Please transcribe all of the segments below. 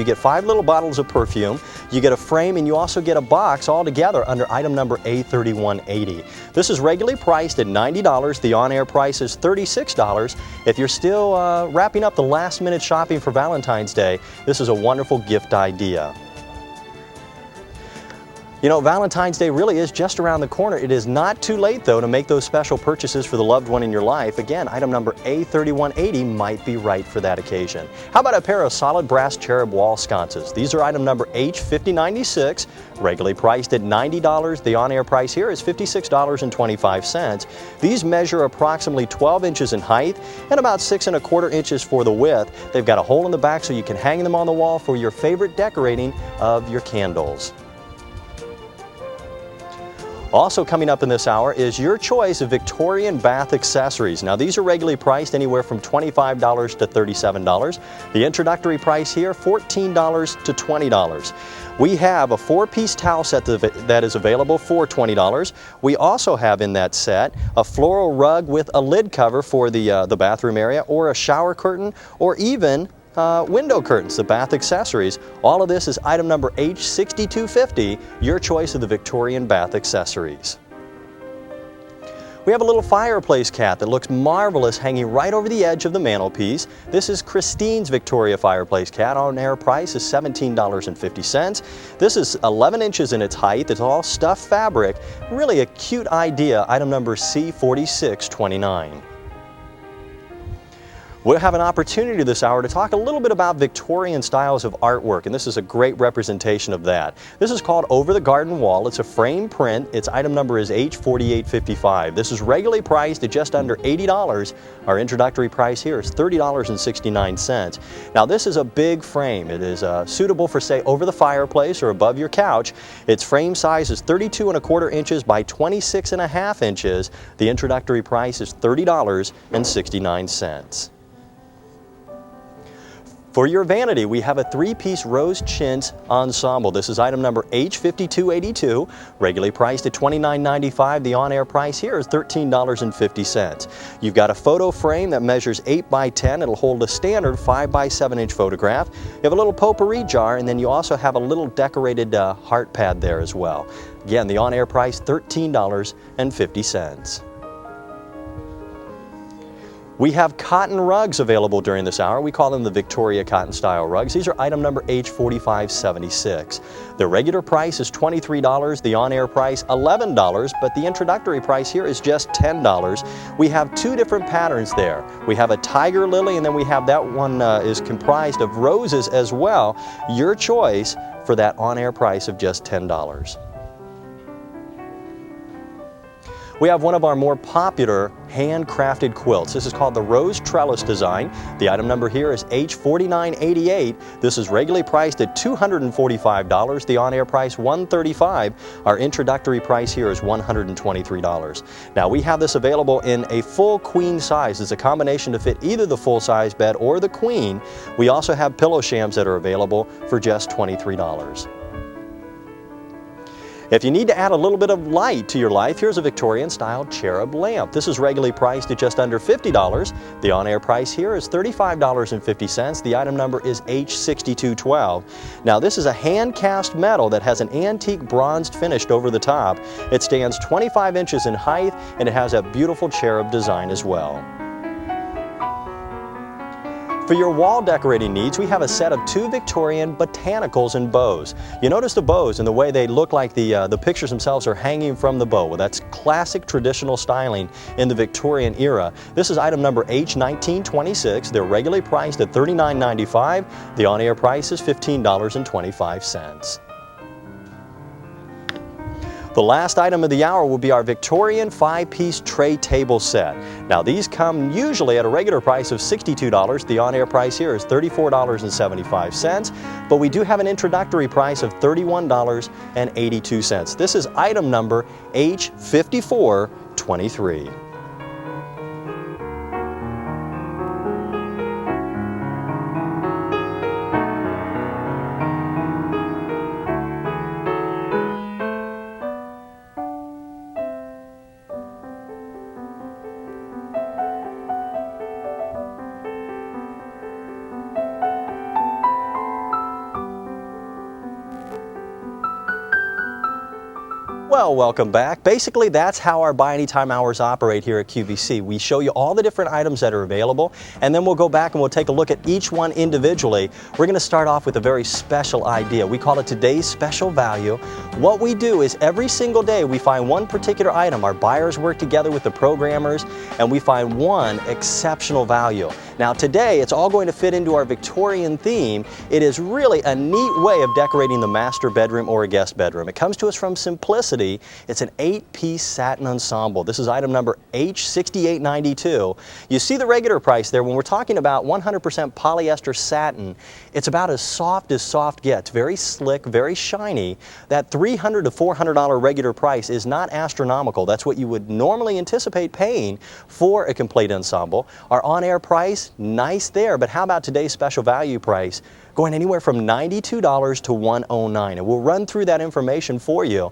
You get 5 little bottles of perfume, you get a frame, and you also get a box all together under item number A3180. This is regularly priced at $90. The on-air price is $36. If you're still wrapping up the last-minute shopping for Valentine's Day, this is a wonderful gift idea. You know, Valentine's Day really is just around the corner. It is not too late, though, to make those special purchases for the loved one in your life. Again, item number A3180 might be right for that occasion. How about a pair of solid brass cherub wall sconces? These are item number H5096, regularly priced at $90. The on-air price here is $56.25. These measure approximately 12 inches in height and about 6 1/4 inches for the width. They've got a hole in the back so you can hang them on the wall for your favorite decorating of your candles. Also coming up in this hour is your choice of Victorian bath accessories. Now these are regularly priced anywhere from $25 to $37. The introductory price here, $14 to $20. We have a 4-piece towel set that is available for $20. We also have in that set a floral rug with a lid cover for the bathroom area, or a shower curtain, or even window curtains, the bath accessories. All of this is item number H6250, your choice of the Victorian bath accessories. We have a little fireplace cat that looks marvelous hanging right over the edge of the mantelpiece. This is Christine's Victoria fireplace cat. On-air price is $17.50. This is 11 inches in its height. It's all stuffed fabric. Really a cute idea, item number C4629. We'll have an opportunity this hour to talk a little bit about Victorian styles of artwork, and this is a great representation of that. This is called Over the Garden Wall. It's a frame print. Its item number is H4855. This is regularly priced at just under $80. Our introductory price here is $30.69. Now this is a big frame. It is suitable for, say, over the fireplace or above your couch. Its frame size is 32 1/4 inches by 26 1/2 inches. The introductory price is $30.69. For your vanity, we have a 3-piece rose chintz ensemble. This is item number H5282, regularly priced at $29.95. The on-air price here is $13.50. You've got a photo frame that measures 8 by 10. It'll hold a standard 5 by 7 inch photograph. You have a little potpourri jar, and then you also have a little decorated heart pad there as well. Again, the on-air price $13.50. We have cotton rugs available during this hour. We call them the Victoria Cotton Style Rugs. These are item number H4576. The regular price is $23, the on-air price $11, but the introductory price here is just $10. We have 2 different patterns there. We have a tiger lily, and then we have that one is comprised of roses as well. Your choice for that on-air price of just $10. We have one of our more popular handcrafted quilts. This is called the Rose Trellis design. The item number here is H4988. This is regularly priced at $245. The on-air price $135. Our introductory price here is $123. Now we have this available in a full queen size. It's a combination to fit either the full-size bed or the queen. We also have pillow shams that are available for just $23. If you need to add a little bit of light to your life, here's a Victorian-style cherub lamp. This is regularly priced at just under $50. The on-air price here is $35.50. The item number is H6212. Now this is a hand-cast metal that has an antique bronzed finish over the top. It stands 25 inches in height, and it has a beautiful cherub design as well. For your wall decorating needs, we have a set of 2 Victorian botanicals and bows. You notice the bows and the way they look like the pictures themselves are hanging from the bow. Well, that's classic traditional styling in the Victorian era. This is item number H1926. They're regularly priced at $39.95. The on-air price is $15.25. The last item of the hour will be our Victorian 5-piece tray table set. Now these come usually at a regular price of $62. The on-air price here is $34.75, but we do have an introductory price of $31.82. This is item number H5423. Well, welcome back. Basically, that's how our Buy Anytime hours operate here at QVC. We show you all the different items that are available, and then we'll go back and we'll take a look at each one individually. We're going to start off with a very special idea. We call it today's special value. What we do is every single day we find one particular item. Our buyers work together with the programmers, and we find one exceptional value. Now today, it's all going to fit into our Victorian theme. It is really a neat way of decorating the master bedroom or a guest bedroom. It comes to us from Simplicity. It's an 8-piece satin ensemble. This is item number H6892. You see the regular price there. When we're talking about 100% polyester satin, it's about as soft gets. Very slick, very shiny. That $300 to $400 regular price is not astronomical. That's what you would normally anticipate paying for a complete ensemble. Our on-air price, nice there, but how about today's special value price? Going anywhere from $92 to $109, and we'll run through that information for you.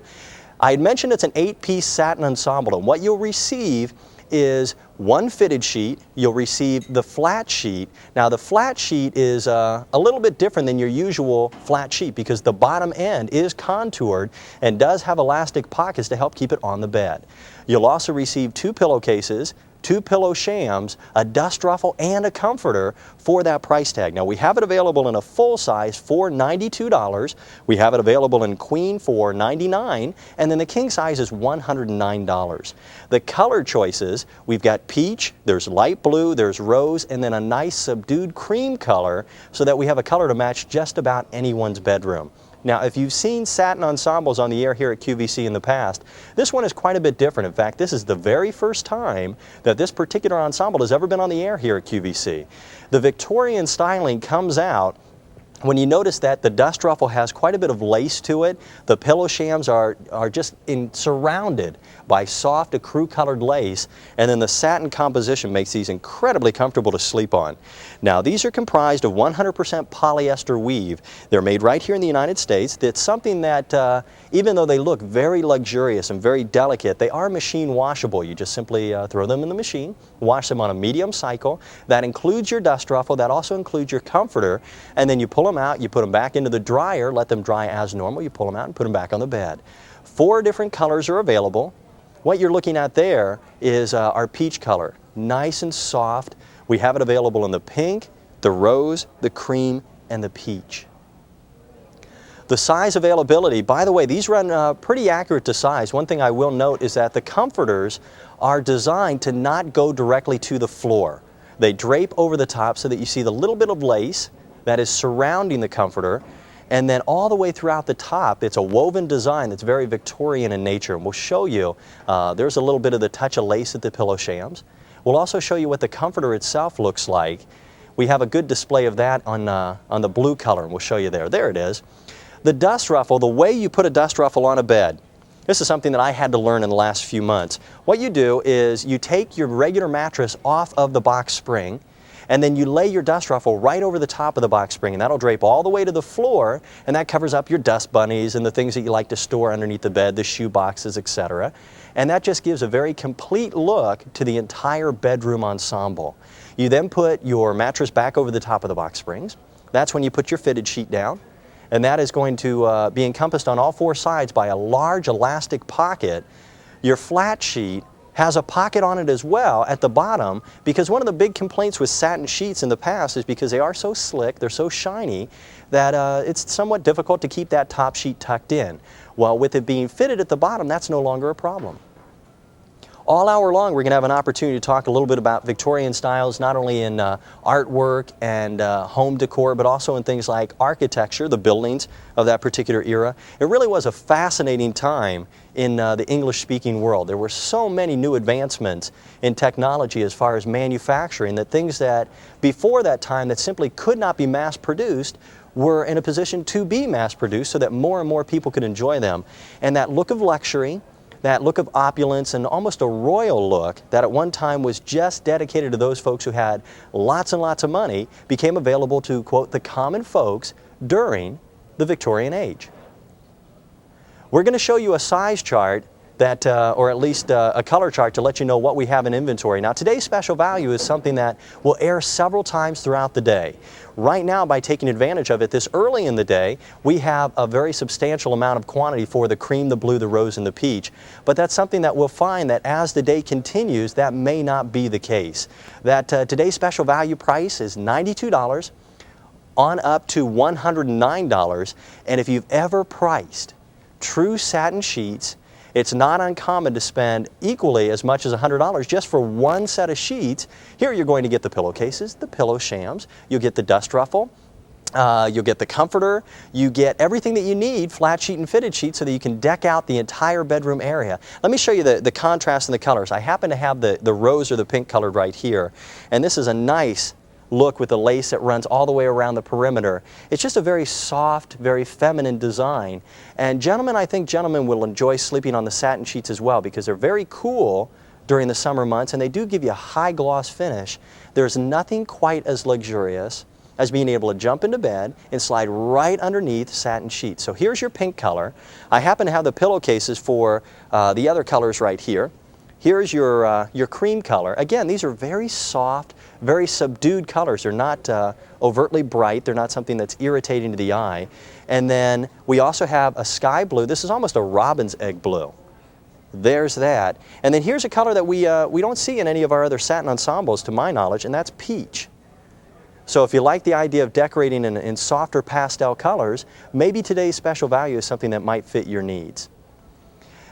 I had mentioned it's an 8-piece satin ensemble, and what you'll receive is one fitted sheet. You'll receive the flat sheet. Now the flat sheet is a little bit different than your usual flat sheet because the bottom end is contoured and does have elastic pockets to help keep it on the bed. You'll also receive 2 pillowcases, 2 pillow shams, a dust ruffle, and a comforter for that price tag. Now we have it available in a full size for $92. We have it available in queen for $99, and then the king size is $109. The color choices, we've got peach, there's light blue, there's rose, and then a nice subdued cream color so that we have a color to match just about anyone's bedroom. Now, if you've seen satin ensembles on the air here at QVC in the past, this one is quite a bit different. In fact, this is the very first time that this particular ensemble has ever been on the air here at QVC. The Victorian styling comes out when you notice that the dust ruffle has quite a bit of lace to it. The pillow shams are just surrounded by soft ecru colored lace, and then the satin composition makes these incredibly comfortable to sleep on. Now these are comprised of 100% polyester weave. They're made right here in the United States. That's something that even though they look very luxurious and very delicate, they are machine washable. You just simply throw them in the machine, wash them on a medium cycle. That includes your dust ruffle, that also includes your comforter, and then you pull them out, you put them back into the dryer, let them dry as normal, you pull them out and put them back on the bed. 4 different colors are available. What you're looking at there is our peach color, nice and soft. We have it available in the pink, the rose, the cream, and the peach. The size availability, by the way, these run pretty accurate to size. One thing I will note is that the comforters are designed to not go directly to the floor. They drape over the top so that you see the little bit of lace that is surrounding the comforter, and then all the way throughout the top it's a woven design that's very Victorian in nature, and we'll show you there's a little bit of the touch of lace at the pillow shams. We'll also show you what the comforter itself looks like. We have a good display of that on the blue color, and we'll show you there. There it is. The dust ruffle, the way you put a dust ruffle on a bed, this is something that I had to learn in the last few months. What you do is you take your regular mattress off of the box spring, and then you lay your dust ruffle right over the top of the box spring, and that'll drape all the way to the floor, and that covers up your dust bunnies and the things that you like to store underneath the bed, the shoe boxes, etc. And that just gives a very complete look to the entire bedroom ensemble. You then put your mattress back over the top of the box springs. That's when you put your fitted sheet down, and that is going to be encompassed on all 4 sides by a large elastic pocket. Your flat sheet has a pocket on it as well at the bottom, because one of the big complaints with satin sheets in the past is because they are so slick, they're so shiny, that it's somewhat difficult to keep that top sheet tucked in. Well, with it being fitted at the bottom, that's no longer a problem. All hour long, we're going to have an opportunity to talk a little bit about Victorian styles, not only in artwork and home decor, but also in things like architecture, the buildings of that particular era. It really was a fascinating time in the English-speaking world. There were so many new advancements in technology as far as manufacturing, that things that before that time that simply could not be mass-produced were in a position to be mass-produced so that more and more people could enjoy them. And that look of luxury, that look of opulence, and almost a royal look that at one time was just dedicated to those folks who had lots and lots of money, became available to, quote, the common folks during the Victorian age. We're going to show you a size chart that, or at least a color chart to let you know what we have in inventory. Now, today's special value is something that will air several times throughout the day. Right now, by taking advantage of it this early in the day, we have a very substantial amount of quantity for the cream, the blue, the rose, and the peach. But that's something that we'll find that as the day continues, that may not be the case. That today's special value price is $92 on up to $109. And if you've ever priced true satin sheets, it's not uncommon to spend equally as much as $100 just for one set of sheets. Here you're going to get the pillowcases, the pillow shams, you'll get the dust ruffle, you'll get the comforter, you get everything that you need, flat sheet and fitted sheet, so that you can deck out the entire bedroom area. Let me show you the contrast in the colors. I happen to have the rose or the pink colored right here, and this is a nice look with the lace that runs all the way around the perimeter. It's just a very soft, very feminine design. And gentlemen, I think gentlemen will enjoy sleeping on the satin sheets as well, because they're very cool during the summer months and they do give you a high gloss finish. There's nothing quite as luxurious as being able to jump into bed and slide right underneath satin sheets. So here's your pink color. I happen to have the pillowcases for the other colors right here. Here's your cream color. Again, these are very soft, very subdued colors. They're not overtly bright. They're not something that's irritating to the eye. And then we also have a sky blue. This is almost a robin's egg blue. There's that. And then here's a color that we don't see in any of our other satin ensembles, to my knowledge, and that's peach. So if you like the idea of decorating in softer pastel colors, maybe today's special value is something that might fit your needs.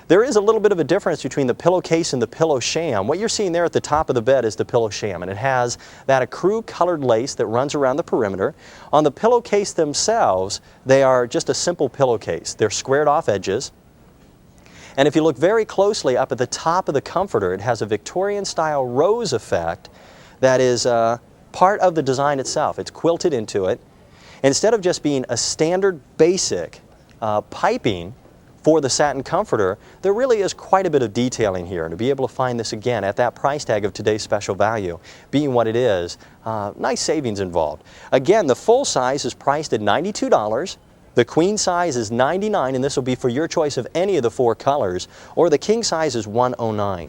There is a little bit of a difference between the pillowcase and the pillow sham. What you're seeing there at the top of the bed is the pillow sham, and it has that ecru colored lace that runs around the perimeter. On the pillowcase themselves, they are just a simple pillowcase. They're squared off edges. And if you look very closely up at the top of the comforter, it has a Victorian style rose effect that is part of the design itself. It's quilted into it. Instead of just being a standard basic piping for the satin comforter, there really is quite a bit of detailing here. And to be able to find this again at that price tag of today's special value, being what it is, nice savings involved. Again, the full size is priced at $92. The queen size is $99, and this will be for your choice of any of the 4 colors, or the king size is $109.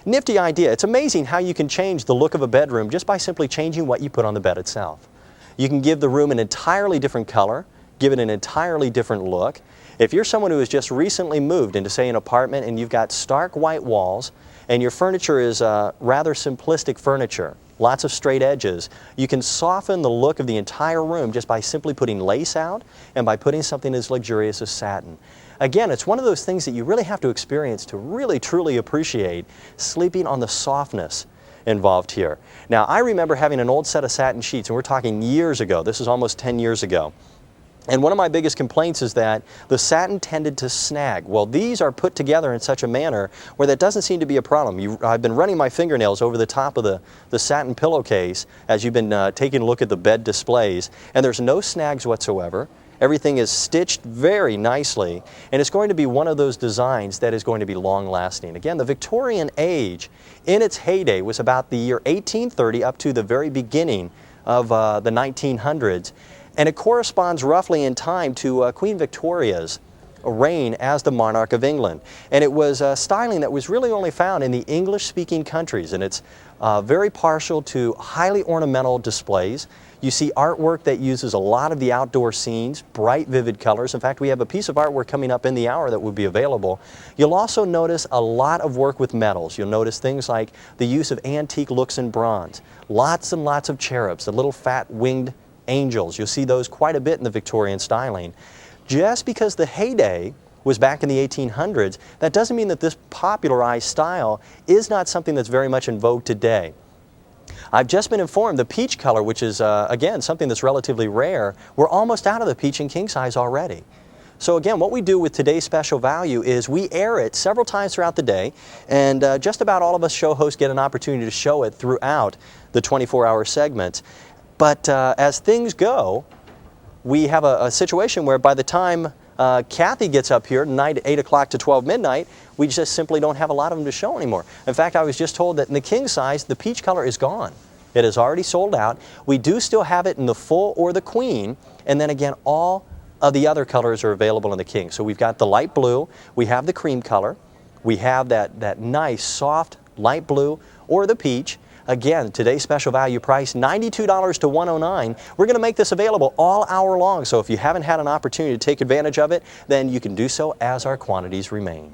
Nifty idea. It's amazing how you can change the look of a bedroom just by simply changing what you put on the bed itself. You can give the room an entirely different color, give it an entirely different look. If you're someone who has just recently moved into, say, an apartment and you've got stark white walls and your furniture is rather simplistic furniture, lots of straight edges, you can soften the look of the entire room just by simply putting lace out and by putting something as luxurious as satin. Again, it's one of those things that you really have to experience to really truly appreciate sleeping on the softness involved here. Now, I remember having an old set of satin sheets, and we're talking years ago. This is almost 10 years ago. And one of my biggest complaints is that the satin tended to snag. Well, these are put together in such a manner where that doesn't seem to be a problem. I've been running my fingernails over the top of the satin pillowcase as you've been taking a look at the bed displays, and there's no snags whatsoever. Everything is stitched very nicely, and it's going to be one of those designs that is going to be long-lasting. Again, the Victorian age in its heyday was about the year 1830 up to the very beginning of the 1900s. And it corresponds roughly in time to Queen Victoria's reign as the monarch of England. And it was styling that was really only found in the English-speaking countries, and it's very partial to highly ornamental displays. You see artwork that uses a lot of the outdoor scenes, bright, vivid colors. In fact, we have a piece of artwork coming up in the hour that will be available. You'll also notice a lot of work with metals. You'll notice things like the use of antique looks in bronze, lots and lots of cherubs, the little fat winged angels. You'll see those quite a bit in the Victorian styling. Just because the heyday was back in the 1800s, that doesn't mean that this popularized style is not something that's very much in vogue today. I've just been informed the peach color, which is, again, something that's relatively rare, we're almost out of the peach and king size already. So again, what we do with today's special value is we air it several times throughout the day, and just about all of us show hosts get an opportunity to show it throughout the 24-hour segments. But as things go, we have a situation where by the time Kathy gets up here tonight at 8 o'clock to 12 midnight, we just simply don't have a lot of them to show anymore. In fact, I was just told that in the king size, the peach color is gone. It is already sold out. We do still have it in the full or the queen, and then again, all of the other colors are available in the king. So we've got the light blue, we have the cream color, we have that nice soft light blue or the peach. Again, today's special value price, $92 to $109. We're going to make this available all hour long, so if you haven't had an opportunity to take advantage of it, then you can do so as our quantities remain.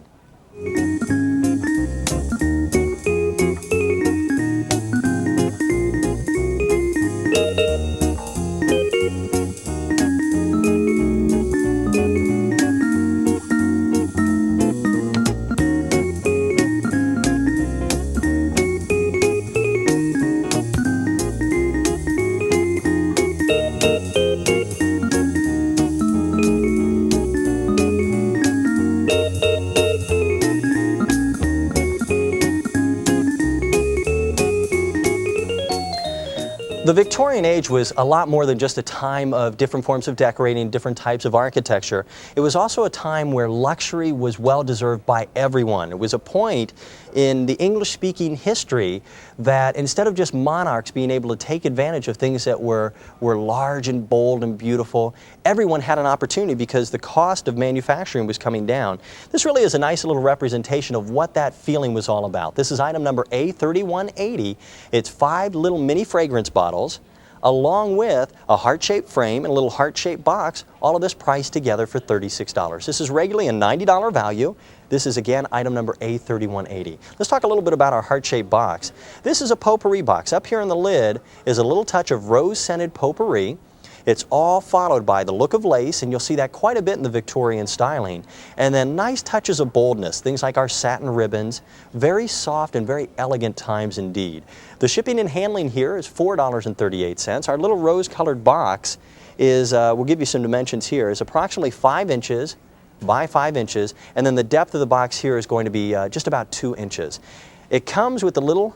The Victorian age was a lot more than just a time of different forms of decorating, different types of architecture. It was also a time where luxury was well deserved by everyone. It was a point in the English-speaking history that instead of just monarchs being able to take advantage of things that were large and bold and beautiful, everyone had an opportunity because the cost of manufacturing was coming down. This really is a nice little representation of what that feeling was all about. This is item number A3180. It's 5 little mini fragrance bottles, along with a heart-shaped frame and a little heart-shaped box, all of this priced together for $36. This is regularly a $90 value. This is, again, item number A3180. Let's talk a little bit about our heart-shaped box. This is a potpourri box. Up here on the lid is a little touch of rose-scented potpourri. It's all followed by the look of lace, and you'll see that quite a bit in the Victorian styling. And then nice touches of boldness, things like our satin ribbons. Very soft and very elegant times indeed. The shipping and handling here is $4.38. Our little rose-colored box is, we'll give you some dimensions here, is approximately 5 inches by 5 inches, and then the depth of the box here is going to be just about 2 inches. It comes with a little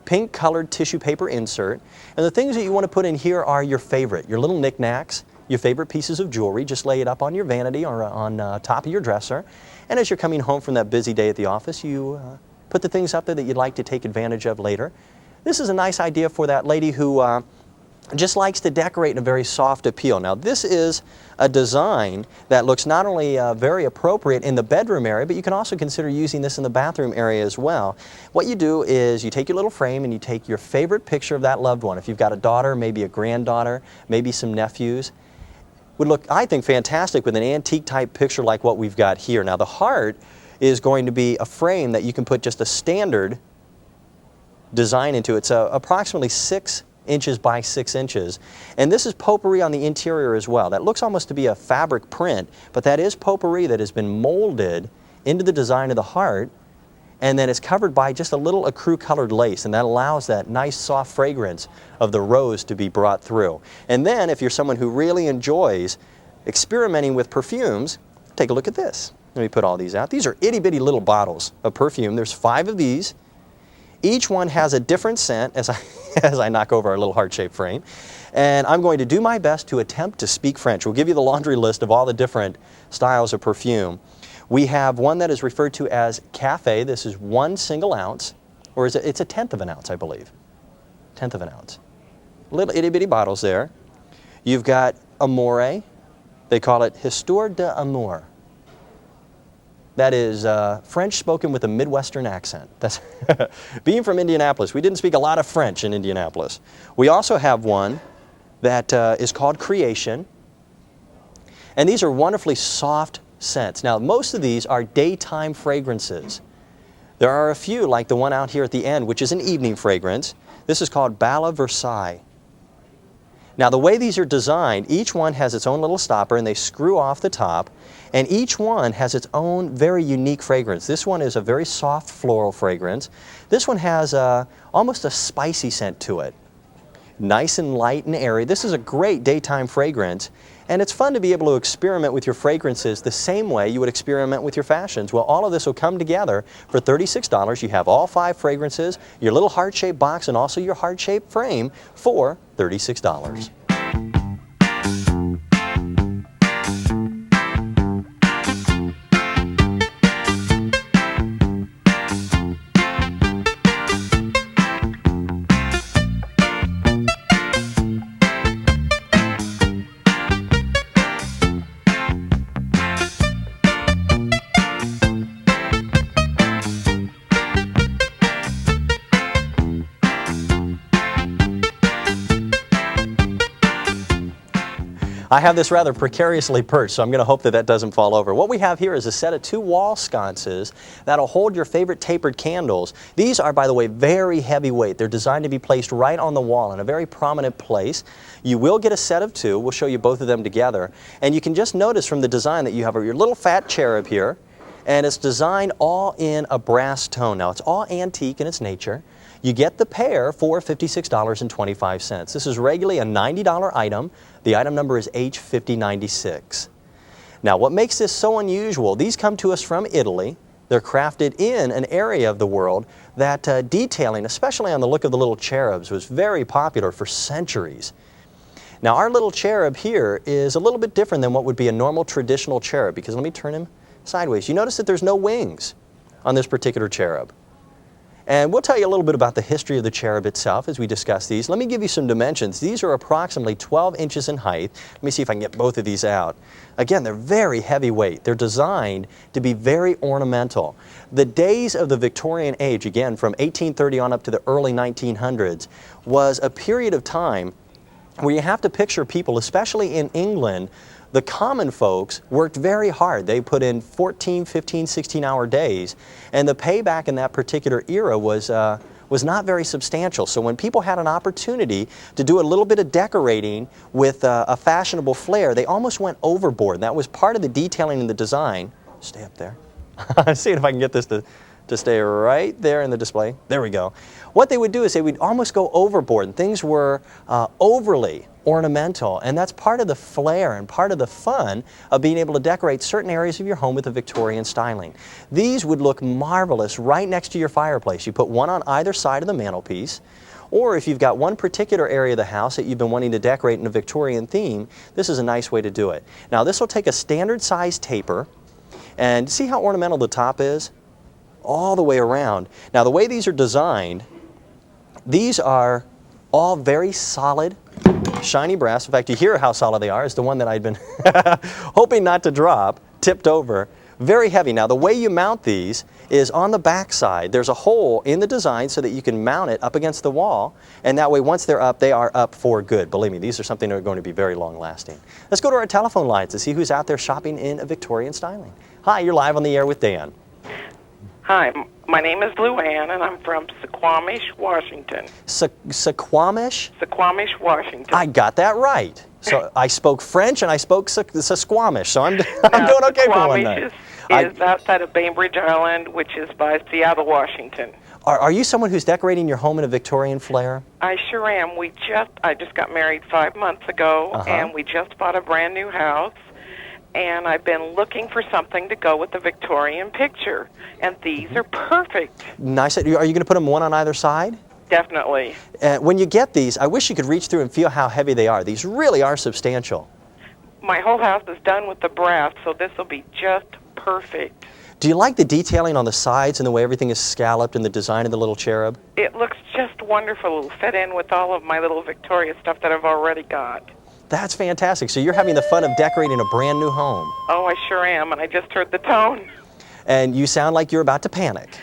pink colored tissue paper insert, and the things that you want to put in here are your little knickknacks, your favorite pieces of jewelry. Just lay it up on your vanity or on top of your dresser, and as you're coming home from that busy day at the office, you put the things up there that you'd like to take advantage of later. This is a nice idea for that lady who just likes to decorate in a very soft appeal. Now this is a design that looks not only very appropriate in the bedroom area, but you can also consider using this in the bathroom area as well. What you do is you take your little frame and you take your favorite picture of that loved one. If you've got a daughter, maybe a granddaughter, maybe some nephews, would look, I think, fantastic with an antique type picture like what we've got here. Now the heart is going to be a frame that you can put just a standard design into. It's approximately 6 inches by 6 inches, and this is potpourri on the interior as well. That looks almost to be a fabric print, but that is potpourri that has been molded into the design of the heart, and then it's covered by just a little ecru colored lace, and that allows that nice soft fragrance of the rose to be brought through. And then if you're someone who really enjoys experimenting with perfumes, take a look at this. Let me put all these out. These are itty bitty little bottles of perfume. There's 5 of these. Each one has a different scent as I knock over our little heart-shaped frame. And I'm going to do my best to attempt to speak French. We'll give you the laundry list of all the different styles of perfume. We have one that is referred to as Café. This is 1 single ounce, or it's a 1/10 of an ounce, I believe. 1/10 of an ounce. Little itty-bitty bottles there. You've got Amore. They call it Histoire d'Amour. That is French spoken with a Midwestern accent. That's being from Indianapolis, we didn't speak a lot of French in Indianapolis. We also have one that is called Creation. And these are wonderfully soft scents. Now, most of these are daytime fragrances. There are a few, like the one out here at the end, which is an evening fragrance. This is called Bala Versailles. Now, the way these are designed, each one has its own little stopper, and they screw off the top, and each one has its own very unique fragrance. This one is a very soft floral fragrance. This one has almost a spicy scent to it. Nice and light and airy. This is a great daytime fragrance, and it's fun to be able to experiment with your fragrances the same way you would experiment with your fashions. Well, all of this will come together for $36. You have all 5 fragrances, your little heart-shaped box, and also your heart-shaped frame for $36. I have this rather precariously perched, so I'm going to hope that that doesn't fall over. What we have here is a set of 2 wall sconces that'll hold your favorite tapered candles. These are, by the way, very heavyweight. They're designed to be placed right on the wall in a very prominent place. You will get a set of 2. We'll show you both of them together. And you can just notice from the design that you have your little fat cherub here, and it's designed all in a brass tone. Now, it's all antique in its nature. You get the pair for $56.25. This is regularly a $90 item. The item number is H5096. Now, what makes this so unusual, these come to us from Italy. They're crafted in an area of the world that detailing, especially on the look of the little cherubs, was very popular for centuries. Now, our little cherub here is a little bit different than what would be a normal traditional cherub, because let me turn him sideways. You notice that there's no wings on this particular cherub. And we'll tell you a little bit about the history of the cherub itself as we discuss these. Let me give you some dimensions. These are approximately 12 inches in height. Let me see if I can get both of these out. Again, they're very heavyweight. They're designed to be very ornamental. The days of the Victorian age, again from 1830 on up to the early 1900s, was a period of time where you have to picture people, especially in England, the common folks worked very hard. They put in 14, 15, 16-hour days, and the payback in that particular era was not very substantial. So when people had an opportunity to do a little bit of decorating with a fashionable flair, they almost went overboard. That was part of the detailing and the design. Stay up there. See if I can get this to stay right there in the display. There we go. What they would do is they would almost go overboard, and things were overly ornamental, and that's part of the flair and part of the fun of being able to decorate certain areas of your home with a Victorian styling. These would look marvelous right next to your fireplace. You put one on either side of the mantelpiece, or if you've got one particular area of the house that you've been wanting to decorate in a Victorian theme, this is a nice way to do it. Now, this will take a standard size taper, and see how ornamental the top is? All the way around. Now, the way these are designed, these are all very solid, shiny brass. In fact, you hear how solid they are. It's the one that I'd been hoping not to drop, tipped over. Very heavy. Now, the way you mount these is on the back side. There's a hole in the design so that you can mount it up against the wall, and that way, once they're up, they are up for good. Believe me, these are something that are going to be very long-lasting. Let's go to our telephone lines to see who's out there shopping in a Victorian styling. Hi, you're live on the air with Dan. Hi, my name is Luann, and I'm from Suquamish, Washington. Suquamish? Suquamish, Washington. I got that right. So I spoke French and I spoke Suquamish, so I'm doing okay for one night. Suquamish is outside of Bainbridge Island, which is by Seattle, Washington. Are you someone who's decorating your home in a Victorian flair? I sure am. I just got married 5 months ago, and we just bought a brand new house. And I've been looking for something to go with the Victorian picture, and these are perfect. Nice. Are you going to put them one on either side? Definitely. When you get these, I wish you could reach through and feel how heavy they are. These really are substantial. My whole house is done with the brass, so this will be just perfect. Do you like the detailing on the sides and the way everything is scalloped and the design of the little cherub? It looks just wonderful. It'll fit in with all of my little Victoria stuff that I've already got. That's fantastic. So you're having the fun of decorating a brand new home. Oh, I sure am, and I just heard the tone. And you sound like you're about to panic.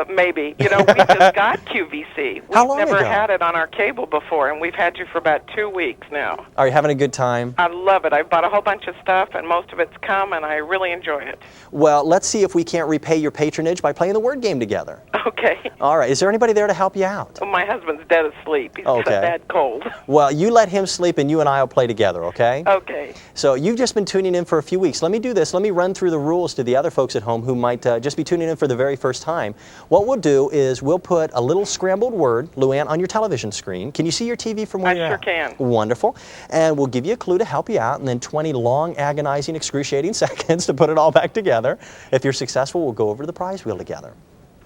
Maybe. You know, we just got QVC. How long We've never ago? had it on our cable before, and we've had you for about 2 weeks now. Are you having a good time? I love it. I bought a whole bunch of stuff, and most of it's come, and I really enjoy it. Well, let's see if we can't repay your patronage by playing the word game together. Okay. All right. Is there anybody there to help you out? Well, my husband's dead asleep. He's got a bad cold. Well, you let him sleep, and you and I will play together, okay? Okay. So you've just been tuning in for a few weeks. Let me do this. Let me run through the rules to the other folks at home who might just be tuning in for the very first time. What we'll do is we'll put a little scrambled word, Luann, on your television screen. Can you see your TV from where you're at? I sure can. Wonderful. And we'll give you a clue to help you out, and then 20 long, agonizing, excruciating seconds to put it all back together. If you're successful, we'll go over to the prize wheel together.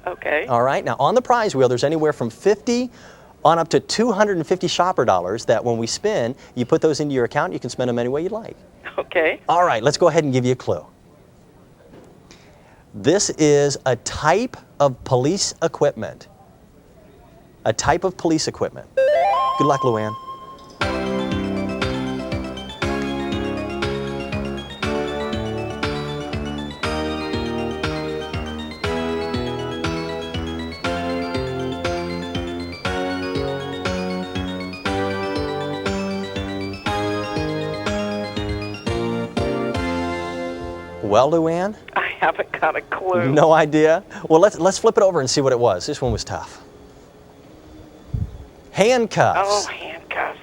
Okay. All right. Now, on the prize wheel, there's anywhere from 50 on up to 250 shopper dollars that when we spin, you put those into your account. You can spend them any way you'd like. Okay. All right. Let's go ahead and give you a clue. This is a type of police equipment. A type of police equipment. Good luck, Luann. Well, Luann? I haven't got a clue. No idea? Well, let's flip it over and see what it was. This one was tough. Handcuffs. Oh, handcuffs.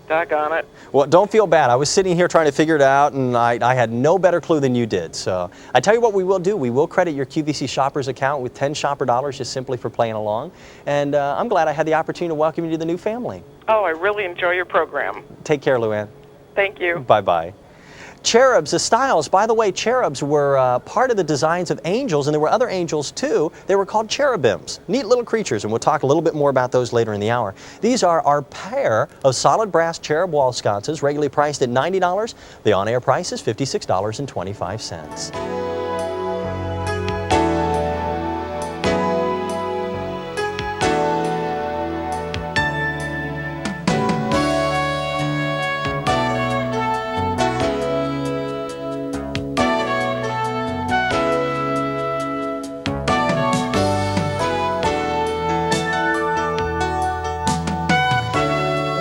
Doggone it. Well, don't feel bad. I was sitting here trying to figure it out, and I had no better clue than you did. So I tell you what we will do. We will credit your QVC Shoppers account with 10 shopper dollars just simply for playing along. And I'm glad I had the opportunity to welcome you to the new family. Oh, I really enjoy your program. Take care, Luann. Thank you. Bye-bye. Cherubs, the styles. By the way, cherubs were part of the designs of angels, and there were other angels too. They were called cherubims. Neat little creatures, and we'll talk a little bit more about those later in the hour. These are our pair of solid brass cherub wall sconces, regularly priced at $90. The on-air price is $56.25.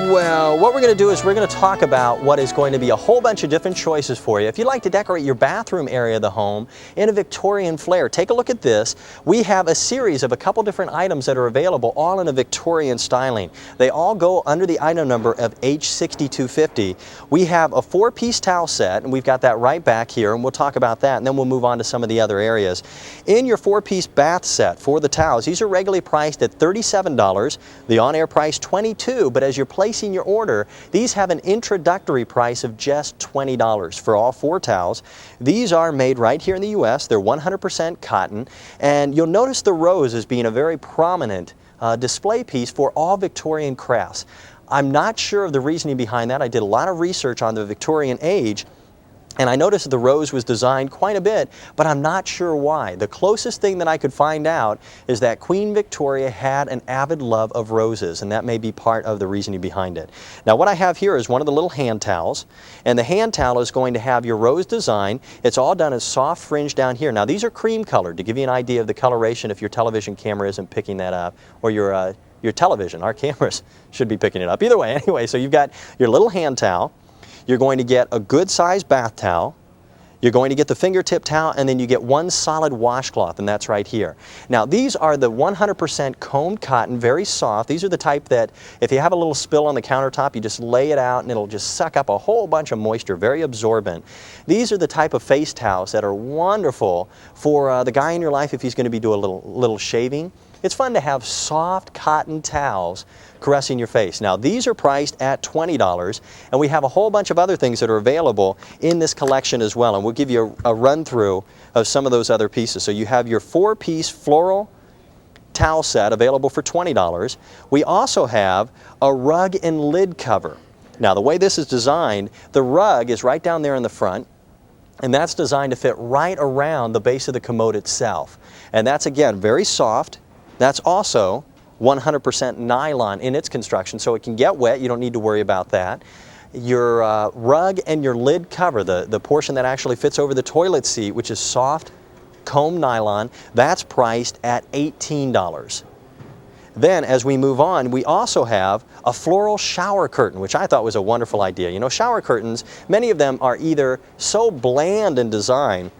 Well, what we're going to do is we're going to talk about what is going to be a whole bunch of different choices for you. If you'd like to decorate your bathroom area of the home in a Victorian flair, take a look at this. We have a series of a couple different items that are available, all in a Victorian styling. They all go under the item number of H6250. We have a 4-piece towel set, and we've got that right back here, and we'll talk about that, and then we'll move on to some of the other areas. In your 4-piece bath set for the towels, these are regularly priced at $37. The on-air price $22, but as you're placing your order, these have an introductory price of just $20 for all 4 towels. These are made right here in the U.S. They're 100% cotton, and you'll notice the rose as being a very prominent display piece for all Victorian crafts. I'm not sure of the reasoning behind that. I did a lot of research on the Victorian age, and I noticed that the rose was designed quite a bit, but I'm not sure why. The closest thing that I could find out is that Queen Victoria had an avid love of roses, and that may be part of the reasoning behind it. Now, what I have here is one of the little hand towels, and the hand towel is going to have your rose design. It's all done as soft fringe down here. Now, these are cream colored to give you an idea of the coloration if your television camera isn't picking that up, or your television. Our cameras should be picking it up. Either way, anyway, so you've got your little hand towel. You're going to get a good-sized bath towel. You're going to get the fingertip towel, and then you get one solid washcloth, and that's right here. Now, these are the 100% combed cotton, very soft. These are the type that if you have a little spill on the countertop, you just lay it out, and it'll just suck up a whole bunch of moisture, very absorbent. These are the type of face towels that are wonderful for the guy in your life if he's going to be doing a little shaving. It's fun to have soft cotton towels caressing your face. Now, these are priced at $20, and we have a whole bunch of other things that are available in this collection as well, and we'll give you a run-through of some of those other pieces. So you have your 4-piece floral towel set available for $20. We also have a rug and lid cover. Now, the way this is designed, the rug is right down there in the front, and that's designed to fit right around the base of the commode itself. And that's, again, very soft. That's also 100% nylon in its construction, so it can get wet. You don't need to worry about that. Your rug and your lid cover, the portion that actually fits over the toilet seat, which is soft comb nylon, that's priced at $18. Then, as we move on, we also have a floral shower curtain, which I thought was a wonderful idea. You know, shower curtains, many of them are either so bland in design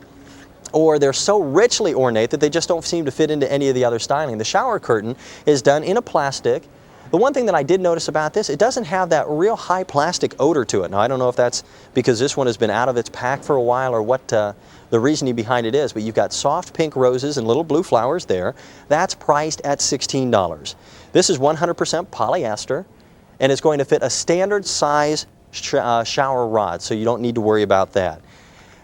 or they're so richly ornate that they just don't seem to fit into any of the other styling. The shower curtain is done in a plastic. The one thing that I did notice about this, it doesn't have that real high plastic odor to it. Now, I don't know if that's because this one has been out of its pack for a while or what the reasoning behind it is, but you've got soft pink roses and little blue flowers there. That's priced at $16. This is 100% polyester, and it's going to fit a standard size shower rod, so you don't need to worry about that.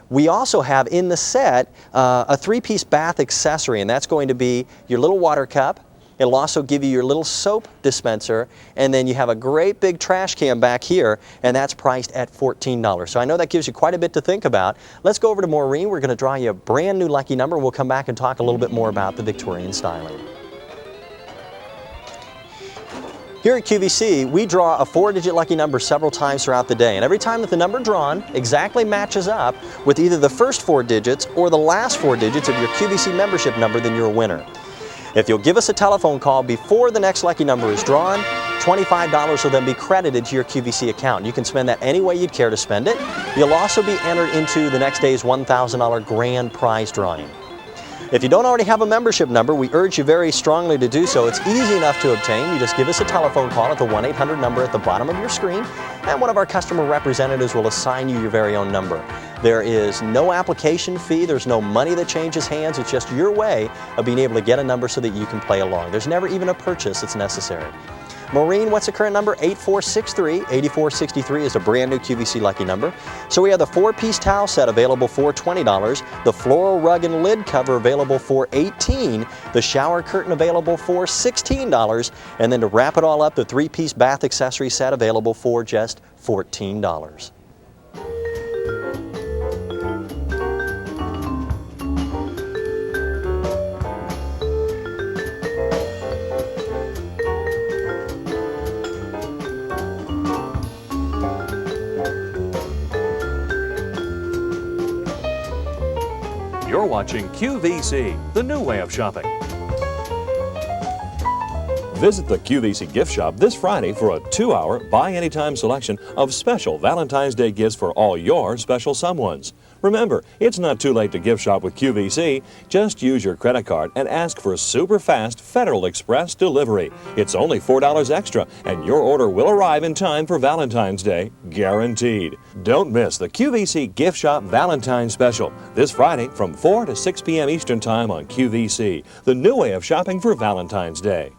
We also have in the set a 3-piece bath accessory, and that's going to be your little water cup. It'll also give you your little soap dispenser, and then you have a great big trash can back here, and that's priced at $14. So I know that gives you quite a bit to think about. Let's go over to Maureen. We're going to draw you a brand new lucky number. We'll come back and talk a little bit more about the Victorian styling. Here at QVC, we draw a 4-digit lucky number several times throughout the day, and every time that the number drawn exactly matches up with either the first 4 digits or the last 4 digits of your QVC membership number, then you're a winner. If you'll give us a telephone call before the next lucky number is drawn, $25 will then be credited to your QVC account. You can spend that any way you'd care to spend it. You'll also be entered into the next day's $1,000 grand prize drawing. If you don't already have a membership number, we urge you very strongly to do so. It's easy enough to obtain. You just give us a telephone call at the 1-800 number at the bottom of your screen, and one of our customer representatives will assign you your very own number. There is no application fee. There's no money that changes hands. It's just your way of being able to get a number so that you can play along. There's never even a purchase that's necessary. Maureen, what's the current number? 8463. 8463 is a brand new QVC Lucky number. So we have the 4-piece towel set available for $20, the floral rug and lid cover available for $18, the shower curtain available for $16, and then to wrap it all up, the 3-piece bath accessory set available for just $14. You're watching QVC, the new way of shopping. Visit the QVC gift shop this Friday for a 2-hour buy anytime selection of special Valentine's Day gifts for all your special someones. Remember, it's not too late to gift shop with QVC. Just use your credit card and ask for super fast Federal Express delivery. It's only $4 extra, and your order will arrive in time for Valentine's Day, guaranteed. Don't miss the QVC Gift Shop Valentine's Special this Friday from 4 to 6 p.m. Eastern Time on QVC, the new way of shopping for Valentine's Day.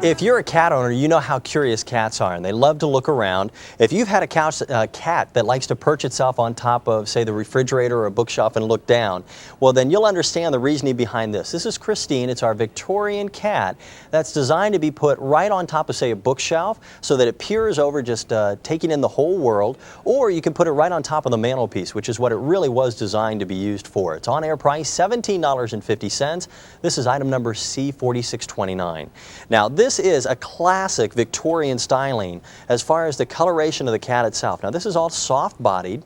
If you're a cat owner, you know how curious cats are, and they love to look around. If you've had a cat that likes to perch itself on top of, say, the refrigerator or a bookshelf and look down, well, then you'll understand the reasoning behind this. This is Christine. It's our Victorian cat that's designed to be put right on top of, say, a bookshelf so that it peers over, just taking in the whole world, or you can put it right on top of the mantelpiece, which is what it really was designed to be used for. It's on-air price, $17.50. This is item number C4629. Now, this is a classic Victorian styling as far as the coloration of the cat itself. Now, this is all soft-bodied.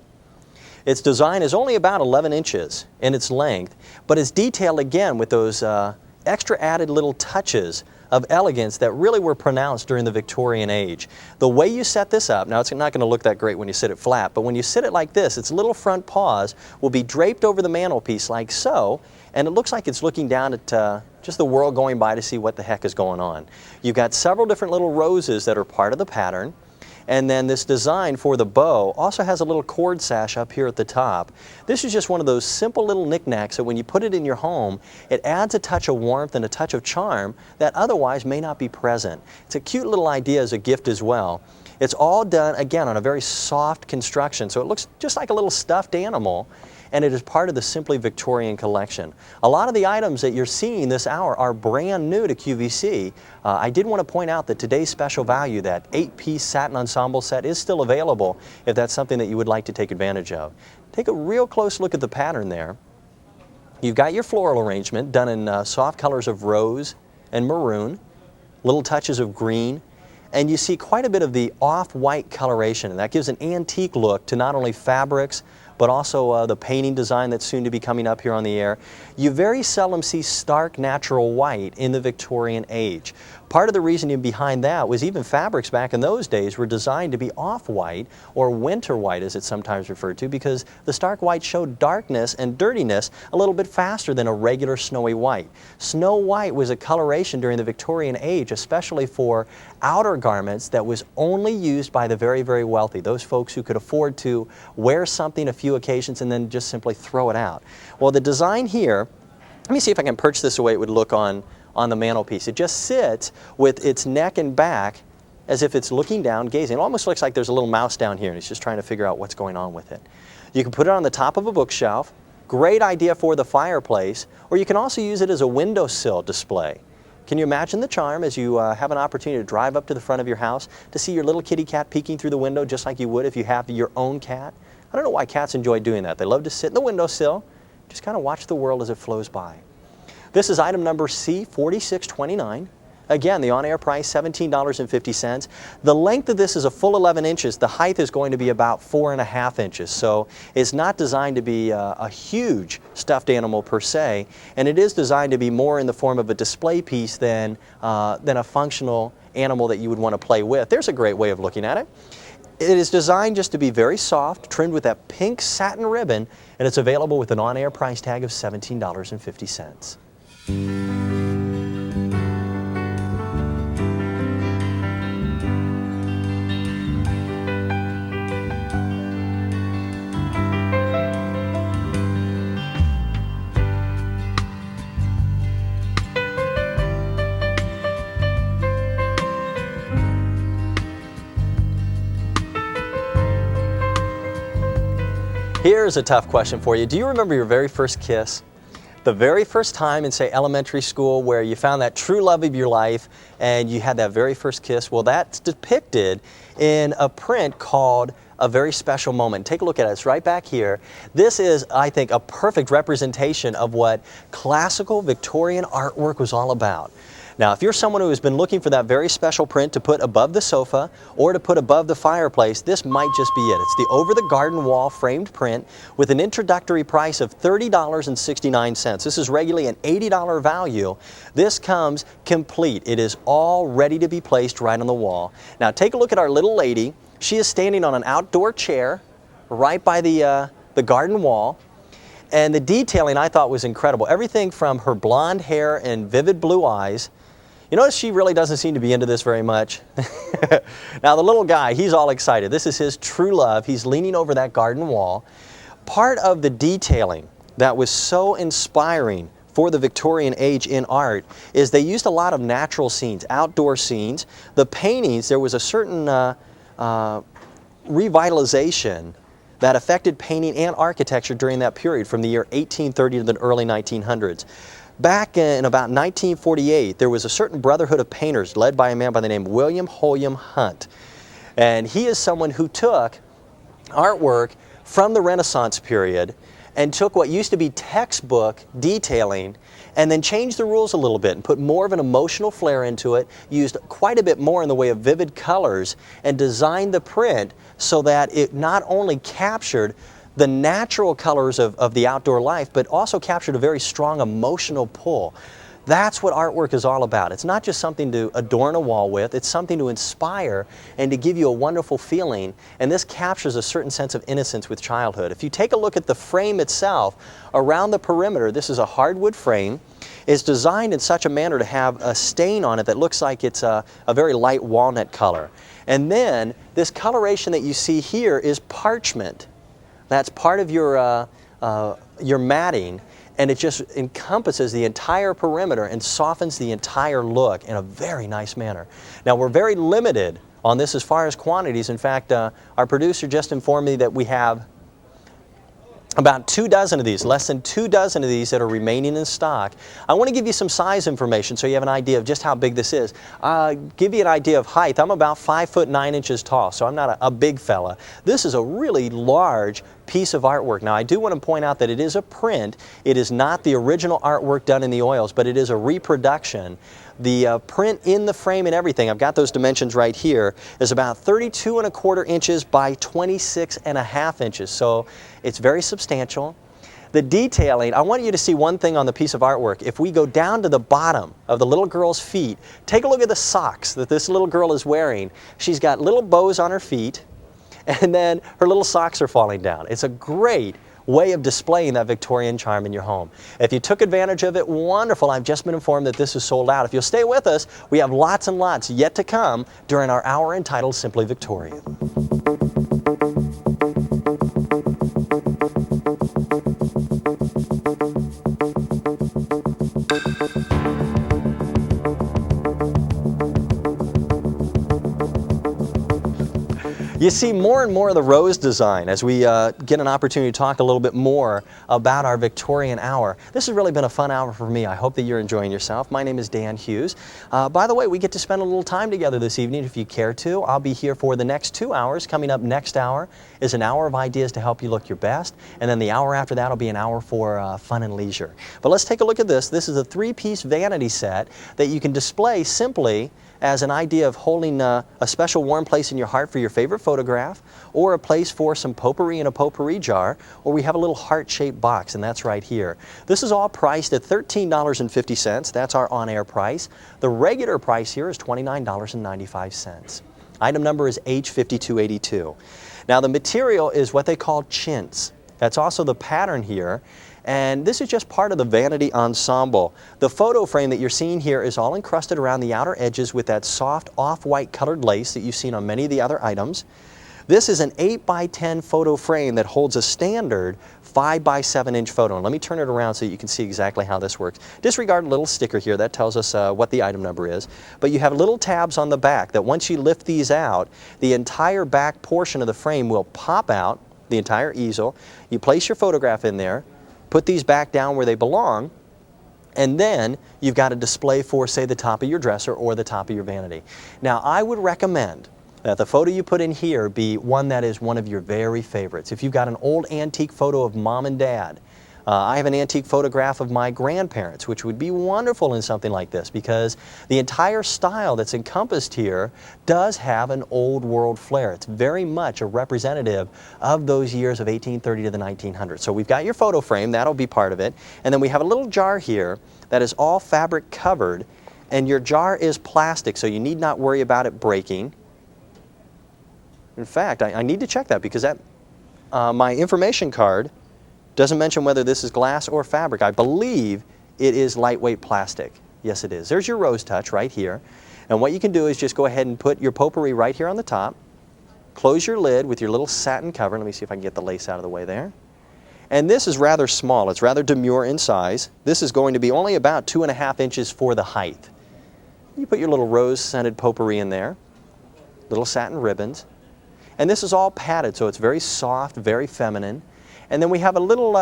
Its design is only about 11 inches in its length, but it's detailed again with those extra added little touches of elegance that really were pronounced during the Victorian age. The way you set this up, now it's not going to look that great when you sit it flat, but when you sit it like this, its little front paws will be draped over the mantelpiece like so, and it looks like it's looking down at just the world going by to see what the heck is going on. You've got several different little roses that are part of the pattern, And then this design for the bow also has a little cord sash up here at the top. This is just one of those simple little knickknacks that when you put it in your home, it adds a touch of warmth and a touch of charm that otherwise may not be present. It's a cute little idea as a gift as well. It's all done, again, on a very soft construction, so it looks just like a little stuffed animal, and it is part of the Simply Victorian collection. A lot of the items that you're seeing this hour are brand new to QVC. I did want to point out that today's special value, that 8-piece satin ensemble set, is still available if that's something that you would like to take advantage of. Take a real close look at the pattern there. You've got your floral arrangement done in soft colors of rose and maroon, little touches of green, and you see quite a bit of the off-white coloration, and that gives an antique look to not only fabrics but also the painting design that's soon to be coming up here on the air. You very seldom see stark natural white in the Victorian age. Part of the reasoning behind that was even fabrics back in those days were designed to be off-white, or winter white as it's sometimes referred to, because the stark white showed darkness and dirtiness a little bit faster than a regular snowy white. Snow white was a coloration during the Victorian age, especially for outer garments, that was only used by the very, very wealthy, those folks who could afford to wear something a few occasions and then just simply throw it out. Well, the design here, let me see if I can perch this the way it would look on the mantelpiece. It just sits with its neck and back as if it's looking down, gazing. It almost looks like there's a little mouse down here and he's just trying to figure out what's going on with it. You can put it on the top of a bookshelf. Great idea for the fireplace, or you can also use it as a windowsill display. Can you imagine the charm as you have an opportunity to drive up to the front of your house to see your little kitty cat peeking through the window just like you would if you have your own cat? I don't know why cats enjoy doing that. They love to sit in the windowsill, just kind of watch the world as it flows by. This is item number C4629. Again, the on-air price, $17.50. The length of this is a full 11 inches. The height is going to be about 4.5 inches. So it's not designed to be a huge stuffed animal per se, and it is designed to be more in the form of a display piece than a functional animal that you would want to play with. There's a great way of looking at it. It is designed just to be very soft, trimmed with that pink satin ribbon, and it's available with an on-air price tag of $17.50. Here's a tough question for you. Do you remember your very first kiss? The very first time in, say, elementary school where you found that true love of your life and you had that very first kiss? Well, that's depicted in a print called A Very Special Moment. Take a look at it. It's right back here. This is, I think, a perfect representation of what classical Victorian artwork was all about. Now, if you're someone who has been looking for that very special print to put above the sofa or to put above the fireplace, this might just be it. It's the Over the Garden Wall framed print with an introductory price of $30.69. This is regularly an $80 value. This comes complete. It is all ready to be placed right on the wall. Now, take a look at our little lady. She is standing on an outdoor chair right by the garden wall. And the detailing I thought was incredible. Everything from her blonde hair and vivid blue eyes. You notice she really doesn't seem to be into this very much. Now the little guy, he's all excited. This is his true love. He's leaning over that garden wall. Part of the detailing that was so inspiring for the Victorian age in art is they used a lot of natural scenes, outdoor scenes. The paintings, there was a certain revitalization that affected painting and architecture during that period from the year 1830 to the early 1900s. Back in about 1948, there was a certain brotherhood of painters led by a man by the name of William Holliam Hunt. And he is someone who took artwork from the Renaissance period and took what used to be textbook detailing and then changed the rules a little bit and put more of an emotional flair into it, used quite a bit more in the way of vivid colors, and designed the print so that it not only captured the natural colors of the outdoor life, but also captured a very strong emotional pull. That's what artwork is all about. It's not just something to adorn a wall with, it's something to inspire and to give you a wonderful feeling, and this captures a certain sense of innocence with childhood. If you take a look at the frame itself, around the perimeter, this is a hardwood frame. It's designed in such a manner to have a stain on it that looks like it's a very light walnut color. And then this coloration that you see here is parchment. That's part of your matting, and it just encompasses the entire perimeter and softens the entire look in a very nice manner. Now, we're very limited on this as far as quantities. In fact, our producer just informed me that we have about 2 dozen of these, less than 2 dozen of these that are remaining in stock. I want to give you some size information so you have an idea of just how big this is. Give you an idea of height. I'm about 5'9" tall, so I'm not a big fella. This is a really large piece of artwork. Now, I do want to point out that it is a print. It is not the original artwork done in the oils, but it is a reproduction. The print in the frame and everything, I've got those dimensions right here, is about 32¼ inches by 26½ inches. So it's very substantial. The detailing, I want you to see one thing on the piece of artwork. If we go down to the bottom of the little girl's feet, take a look at the socks that this little girl is wearing. She's got little bows on her feet, and then her little socks are falling down. It's a great way of displaying that Victorian charm in your home. If you took advantage of it, wonderful. I've just been informed that this is sold out. If you'll stay with us, we have lots and lots yet to come during our hour entitled Simply Victorian. You see more and more of the rose design as we get an opportunity to talk a little bit more about our Victorian hour. This has really been a fun hour for me. I hope that you're enjoying yourself. My name is Dan Hughes. By the way, we get to spend a little time together this evening if you care to. I'll be here for the next 2 hours. Coming up next hour is an hour of ideas to help you look your best, and then the hour after that will be an hour for fun and leisure. But let's take a look at this. This is a 3-piece vanity set that you can display simply as an idea of holding a special warm place in your heart for your favorite photograph, or a place for some potpourri in a potpourri jar, or we have a little heart-shaped box, and that's right here. This is all priced at $13.50. That's our on-air price. The regular price here is $29.95. Item number is H5282. Now, the material is what they call chintz. That's also the pattern here. And this is just part of the vanity ensemble. The photo frame that you're seeing here is all encrusted around the outer edges with that soft off-white colored lace that you've seen on many of the other items. This is an 8x10 photo frame that holds a standard 5x7" photo. And let me turn it around so you can see exactly how this works. Disregard a little sticker here that tells us what the item number is. But you have little tabs on the back that once you lift these out, the entire back portion of the frame will pop out, the entire easel. You place your photograph in there, put these back down where they belong, and then you've got a display for, say, the top of your dresser or the top of your vanity. Now, I would recommend that the photo you put in here be one that is one of your very favorites. If you've got an old antique photo of mom and dad, I have an antique photograph of my grandparents, which would be wonderful in something like this because the entire style that's encompassed here does have an old world flair. It's very much a representative of those years of 1830 to the 1900s. So we've got your photo frame, that'll be part of it. And then we have a little jar here that is all fabric covered, and your jar is plastic, so you need not worry about it breaking. In fact, I need to check that because that my information card doesn't mention whether this is glass or fabric. I believe it is lightweight plastic. Yes, it is. There's your rose touch right here. And what you can do is just go ahead and put your potpourri right here on the top. Close your lid with your little satin cover. Let me see if I can get the lace out of the way there. And this is rather small. It's rather demure in size. This is going to be only about 2½ inches for the height. You put your little rose-scented potpourri in there, little satin ribbons. And this is all padded, so it's very soft, very feminine. And then we have a little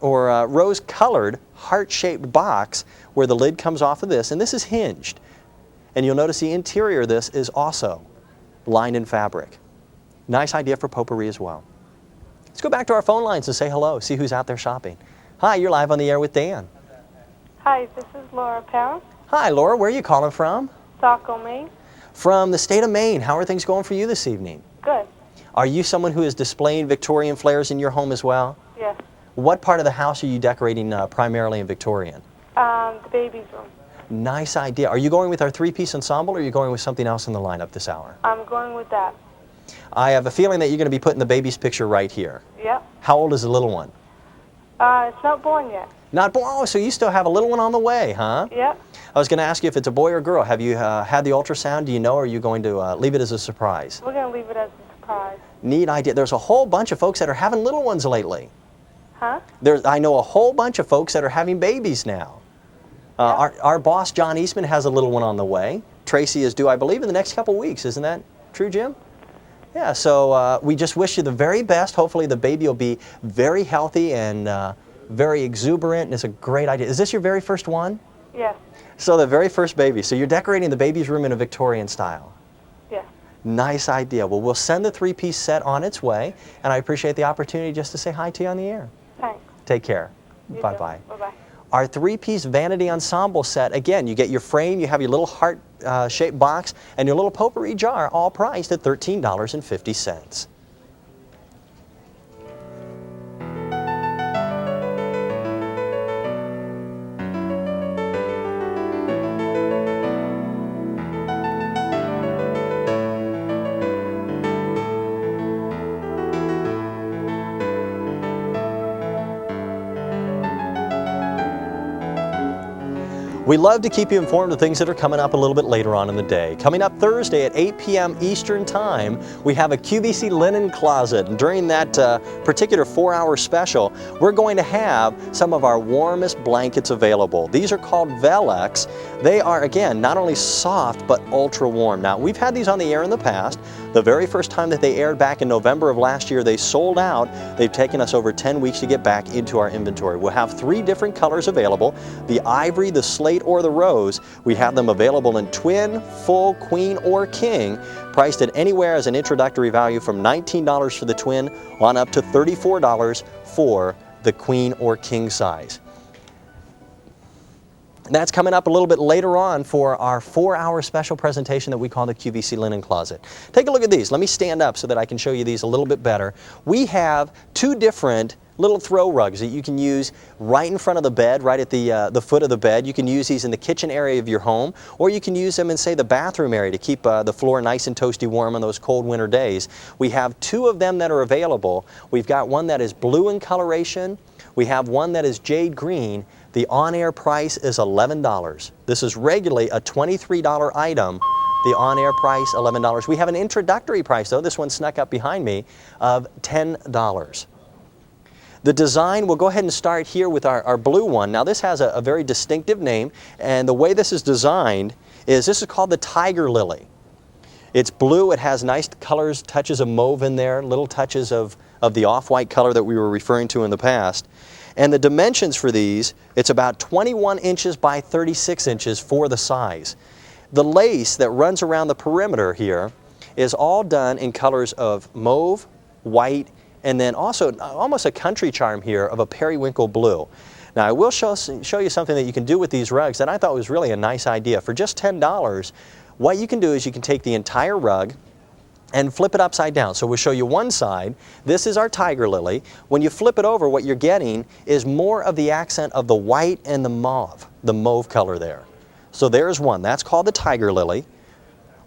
rose-colored heart-shaped box where the lid comes off of this, and this is hinged. And you'll notice the interior of this is also lined in fabric. Nice idea for potpourri as well. Let's go back to our phone lines and say hello, see who's out there shopping. Hi, you're live on the air with Dan. Hi, this is Laura Pound. Hi, Laura. Where are you calling from? Saco, Maine. From the state of Maine. How are things going for you this evening? Good. Are you someone who is displaying Victorian flares in your home as well? Yes. What part of the house are you decorating primarily in Victorian? The baby's room. Nice idea. Are you going with our three-piece ensemble, or are you going with something else in the lineup this hour? I'm going with that. I have a feeling that you're going to be putting the baby's picture right here. Yep. How old is the little one? It's not born yet. Not born. Oh, so you still have a little one on the way, huh? Yep. I was going to ask you if it's a boy or girl. Have you had the ultrasound? Do you know, or are you going to leave it as a surprise? We're going to leave it as a surprise. Neat idea. There's a whole bunch of folks that are having little ones lately. Huh? I know a whole bunch of folks that are having babies now. Our boss, John Eastman, has a little one on the way. Tracy is due, I believe, in the next couple weeks. Isn't that true, Jim? Yeah, so we just wish you the very best. Hopefully the baby will be very healthy and very exuberant, and it's a great idea. Is this your very first one? Yes. So the very first baby. So you're decorating the baby's room in a Victorian style. Yes. Nice idea. Well, we'll send the three-piece set on its way, and I appreciate the opportunity just to say hi to you on the air. Thanks. Take care. You Bye-bye. too. Bye-bye. Our three-piece vanity ensemble set, again, you get your frame, you have your little heart-shaped box, and your little potpourri jar, all priced at $13.50. We love to keep you informed of things that are coming up a little bit later on in the day. Coming up Thursday at 8 p.m. Eastern Time, we have a QVC linen closet. And during that particular 4-hour special, we're going to have some of our warmest blankets available. These are called Velex. They are, again, not only soft, but ultra warm. Now, we've had these on the air in the past. The very first time that they aired back in November of last year, they sold out. They've taken us over 10 weeks to get back into our inventory. We'll have 3 different colors available: the ivory, the slate, or the rose. We have them available in twin, full, queen, or king, priced at anywhere as an introductory value from $19 for the twin on up to $34 for the queen or king size. That's coming up a little bit later on for our 4-hour special presentation that we call the QVC Linen Closet. Take a look at these. Let me stand up so that I can show you these a little bit better. We have 2 different little throw rugs that you can use right in front of the bed, right at the foot of the bed. You can use these in the kitchen area of your home, or you can use them in, say, the bathroom area to keep the floor nice and toasty warm on those cold winter days. We have 2 of them that are available. We've got one that is blue in coloration. We have one that is jade green. The on-air price is $11. This is regularly a $23 item. The on-air price, $11. We have an introductory price, though. This one snuck up behind me, of $10. The design, we'll go ahead and start here with our blue one. Now, this has a very distinctive name, and the way this is designed is this is called the Tiger Lily. It's blue. It has nice colors, touches of mauve in there, little touches of the off-white color that we were referring to in the past. And the dimensions for these, it's about 21 inches by 36 inches for the size. The lace that runs around the perimeter here is all done in colors of mauve, white, and then also almost a country charm here of a periwinkle blue. Now, I will show you something that you can do with these rugs that I thought was really a nice idea. For just $10, what you can do is you can take the entire rug and flip it upside down. So we'll show you one side. This is our Tiger Lily. When you flip it over, what you're getting is more of the accent of the white and the mauve color there. So there's one. That's called the Tiger Lily.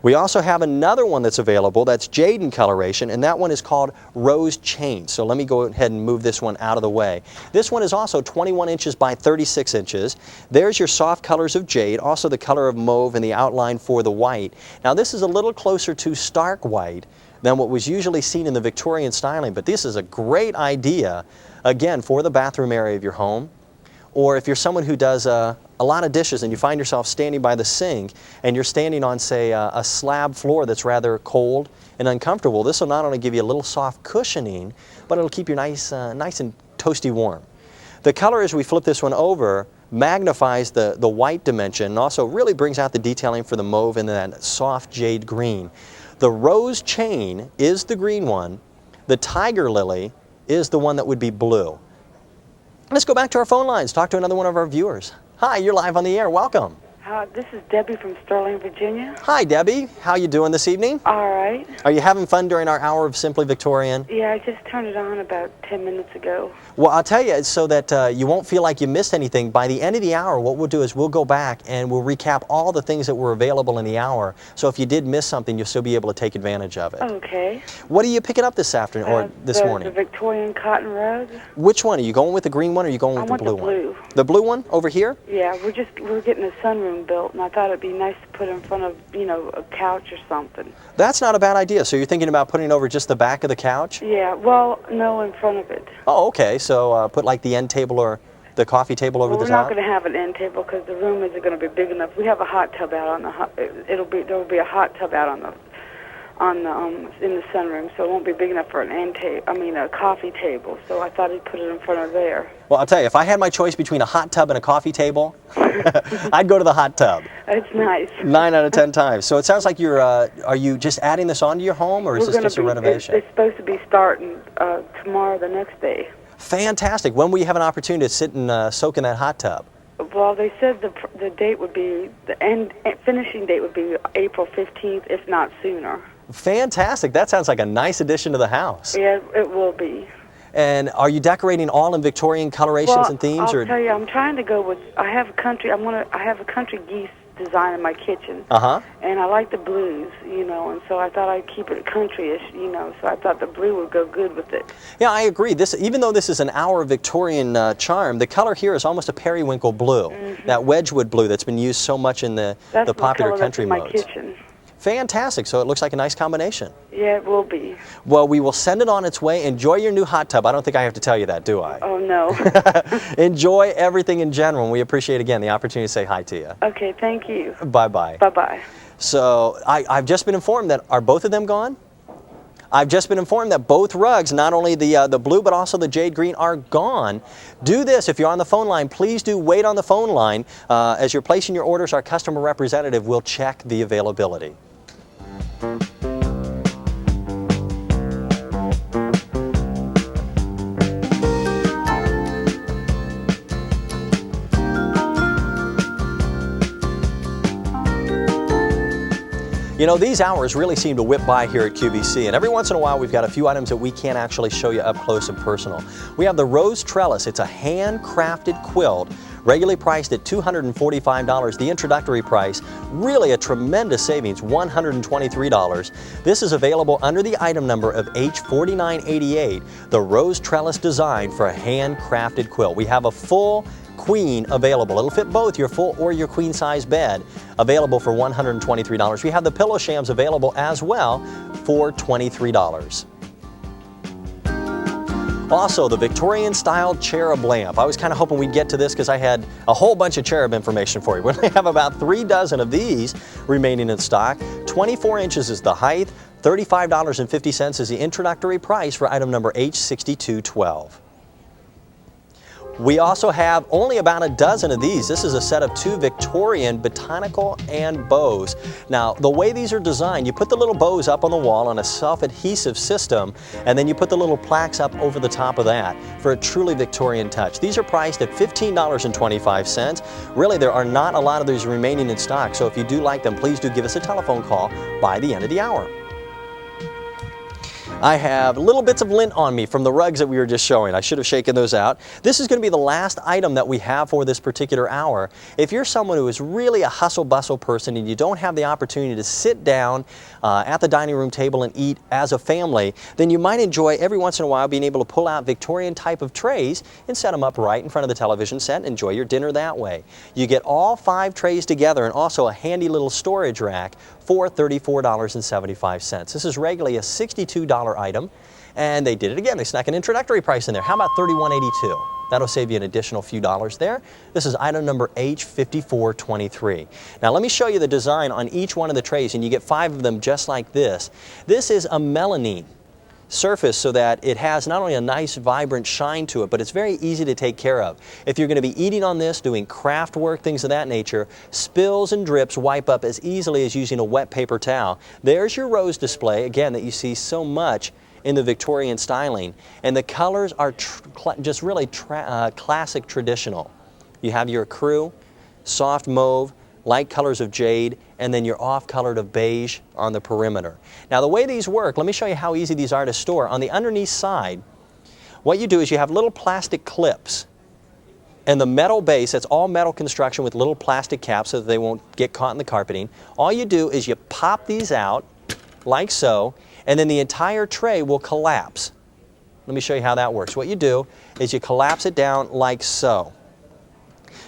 We also have another one that's available that's jade in coloration, and that one is called Rose Chain. So let me go ahead and move this one out of the way. This one is also 21 inches by 36 inches. There's your soft colors of jade, also the color of mauve and the outline for the white. Now, this is a little closer to stark white than what was usually seen in the Victorian styling, but this is a great idea, again, for the bathroom area of your home. Or if you're someone who does a lot of dishes and you find yourself standing by the sink and you're standing on, say, a slab floor that's rather cold and uncomfortable, this will not only give you a little soft cushioning, but it'll keep you nice and toasty warm. The color, as we flip this one over, magnifies the white dimension and also really brings out the detailing for the mauve and that soft jade green. The Rose Chain is the green one. The Tiger Lily is the one that would be blue. Let's go back to our phone lines, talk to another one of our viewers. Hi, you're live on the air. Welcome. This is Debbie from Sterling, Virginia. Hi, Debbie. How you doing this evening? All right. Are you having fun during our hour of Simply Victorian? Yeah, I just turned it on about 10 minutes ago. Well, I'll tell you, so that you won't feel like you missed anything, by the end of the hour, what we'll do is we'll go back and we'll recap all the things that were available in the hour. So if you did miss something, you'll still be able to take advantage of it. Okay. What are you picking up this afternoon or this morning? The Victorian cotton rug. Which one? Are you going with the green one or are you going with the blue one? I want the blue. The blue one over here? Yeah, we're getting a sunroom built, and I thought it'd be nice to put in front of, a couch or something. That's not a bad idea. So you're thinking about putting it over just the back of the couch? Yeah, well, no, in front of it. Oh, okay. So put like the end table or the coffee table over the top? We're not going to have an end table because the room isn't going to be big enough. We have a hot tub out on the there will be a hot tub out in the sunroom, so it won't be big enough for a coffee table. So I thought I'd put it in front of there. Well, I'll tell you, if I had my choice between a hot tub and a coffee table, I'd go to the hot tub. It's nice. 9 out of 10 times. So it sounds like are you just adding this onto your home, or is this just a renovation? It's supposed to be starting tomorrow, the next day. Fantastic. When will you have an opportunity to sit and soak in that hot tub? Well, they said the date would be, finishing date would be April 15th, if not sooner. Fantastic. That sounds like a nice addition to the house. Yeah, it will be. And are you decorating all in Victorian colorations and themes? I'll tell you, I'm trying to go with, I have a country geese design in my kitchen. And I like the blues, and so I thought I'd keep it countryish, so I thought the blue would go good with it. Yeah, I agree. Even though this is an hour of Victorian charm, the color here is almost a periwinkle blue, that Wedgwood blue that's been used so much in the popular country modes. That's my kitchen. Fantastic. So it looks like a nice combination. Yeah, it will be. Well, we will send it on its way. Enjoy your new hot tub. I don't think I have to tell you that, do I? Oh, no. Enjoy everything in general, and we appreciate, again, the opportunity to say hi to you. Okay, thank you. Bye-bye. Bye-bye. So I've just been informed that, are both of them gone? I've just been informed that both rugs, not only the blue but also the jade green, are gone. Do this, if you're on the phone line, please do wait on the phone line. As you're placing your orders, our customer representative will check the availability. These hours really seem to whip by here at QVC, and every once in a while we've got a few items that we can't actually show you up close and personal. We have the Rose Trellis. It's a handcrafted quilt, regularly priced at $245. The introductory price, really a tremendous savings, $123. This is available under the item number of H4988, the Rose Trellis design for a handcrafted quilt. We have a full queen available. It'll fit both your full or your queen size bed, available for $123. We have the pillow shams available as well for $23. Also, the Victorian style cherub lamp. I was kind of hoping we'd get to this because I had a whole bunch of cherub information for you. We only have about 3 dozen of these remaining in stock. 24 inches is the height. $35.50 is the introductory price for item number H6212. We also have only about a dozen of these. This is a set of 2 Victorian botanical and bows. Now, the way these are designed, you put the little bows up on the wall on a self-adhesive system, and then you put the little plaques up over the top of that for a truly Victorian touch. These are priced at $15.25. Really, there are not a lot of these remaining in stock, so if you do like them, please do give us a telephone call by the end of the hour. I have little bits of lint on me from the rugs that we were just showing. I should have shaken those out. This is going to be the last item that we have for this particular hour. If you're someone who is really a hustle-bustle person and you don't have the opportunity to sit down at the dining room table and eat as a family, then you might enjoy every once in a while being able to pull out Victorian type of trays and set them up right in front of the television set and enjoy your dinner that way. You get all 5 trays together and also a handy little storage rack for $34.75. This is regularly a $62 item, and they did it again. They snuck an introductory price in there. How about $31.82? That'll save you an additional few dollars there. This is item number H5423. Now let me show you the design on each one of the trays, and you get 5 of them just like this. This is a melamine surface so that it has not only a nice vibrant shine to it, but it's very easy to take care of. If you're going to be eating on this, doing craft work, things of that nature, spills and drips wipe up as easily as using a wet paper towel. There's your rose display, again, that you see so much in the Victorian styling. And the colors are just really classic traditional. You have your crew, soft mauve, light colors of jade, and then your off-colored of beige on the perimeter. Now the way these work, let me show you how easy these are to store. On the underneath side, what you do is you have little plastic clips. And the metal base, that's all metal construction with little plastic caps so that they won't get caught in the carpeting. All you do is you pop these out like so, and then the entire tray will collapse. Let me show you how that works. What you do is you collapse it down like so.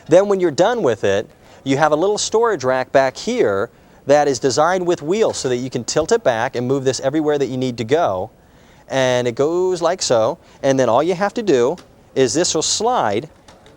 Then when you're done with it, you have a little storage rack back here that is designed with wheels so that you can tilt it back and move this everywhere that you need to go. And it goes like so, and then all you have to do is this will slide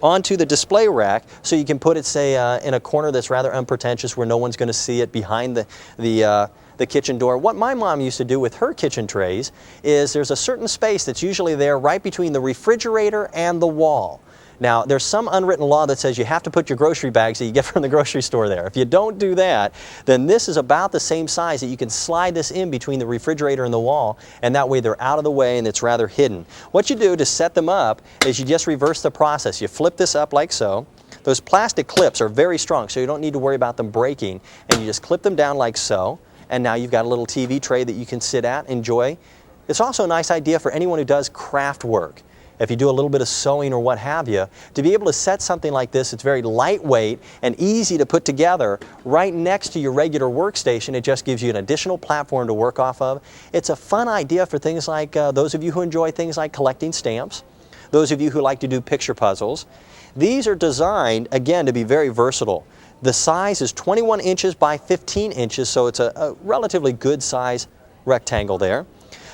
onto the display rack so you can put it, say, in a corner that's rather unpretentious where no one's going to see it behind the kitchen door. What my mom used to do with her kitchen trays is there's a certain space that's usually there right between the refrigerator and the wall. Now, there's some unwritten law that says you have to put your grocery bags that you get from the grocery store there. If you don't do that, then this is about the same size that you can slide this in between the refrigerator and the wall, and that way they're out of the way and it's rather hidden. What you do to set them up is you just reverse the process. You flip this up like so. Those plastic clips are very strong, so you don't need to worry about them breaking, and you just clip them down like so, and now you've got a little TV tray that you can sit at, enjoy. It's also a nice idea for anyone who does craft work. If you do a little bit of sewing or what have you, to be able to set something like this, it's very lightweight and easy to put together right next to your regular workstation. It just gives you an additional platform to work off of. It's a fun idea for things like those of you who enjoy things like collecting stamps, those of you who like to do picture puzzles. These are designed, again, to be very versatile. The size is 21 inches by 15 inches, so it's a relatively good size rectangle there.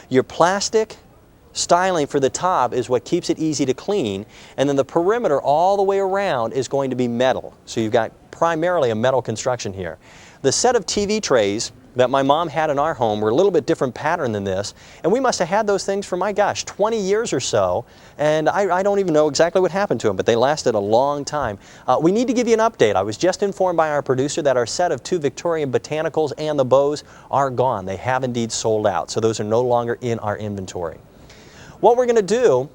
Your plastic styling for the top is what keeps it easy to clean, and then the perimeter all the way around is going to be metal. So you've got primarily a metal construction here. The set of TV trays that my mom had in our home were a little bit different pattern than this, and we must have had those things for, my gosh, 20 years or so, and I don't even know exactly what happened to them, but they lasted a long time. We need to give you an update. I was just informed by our producer that our set of 2 Victorian botanicals and the bows are gone. They have indeed sold out, so those are no longer in our inventory. What we're going to do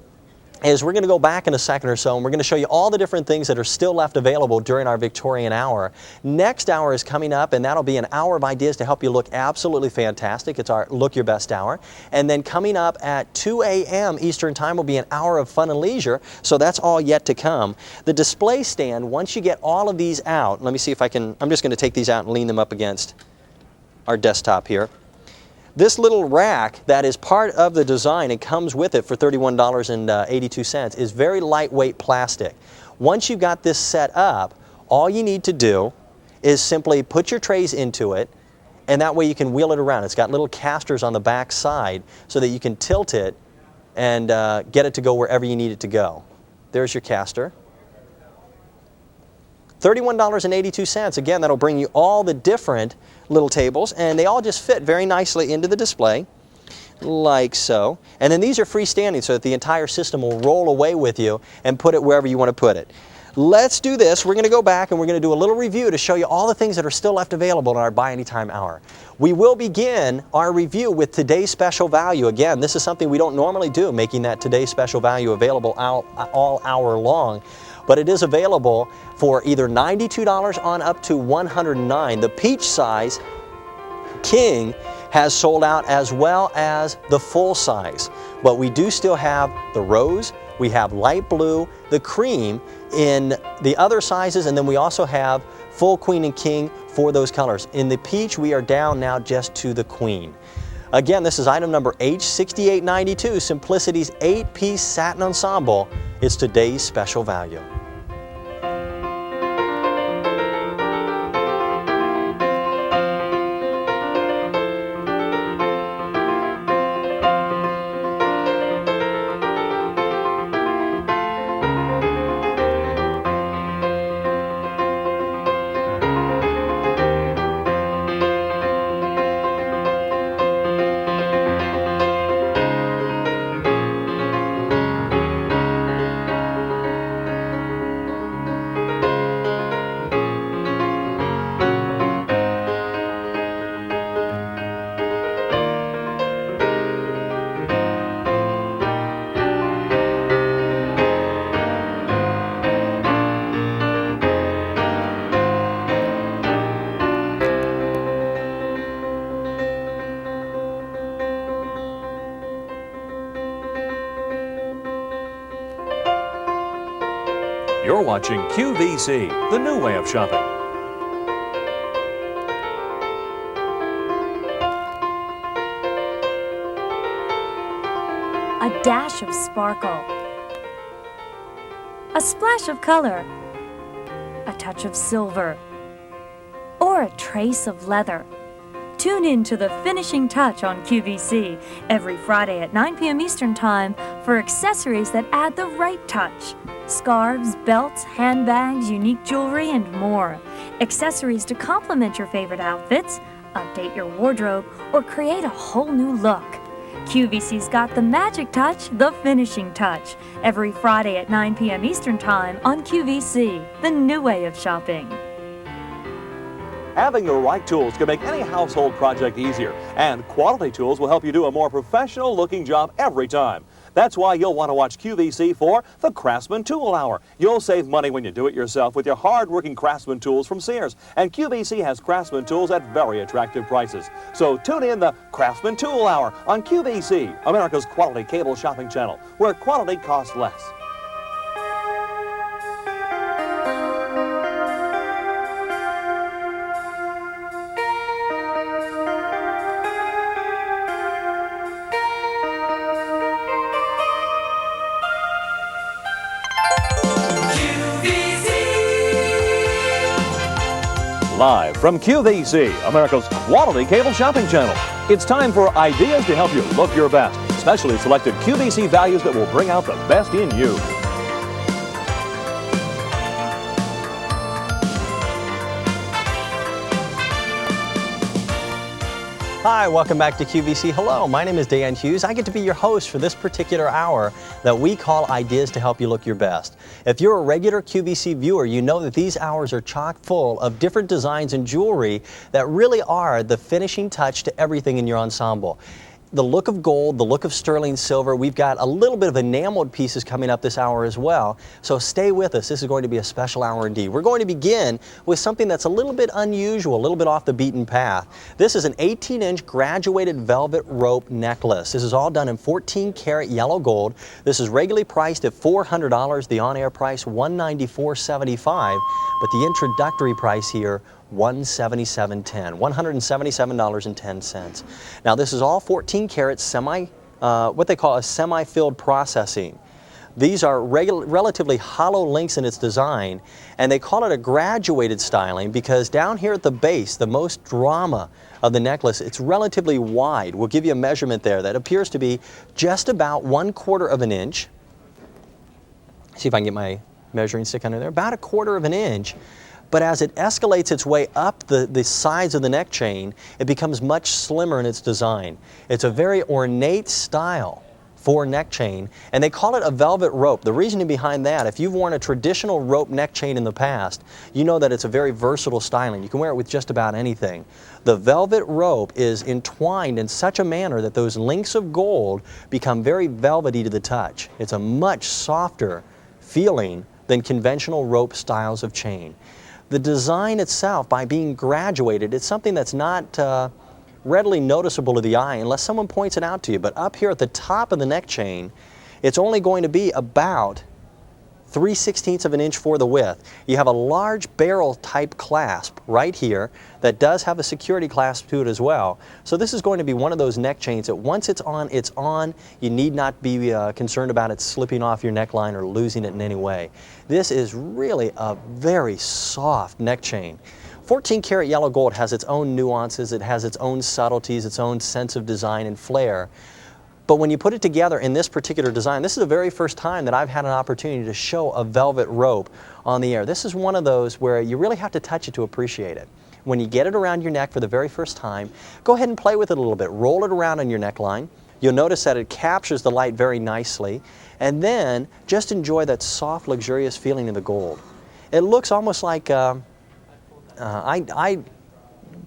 is we're going to go back in a second or so, and we're going to show you all the different things that are still left available during our Victorian hour. Next hour is coming up, and that'll be an hour of ideas to help you look absolutely fantastic. It's our Look Your Best hour. And then coming up at 2 a.m. Eastern Time will be an hour of fun and leisure, so that's all yet to come. The display stand, once you get all of these out, let me see if I can, I'm just going to take these out and lean them up against our desktop here. This little rack that is part of the design and comes with it for $31.82 is very lightweight plastic. Once you've got this set up, all you need to do is simply put your trays into it, and that way you can wheel it around. It's got little casters on the back side so that you can tilt it and get it to go wherever you need it to go. There's your caster. $31.82. Again, that'll bring you all the different little tables, and they all just fit very nicely into the display, like so. And then these are freestanding so that the entire system will roll away with you and put it wherever you want to put it. Let's do this. We're going to go back and we're going to do a little review to show you all the things that are still left available in our Buy Anytime hour. We will begin our review with today's special value. Again, this is something we don't normally do, making that today's special value available all hour long. But it is available for either $92 on up to $109. The peach size king has sold out, as well as the full size. But we do still have the rose, we have light blue, the cream in the other sizes, and then we also have full queen and king for those colors. In the peach, we are down now just to the queen. Again, this is item number H6892, Simplicity's 8-piece satin ensemble. It's today's special value. You're watching QVC, the new way of shopping. A dash of sparkle, a splash of color, a touch of silver, or a trace of leather. Tune in to The Finishing Touch on QVC every Friday at 9 p.m. Eastern Time for accessories that add the right touch. Scarves, belts, handbags, unique jewelry, and more. Accessories to complement your favorite outfits, update your wardrobe, or create a whole new look. QVC's got the magic touch, The Finishing Touch, every Friday at 9 p.m. Eastern Time on QVC, the new way of shopping. Having the right tools can make any household project easier, and quality tools will help you do a more professional-looking job every time. That's why you'll want to watch QVC for the Craftsman Tool Hour. You'll save money when you do it yourself with your hard-working Craftsman tools from Sears, and QVC has Craftsman tools at very attractive prices. So tune in the Craftsman Tool Hour on QVC, America's quality cable shopping channel, where quality costs less. Live from QVC, America's quality cable shopping channel. It's time for ideas to help you look your best. Specially selected QVC values that will bring out the best in you. Hi, welcome back to QVC. Hello, my name is Dan Hughes. I get to be your host for this particular hour that we call Ideas to Help You Look Your Best. If you're a regular QVC viewer, you know that these hours are chock full of different designs and jewelry that really are the finishing touch to everything in your ensemble. The look of gold, the look of sterling silver. We've got a little bit of enameled pieces coming up this hour as well. So stay with us. This is going to be a special hour indeed. We're going to begin with something that's a little bit unusual, a little bit off the beaten path. This is an 18-inch graduated velvet rope necklace. This is all done in 14-karat yellow gold. This is regularly priced at $400. The on-air price $194.75, but the introductory price here $177.10, $177.10. Now this is all 14 karat what they call a semi-filled processing. These are relatively hollow links in its design, and they call it a graduated styling because down here at the base, the most drama of the necklace, it's relatively wide. We'll give you a measurement there that appears to be just about 1/4 of an inch. See if I can get my measuring stick under there. About 1/4 of an inch. But as it escalates its way up the sides of the neck chain, it becomes much slimmer in its design. It's a very ornate style for neck chain, and they call it a velvet rope. The reasoning behind that, if you've worn a traditional rope neck chain in the past, you know that it's a very versatile styling. You can wear it with just about anything. The velvet rope is entwined in such a manner that those links of gold become very velvety to the touch. It's a much softer feeling than conventional rope styles of chain. The design itself, by being graduated, it's something that's not readily noticeable to the eye unless someone points it out to you. But up here at the top of the neck chain, it's only going to be about 3/16 of an inch for the width. You have a large barrel type clasp right here that does have a security clasp to it as well. So this is going to be one of those neck chains that once it's on, it's on. You need not be concerned about it slipping off your neckline or losing it in any way. This is really a very soft neck chain. 14 karat yellow gold has its own nuances, it has its own subtleties, its own sense of design and flair. But when you put it together in this particular design, this is the very first time that I've had an opportunity to show a velvet rope on the air. This is one of those where you really have to touch it to appreciate it. When you get it around your neck for the very first time, go ahead and play with it a little bit. Roll it around on your neckline. You'll notice that it captures the light very nicely. And then just enjoy that soft, luxurious feeling of the gold. It looks almost like, I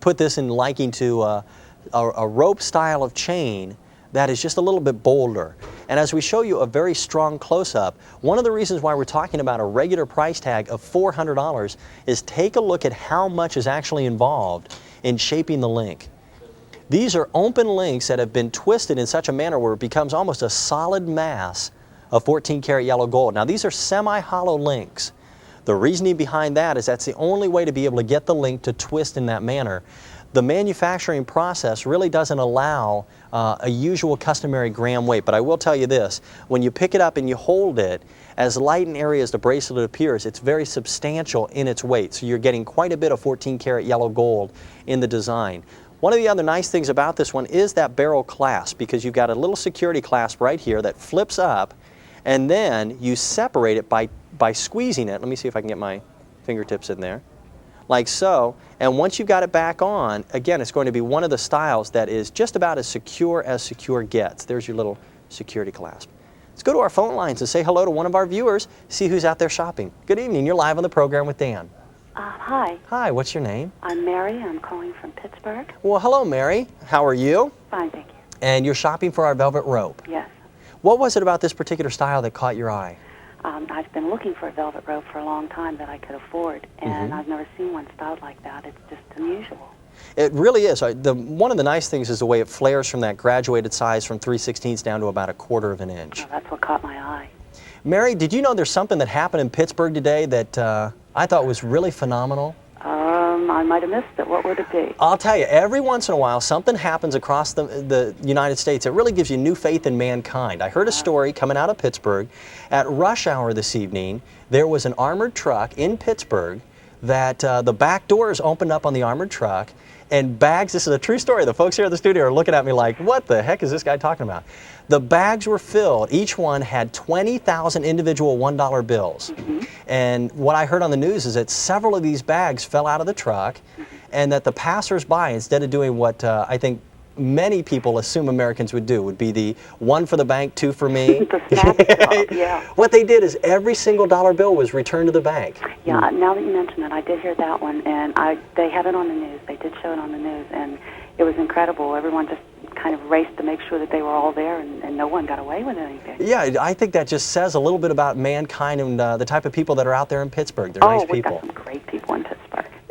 put this in liking to a rope style of chain that is just a little bit bolder. And as we show you a very strong close-up, one of the reasons why we're talking about a regular price tag of $400 is take a look at how much is actually involved in shaping the link. These are open links that have been twisted in such a manner where it becomes almost a solid mass of 14 karat yellow gold. Now these are semi-hollow links. The reasoning behind that is that's the only way to be able to get the link to twist in that manner. The manufacturing process really doesn't allow a usual customary gram weight, but I will tell you this, when you pick it up and you hold it, as light an area as the bracelet appears, it's very substantial in its weight, so you're getting quite a bit of 14 karat yellow gold in the design. One of the other nice things about this one is that barrel clasp, because you've got a little security clasp right here that flips up, and then you separate it by squeezing it. Let me see if I can get my fingertips in there. Like so, and once you've got it back on, again, it's going to be one of the styles that is just about as secure gets. There's your little security clasp. Let's go to our phone lines and say hello to one of our viewers, see who's out there shopping. Good evening, you're live on the program with Dan. Hi. Hi, what's your name? I'm Mary. I'm calling from Pittsburgh. Well, hello, Mary. How are you? Fine, thank you. And you're shopping for our velvet rope. Yes. What was it about this particular style that caught your eye? I've been looking for a velvet rope for a long time that I could afford, and I've never seen one styled like that. It's just unusual. It really is. One of the nice things is the way it flares from that graduated size from 3/16 down to about 1/4 of an inch. Oh, that's what caught my eye. Mary, did you know there's something that happened in Pittsburgh today that I thought was really phenomenal? I might have missed it. What would it be? I'll tell you, every once in a while something happens across the United States that really gives you new faith in mankind. I heard a story coming out of Pittsburgh. At rush hour this evening, there was an armored truck in Pittsburgh that the back doors opened up on the armored truck, and bags, this is a true story, the folks here at the studio are looking at me like, what the heck is this guy talking about? The bags were filled, each one had 20,000 individual $1 bills. And what I heard on the news is that several of these bags fell out of the truck, and that the passers-by, instead of doing what I think many people assume Americans would do, would be the one for the bank, two for me. The snap yeah. What they did is every single dollar bill was returned to the bank. Yeah, now that you mention it, I did hear that one, and they had it on the news. They did show it on the news, and it was incredible. Everyone just kind of raced to make sure that they were all there, and no one got away with anything. Yeah, I think that just says a little bit about mankind and the type of people that are out there in Pittsburgh. They're nice people. We've got some great people in Pittsburgh.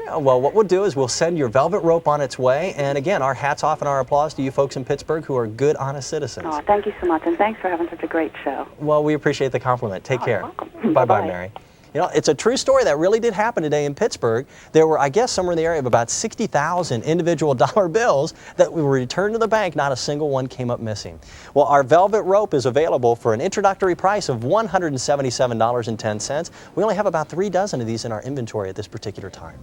Yeah, well, what we'll do is we'll send your velvet rope on its way, and again, our hats off and our applause to you folks in Pittsburgh who are good, honest citizens. Oh, thank you so much, and thanks for having such a great show. Well, we appreciate the compliment. Take care. You're welcome. Bye-bye, Mary. You know, it's a true story that really did happen today in Pittsburgh. There were, I guess, somewhere in the area of about 60,000 individual dollar bills that were returned to the bank. Not a single one came up missing. Well, our velvet rope is available for an introductory price of $177.10. We only have about 3 dozen of these in our inventory at this particular time.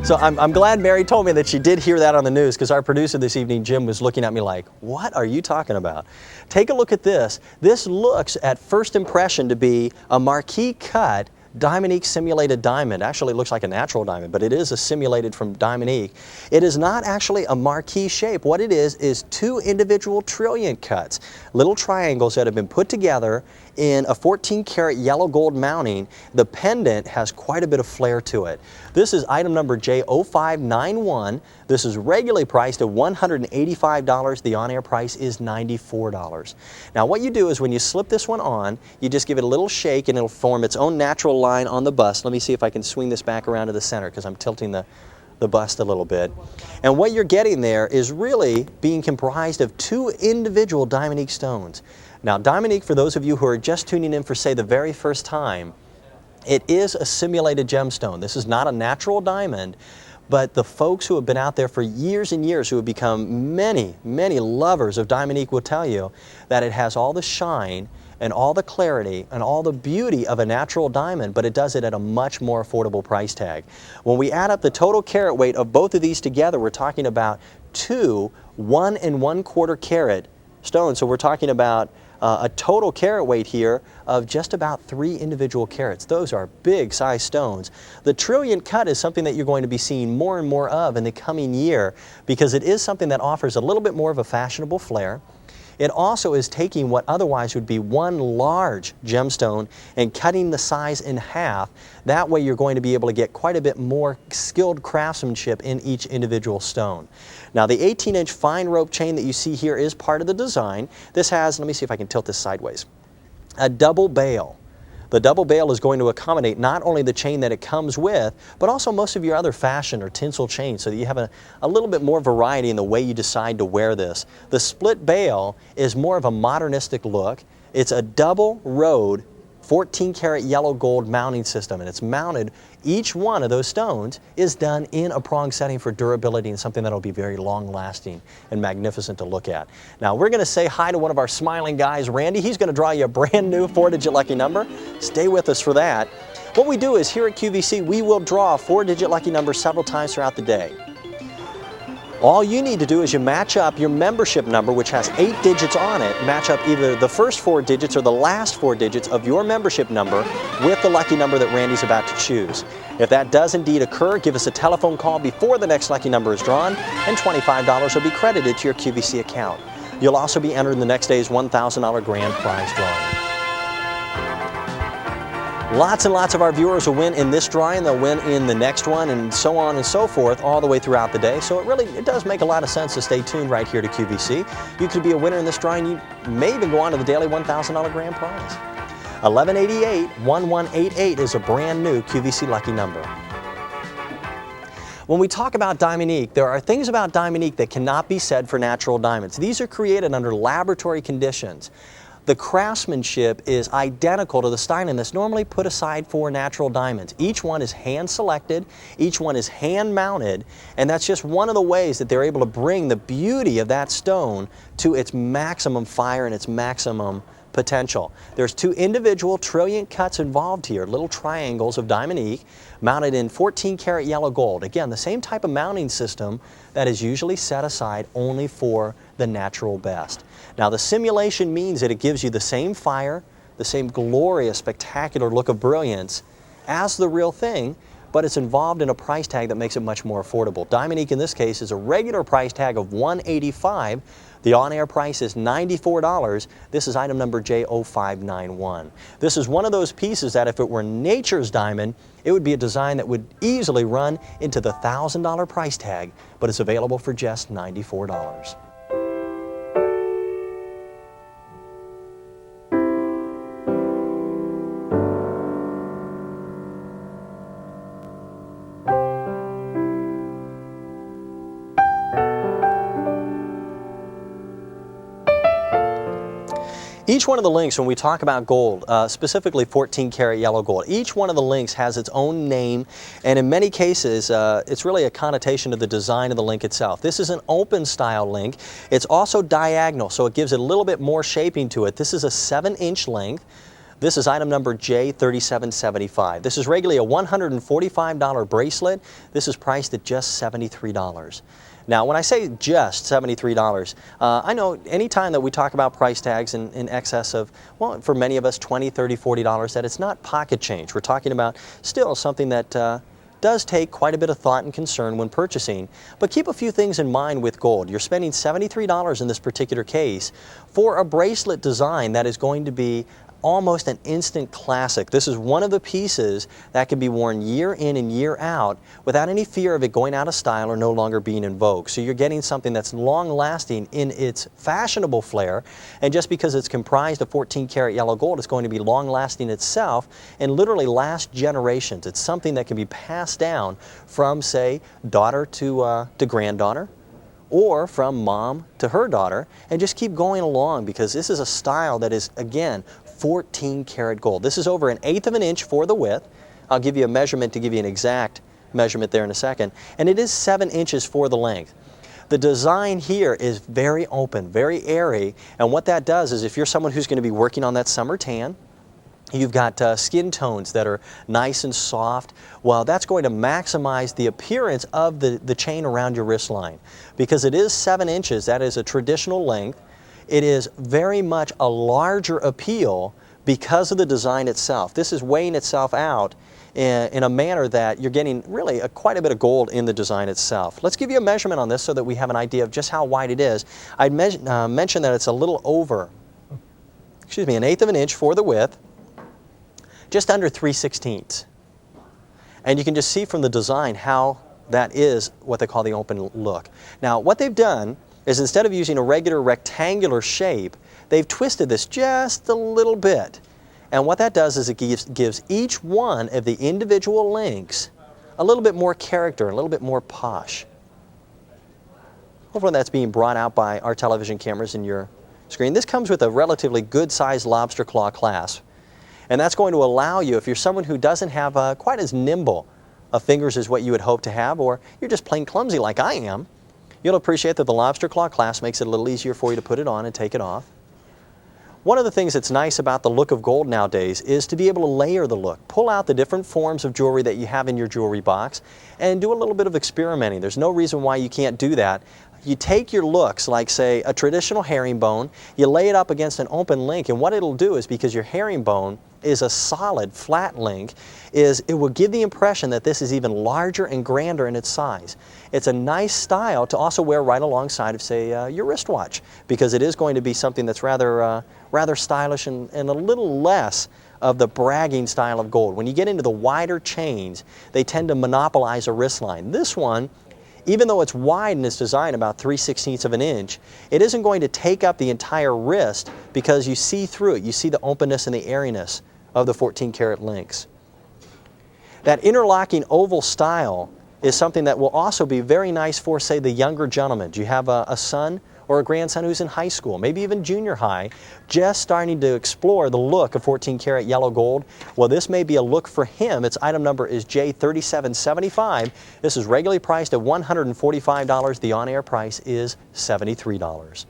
So I'm glad Mary told me that she did hear that on the news, because our producer this evening, Jim, was looking at me like, what are you talking about? Take a look at this. This looks at first impression to be a marquee cut Diamond simulated diamond. Actually, it looks like a natural diamond, but it is a simulated from Diamond. It is not actually a marquee shape. What it is 2 individual trillion cuts, little triangles that have been put together in a 14 karat yellow gold mounting. The pendant has quite a bit of flair to it. This is item number J0591. This is regularly priced at $185. The on-air price is $94. Now what you do is when you slip this one on, you just give it a little shake and it'll form its own natural line on the bust. Let me see if I can swing this back around to the center, because I'm tilting the bust a little bit. And what you're getting there is really being comprised of 2 individual Diamond stones. Now Diamond, for those of you who are just tuning in for, say, the very first time, it is a simulated gemstone. This is not a natural diamond, but the folks who have been out there for years and years, who have become many, many lovers of Diamond will tell you that it has all the shine and all the clarity and all the beauty of a natural diamond, but it does it at a much more affordable price tag. When we add up the total carat weight of both of these together, we're talking about 2 1 1/4 carat stones. So we're talking about a total carat weight here of just about 3 individual carats. Those are big size stones. The trillion cut is something that you're going to be seeing more and more of in the coming year, because it is something that offers a little bit more of a fashionable flair. It also is taking what otherwise would be one large gemstone and cutting the size in half. That way you're going to be able to get quite a bit more skilled craftsmanship in each individual stone. Now the 18-inch fine rope chain that you see here is part of the design. This has, let me see if I can tilt this sideways, a double bail. The double bail is going to accommodate not only the chain that it comes with, but also most of your other fashion or tinsel chains, so that you have a little bit more variety in the way you decide to wear this. The split bail is more of a modernistic look. It's a double road 14 karat yellow gold mounting system, and it's mounted, each one of those stones is done in a prong setting for durability and something that'll be very long lasting and magnificent to look at. Now we're going to say hi to one of our smiling guys, Randy. He's going to draw you a brand new 4-digit lucky number. Stay with us for that. What we do is here at QVC, we will draw a 4-digit lucky number several times throughout the day. All you need to do is you match up your membership number, which has 8 digits on it, match up either the first 4 digits or the last 4 digits of your membership number with the lucky number that Randy's about to choose. If that does indeed occur, give us a telephone call before the next lucky number is drawn, and $25 will be credited to your QVC account. You'll also be entered in the next day's $1,000 grand prize drawing. Lots and lots of our viewers will win in this drawing, they'll win in the next one, and so on and so forth all the way throughout the day. So it does make a lot of sense to stay tuned right here to QVC. You could be a winner in this drawing. You may even go on to the daily $1,000 grand prize. 1188-1188 is a brand new QVC lucky number. When we talk about Diamonique, there are things about Diamonique that cannot be said for natural diamonds. These are created under laboratory conditions. The craftsmanship is identical to the styling that's normally put aside for natural diamonds. Each one is hand selected, each one is hand mounted, and that's just one of the ways that they're able to bring the beauty of that stone to its maximum fire and its maximum potential. There's 2 individual trillion cuts involved here, little triangles of Diamonique mounted in 14 karat yellow gold. Again, the same type of mounting system that is usually set aside only for the natural best. Now the simulation means that it gives you the same fire, the same glorious, spectacular look of brilliance as the real thing, but it's involved in a price tag that makes it much more affordable. Diamonique in this case is a regular price tag of $185. The on-air price is $94. This is item number J0591. This is one of those pieces that if it were nature's diamond, it would be a design that would easily run into the $1,000 price tag, but it's available for just $94. Each one of the links, when we talk about gold, specifically 14 karat yellow gold, each one of the links has its own name, and in many cases it's really a connotation of the design of the link itself. This is an open style link. It's also diagonal, so it gives it a little bit more shaping to it. This is a 7-inch length. This is item number J3775. This is regularly a $145 bracelet. This is priced at just $73. Now, when I say just $73, I know any time that we talk about price tags in excess of, well, for many of us, $20, $30, $40, that it's not pocket change. We're talking about still something that does take quite a bit of thought and concern when purchasing. But keep a few things in mind with gold. You're spending $73 in this particular case for a bracelet design that is going to be almost an instant classic. This is one of the pieces that can be worn year in and year out without any fear of it going out of style or no longer being in vogue. So you're getting something that's long lasting in its fashionable flair, and just because it's comprised of 14 karat yellow gold, it's going to be long lasting itself and literally last generations. It's something that can be passed down from, say, daughter to granddaughter, or from mom to her daughter, and just keep going along, because this is a style that is, again, 14 karat gold. This is over 1/8 of an inch for the width. I'll give you a measurement to give you an exact measurement there in a second. And it is 7 inches for the length. The design here is very open, very airy, and what that does is if you're someone who's going to be working on that summer tan, you've got skin tones that are nice and soft, well, that's going to maximize the appearance of the chain around your wrist line. Because it is 7 inches, that is a traditional length. It is very much a larger appeal because of the design itself. This is weighing itself out in a manner that you're getting really quite a bit of gold in the design itself. Let's give you a measurement on this so that we have an idea of just how wide it is. I mentioned that it's a little over, 1/8 of an inch for the width, just under 3/16. And you can just see from the design how that is what they call the open look. Now, what they've done is instead of using a regular rectangular shape, they've twisted this just a little bit. And what that does is it gives each one of the individual links a little bit more character, a little bit more posh. Hopefully that's being brought out by our television cameras in your screen. This comes with a relatively good-sized lobster claw clasp. And that's going to allow you, if you're someone who doesn't have quite as nimble of fingers as what you would hope to have, or you're just plain clumsy like I am, you'll appreciate that the lobster claw clasp makes it a little easier for you to put it on and take it off. One of the things that's nice about the look of gold nowadays is to be able to layer the look. Pull out the different forms of jewelry that you have in your jewelry box and do a little bit of experimenting. There's no reason why you can't do that. You take your looks, like say a traditional herringbone, you lay it up against an open link, and what it'll do is, because your herringbone is a solid flat link, is it will give the impression that this is even larger and grander in its size. It's a nice style to also wear right alongside of, say, your wristwatch, because it is going to be something that's rather stylish and a little less of the bragging style of gold. When you get into the wider chains, they tend to monopolize a wrist line. This one, even though it's wide in its design, about 3/16 of an inch, it isn't going to take up the entire wrist because you see through it. You see the openness and the airiness of the 14-karat links. That interlocking oval style is something that will also be very nice for, say, the younger gentleman. Do you have a son or a grandson who's in high school, maybe even junior high, just starting to explore the look of 14-karat yellow gold? Well, this may be a look for him. Its item number is J3775. This is regularly priced at $145. The on-air price is $73.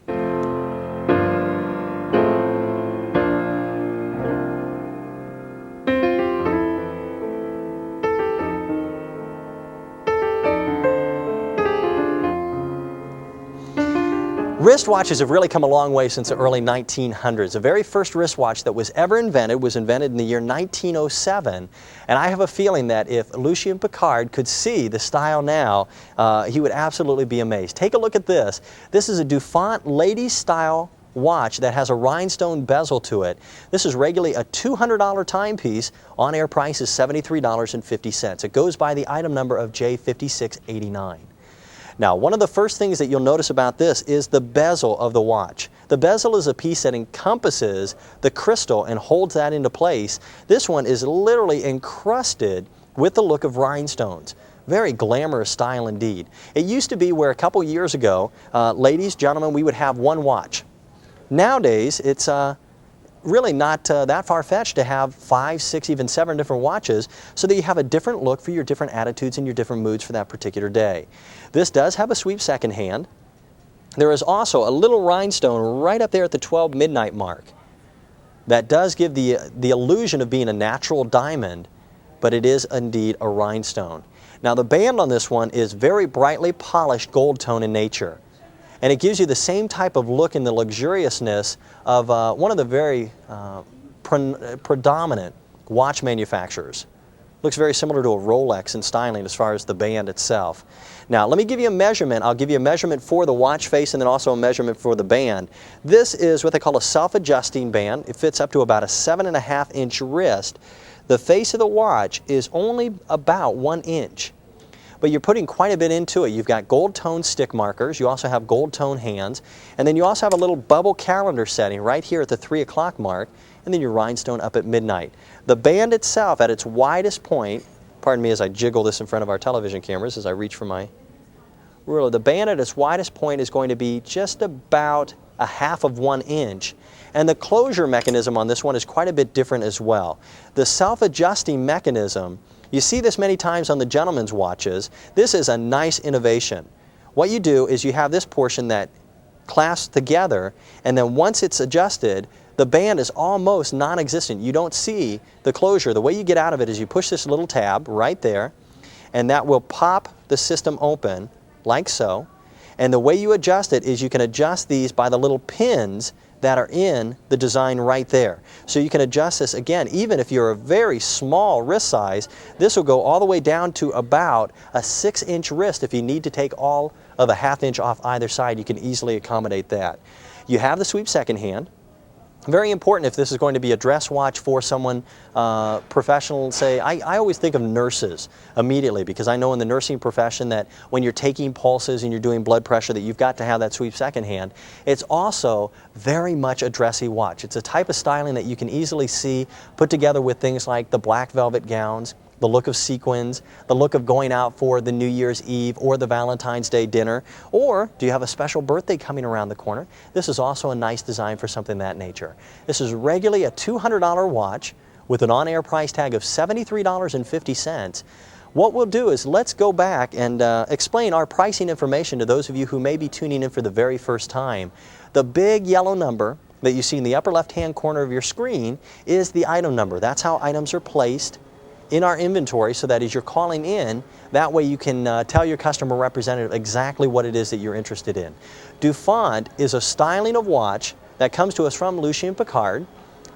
Wristwatches have really come a long way since the early 1900s. The very first wristwatch that was ever invented was invented in the year 1907, and I have a feeling that if Lucien Piccard could see the style now, he would absolutely be amazed. Take a look at this. This is a DuPont ladies style watch that has a rhinestone bezel to it. This is regularly a $200 timepiece. On-air price is $73.50. It goes by the item number of J5689. Now, one of the first things that you'll notice about this is the bezel of the watch. The bezel is a piece that encompasses the crystal and holds that into place. This one is literally encrusted with the look of rhinestones. Very glamorous style indeed. It used to be where a couple years ago, ladies, gentlemen, we would have one watch. Nowadays, it's really not that far-fetched to have 5, 6, even 7 different watches so that you have a different look for your different attitudes and your different moods for that particular day. This does have a sweep second hand. There is also a little rhinestone right up there at the 12 midnight mark. That does give the illusion of being a natural diamond, but it is indeed a rhinestone. Now, the band on this one is very brightly polished gold tone in nature. And it gives you the same type of look and the luxuriousness of one of the very predominant watch manufacturers. Looks very similar to a Rolex in styling as far as the band itself. Now, let me give you a measurement. I'll give you a measurement for the watch face and then also a measurement for the band. This is what they call a self-adjusting band. It fits up to about a 7.5-inch wrist. The face of the watch is only about 1 inch. But you're putting quite a bit into it. You've got gold tone stick markers, you also have gold tone hands, and then you also have a little bubble calendar setting right here at the 3 o'clock mark, and then your rhinestone up at midnight. The band itself at its widest point, pardon me as I jiggle this in front of our television cameras as I reach for my ruler, the band at its widest point is going to be just about a half of 1 inch. And the closure mechanism on this one is quite a bit different as well. The self-adjusting mechanism, you see this many times on the gentlemen's watches. This is a nice innovation. What you do is you have this portion that clasps together, and then once it's adjusted, the band is almost non-existent. You don't see the closure. The way you get out of it is you push this little tab right there, and that will pop the system open like so. And the way you adjust it is you can adjust these by the little pins that are in the design right there. So you can adjust this again, even if you're a very small wrist size, this will go all the way down to about a 6-inch wrist. If you need to take all of a 1/2 inch off either side, you can easily accommodate that. You have the sweep second hand. Very important if this is going to be a dress watch for someone professional. Say, I always think of nurses immediately, because I know in the nursing profession that when you're taking pulses and you're doing blood pressure that you've got to have that sweep second hand. It's also very much a dressy watch. It's a type of styling that you can easily see put together with things like the black velvet gowns, the look of sequins, the look of going out for the New Year's Eve or the Valentine's Day dinner, or do you have a special birthday coming around the corner? This is also a nice design for something of that nature. This is regularly a $200 watch with an on-air price tag of $73.50. What we'll do is let's go back and explain our pricing information to those of you who may be tuning in for the very first time. The big yellow number that you see in the upper left-hand corner of your screen is the item number. That's how items are placed in our inventory, so that as you're calling in, that way you can tell your customer representative exactly what it is that you're interested in. DuFont is a styling of watch that comes to us from Lucien Piccard.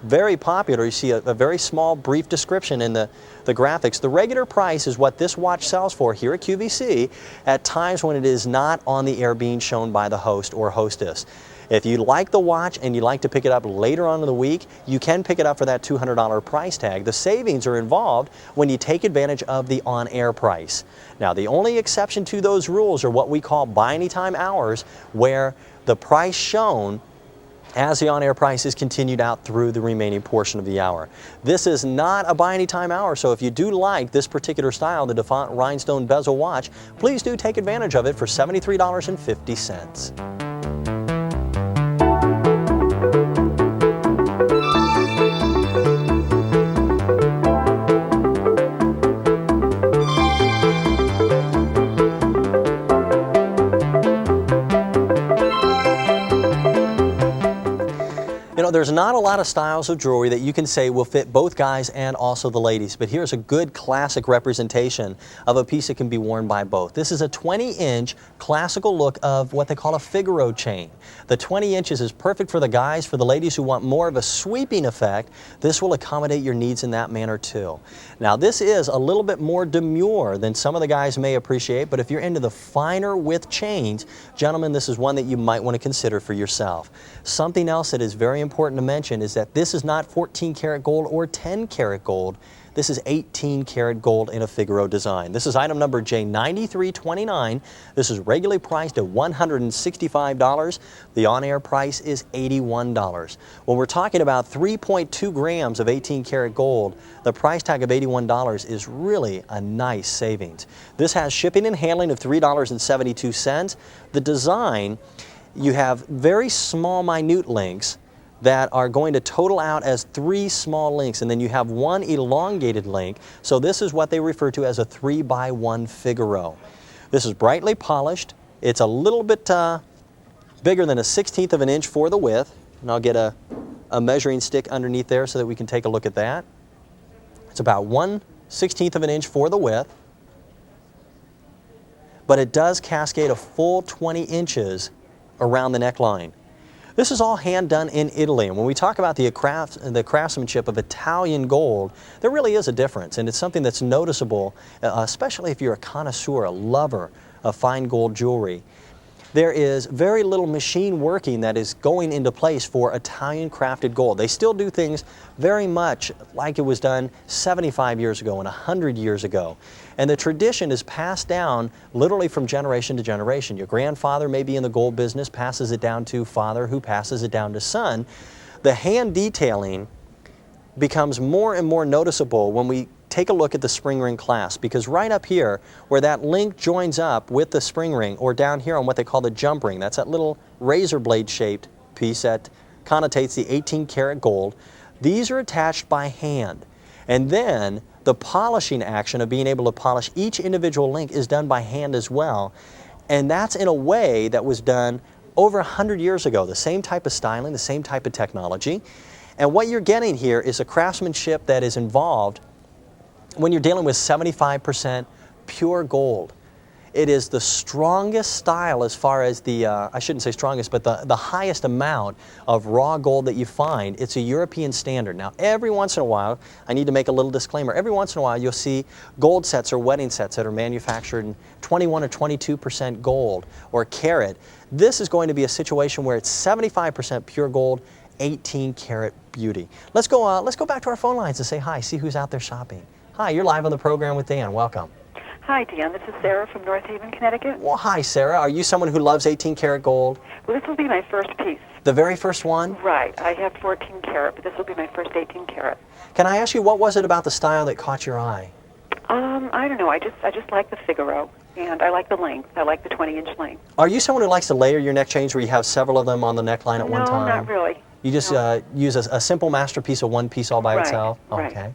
Very popular. You see a very small, brief description in the graphics. The regular price is what this watch sells for here at QVC at times when it is not on the air being shown by the host or hostess. If you like the watch and you'd like to pick it up later on in the week, you can pick it up for that $200 price tag. The savings are involved when you take advantage of the on-air price. Now, the only exception to those rules are what we call buy anytime hours, where the price shown as the on-air price is continued out through the remaining portion of the hour. This is not a buy anytime hour, so if you do like this particular style, the DuFont Rhinestone Bezel watch, please do take advantage of it for $73.50. There's not a lot of styles of jewelry that you can say will fit both guys and also the ladies, but here's a good classic representation of a piece that can be worn by both. This is a 20-inch classical look of what they call a Figaro chain. The 20 inches is perfect for the guys. For the ladies who want more of a sweeping effect, this will accommodate your needs in that manner too. Now, this is a little bit more demure than some of the guys may appreciate, but if you're into the finer width chains, gentlemen, this is one that you might want to consider for yourself. Something else that is very important to mention is that this is not 14 karat gold or 10 karat gold. This is 18 karat gold in a Figaro design. This is item number J9329. This is regularly priced at $165. The on-air price is $81. When we're talking about 3.2 grams of 18 karat gold, the price tag of $81 is really a nice savings. This has shipping and handling of $3.72. The design, you have very small, minute links that are going to total out as 3 small links, and then you have 1 elongated link. So this is what they refer to as a 3x1 Figaro. This is brightly polished. It's a little bit bigger than a 1/16 of an inch for the width, and I'll get a measuring stick underneath there so that we can take a look at that. It's about 1/16 of an inch for the width, but it does cascade a full 20 inches around the neckline. This is all hand done in Italy, and when we talk about the craftsmanship of Italian gold, there really is a difference, and it's something that's noticeable, especially if you're a connoisseur, a lover of fine gold jewelry. There is very little machine working that is going into place for Italian crafted gold. They still do things very much like it was done 75 years ago and 100 years ago. And the tradition is passed down literally from generation to generation. Your grandfather may be in the gold business, passes it down to father, who passes it down to son. The hand detailing becomes more and more noticeable when we take a look at the spring ring clasp, because right up here where that link joins up with the spring ring, or down here on what they call the jump ring, that's that little razor blade shaped piece that connotates the 18 karat gold, these are attached by hand. And then the polishing action of being able to polish each individual link is done by hand as well. And that's in a way that was done over 100 years ago. The same type of styling, the same type of technology. And what you're getting here is a craftsmanship that is involved when you're dealing with 75% pure gold. It is the strongest style as far as the, I shouldn't say strongest, but the highest amount of raw gold that you find. It's a European standard. Now, every once in a while, I need to make a little disclaimer, every once in a while you'll see gold sets or wedding sets that are manufactured in 21 or 22% gold or carat. This is going to be a situation where it's 75% pure gold, 18 karat beauty. Let's go back to our phone lines and say hi, see who's out there shopping. Hi, you're live on the program with Dan. Welcome. Hi, Dan. This is Sarah from North Haven, Connecticut. Well, hi, Sarah. Are you someone who loves 18 karat gold? Well, this will be my first piece. The very first one? Right. I have 14 karat, but this will be my first 18 karat. Can I ask you, what was it about the style that caught your eye? I don't know. I just like the Figaro, and I like the length. I like the 20-inch length. Are you someone who likes to layer your neck chains where you have several of them on the neckline at one time? No, not really. You just use a simple masterpiece of one piece all by itself? Right. Okay.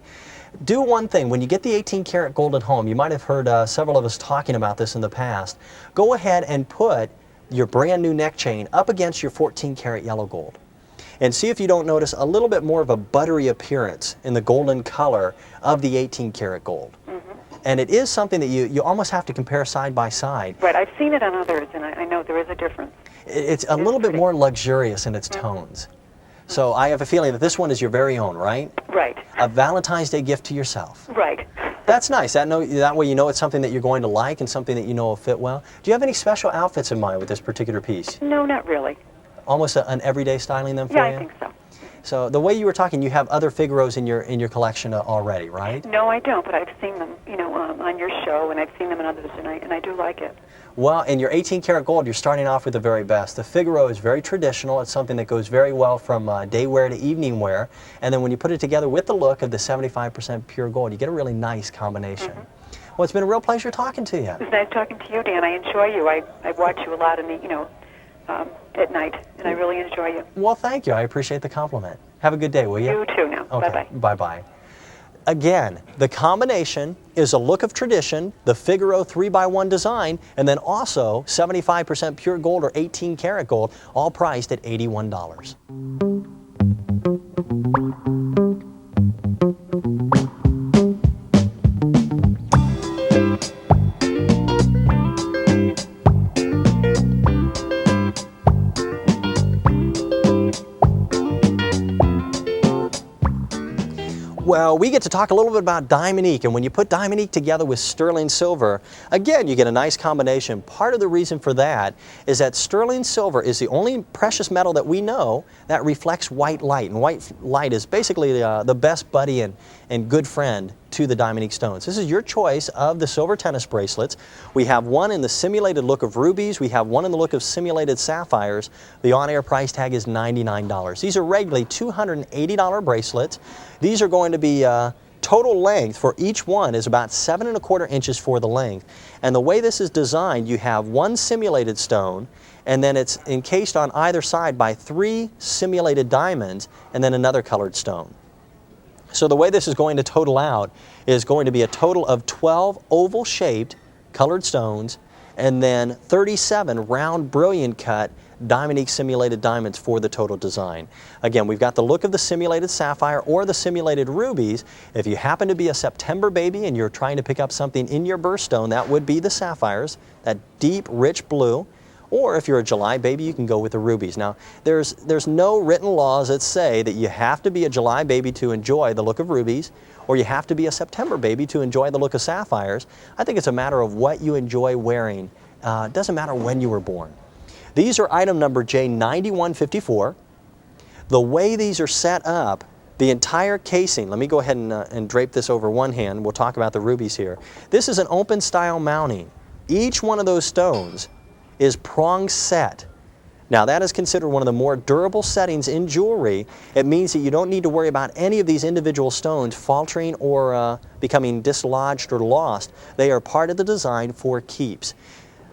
Do one thing. When you get the 18 karat gold at home, you might have heard several of us talking about this in the past. Go ahead and put your brand new neck chain up against your 14 karat yellow gold. And see if you don't notice a little bit more of a buttery appearance in the golden color of the 18 karat gold. And it is something that you almost have to compare side by side. Right. I've seen it on others, and I know there is a difference. It's a little bit more luxurious in its tones. So I have a feeling that this one is your very own, right? Right. A Valentine's Day gift to yourself. Right. That's nice. That way you know it's something that you're going to like and something that you know will fit well. Do you have any special outfits in mind with this particular piece? No, not really. Almost an everyday styling then for you? Yeah, I think so. So the way you were talking, you have other Figaros in your collection already, right? No, I don't, but I've seen them, on your show, and I've seen them in others, and I do like it. Well, in your 18 karat gold, you're starting off with the very best. The Figaro is very traditional. It's something that goes very well from day wear to evening wear. And then when you put it together with the look of the 75% pure gold, you get a really nice combination. Well, it's been a real pleasure talking to you. It's nice talking to you, Dan. I enjoy you. I watch you a lot in the, at night, and I really enjoy you. Well, thank you. I appreciate the compliment. Have a good day, will you? You too now. Okay. Bye-bye. Bye-bye. Again, the combination is a look of tradition, the Figaro 3x1 design, and then also 75% pure gold or 18 karat gold, all priced at $81. Well, we get to talk a little bit about Diamonique, and when you put Diamonique together with sterling silver, again, you get a nice combination. Part of the reason for that is that sterling silver is the only precious metal that we know that reflects white light, and white light is basically the best buddy and good friend to the Diamonique stones. This is your choice of the silver tennis bracelets. We have one in the simulated look of rubies. We have one in the look of simulated sapphires. The on-air price tag is $99. These are regularly $280 bracelets. These are going to be total length for each one is about 7 1/4 inches for the length. And the way this is designed, you have one simulated stone, and then it's encased on either side by 3 simulated diamonds, and then another colored stone. So the way this is going to total out is going to be a total of 12 oval-shaped colored stones and then 37 round brilliant cut Diamonique simulated diamonds for the total design. Again, we've got the look of the simulated sapphire or the simulated rubies. If you happen to be a September baby and you're trying to pick up something in your birthstone, that would be the sapphires, that deep, rich blue. Or if you're a July baby, you can go with the rubies. Now, there's no written laws that say that you have to be a July baby to enjoy the look of rubies, or you have to be a September baby to enjoy the look of sapphires. I think it's a matter of what you enjoy wearing. It doesn't matter when you were born. These are item number J9154. The way these are set up, the entire casing, let me go ahead and drape this over one hand. We'll talk about the rubies here. This is an open style mounting. Each one of those stones is prong set. Now that is considered one of the more durable settings in jewelry. It means that you don't need to worry about any of these individual stones faltering or becoming dislodged or lost. They are part of the design for keeps.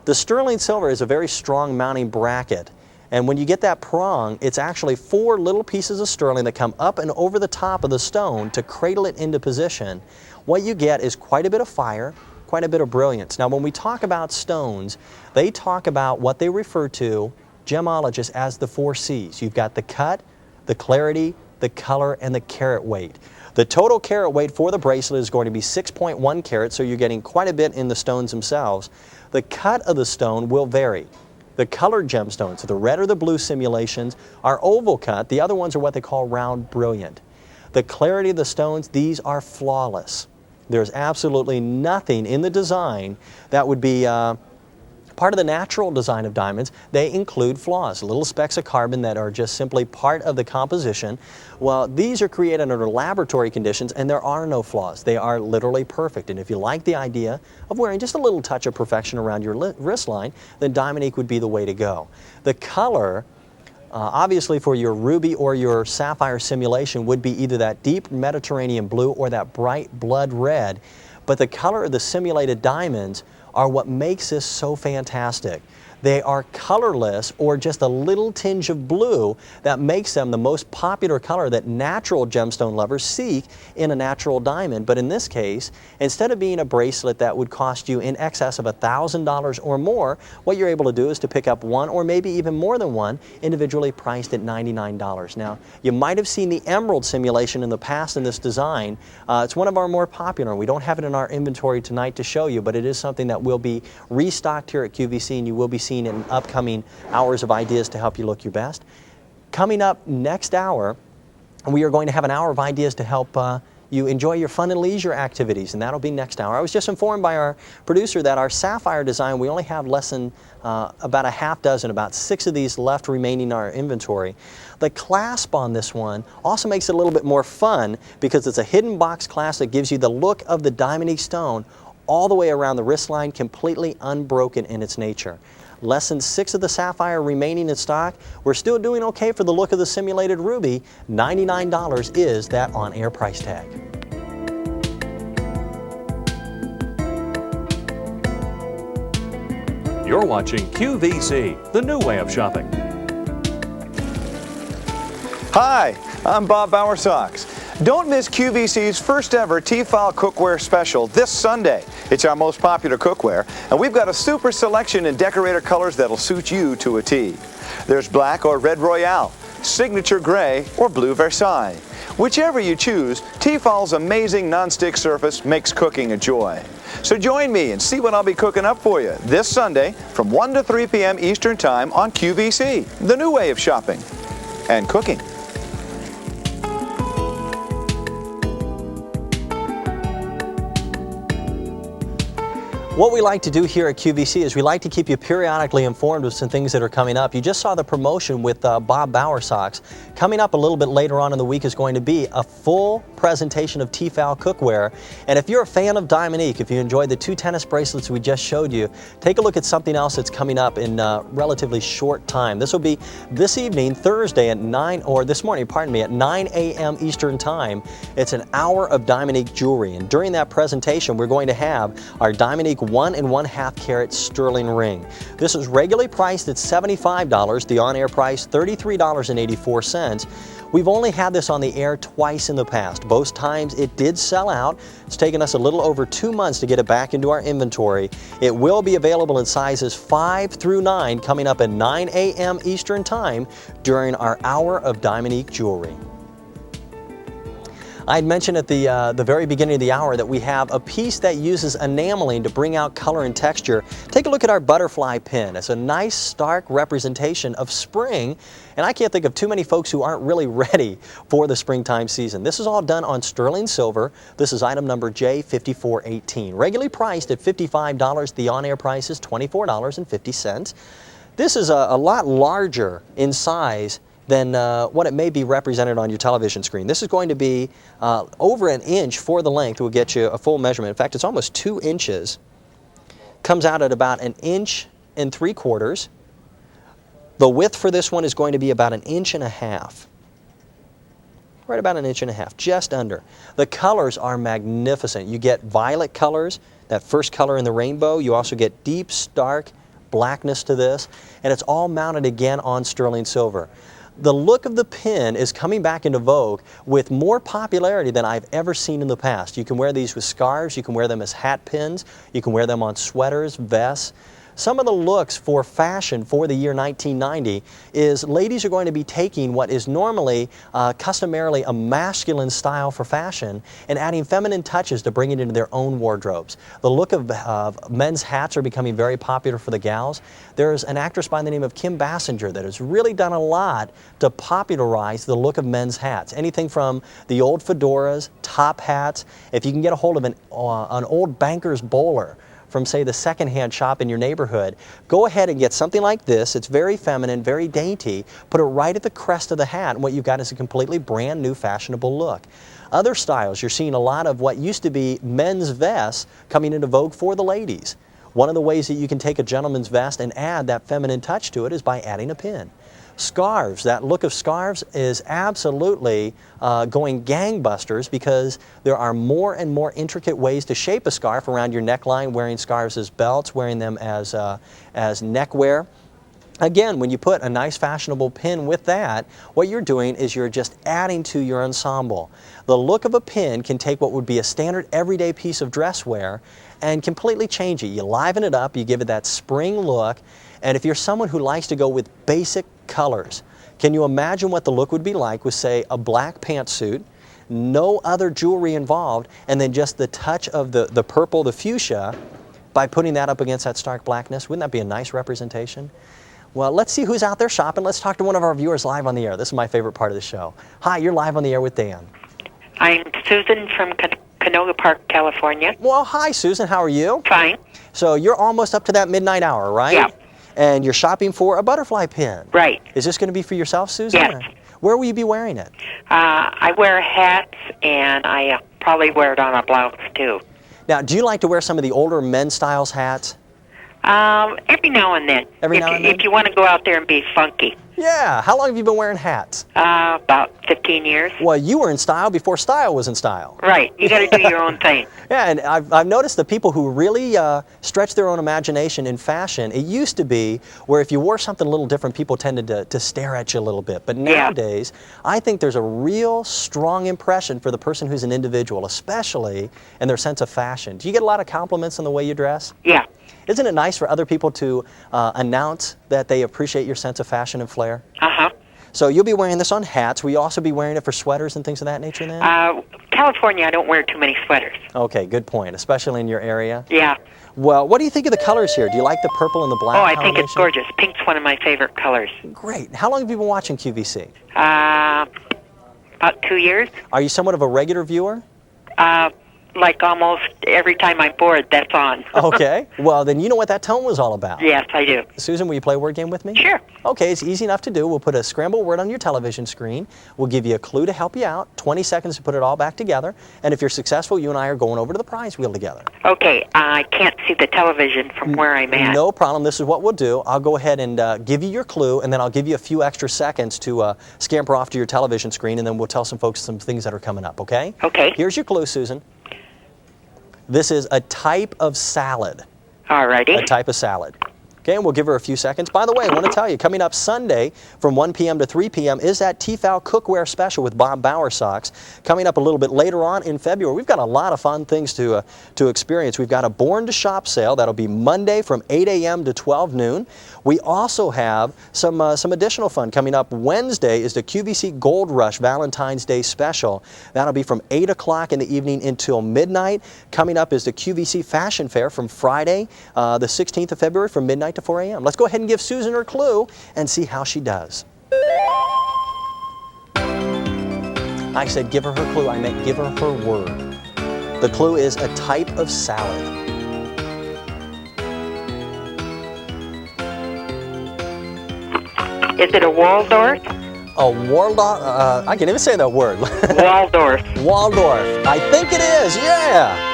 The sterling silver is a very strong mounting bracket, and when you get that prong, it's actually 4 little pieces of sterling that come up and over the top of the stone to cradle it into position. What you get is quite a bit of fire, quite a bit of brilliance. Now when we talk about stones, they talk about what they refer to, gemologists, as the 4 C's. You've got the cut, the clarity, the color, and the carat weight. The total carat weight for the bracelet is going to be 6.1 carats, so you're getting quite a bit in the stones themselves. The cut of the stone will vary. The colored gemstones, the red or the blue simulations, are oval cut. The other ones are what they call round brilliant. The clarity of the stones, these are flawless. There's absolutely nothing in the design that would be part part of the natural design of diamonds, they include flaws, little specks of carbon that are just simply part of the composition. Well, these are created under laboratory conditions, and there are no flaws. They are literally perfect. And if you like the idea of wearing just a little touch of perfection around your wrist line, then Diamond Ink would be the way to go. The color, obviously for your ruby or your sapphire simulation, would be either that deep Mediterranean blue or that bright blood red. But the color of the simulated diamonds are what makes this so fantastic. They are colorless, or just a little tinge of blue that makes them the most popular color that natural gemstone lovers seek in a natural diamond. But in this case, instead of being a bracelet that would cost you in excess of $1,000 or more, what you're able to do is to pick up one or maybe even more than one individually priced at $99. Now, you might have seen the emerald simulation in the past in this design. It's one of our more popular. We don't have it in our inventory tonight to show you, but it is something that will be restocked here at QVC, and you will be seeing in upcoming hours of ideas to help you look your best. Coming up next hour, we are going to have an hour of ideas to help you enjoy your fun and leisure activities, and that'll be next hour. I was just informed by our producer that our sapphire design, we only have less than about a half dozen, about 6 of these left remaining in our inventory. The clasp on this one also makes it a little bit more fun because it's a hidden box clasp that gives you the look of the Diamond Ink stone all the way around the wrist line, completely unbroken in its nature. Less than 6 of the sapphire remaining in stock. We're still doing okay for the look of the simulated ruby. $99 is that on-air price tag. You're watching QVC, the new way of shopping. Hi, I'm Bob Bowersox. Don't miss QVC's first ever T-File cookware special this Sunday. It's our most popular cookware, and we've got a super selection in decorator colors that'll suit you to a T. There's black or red Royale, signature gray, or blue Versailles. Whichever you choose, T-File's amazing non-stick surface makes cooking a joy. So join me and see what I'll be cooking up for you this Sunday from 1 to 3 p.m. Eastern Time on QVC, the new way of shopping and cooking. What we like to do here at QVC is we like to keep you periodically informed of some things that are coming up. You just saw the promotion with Bob Bowersox. Coming up a little bit later on in the week is going to be a full presentation of T-File cookware. And if you're a fan of Diamond Ink, if you enjoyed the 2 tennis bracelets we just showed you, take a look at something else that's coming up in relatively short time. This will be this evening, Thursday at 9, or this morning, pardon me, at 9 a.m. Eastern Time. It's an hour of Diamond Ink jewelry. And during that presentation, we're going to have our Diamond Ink 1 1/2 carat sterling ring. This is regularly priced at $75. The on-air price, $33.84. We've only had this on the air twice in the past. Both times it did sell out. It's taken us a little over 2 months to get it back into our inventory. It will be available in sizes 5 through 9 coming up at 9 a.m. Eastern Time during our hour of Diamond Ink jewelry. I had mentioned at the very beginning of the hour that we have a piece that uses enameling to bring out color and texture. Take a look at our butterfly pin. It's a nice, stark representation of spring, and I can't think of too many folks who aren't really ready for the springtime season. This is all done on sterling silver. This is item number J5418. Regularly priced at $55. The on-air price is $24.50. This is a lot larger in size than what it may be represented on your television screen. This is going to be over 1 inch for the length. Will get you a full measurement. In fact, it's almost 2 inches. Comes out at about 1 3/4 inches. The width for this one is going to be about 1.5 inches. Right about 1.5 inches, just under. The colors are magnificent. You get violet colors, that first color in the rainbow. You also get deep, stark blackness to this, and it's all mounted again on sterling silver. The look of the pin is coming back into vogue with more popularity than I've ever seen in the past. You can wear these with scarves, you can wear them as hat pins, you can wear them on sweaters, vests. Some of the looks for fashion for the year 1990 is ladies are going to be taking what is normally customarily a masculine style for fashion and adding feminine touches to bring it into their own wardrobes. The look of men's hats are becoming very popular for the gals. There's an actress by the name of Kim Basinger that has really done a lot to popularize the look of men's hats. Anything from the old fedoras, top hats. If you can get a hold of an old banker's bowler from, say, the secondhand shop in your neighborhood, go ahead and get something like this. It's very feminine, very dainty. Put it right at the crest of the hat, and what you've got is a completely brand new fashionable look. Other styles, you're seeing a lot of what used to be men's vests coming into vogue for the ladies. One of the ways that you can take a gentleman's vest and add that feminine touch to it is by adding a pin. Scarves, that look of scarves is absolutely going gangbusters because there are more and more intricate ways to shape a scarf around your neckline, wearing scarves as belts, wearing them as neckwear. Again, when you put a nice fashionable pin with that, what you're doing is you're just adding to your ensemble. The look of a pin can take what would be a standard everyday piece of dress wear and completely change it. You liven it up, you give it that spring look, and if you're someone who likes to go with basic colors, can you imagine what the look would be like with, say, a black pantsuit, no other jewelry involved, and then just the touch of the purple, the fuchsia, by putting that up against that stark blackness? Wouldn't that be a nice representation? Well, let's see who's out there shopping. Let's talk to one of our viewers live on the air. This is my favorite part of the show. Hi, you're live on the air with Dan. I'm Susan from Canoga Park, California. Well, hi, Susan. How are you? Fine. So you're almost up to that midnight hour, right? Yeah. And you're shopping for a butterfly pin. Right. Is this going to be for yourself, Susan? Yes. Or where will you be wearing it? I wear hats, and I probably wear it on a blouse, too. Now, do you like to wear some of the older men's styles hats? Every now and then. Every now and then? If you want to go out there and be funky. Yeah. How long have you been wearing hats? About 15 years. Well, you were in style before style was in style. Right. You got to do your own thing. Yeah, and I've noticed the people who really stretch their own imagination in fashion, it used to be where if you wore something a little different, people tended to stare at you a little bit. But nowadays, I think there's a real strong impression for the person who's an individual, especially in their sense of fashion. Do you get a lot of compliments on the way you dress? Yeah. Isn't it nice for other people to announce that they appreciate your sense of fashion and flair? Uh-huh. So you'll be wearing this on hats. Will you also be wearing it for sweaters and things of that nature then? California, I don't wear too many sweaters. Okay, good point, especially in your area. Yeah. Well, what do you think of the colors here? Do you like the purple and the black I think it's gorgeous. Pink's one of my favorite colors. Great. How long have you been watching QVC? About 2 years. Are you somewhat of a regular viewer? Like almost every time I'm bored, that's on. Okay. Well, then you know what that tone was all about. Yes, I do. Susan, will you play a word game with me? Sure. Okay, it's easy enough to do. We'll put a scrambled word on your television screen. We'll give you a clue to help you out, 20 seconds to put it all back together. And if you're successful, you and I are going over to the prize wheel together. Okay, I can't see the television from where I'm at. No problem. This is what we'll do. I'll go ahead and give you your clue, and then I'll give you a few extra seconds to scamper off to your television screen, and then we'll tell some folks some things that are coming up, okay? Okay. Here's your clue, Susan. This is a type of salad. All righty. A type of salad. Okay, and we'll give her a few seconds. By the way, I want to tell you, coming up Sunday from 1 p.m. to 3 p.m. is that Tefal Cookware Special with Bob Bowersox. Coming up a little bit later on in February, we've got a lot of fun things to experience. We've got a Born to Shop sale. That'll be Monday from 8 a.m. to 12 noon. We also have some additional fun. Coming up Wednesday is the QVC Gold Rush Valentine's Day Special. That'll be from 8 o'clock in the evening until midnight. Coming up is the QVC Fashion Fair from Friday, the 16th of February from midnight to 4 a.m. Let's go ahead and give Susan her clue and see how she does. I said give her her clue. I meant give her her word. The clue is a type of salad. Is it a Waldorf? A Waldorf? I can't even say that word. Waldorf. Waldorf. I think it is, yeah.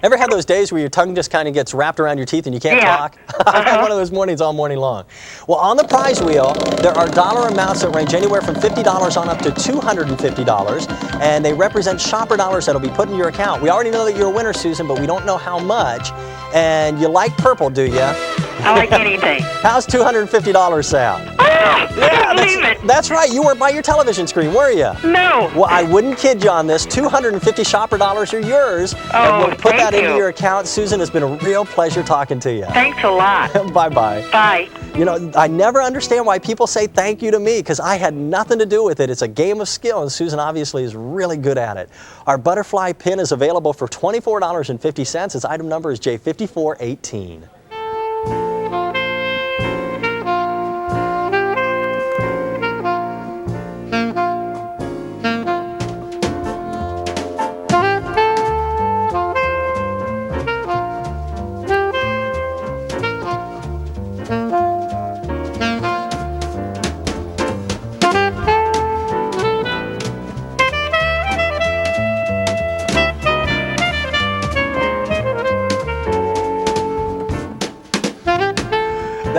Ever had those days where your tongue just kind of gets wrapped around your teeth and you can't talk? I've had one of those mornings all morning long. Well, on the prize wheel, there are dollar amounts that range anywhere from $50 on up to $250, and they represent shopper dollars that'll be put in your account. We already know that you're a winner, Susan, but we don't know how much. And you like purple, do you? I like anything. How's $250 sound? Yeah, believe it. That's right. You weren't by your television screen, were you? No. Well, I wouldn't kid you on this. 250 shopper dollars are yours. Oh, and we'll put that thank into you. your account. Susan, it's been a real pleasure talking to you. Thanks a lot. Bye-bye. Bye. You know, I never understand why people say thank you to me, because I had nothing to do with it. It's a game of skill, and Susan obviously is really good at it. Our butterfly pin is available for $24.50. Its item number is J5418.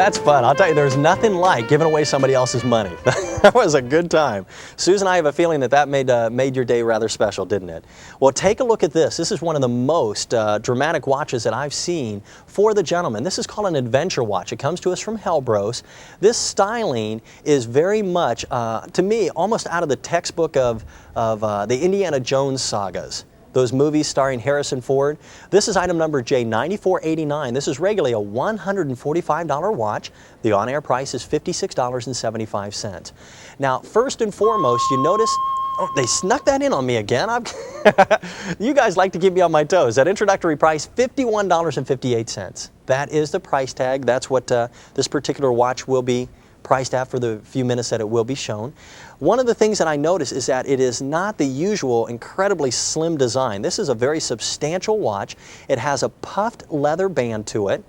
That's fun. I'll tell you, there's nothing like giving away somebody else's money. That was a good time. Susan, I have a feeling that made your day rather special, didn't it? Well, take a look at this. This is one of the most dramatic watches that I've seen for the gentleman. This is called an adventure watch. It comes to us from Helbros. This styling is very much, to me, almost out of the textbook of the Indiana Jones sagas. Those movies starring Harrison Ford. This is item number J9489. This is regularly a $145 watch. The on-air price is $56.75. Now, first and foremost, you notice, oh, they snuck that in on me again. You guys like to keep me on my toes. That introductory price, $51.58. That is the price tag. That's what this particular watch will be priced at for the few minutes that it will be shown. One of the things that I notice is that it is not the usual incredibly slim design. This is a very substantial watch. It has a puffed leather band to it.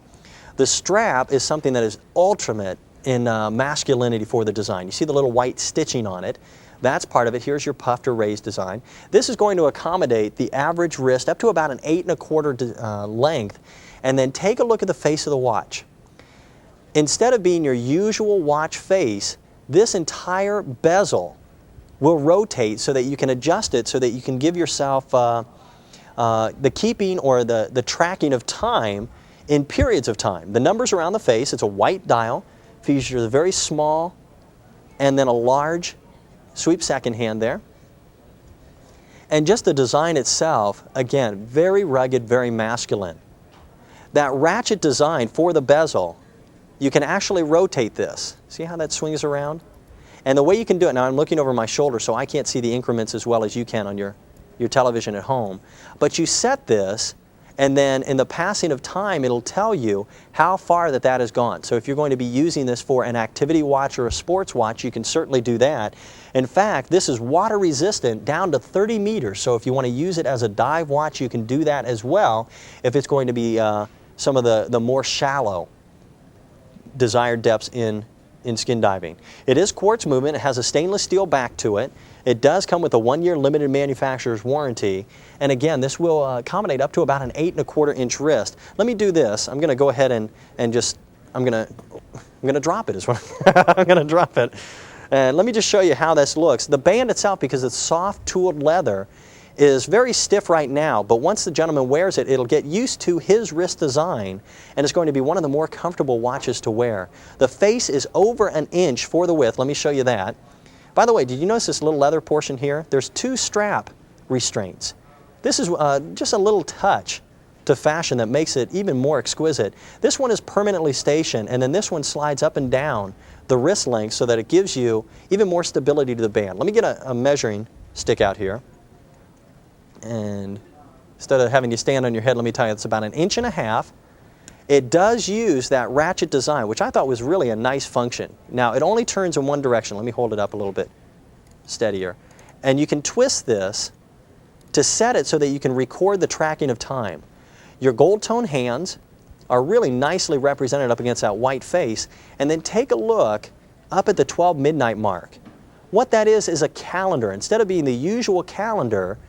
The strap is something that is ultimate in masculinity for the design. You see the little white stitching on it. That's part of it. Here's your puffed or raised design. This is going to accommodate the average wrist up to about an 8 1/4 length. And then take a look at the face of the watch. Instead of being your usual watch face, this entire bezel will rotate so that you can adjust it so that you can give yourself the keeping or the tracking of time in periods of time. The numbers around the face, it's a white dial, features a very small and then a large sweep second hand there. And just the design itself, again, very rugged, very masculine. That ratchet design for the bezel, you can actually rotate this. See how that swings around? And the way you can do it, now I'm looking over my shoulder so I can't see the increments as well as you can on your television at home. But you set this, and then in the passing of time, it'll tell you how far that has gone. So if you're going to be using this for an activity watch or a sports watch, you can certainly do that. In fact, this is water resistant down to 30 meters. So if you want to use it as a dive watch, you can do that as well if it's going to be some of the more shallow desired depths in skin diving. It is quartz movement. It has a stainless steel back to it. It does come with a 1-year limited manufacturer's warranty. And again, this will accommodate up to about an 8 1/4 inch wrist. Let me do this. I'm going to go ahead and just, I'm going to drop it. I'm going to drop it. And let me just show you how this looks. The band itself, because it's soft tooled leather, is very stiff right now, but once the gentleman wears it, it'll get used to his wrist design, and it's going to be one of the more comfortable watches to wear. The face is over an inch for the width. Let me show you that. By the way, did you notice this little leather portion here? There's 2 strap restraints. This is just a little touch to fashion that makes it even more exquisite. This one is permanently stationed, and then this one slides up and down the wrist length so that it gives you even more stability to the band. Let me get a measuring stick out here. And instead of having you stand on your head, let me tell you, it's about 1.5 inches. It does use that ratchet design, which I thought was really a nice function. Now, it only turns in one direction. Let me hold it up a little bit steadier. And you can twist this to set it so that you can record the tracking of time. Your gold tone hands are really nicely represented up against that white face. And then take a look up at the 12 midnight mark. What that is a calendar. Instead of being the usual calendar,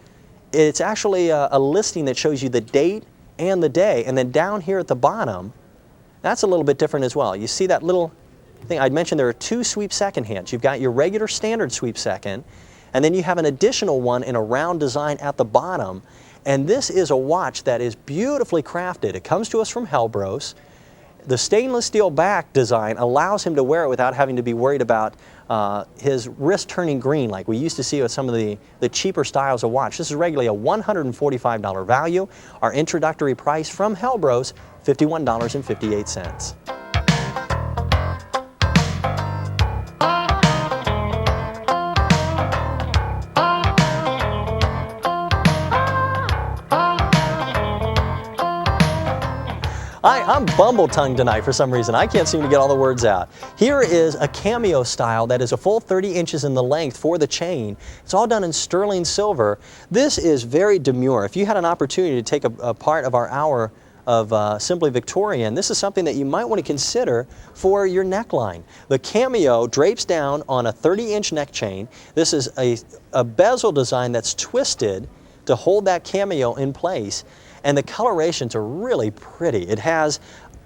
it's actually a listing that shows you the date and the day. And then down here at the bottom, that's a little bit different as well. You see that little thing? I'd mentioned there are 2 sweep second hands. You've got your regular standard sweep second, and then you have an additional one in a round design at the bottom. And this is a watch that is beautifully crafted. It comes to us from Helbros. The stainless steel back design allows him to wear it without having to be worried about his wrist turning green like we used to see with some of the cheaper styles of watch. This is regularly a $145 value. Our introductory price from Helbros, $51.58. I'm bumble-tongued tonight for some reason. I can't seem to get all the words out. Here is a cameo style that is a full 30 inches in the length for the chain. It's all done in sterling silver. This is very demure. If you had an opportunity to take a part of our hour of Simply Victorian, this is something that you might want to consider for your neckline. The cameo drapes down on a 30-inch neck chain. This is a bezel design that's twisted to hold that cameo in place. And the colorations are really pretty. It has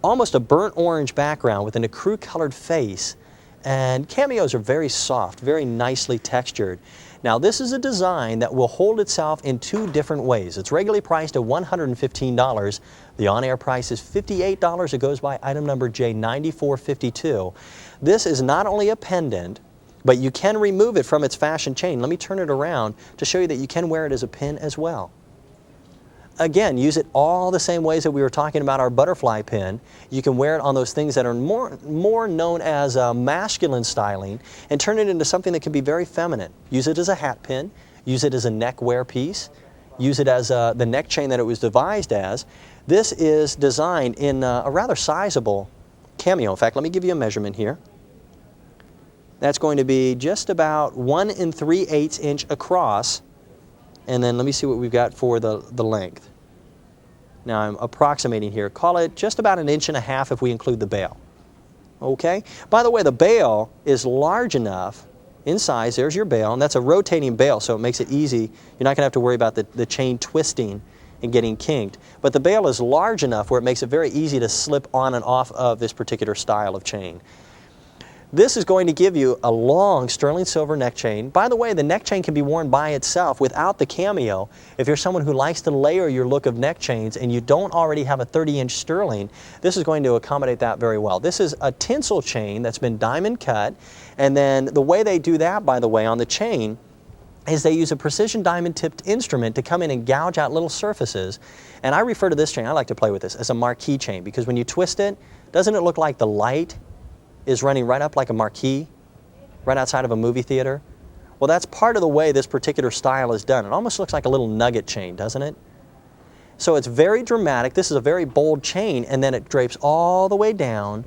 almost a burnt orange background with an ecru colored face. And cameos are very soft, very nicely textured. Now this is a design that will hold itself in two different ways. It's regularly priced at $115. The on-air price is $58. It goes by item number J9452. This is not only a pendant, but you can remove it from its fashion chain. Let me turn it around to show you that you can wear it as a pin as well. Again, use it all the same ways that we were talking about our butterfly pin. You can wear it on those things that are more known as masculine styling and turn it into something that can be very feminine. Use it as a hat pin, use it as a neck wear piece, use it as the neck chain that it was devised as. This is designed in a rather sizable cameo. In fact, let me give you a measurement here. That's going to be just about 1 3/8 inch across. And then let me see what we've got for the length. Now I'm approximating here. Call it just about 1.5 inches if we include the bail. Okay? By the way, the bail is large enough in size. There's your bail, and that's a rotating bail, so it makes it easy. You're not going to have to worry about the chain twisting and getting kinked. But the bail is large enough where it makes it very easy to slip on and off of this particular style of chain. This is going to give you a long sterling silver neck chain. By the way, the neck chain can be worn by itself without the cameo. If you're someone who likes to layer your look of neck chains and you don't already have a 30-inch sterling, this is going to accommodate that very well. This is a tinsel chain that's been diamond cut, and then the way they do that, by the way, on the chain is they use a precision diamond tipped instrument to come in and gouge out little surfaces. And I refer to this chain, I like to play with this, as a marquee chain, because when you twist it, doesn't it look like the light is running right up like a marquee, right outside of a movie theater? Well, that's part of the way this particular style is done. It almost looks like a little nugget chain, doesn't it? So it's very dramatic. This is a very bold chain, and then it drapes all the way down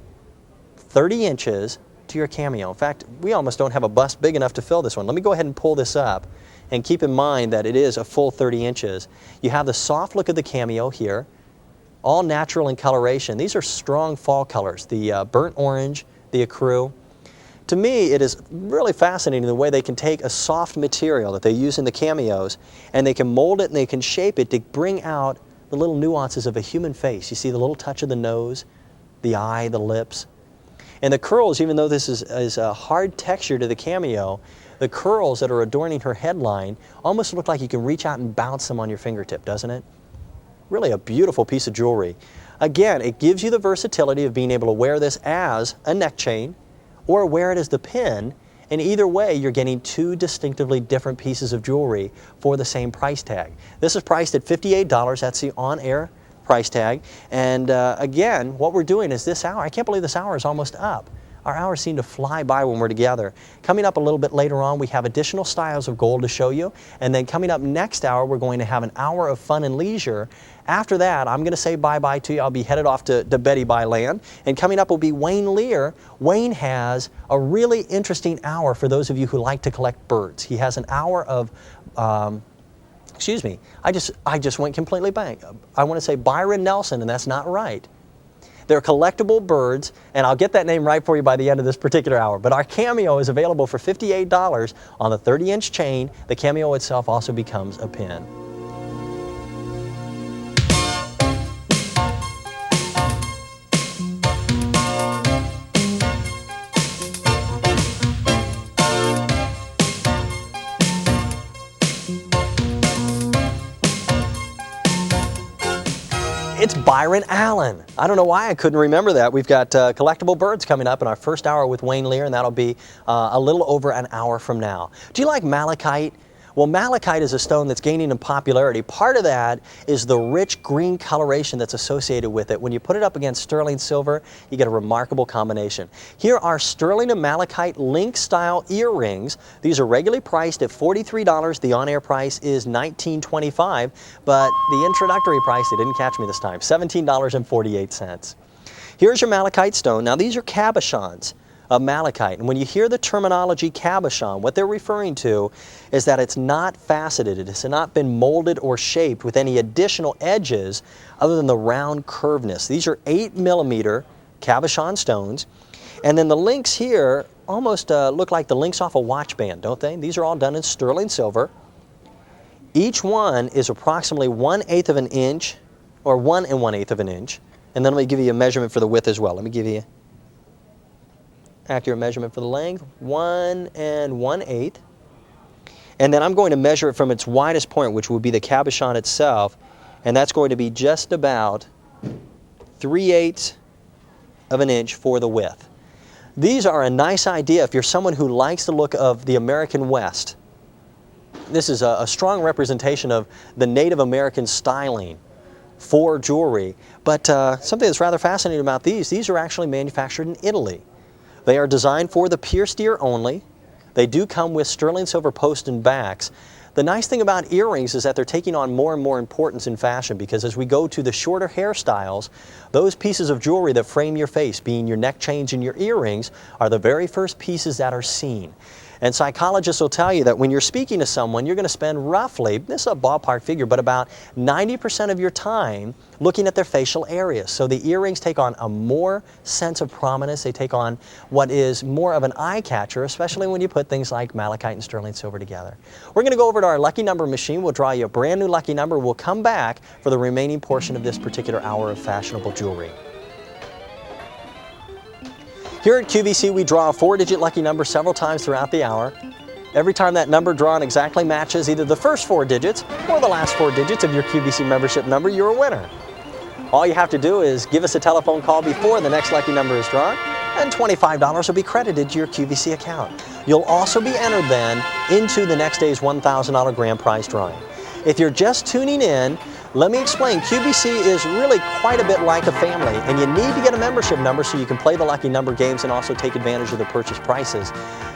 30 inches to your cameo. In fact, we almost don't have a bust big enough to fill this one. Let me go ahead and pull this up, and keep in mind that it is a full 30 inches. You have the soft look of the cameo here, all natural in coloration. These are strong fall colors, the burnt orange, the ecru. To me, it is really fascinating the way they can take a soft material that they use in the cameos and they can mold it and they can shape it to bring out the little nuances of a human face. You see the little touch of the nose, the eye, the lips. And the curls, even though this is a hard texture to the cameo, the curls that are adorning her headline almost look like you can reach out and bounce them on your fingertip, doesn't it? Really a beautiful piece of jewelry. Again, it gives you the versatility of being able to wear this as a neck chain or wear it as the pin, and either way you're getting two distinctively different pieces of jewelry for the same price tag. This is priced at $58, that's the on-air price tag, and again, what we're doing is this hour, I can't believe this hour is almost up. Our hours seem to fly by when we're together. Coming up a little bit later on, we have additional styles of gold to show you, and then coming up next hour, we're going to have an hour of fun and leisure. After that, I'm going to say bye-bye to you. I'll be headed off to Betty by Land, and coming up will be Wayne Lear. Wayne has a really interesting hour for those of you who like to collect birds. He has an hour of excuse me, I just went completely blank. I want to say Byron Nelson, and that's not right. They're collectible birds, and I'll get that name right for you by the end of this particular hour. But our cameo is available for $58 on the 30-inch chain. The cameo itself also becomes a pin. It's Byron Allen. I don't know why I couldn't remember that. We've got collectible birds coming up in our first hour with Wayne Lear, and that'll be a little over an hour from now. Do you like malachite? Well, malachite is a stone that's gaining in popularity. Part of that is the rich green coloration that's associated with it. When you put it up against sterling silver, you get a remarkable combination. Here are sterling and malachite link-style earrings. These are regularly priced at $43. The on-air price is $19.25, but the introductory price, they didn't catch me this time, $17.48. Here's your malachite stone. Now, these are cabochons of malachite. And when you hear the terminology cabochon, what they're referring to is that it's not faceted. It has not been molded or shaped with any additional edges other than the round curvedness. These are 8mm cabochon stones. And then the links here almost look like the links off a watch band, don't they? These are all done in sterling silver. Each one is approximately 1/8 of an inch, or 1 1/8 of an inch, And then let me give you a measurement for the width as well. Let me give you accurate measurement for the length, 1 1/8. And then I'm going to measure it from its widest point, which would be the cabochon itself, and that's going to be just about 3/8 of an inch for the width. These are a nice idea if you're someone who likes the look of the American West. This is a strong representation of the Native American styling for jewelry. But something that's rather fascinating about these are actually manufactured in Italy. They are designed for the pierced ear only. They do come with sterling silver post and backs. The nice thing about earrings is that they're taking on more and more importance in fashion, because as we go to the shorter hairstyles, those pieces of jewelry that frame your face, being your neck chains and your earrings, are the very first pieces that are seen. And psychologists will tell you that when you're speaking to someone, you're going to spend roughly, this is a ballpark figure, but about 90% of your time looking at their facial areas. So the earrings take on a more sense of prominence. They take on what is more of an eye catcher, especially when you put things like malachite and sterling silver together. We're going to go over to our lucky number machine. We'll draw you a brand new lucky number. We'll come back for the remaining portion of this particular hour of fashionable jewelry. Here at QVC, we draw a 4-digit lucky number several times throughout the hour. Every time that number drawn exactly matches either the first 4 digits or the last 4 digits of your QVC membership number, you're a winner. All you have to do is give us a telephone call before the next lucky number is drawn, and $25 will be credited to your QVC account. You'll also be entered then into the next day's $1,000 grand prize drawing. If you're just tuning in, let me explain. QVC is really quite a bit like a family, and you need to get a membership number so you can play the lucky number games and also take advantage of the purchase prices.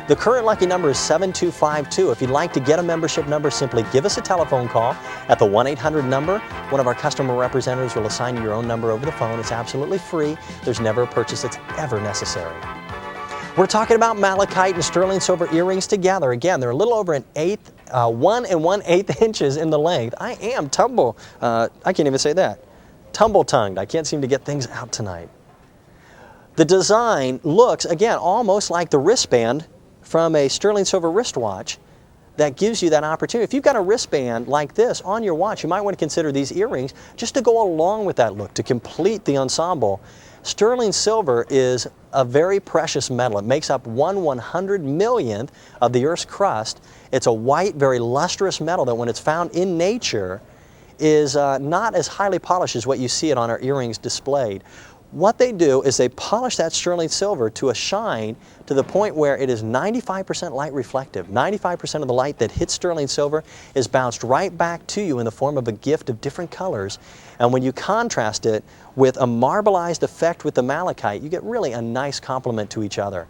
The current lucky number is 7252. If you'd like to get a membership number, simply give us a telephone call at the 1-800 number. One of our customer representatives will assign you your own number over the phone. It's absolutely free. There's never a purchase that's ever necessary. We're talking about malachite and sterling silver earrings together. Again, they're a little over 1 1/8 inches in the length. I am I can't even say that. Tumble-tongued. I can't seem to get things out tonight. The design looks, again, almost like the wristband from a sterling silver wristwatch that gives you that opportunity. If you've got a wristband like this on your watch, you might want to consider these earrings just to go along with that look, to complete the ensemble. Sterling silver is a very precious metal. It makes up 1/100 of the Earth's crust. It's a white, very lustrous metal that when it's found in nature is not as highly polished as what you see it on our earrings displayed. What they do is they polish that sterling silver to a shine to the point where it is 95% light reflective. 95% of the light that hits sterling silver is bounced right back to you in the form of a gift of different colors. And when you contrast it with a marbleized effect with the malachite, you get really a nice complement to each other.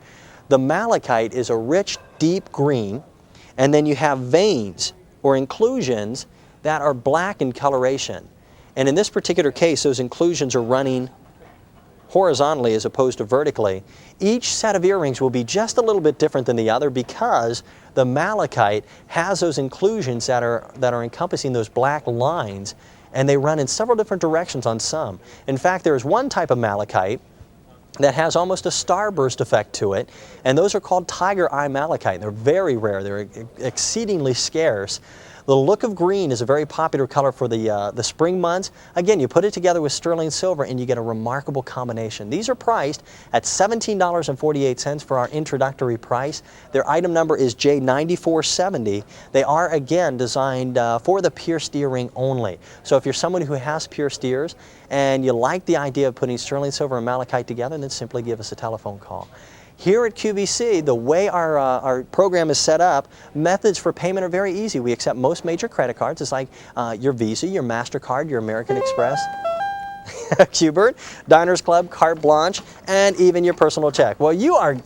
The malachite is a rich, deep green, and then you have veins or inclusions that are black in coloration. And in this particular case, those inclusions are running horizontally as opposed to vertically. Each set of earrings will be just a little bit different than the other because the malachite has those inclusions that are encompassing those black lines, and they run in several different directions on some. In fact, there is one type of malachite that has almost a starburst effect to it, and those are called tiger eye malachite. They're very rare. They're exceedingly scarce. The look of green is a very popular color for the spring months. Again, you put it together with sterling silver and you get a remarkable combination. These are priced at $17.48 for our introductory price. Their item number is J9470. They are, again, designed for the pierced earring only. So if you're someone who has pierced ears and you like the idea of putting sterling silver and malachite together, then simply give us a telephone call. Here at QVC, the way our program is set up, methods for payment are very easy. We accept most major credit cards. It's like your Visa, your MasterCard, your American Express, Qbert, Diners Club, Carte Blanche, and even your personal check. Well, you are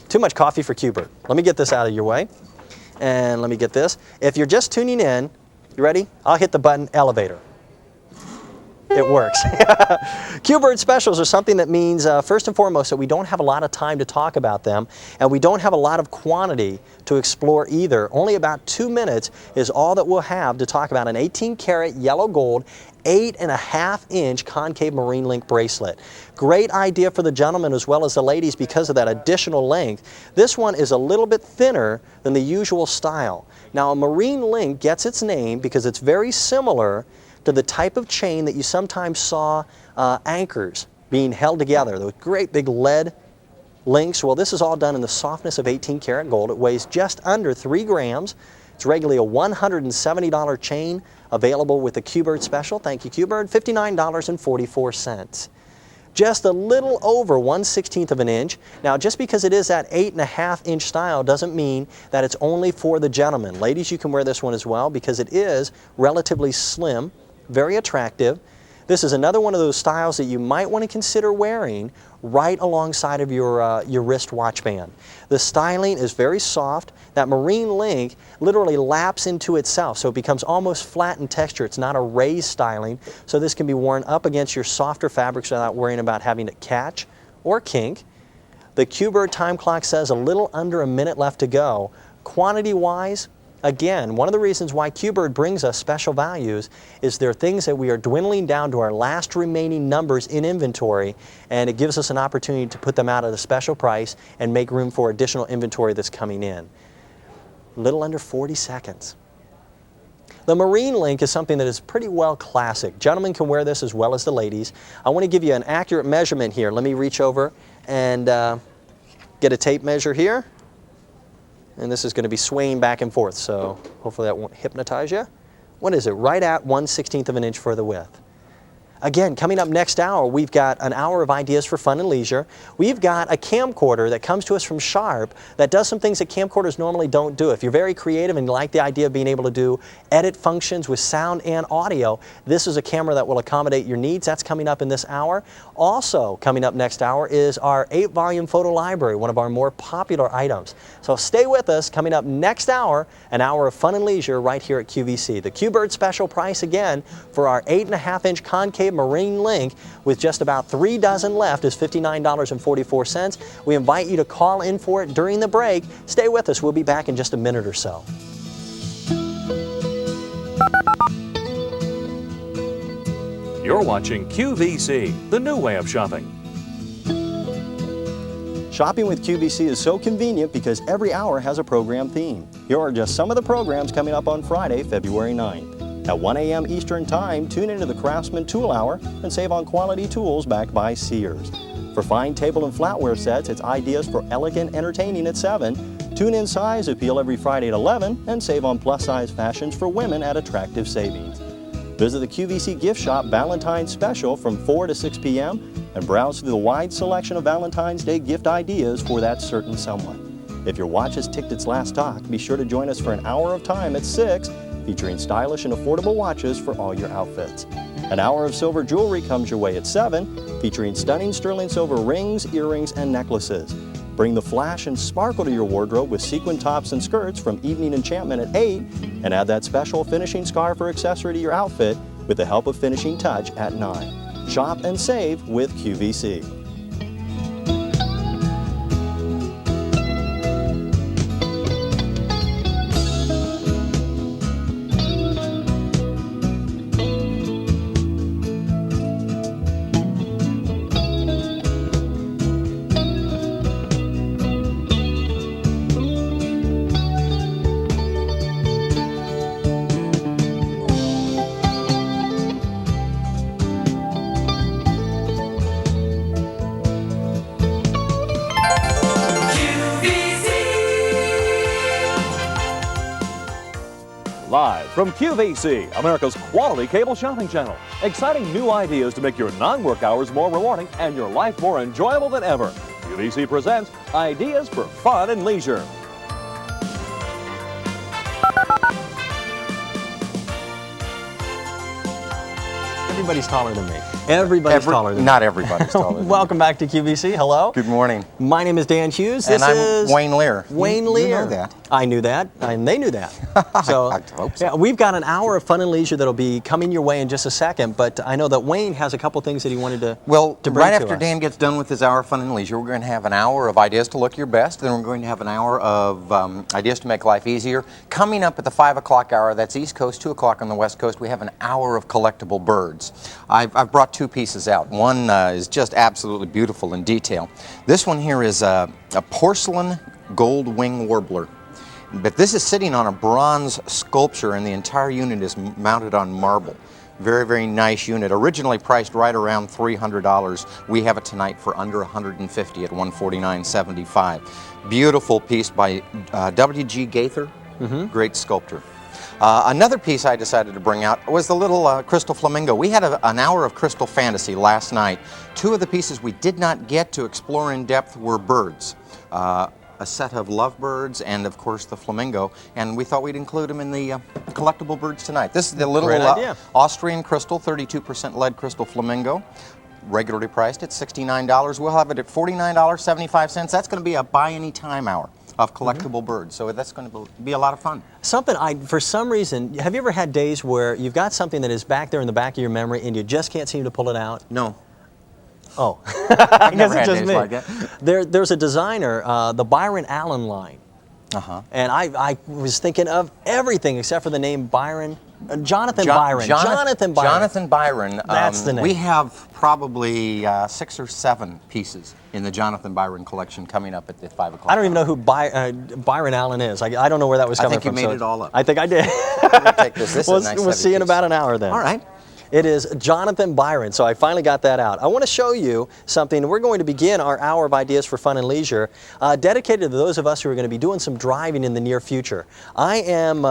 too much coffee for Qbert. Let me get this out of your way, and let me get this. If you're just tuning in, you ready? I'll hit the button, elevator. It works. Qbert specials are something that means, first and foremost, that we don't have a lot of time to talk about them, and we don't have a lot of quantity to explore either. Only about 2 minutes is all that we'll have to talk about an 18-karat yellow gold 8.5-inch concave marine link bracelet. Great idea for the gentlemen as well as the ladies because of that additional length. This one is a little bit thinner than the usual style. Now, a marine link gets its name because it's very similar to the type of chain that you sometimes saw anchors being held together, those great big lead links. Well, this is all done in the softness of 18 karat gold. It weighs just under 3 grams. It's regularly a $170 chain, available with the Q-Bird special. Thank you, Q-Bird. $59.44. Just a little over 1/16 of an inch. Now, just because it is that 8.5 inch style doesn't mean that it's only for the gentleman. Ladies, you can wear this one as well because it is relatively slim, very attractive. This is another one of those styles that you might want to consider wearing right alongside of your wrist watch band. The styling is very soft. That marine link literally laps into itself, so it becomes almost flat in texture. It's not a raised styling, so this can be worn up against your softer fabrics without worrying about having it catch or kink. The Q-Bird time clock says a little under a minute left to go. Quantity-wise, again, one of the reasons why Q-Bird brings us special values is there are things that we are dwindling down to our last remaining numbers in inventory, and it gives us an opportunity to put them out at a special price and make room for additional inventory that's coming in. A little under 40 seconds. The marine link is something that is pretty well classic. Gentlemen can wear this as well as the ladies. I want to give you an accurate measurement here. Let me reach over and get a tape measure here. And this is going to be swaying back and forth, so hopefully that won't hypnotize you. What is it? Right at 1/16 of an inch for the width. Again, coming up next hour, we've got an hour of ideas for fun and leisure. We've got a camcorder that comes to us from Sharp that does some things that camcorders normally don't do. If you're very creative and you like the idea of being able to do edit functions with sound and audio, this is a camera that will accommodate your needs. That's coming up in this hour. Also coming up next hour is our 8-volume photo library, one of our more popular items. So stay with us. Coming up next hour, an hour of fun and leisure right here at QVC. The Q-Bird special price again for our 8.5 inch concave marine link with just about 3 dozen left is $59.44. We invite you to call in for it during the break. Stay with us. We'll be back in just a minute or so. You're watching QVC, the new way of shopping. Shopping with QVC is so convenient because every hour has a program theme. Here are just some of the programs coming up on Friday, February 9th. At 1 a.m. Eastern Time, tune into the Craftsman Tool Hour and save on quality tools backed by Sears. For fine table and flatware sets, it's ideas for elegant entertaining at 7. Tune in Size Appeal every Friday at 11 and save on plus-size fashions for women at attractive savings. Visit the QVC Gift Shop Valentine's Special from 4 to 6 p.m. and browse through the wide selection of Valentine's Day gift ideas for that certain someone. If your watch has ticked its last stock, be sure to join us for an hour of time at 6, featuring stylish and affordable watches for all your outfits. An hour of silver jewelry comes your way at 7, featuring stunning sterling silver rings, earrings, and necklaces. Bring the flash and sparkle to your wardrobe with sequin tops and skirts from Evening Enchantment at 8, and add that special finishing scarf or accessory to your outfit with the help of Finishing Touch at 9. Shop and save with QVC. Live from QVC, America's quality cable shopping channel. Exciting new ideas to make your non-work hours more rewarding and your life more enjoyable than ever. QVC presents Ideas for Fun and Leisure. Everybody's taller than me. Everybody's taller than me. Not everybody's taller than me. Welcome back to QVC. Hello. Good morning. My name is Dan Hughes. And This I'm is Wayne Lear. Wayne You Lear. know that. I knew that, and they knew that. So, I hope so. yeah, we've got an hour of fun and leisure that'll be coming your way in just a second, but I know that Wayne has a couple things that he wanted to Well, bring right to after us. Dan gets done with his hour of fun and leisure, we're going to have an hour of ideas to look your best. Then we're going to have an hour of ideas to make life easier. Coming up at the 5 o'clock hour, that's East Coast, 2 o'clock on the West Coast, we have an hour of collectible birds. I've brought 2 pieces out. One is just absolutely beautiful in detail. This one here is a porcelain gold wing warbler. But this is sitting on a bronze sculpture, and the entire unit is mounted on marble. Very, very nice unit. Originally priced right around $300. We have it tonight for under $150 at $149.75. Beautiful piece by W.G. Gaither, great sculptor. Another piece I decided to bring out was the little crystal flamingo. We had an hour of crystal fantasy last night. Two of the pieces we did not get to explore in depth were birds. A set of lovebirds and, of course, the flamingo, and we thought we'd include them in the collectible birds tonight. This is the little Austrian crystal, 32% lead crystal flamingo, regularly priced at $69. We'll have it at $49.75. That's going to be a buy any time hour of collectible birds, so that's going to be a lot of fun. Something for some reason, have you ever had days where you've got something that is back there in the back of your memory and you just can't seem to pull it out? No. Oh, I've never had days like that. There's a designer, the Byron Allen line, and I was thinking of everything except for the name Byron. Jonathan Byron. Jonathan Byron. Jonathan Byron. That's the name. We have probably 6 or 7 pieces in the Jonathan Byron collection coming up at the 5 o'clock. I don't even know who Byron Allen is. I don't know where that was coming from. I think you made it all up. I think I did. Take this. We'll see you in about an hour then. All right. It is Jonathan Byron, so I finally got that out. I want to show you something. We're going to begin our hour of ideas for fun and leisure, dedicated to those of us who are going to be doing some driving in the near future. I am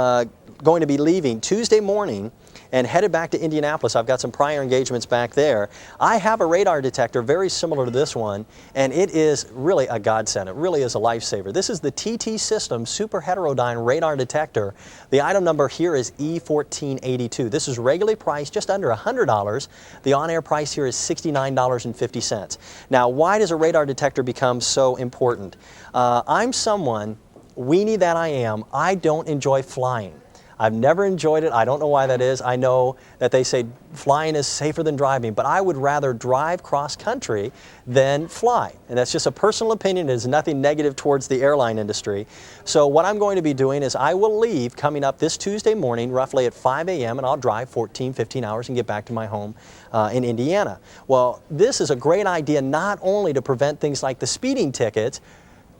going to be leaving Tuesday morning and headed back to Indianapolis. I've got some prior engagements back there. I have a radar detector very similar to this one, and it is really a godsend. It really is a lifesaver. This is the TT System Super Heterodyne Radar Detector. The item number here is E1482. This is regularly priced just under $100. The on-air price here is $69.50. Now, why does a radar detector become so important? I'm someone, weenie that I am, I don't enjoy flying. I've never enjoyed it. I don't know why that is. I know that they say flying is safer than driving, but I would rather drive cross-country than fly. And that's just a personal opinion. It is nothing negative towards the airline industry. So what I'm going to be doing is I will leave coming up this Tuesday morning, roughly at 5 a.m., and I'll drive 14, 15 hours and get back to my home in Indiana. Well, this is a great idea not only to prevent things like the speeding tickets,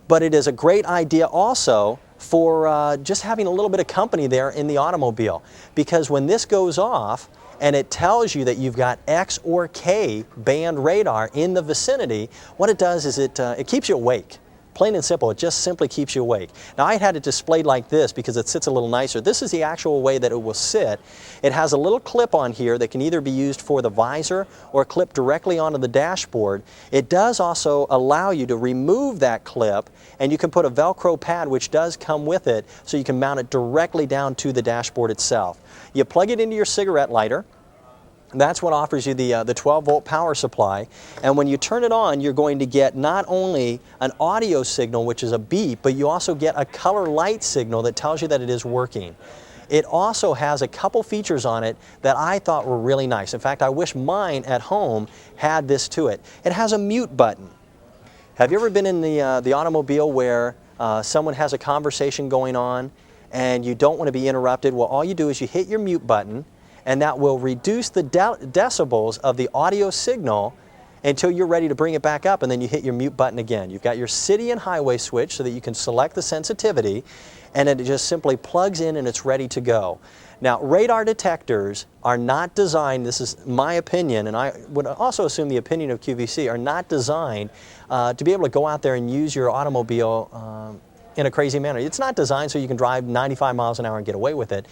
but it is a great idea also for just having a little bit of company there in the automobile. Because when this goes off and it tells you that you've got X or K band radar in the vicinity, what it does is it keeps you awake. Plain and simple, it just simply keeps you awake. Now I had it displayed like this because it sits a little nicer. This is the actual way that it will sit. It has a little clip on here that can either be used for the visor or clip directly onto the dashboard. It does also allow you to remove that clip, and you can put a Velcro pad which does come with it, so you can mount it directly down to the dashboard itself. You plug it into your cigarette lighter. That's what offers you the 12-volt power supply. And when you turn it on, you're going to get not only an audio signal, which is a beep, but you also get a color light signal that tells you that it is working. It also has a couple features on it that I thought were really nice. In fact, I wish mine at home had this to it. It has a mute button. Have you ever been in the automobile where someone has a conversation going on and you don't want to be interrupted? Well, all you do is you hit your mute button, and that will reduce the decibels of the audio signal until you're ready to bring it back up, and then you hit your mute button again. You've got your city and highway switch so that you can select the sensitivity, and it just simply plugs in and it's ready to go. Now, radar detectors are not designed, this is my opinion, and I would also assume the opinion of QVC, are not designed to be able to go out there and use your automobile in a crazy manner. It's not designed so you can drive 95 miles an hour and get away with it.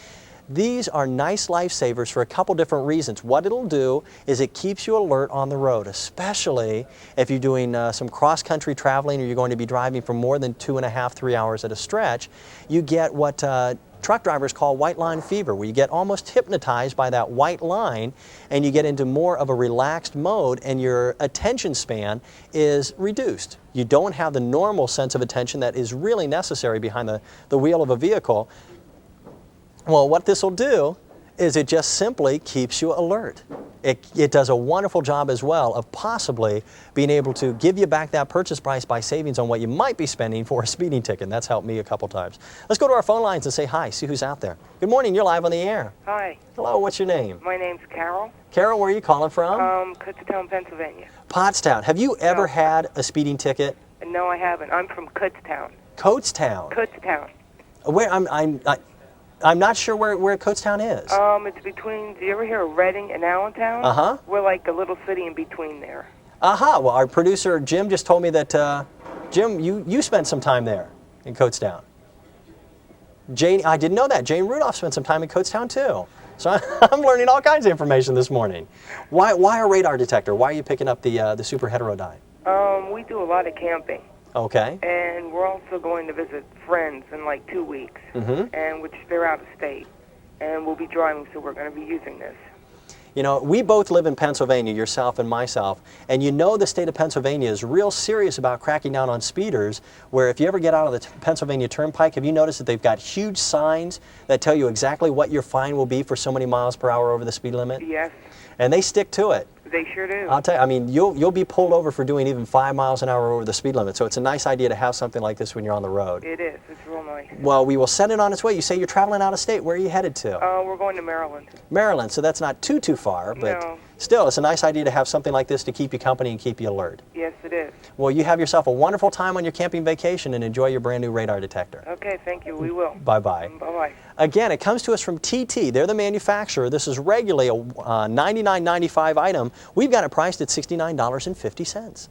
These are nice lifesavers for a couple different reasons. What it'll do is it keeps you alert on the road, especially if you're doing some cross-country traveling or you're going to be driving for more than 2.5, 3 hours at a stretch. You get what truck drivers call white line fever, where you get almost hypnotized by that white line and you get into more of a relaxed mode and your attention span is reduced. You don't have the normal sense of attention that is really necessary behind the wheel of a vehicle. Well, what this will do is it just simply keeps you alert. It does a wonderful job as well of possibly being able to give you back that purchase price by savings on what you might be spending for a speeding ticket. And that's helped me a couple times. Let's go to our phone lines and say hi, see who's out there. Good morning, you're live on the air. Hi. Hello, what's your name? My name's Carol. Carol, where are you calling from? Kutztown, Pennsylvania. Pottstown. Have you ever had a speeding ticket? No, I haven't. I'm from Kutztown. Kutztown. Kutztown. Where I'm not sure where Coatstown is. It's between, do you ever hear of Reading and Allentown? Uh-huh. We're like a little city in between there. Aha, well, our producer, Jim, just told me that, Jim, you spent some time there in Coatstown. Jane, I didn't know that. Jane Rudolph spent some time in Coatstown, too. So I'm learning all kinds of information this morning. Why a radar detector? Why are you picking up the super heterodyne? We do a lot of camping. Okay. And we're also going to visit friends in like 2 weeks, and which they're out of state. And we'll be driving, so we're going to be using this. You know, we both live in Pennsylvania, yourself and myself, and you know the state of Pennsylvania is real serious about cracking down on speeders, where if you ever get out of the Pennsylvania Turnpike, have you noticed that they've got huge signs that tell you exactly what your fine will be for so many miles per hour over the speed limit? Yes. And they stick to it. They sure do. I'll tell you, I mean, you'll be pulled over for doing even 5 miles an hour over the speed limit, so it's a nice idea to have something like this when you're on the road. It is. It's real nice. Well, we will send it on its way. You say you're traveling out of state. Where are you headed to? We're going to Maryland. Maryland, so that's not too far, but No. still, it's a nice idea to have something like this to keep you company and keep you alert. Yes, it is. Well, you have yourself a wonderful time on your camping vacation and enjoy your brand new radar detector. Okay, thank you. We will. Bye-bye. Bye-bye. Again, it comes to us from TT. They're the manufacturer. This is regularly a $99.95 item. We've got it priced at $69.50.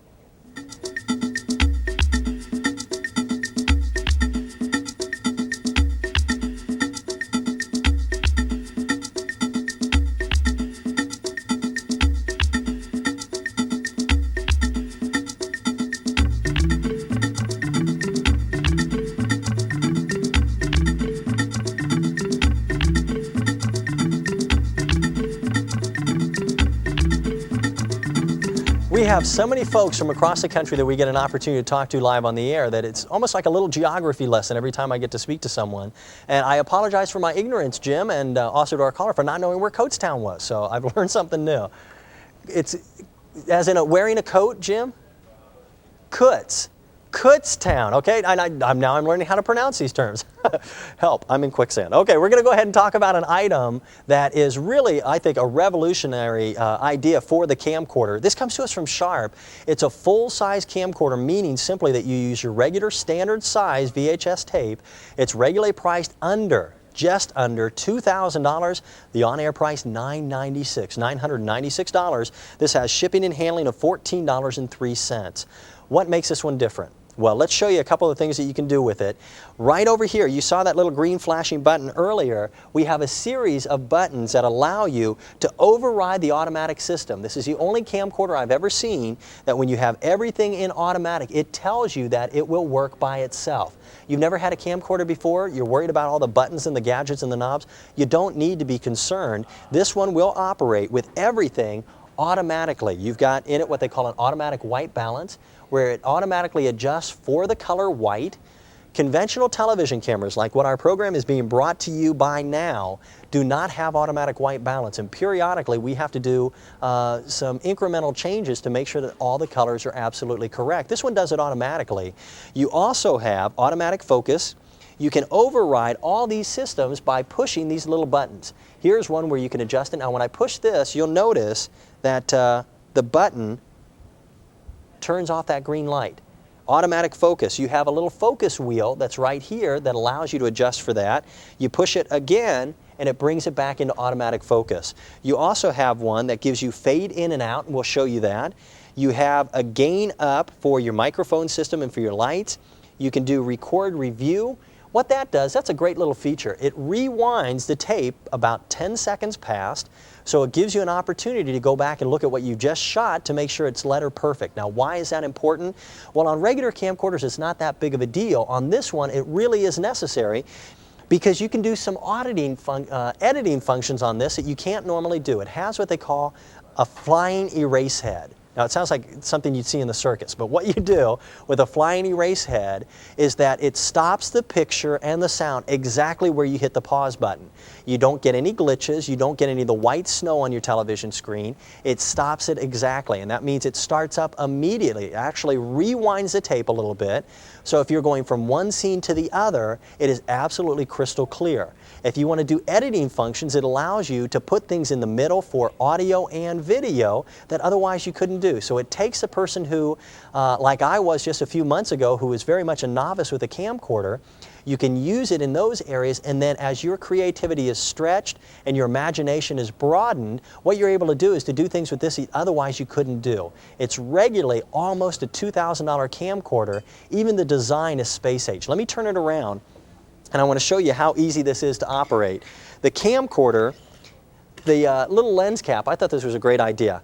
We have so many folks from across the country that we get an opportunity to talk to live on the air that it's almost like a little geography lesson every time I get to speak to someone. And I apologize for my ignorance, Jim, and also to our caller for not knowing where Coatstown was. So I've learned something new. It's, as in wearing a coat, Jim? Coatstown, okay? Now I'm learning how to pronounce these terms. Help, I'm in quicksand. Okay, we're going to go ahead and talk about an item that is really, I think, a revolutionary idea for the camcorder. This comes to us from Sharp. It's a full-size camcorder, meaning simply that you use your regular standard size VHS tape. It's regularly priced just under $2,000. The on-air price, $996. This has shipping and handling of $14.03. What makes this one different? Well, let's show you a couple of things that you can do with it. Right over here, you saw that little green flashing button earlier. We have a series of buttons that allow you to override the automatic system. This is the only camcorder I've ever seen that when you have everything in automatic, it tells you that it will work by itself. You've never had a camcorder before, you're worried about all the buttons and the gadgets and the knobs. You don't need to be concerned. This one will operate with everything automatically. You've got in it what they call an automatic white balance, where it automatically adjusts for the color white. Conventional television cameras, like what our program is being brought to you by now, do not have automatic white balance, and periodically we have to do some incremental changes to make sure that all the colors are absolutely correct. This one does it automatically. You also have automatic focus. You can override all these systems by pushing these little buttons. Here's one where you can adjust it. Now when I push this, you'll notice that the button turns off that green light. Automatic focus. You have a little focus wheel that's right here that allows you to adjust for that. You push it again and it brings it back into automatic focus. You also have one that gives you fade in and out, and we'll show you that. You have a gain up for your microphone system and for your lights. You can do record review. What that does, that's a great little feature. It rewinds the tape about 10 seconds past, so it gives you an opportunity to go back and look at what you just shot to make sure it's letter perfect. Now, why is that important? Well, on regular camcorders, it's not that big of a deal. On this one, it really is necessary because you can do some editing functions on this that you can't normally do. It has what they call a flying erase head. Now, it sounds like something you'd see in the circus, but what you do with a flying erase head is that it stops the picture and the sound exactly where you hit the pause button. You don't get any glitches, you don't get any of the white snow on your television screen. It stops it exactly, and that means it starts up immediately. It actually rewinds the tape a little bit, so if you're going from one scene to the other, it is absolutely crystal clear. If you want to do editing functions, it allows you to put things in the middle for audio and video that otherwise you couldn't do. So it takes a person who, like I was just a few months ago, who is very much a novice with a camcorder. You can use it in those areas, and then as your creativity is stretched and your imagination is broadened, what you're able to do is to do things with this otherwise you couldn't do. It's regularly almost a $2,000 camcorder. Even the design is space age. Let me turn it around, and I want to show you how easy this is to operate. The camcorder, the little lens cap, I thought this was a great idea.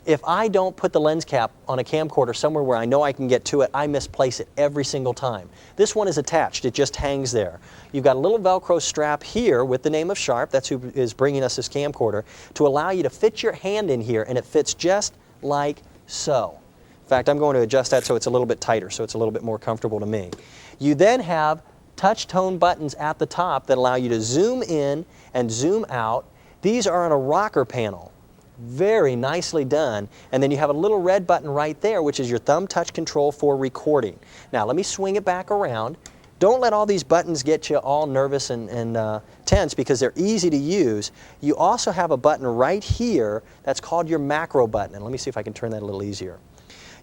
If I don't put the lens cap on a camcorder somewhere where I know I can get to it, I misplace it every single time. This one is attached. It just hangs there. You've got a little Velcro strap here with the name of Sharp, that's who is bringing us this camcorder, to allow you to fit your hand in here, and it fits just like so. In fact, I'm going to adjust that so it's a little bit tighter, so it's a little bit more comfortable to me. You then have touch tone buttons at the top that allow you to zoom in and zoom out. These are on a rocker panel. Very nicely done. And then you have a little red button right there, which is your thumb touch control for recording. Now let me swing it back around. Don't let all these buttons get you all nervous and tense, because they're easy to use. You also have a button right here that's called your macro button. And let me see if I can turn that a little easier.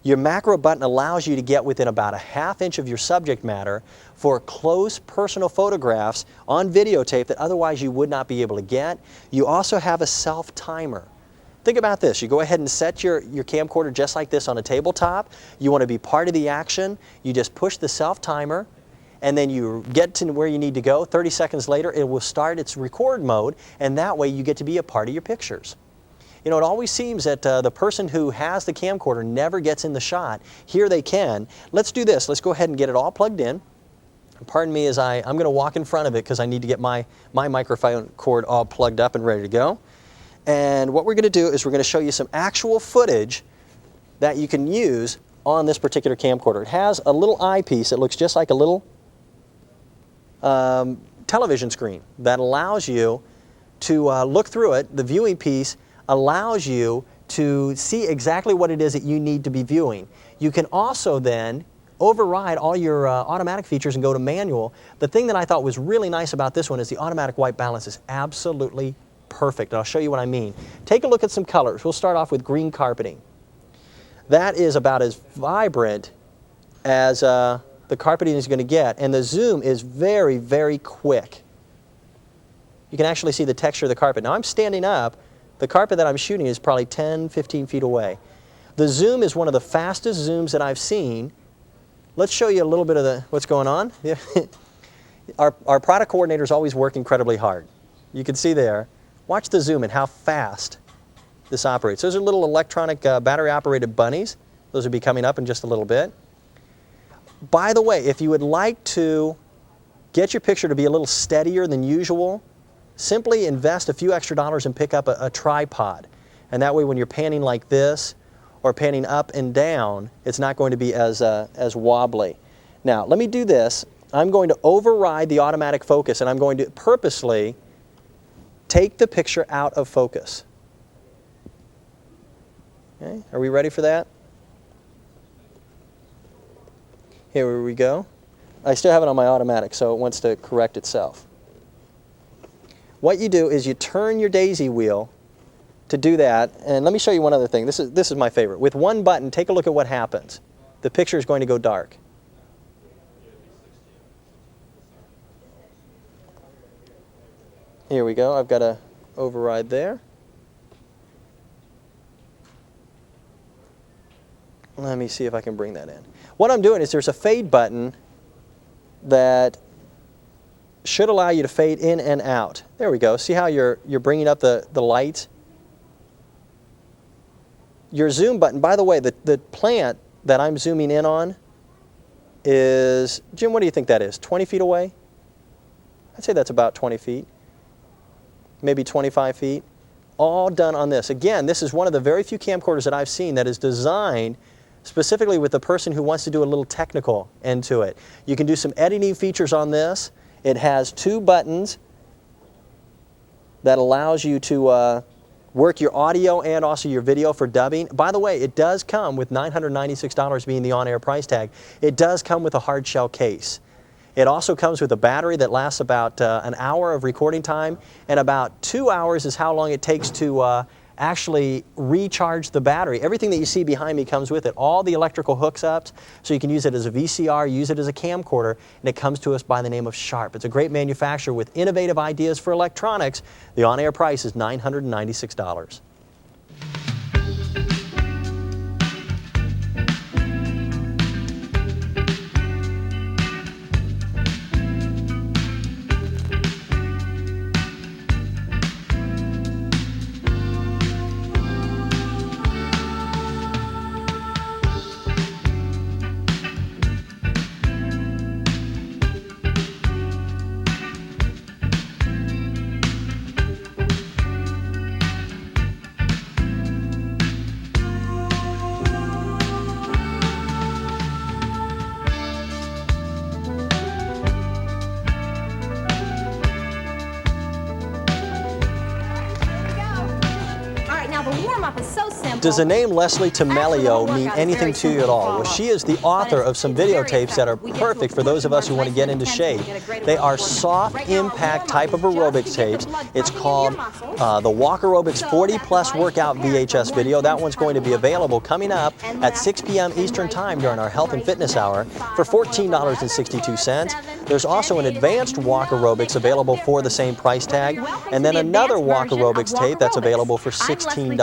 Your macro button allows you to get within about a ½ inch of your subject matter for close personal photographs on videotape that otherwise you would not be able to get. You also have a self timer. Think about this. You go ahead and set your camcorder just like this on a tabletop. You want to be part of the action. You just push the self timer, and then you get to where you need to go. 30 seconds later, it will start its record mode, and that way you get to be a part of your pictures. You know, it always seems that the person who has the camcorder never gets in the shot. Here they can. Let's do this. Let's go ahead and get it all plugged in. Pardon me as I'm going to walk in front of it because I need to get my microphone cord all plugged up and ready to go. And what we're going to do is we're going to show you some actual footage that you can use on this particular camcorder. It has a little eyepiece that looks just like a little television screen that allows you to look through it. The viewing piece allows you to see exactly what it is that you need to be viewing. You can also then override all your automatic features and go to manual. The thing that I thought was really nice about this one is the automatic white balance is absolutely perfect. I'll show you what I mean. Take a look at some colors. We'll start off with green carpeting. That is about as vibrant as the carpeting is going to get, and the zoom is very, very quick. You can actually see the texture of the carpet. Now I'm standing up. The carpet that I'm shooting is probably 10, 15 feet away. The zoom is one of the fastest zooms that I've seen. Let's show you a little bit of what's going on. Our product coordinators always work incredibly hard. You can see there. Watch the zoom and how fast this operates. Those are little electronic battery-operated bunnies. Those will be coming up in just a little bit. By the way, if you would like to get your picture to be a little steadier than usual, simply invest a few extra dollars and pick up a tripod. And that way when you're panning like this or panning up and down, it's not going to be as wobbly. Now, let me do this. I'm going to override the automatic focus, and I'm going to purposely take the picture out of focus. Okay, are we ready for that? Here we go. I still have it on my automatic, so it wants to correct itself. What you do is you turn your daisy wheel to do that, and let me show you one other thing. This is my favorite. With one button, take a look at what happens. The picture is going to go dark. Here we go. I've got to override there. Let me see if I can bring that in. What I'm doing is there's a fade button that should allow you to fade in and out. There we go. See how you're bringing up the light? Your zoom button, by the way, the plant that I'm zooming in on is, Jim, what do you think that is? 20 feet away? I'd say that's about 20 feet. Maybe 25 feet. All done on this. Again, this is one of the very few camcorders that I've seen that is designed specifically with the person who wants to do a little technical end to it. You can do some editing features on this. It has two buttons that allows you to work your audio and also your video for dubbing. By the way, it does come with $996 being the on-air price tag. It does come with a hard shell case. It also comes with a battery that lasts about an hour of recording time, and about 2 hours is how long it takes to actually recharge the battery. Everything that you see behind me comes with it. All the electrical hookups, so you can use it as a VCR, use it as a camcorder, and it comes to us by the name of Sharp. It's a great manufacturer with innovative ideas for electronics. The on-air price is $996. Does the name Leslie Tamelio mean anything to you at all? Well, she is the author of some videotapes that are perfect for those of us who want to get into shape. They are soft impact type of aerobics tapes. It's called the Walk Aerobics 40 Plus Workout VHS video. That one's going to be available coming up at 6 p.m. Eastern Time during our Health and Fitness Hour for $14.62. There's also an advanced Walk Aerobics available for the same price tag, and then another Walk Aerobics tape that's available for $16.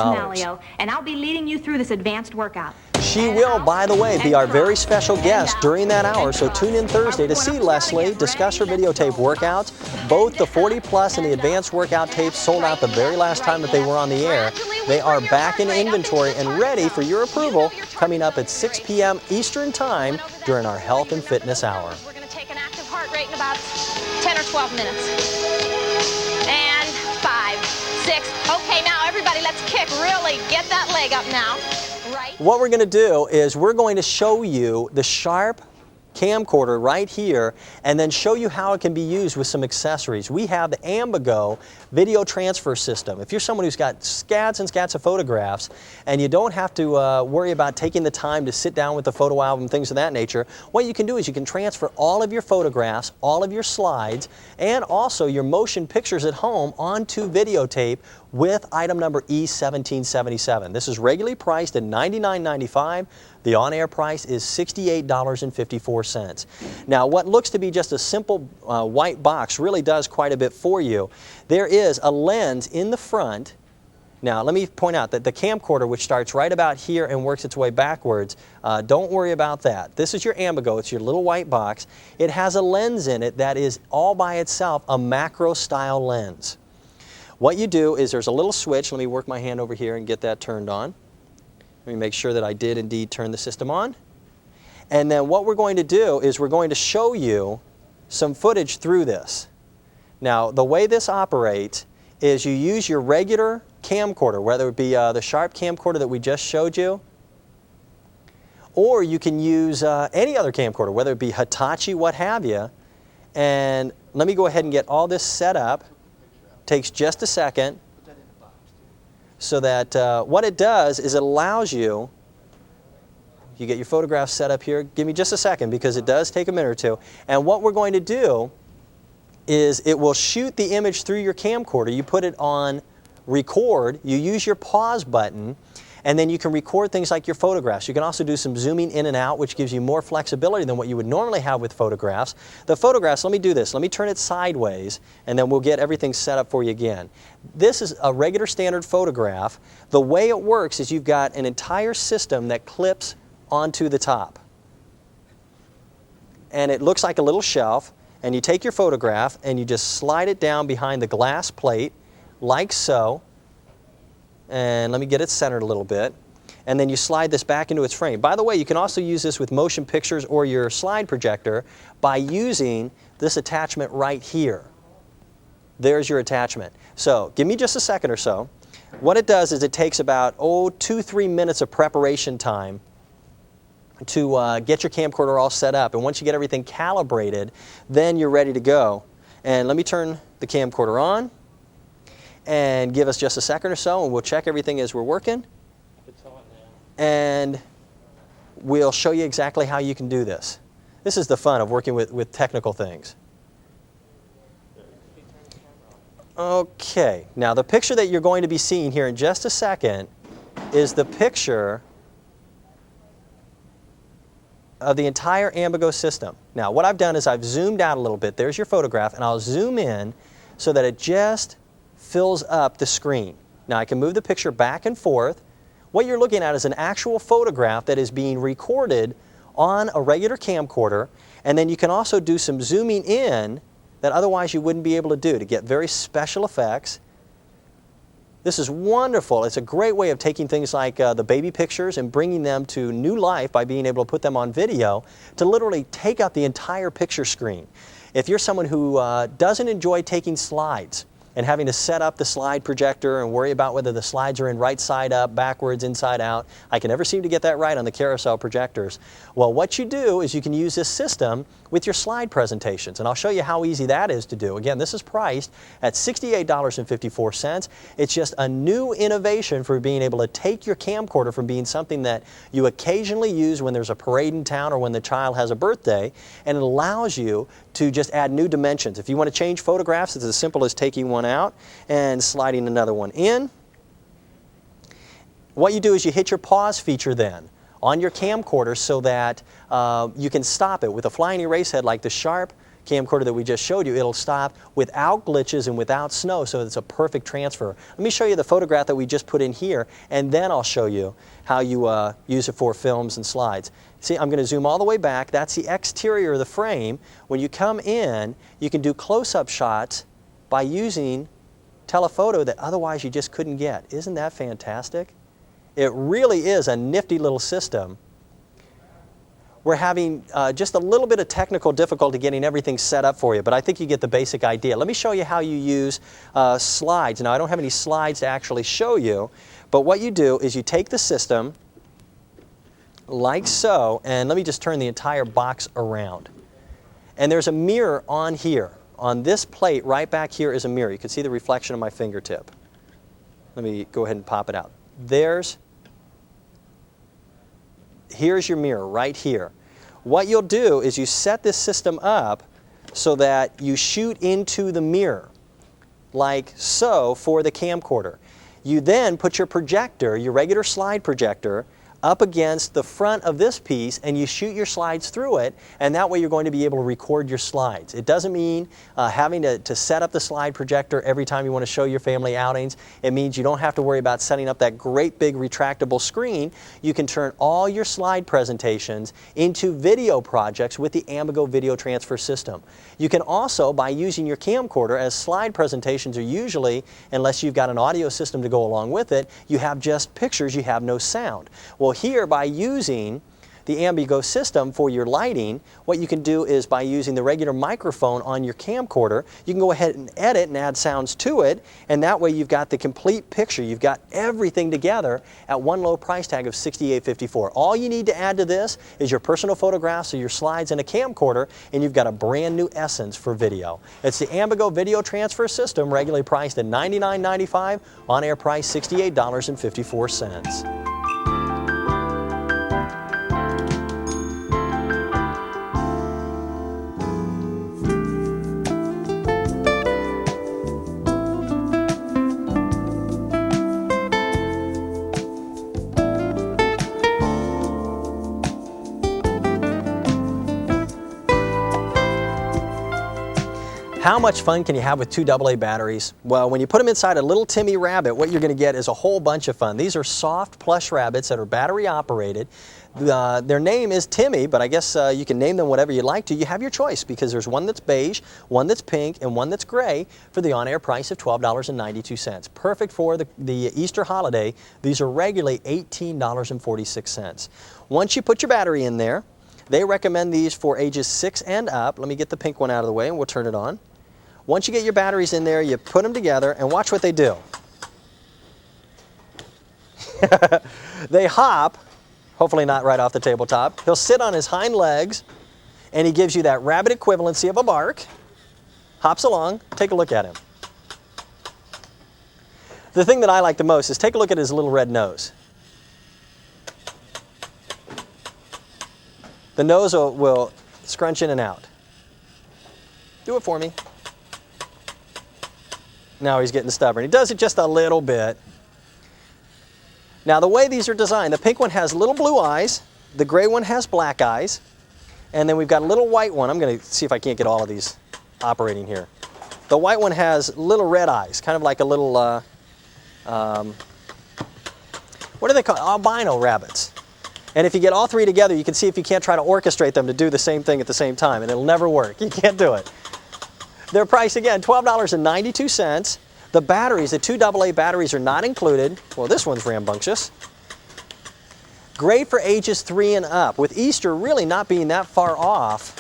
And I'll be leading you through this advanced workout. She will, by the way, be our very special guest during that hour, so tune in Thursday to see Leslie discuss her videotape workouts. Both the 40 Plus and the advanced workout tapes sold out the very last time that they were on the air. They are back in inventory and ready for your approval coming up at 6 p.m. Eastern Time during our Health and Fitness Hour. We're going to take an active heart rate in about 10 or 12 minutes. And 5, 6. Okay, now everybody, let's kick. Really get that leg up now. Right. What we're going to do is we're going to show you the Sharp camcorder right here and then show you how it can be used with some accessories. We have the Ambigo video transfer system. If you're someone who's got scats and scats of photographs and you don't have to worry about taking the time to sit down with the photo album, things of that nature, what you can do is you can transfer all of your photographs, all of your slides, and also your motion pictures at home onto videotape with item number E1777. This is regularly priced at $99.95. The on-air price is $68.54. Now, what looks to be just a simple white box really does quite a bit for you. There is a lens in the front. Now, let me point out that the camcorder, which starts right about here and works its way backwards, don't worry about that. This is your Ambigo. It's your little white box. It has a lens in it that is all by itself a macro-style lens. What you do is there's a little switch. Let me work my hand over here and get that turned on. Let me make sure that I did indeed turn the system on. And then what we're going to do is we're going to show you some footage through this. Now, the way this operates is you use your regular camcorder, whether it be the Sharp camcorder that we just showed you, or you can use any other camcorder, whether it be Hitachi, what have you. And let me go ahead and get all this set up. Takes just a second. So that what it does is it allows you, you get your photographs set up here. Give me just a second because it does take a minute or two. And what we're going to do is it will shoot the image through your camcorder. You put it on record, you use your pause button, and then you can record things like your photographs. You can also do some zooming in and out, which gives you more flexibility than what you would normally have with photographs. The photographs, let me do this. Let me turn it sideways, and then we'll get everything set up for you again. This is a regular standard photograph. The way it works is you've got an entire system that clips onto the top. And it looks like a little shelf, and you take your photograph and you just slide it down behind the glass plate, like so. And let me get it centered a little bit. And then you slide this back into its frame. By the way, you can also use this with motion pictures or your slide projector by using this attachment right here. There's your attachment. So give me just a second or so. What it does is it takes about 2-3 minutes of preparation time to get your camcorder all set up. And once you get everything calibrated, then you're ready to go. And let me turn the camcorder on. And give us just a second or so, and we'll check everything as we're working. And we'll show you exactly how you can do this. This is the fun of working with technical things. Okay, now the picture that you're going to be seeing here in just a second is the picture of the entire Ambigo system. Now what I've done is I've zoomed out a little bit. There's your photograph, and I'll zoom in so that it just fills up the screen. Now I can move the picture back and forth. What you're looking at is an actual photograph that is being recorded on a regular camcorder, and then you can also do some zooming in that otherwise you wouldn't be able to do to get very special effects. This is wonderful. It's a great way of taking things like the baby pictures and bringing them to new life by being able to put them on video to literally take out the entire picture screen. If you're someone who doesn't enjoy taking slides and having to set up the slide projector and worry about whether the slides are in right side up, backwards, inside out, I can never seem to get that right on the carousel projectors. Well, what you do is you can use this system with your slide presentations, and I'll show you how easy that is to do. Again, this is priced at $68.54. It's just a new innovation for being able to take your camcorder from being something that you occasionally use when there's a parade in town or when the child has a birthday, and it allows you to just add new dimensions. If you want to change photographs, it's as simple as taking one out and sliding another one in. What you do is you hit your pause feature then on your camcorder so that you can stop it. With a flying erase head like the Sharp camcorder that we just showed you, it'll stop without glitches and without snow, so it's a perfect transfer. Let me show you the photograph that we just put in here, and then I'll show you how you use it for films and slides. See, I'm going to zoom all the way back. That's the exterior of the frame. When you come in, you can do close-up shots by using telephoto that otherwise you just couldn't get. Isn't that fantastic? It really is a nifty little system. We're having just a little bit of technical difficulty getting everything set up for you, but I think you get the basic idea. Let me show you how you use slides. Now, I don't have any slides to actually show you, but what you do is you take the system like so, and let me just turn the entire box around. And there's a mirror on here. On this plate right back here is a mirror. You can see the reflection of my fingertip. Let me go ahead and pop it out. Here's your mirror right here. What you'll do is you set this system up so that you shoot into the mirror, like so, for the camcorder. You then put your projector, your regular slide projector, up against the front of this piece, and you shoot your slides through it, and that way you're going to be able to record your slides. It doesn't mean having to set up the slide projector every time you want to show your family outings. It means you don't have to worry about setting up that great big retractable screen. You can turn all your slide presentations into video projects with the Ambigo video transfer system. You can also, by using your camcorder, as slide presentations are usually, unless you've got an audio system to go along with it, you have just pictures, you have no sound. Well, here, by using the Ambigo system for your lighting, what you can do is by using the regular microphone on your camcorder, you can go ahead and edit and add sounds to it, and that way you've got the complete picture. You've got everything together at one low price tag of $68.54. All you need to add to this is your personal photographs or your slides and a camcorder, and you've got a brand new essence for video. It's the Ambigo video transfer system, regularly priced at $99.95, on-air price $68.54. How much fun can you have with two AA batteries? Well, when you put them inside a little Timmy rabbit, what you're going to get is a whole bunch of fun. These are soft plush rabbits that are battery operated. Their name is Timmy, but I guess you can name them whatever you like to. You have your choice because there's one that's beige, one that's pink, and one that's gray for the on-air price of $12.92. Perfect for the Easter holiday. These are regularly $18.46. Once you put your battery in there, they recommend these for ages 6 and up. Let me get the pink one out of the way and we'll turn it on. Once you get your batteries in there, you put them together and watch what they do. They hop, hopefully not right off the tabletop. He'll sit on his hind legs and he gives you that rabbit equivalency of a bark. Hops along, take a look at him. The thing that I like the most is take a look at his little red nose. The nose will scrunch in and out. Do it for me. Now he's getting stubborn. He does it just a little bit. Now the way these are designed, the pink one has little blue eyes, the gray one has black eyes, and then we've got a little white one. I'm going to see if I can't get all of these operating here. The white one has little red eyes, kind of like a little, what do they call albino rabbits. And if you get all three together, you can see if you can't try to orchestrate them to do the same thing at the same time, and it'll never work. You can't do it. Their price, again, $12.92. The batteries, the 2 AA batteries are not included. Well, this one's rambunctious. Great for ages 3 and up. With Easter really not being that far off,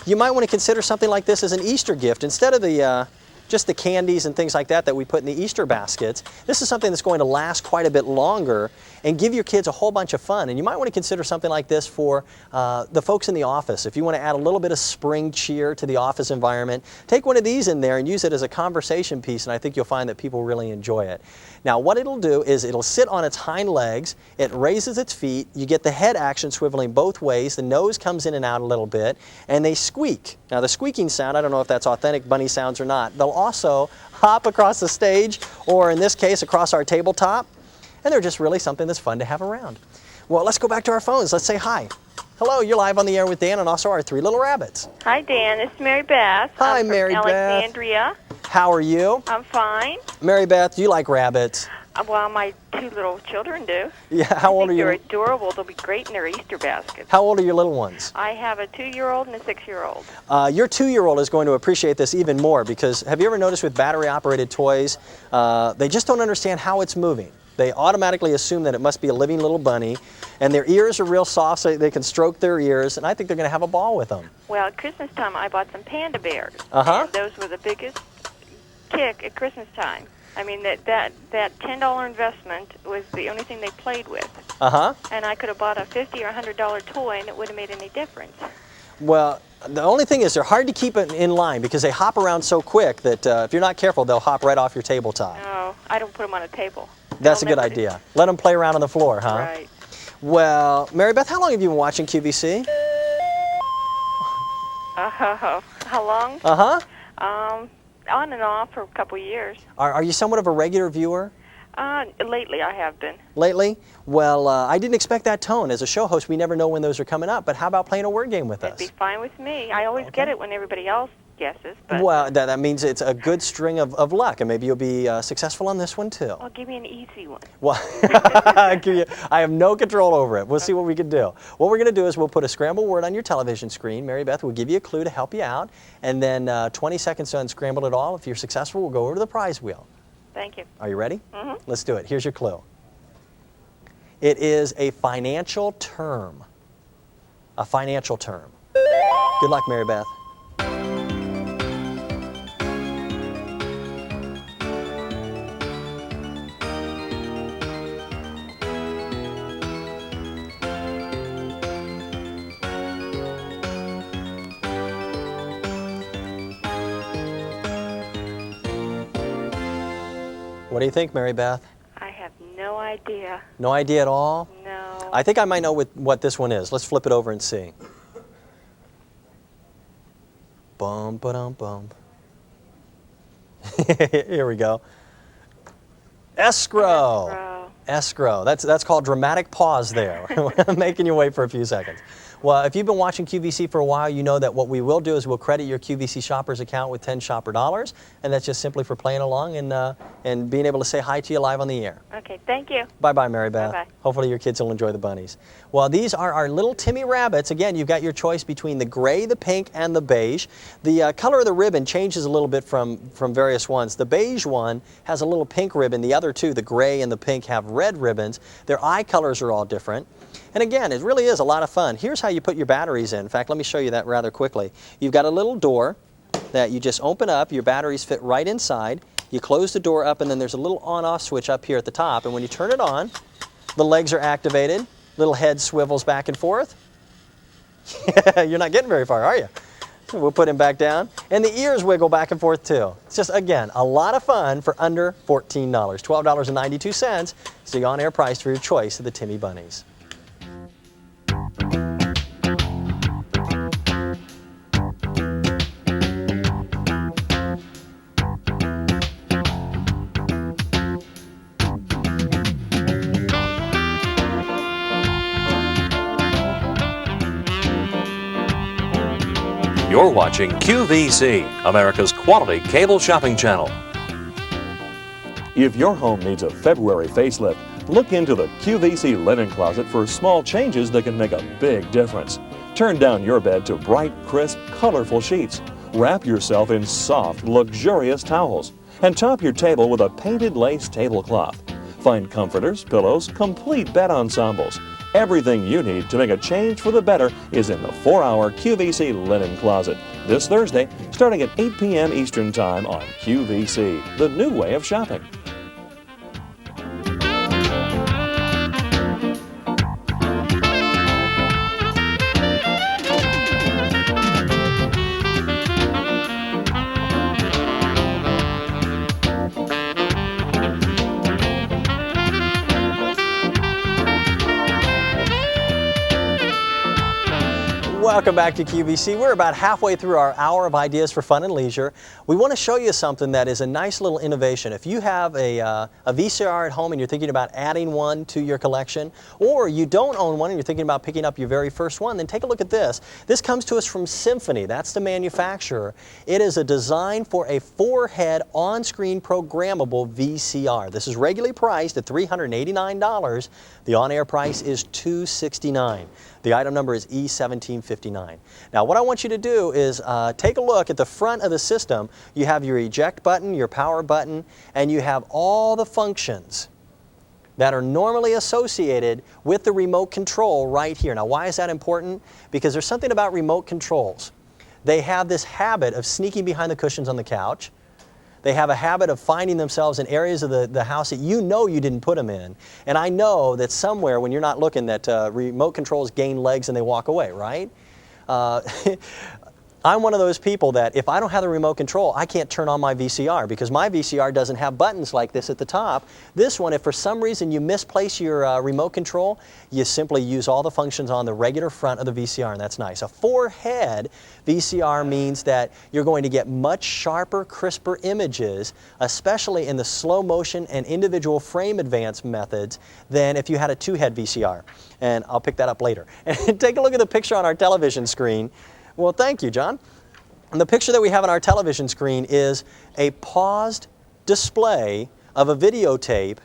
you might want to consider something like this as an Easter gift. Instead of the just the candies and things like that that we put in the Easter baskets, this is something that's going to last quite a bit longer and give your kids a whole bunch of fun. And you might want to consider something like this for the folks in the office. If you want to add a little bit of spring cheer to the office environment, take one of these in there and use it as a conversation piece, and I think you'll find that people really enjoy it. Now what it'll do is it'll sit on its hind legs, it raises its feet, you get the head action swiveling both ways, the nose comes in and out a little bit, and they squeak. Now the squeaking sound, I don't know if that's authentic bunny sounds or not. They'll also hop across the stage, or in this case across our tabletop, and they're just really something that's fun to have around. Well, let's go back to our phones. Let's say hi. Hello, you're live on the air with Dan and also our 3 little rabbits. Hi, Dan. It's Mary Beth. Hi, I'm from Mary Beth. Alexandria. How are you? I'm fine. Mary Beth, do you like rabbits? Well, my 2 little children do. Yeah, how old are you? They're adorable. They'll be great in their Easter baskets. How old are your little ones? I have a 2-year-old and a 6-year-old. Your 2-year-old is going to appreciate this even more because have you ever noticed with battery-operated toys, they just don't understand how it's moving. They automatically assume that it must be a living little bunny, and their ears are real soft so they can stroke their ears, and I think they're going to have a ball with them. Well, at Christmas time, I bought some panda bears. Uh-huh. And those were the biggest kick at Christmas time. I mean, that $10 investment was the only thing they played with. Uh-huh. And I could have bought a $50 or $100 toy, and it wouldn't have made any difference. Well, the only thing is they're hard to keep in line because they hop around so quick that if you're not careful, they'll hop right off your tabletop. No, I don't put them on a table. That's a good idea. Let them play around on the floor, huh? Right. Well, Mary Beth, how long have you been watching QVC? How long? Uh-huh. On and off for a couple years. Are you somewhat of a regular viewer? Lately, I have been. Lately? Well, I didn't expect that tone. As a show host, we never know when those are coming up, but how about playing a word game with us? It'd be fine with me. I always get it when everybody else guesses. But well, that means it's a good string of luck, and maybe you'll be successful on this one, too. Well, give me an easy one. Well, I have no control over it. We'll see what we can do. What we're going to do is we'll put a scrambled word on your television screen. Mary Beth will give you a clue to help you out, and then 20 seconds to unscramble it all. If you're successful, we'll go over to the prize wheel. Thank you. Are you ready? Mm-hmm. Let's do it. Here's your clue. It is a financial term. A financial term. Good luck, Mary Beth. What do you think, Mary Beth? I have no idea. No idea at all? No. I think I might know what this one is. Let's flip it over and see. Bum, ba-dum, bum. Here we go. Escrow. Escrow. That's called dramatic pause there. Making you wait for a few seconds. Well, if you've been watching QVC for a while, you know that what we will do is we'll credit your QVC Shoppers account with 10 Shopper dollars, and that's just simply for playing along and being able to say hi to you live on the air. Okay, thank you. Bye-bye, Mary Beth. Bye-bye. Hopefully your kids will enjoy the bunnies. Well, these are our little Timmy rabbits. Again, you've got your choice between the gray, the pink, and the beige. The color of the ribbon changes a little bit from various ones. The beige one has a little pink ribbon. The other two, the gray and the pink, have red ribbons. Their eye colors are all different. And again, it really is a lot of fun. Here's how you put your batteries in. In fact, let me show you that rather quickly. You've got a little door that you just open up. Your batteries fit right inside. You close the door up, and then there's a little on-off switch up here at the top. And when you turn it on, the legs are activated. Little head swivels back and forth. You're not getting very far, are you? We'll put him back down. And the ears wiggle back and forth, too. It's just, again, a lot of fun for under $14. $12.92 is the on-air price for your choice of the Timmy Bunnies. You're watching QVC, America's quality cable shopping channel. If your home needs a February facelift, look into the QVC linen closet for small changes that can make a big difference. Turn down your bed to bright, crisp, colorful sheets. Wrap yourself in soft, luxurious towels. And top your table with a painted lace tablecloth. Find comforters, pillows, complete bed ensembles. Everything you need to make a change for the better is in the 4-hour QVC linen closet. This Thursday, starting at 8 p.m. Eastern Time on QVC, the new way of shopping. Welcome back to QVC. We're about halfway through our hour of ideas for fun and leisure. We want to show you something that is a nice little innovation. If you have a VCR at home and you're thinking about adding one to your collection, or you don't own one and you're thinking about picking up your very first one, then take a look at this. This comes to us from Symphony. That's the manufacturer. It is a design for a 4-head on-screen programmable VCR. This is regularly priced at $389. The on-air price is $269. The item number is E1759. Now what I want you to do is take a look at the front of the system. You have your eject button, your power button, and you have all the functions that are normally associated with the remote control right here. Now why is that important? Because there's something about remote controls. They have this habit of sneaking behind the cushions on the couch. They have a habit of finding themselves in areas of the house that you know you didn't put them in. And I know that somewhere when you're not looking that remote controls gain legs and they walk away, right? I'm one of those people that if I don't have the remote control, I can't turn on my VCR because my VCR doesn't have buttons like this at the top. This one, if for some reason you misplace your remote control, you simply use all the functions on the regular front of the VCR, and that's nice. A 4-head VCR means that you're going to get much sharper, crisper images, especially in the slow motion and individual frame advance methods, than if you had a 2-head VCR. And I'll pick that up later. And take a look at the picture on our television screen. Well, thank you, John. And the picture that we have on our television screen is a paused display of a videotape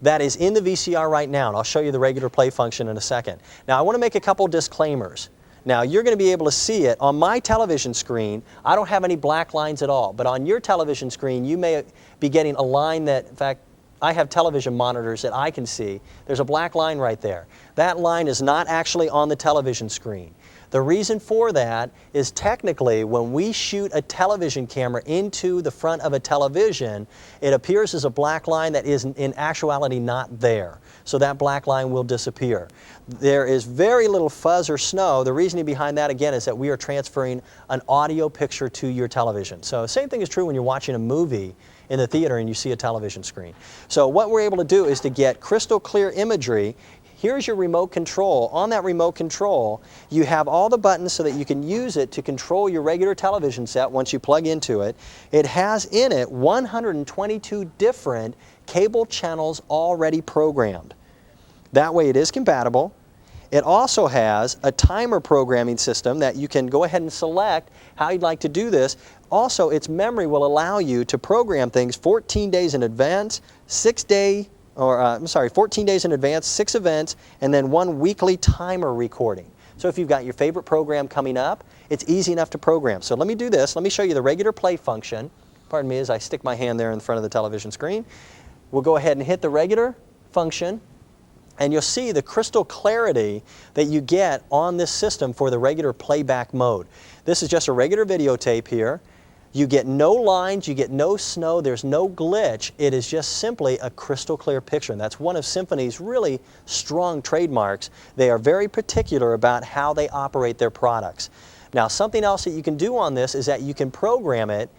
that is in the VCR right now. And I'll show you the regular play function in a second. Now, I want to make a couple disclaimers. Now, you're going to be able to see it on my television screen. I don't have any black lines at all. But on your television screen, you may be getting a line that, in fact, I have television monitors that I can see. There's a black line right there. That line is not actually on the television screen. The reason for that is technically when we shoot a television camera into the front of a television, it appears as a black line that is in actuality not there. So that black line will disappear. There is very little fuzz or snow. The reasoning behind that again is that we are transferring an audio picture to your television. So same thing is true when you're watching a movie in the theater and you see a television screen. So what we're able to do is to get crystal clear imagery. Here's your remote control. On that remote control, you have all the buttons so that you can use it to control your regular television set once you plug into it. It has in it 122 different cable channels already programmed. That way it is compatible. It also has a timer programming system that you can go ahead and select how you'd like to do this. Also, its memory will allow you to program things 14 days in advance, 14 days in advance, 6 events, and then 1 weekly timer recording. So if you've got your favorite program coming up, it's easy enough to program. So let me do this. Let me show you the regular play function. Pardon me as I stick my hand there in front of the television screen. We'll go ahead and hit the regular function, and you'll see the crystal clarity that you get on this system for the regular playback mode. This is just a regular videotape here. You get no lines, you get no snow, there's no glitch. It is just simply a crystal clear picture. And that's one of Symphony's really strong trademarks. They are very particular about how they operate their products. Now, something else that you can do on this is that you can program it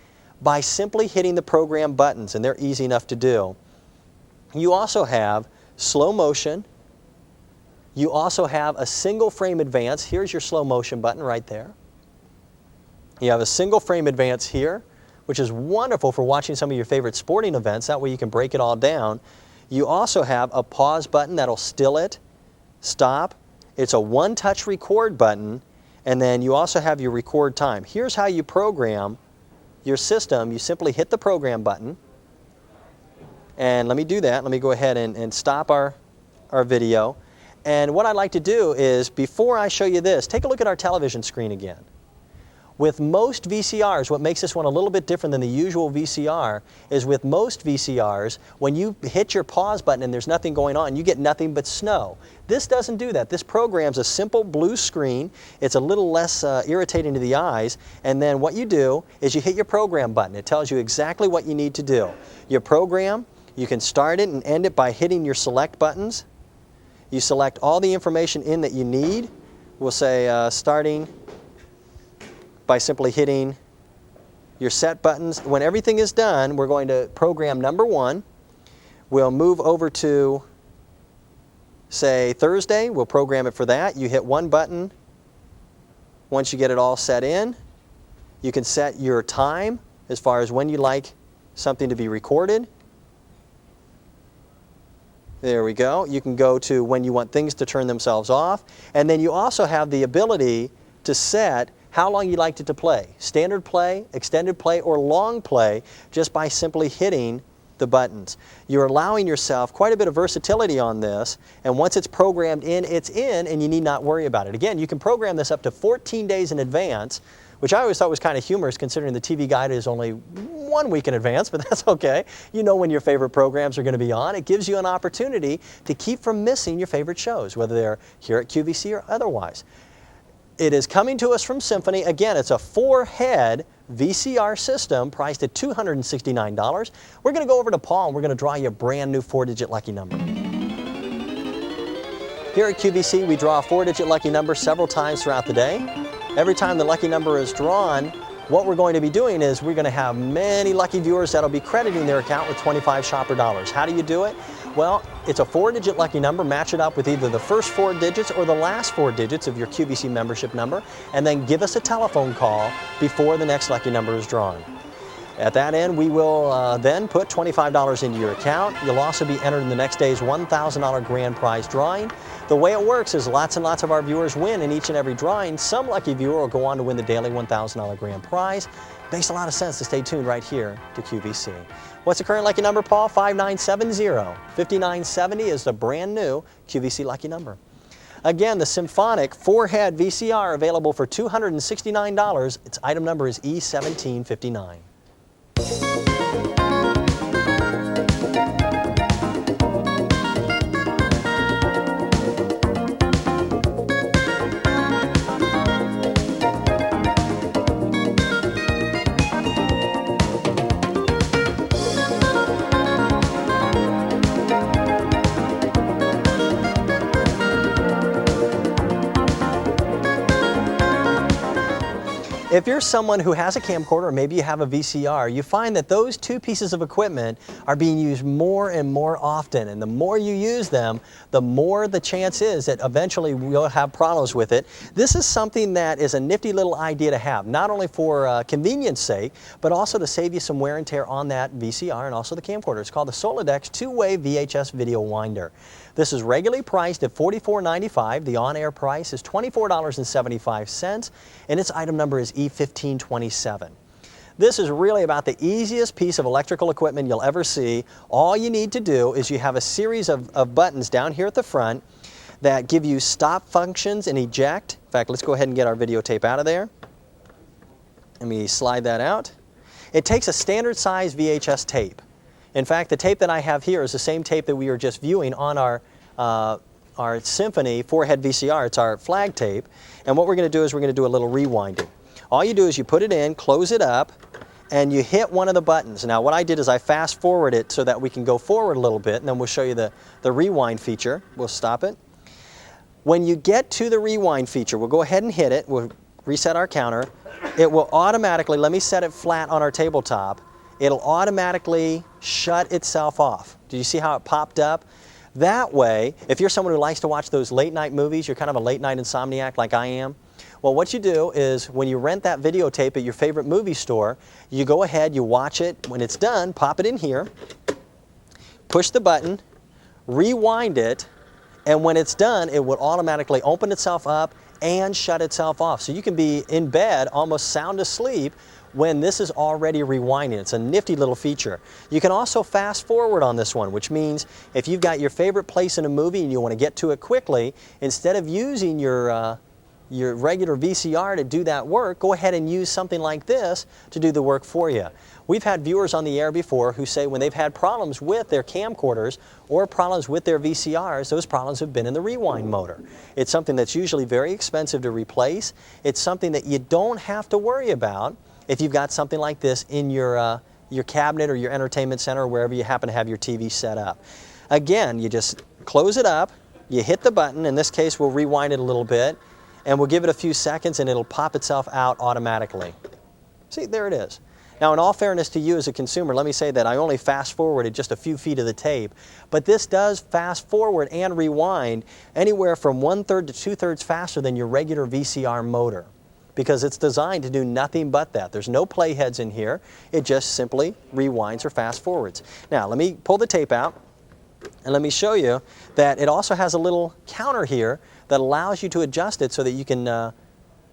by simply hitting the program buttons, and they're easy enough to do. You also have slow motion. You also have a single frame advance. Here's your slow motion button right there. You have a single frame advance here, which is wonderful for watching some of your favorite sporting events. That way you can break it all down. You also have a pause button that'll still it, stop. It's a one-touch record button, And then you also have your record time. Here's how you program your system. You simply hit the program button. And let me do that. Let me go ahead and stop our video. And what I'd like to do is, before I show you this, take a look at our television screen again. With most VCRs, what makes this one a little bit different than the usual VCR is with most VCRs, when you hit your pause button and there's nothing going on, you get nothing but snow. This doesn't do that. This program's a simple blue screen. It's a little less irritating to the eyes. And then what you do is you hit your program button. It tells you exactly what you need to do. Your program, you can start it and end it by hitting your select buttons. You select all the information in that you need. We'll say starting by simply hitting your set buttons. When everything is done, we're going to program number 1. We'll move over to, say, Thursday. We'll program it for that. You hit one button. Once you get it all set in, you can set your time as far as when you like something to be recorded. There we go. You can go to when you want things to turn themselves off. And then you also have the ability to set how long you like it to play. Standard play, extended play, or long play, just by simply hitting the buttons. You're allowing yourself quite a bit of versatility on this, and once it's programmed in, it's in, and you need not worry about it. Again, you can program this up to 14 days in advance, which I always thought was kind of humorous considering the TV Guide is only 1 week in advance, but that's okay. You know when your favorite programs are going to be on. It gives you an opportunity to keep from missing your favorite shows, whether they're here at QVC or otherwise. It is coming to us from Symphony. Again, it's a 4-head VCR system priced at $269. We're going to go over to Paul and we're going to draw you a brand new 4-digit lucky number. Here at QVC, we draw a 4-digit lucky number several times throughout the day. Every time the lucky number is drawn, what we're going to be doing is we're going to have many lucky viewers that'll be crediting their account with 25 shopper dollars. How do you do it? Well, it's a 4-digit lucky number. Match it up with either the first 4 digits or the last 4 digits of your QVC membership number, and then give us a telephone call before the next lucky number is drawn. At that end, we will then put $25 into your account. You'll also be entered in the next day's $1,000 grand prize drawing. The way it works is lots and lots of our viewers win in each and every drawing. Some lucky viewer will go on to win the daily $1,000 grand prize. Makes a lot of sense to stay tuned right here to QVC. What's the current lucky number, Paul? 5970. 5970 is the brand new QVC lucky number. Again, the Symphonic 4-head VCR available for $269. Its item number is E1759. If you're someone who has a camcorder, or maybe you have a VCR, you find that those two pieces of equipment are being used more and more often. And the more you use them, the more the chance is that eventually we'll have problems with it. This is something that is a nifty little idea to have, not only for convenience sake, but also to save you some wear and tear on that VCR and also the camcorder. It's called the Solodex 2-way VHS video winder. This is regularly priced at $44.95. The on-air price is $24.75, and its item number is E1527. This is really about the easiest piece of electrical equipment you'll ever see. All you need to do is you have a series of buttons down here at the front that give you stop functions and eject. In fact, let's go ahead and get our videotape out of there. Let me slide that out. It takes a standard size VHS tape. In fact, the tape that I have here is the same tape that we were just viewing on our Symphony 4-head VCR. It's our flag tape. And what we're going to do is we're going to do a little rewinding. All you do is you put it in, close it up, and you hit one of the buttons. Now, what I did is I fast forward it so that we can go forward a little bit, and then we'll show you the rewind feature. We'll stop it. When you get to the rewind feature, we'll go ahead and hit it. We'll reset our counter. It will automatically, let me set it flat on our tabletop. It'll automatically shut itself off. Do you see how it popped up? That way, if you're someone who likes to watch those late night movies, you're kind of a late night insomniac like I am, well, what you do is when you rent that videotape at your favorite movie store, you go ahead, you watch it. When it's done, pop it in here, push the button, rewind it, and when it's done, it will automatically open itself up and shut itself off. So you can be in bed almost sound asleep when this is already rewinding. It's a nifty little feature. You can also fast forward on this one, which means if you've got your favorite place in a movie and you want to get to it quickly, instead of using your regular VCR to do that work, go ahead and use something like this to do the work for you. We've had viewers on the air before who say when they've had problems with their camcorders or problems with their VCRs, those problems have been in the rewind motor. It's something that's usually very expensive to replace. It's something that you don't have to worry about if you've got something like this in your cabinet or your entertainment center or wherever you happen to have your TV set up. Again, you just close it up, you hit the button. In this case, we'll rewind it a little bit, and we'll give it a few seconds and it'll pop itself out automatically. See, there it is. Now, in all fairness to you as a consumer, let me say that I only fast forwarded just a few feet of the tape, but this does fast forward and rewind anywhere from 1/3 to 2/3 faster than your regular VCR motor, because it's designed to do nothing but that. There's no playheads in here. It just simply rewinds or fast forwards. Now, let me pull the tape out and let me show you that it also has a little counter here that allows you to adjust it so that you can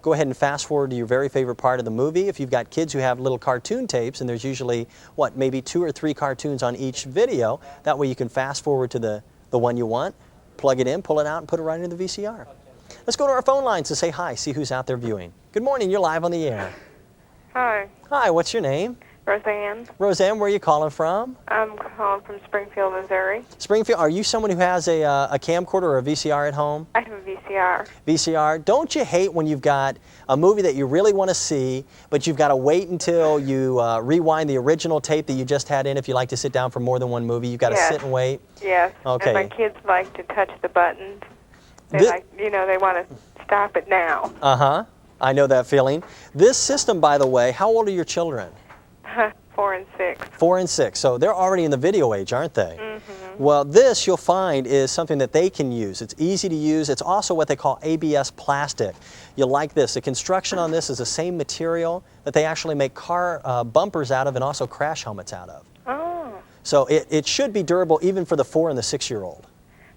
go ahead and fast forward to your very favorite part of the movie. If you've got kids who have little cartoon tapes, and there's usually, maybe 2 or 3 cartoons on each video, that way you can fast forward to the one you want, plug it in, pull it out, and put it right into the VCR. Let's go to our phone lines and say hi, see who's out there viewing. Good morning, you're live on the air. Hi. Hi, what's your name? Roseanne. Roseanne, where are you calling from? I'm calling from Springfield, Missouri. Springfield, are you someone who has a camcorder or a VCR at home? I have a VCR. VCR. Don't you hate when you've got a movie that you really want to see, but you've got to wait until you rewind the original tape that you just had in if you like to sit down for more than one movie? You've got to sit and wait? Yes. Okay. And my kids like to touch the buttons. They they want to stop it now. Uh-huh. I know that feeling. This system, by the way, how old are your children? 4 and 6. 4 and 6. So they're already in the video age, aren't they? Mm-hmm. Well, this you'll find is something that they can use. It's easy to use. It's also what they call ABS plastic. You'll like this. The construction on this is the same material that they actually make car bumpers out of and also crash helmets out of. Oh. So it should be durable even for the 4 and the 6-year-old.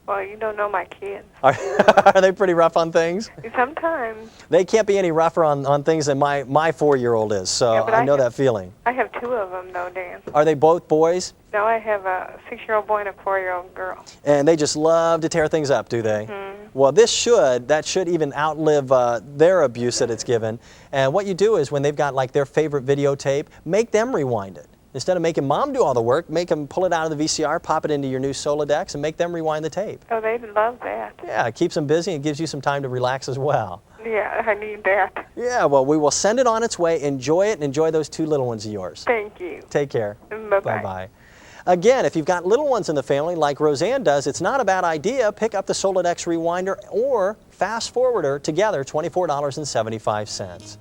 Well, you don't know my kids. Are they pretty rough on things? Sometimes. They can't be any rougher on things than my 4-year-old is, so Yeah, I know that feeling. I have 2 of them, though, Dan. Are they both boys? No, I have a 6-year-old boy and a 4-year-old girl. And they just love to tear things up, do they? Mm-hmm. Well, that should even outlive their abuse that it's given. And what you do is when they've got like their favorite videotape, make them rewind it. Instead of making mom do all the work, make them pull it out of the VCR, pop it into your new Solodex, and make them rewind the tape. Oh, they love that. Yeah, it keeps them busy and gives you some time to relax as well. Yeah, I need that. Yeah, well, we will send it on its way. Enjoy it and enjoy those 2 little ones of yours. Thank you. Take care. Bye-bye. Bye-bye. Again, if you've got little ones in the family, like Roseanne does, it's not a bad idea. Pick up the Solodex Rewinder or Fast Forwarder together, $24.75.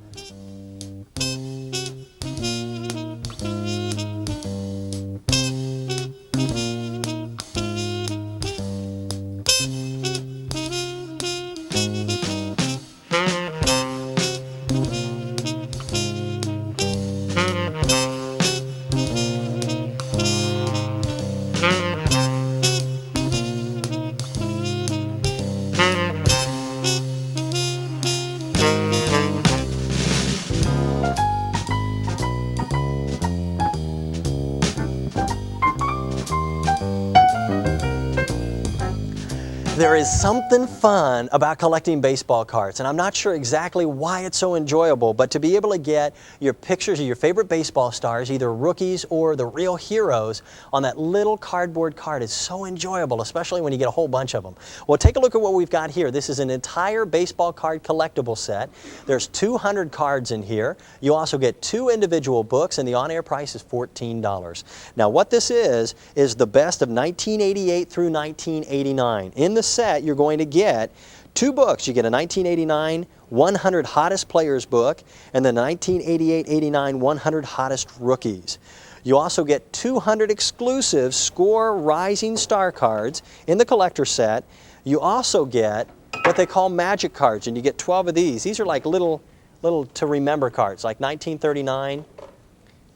There is something fun about collecting baseball cards, and I'm not sure exactly why it's so enjoyable, but to be able to get your pictures of your favorite baseball stars, either rookies or the real heroes, on that little cardboard card is so enjoyable, especially when you get a whole bunch of them. Well, take a look at what we've got here. This is an entire baseball card collectible set. There's 200 cards in here. You also get 2 individual books, and the on-air price is $14. Now, what this is the best of 1988 through 1989. In the set, you're going to get 2 books. You get a 1989 100 Hottest Players book and the 1988-89 100 Hottest Rookies. You also get 200 exclusive Score Rising Star cards in the collector set. You also get what they call magic cards, and you get 12 of these. These are like little to remember cards, like 1939. It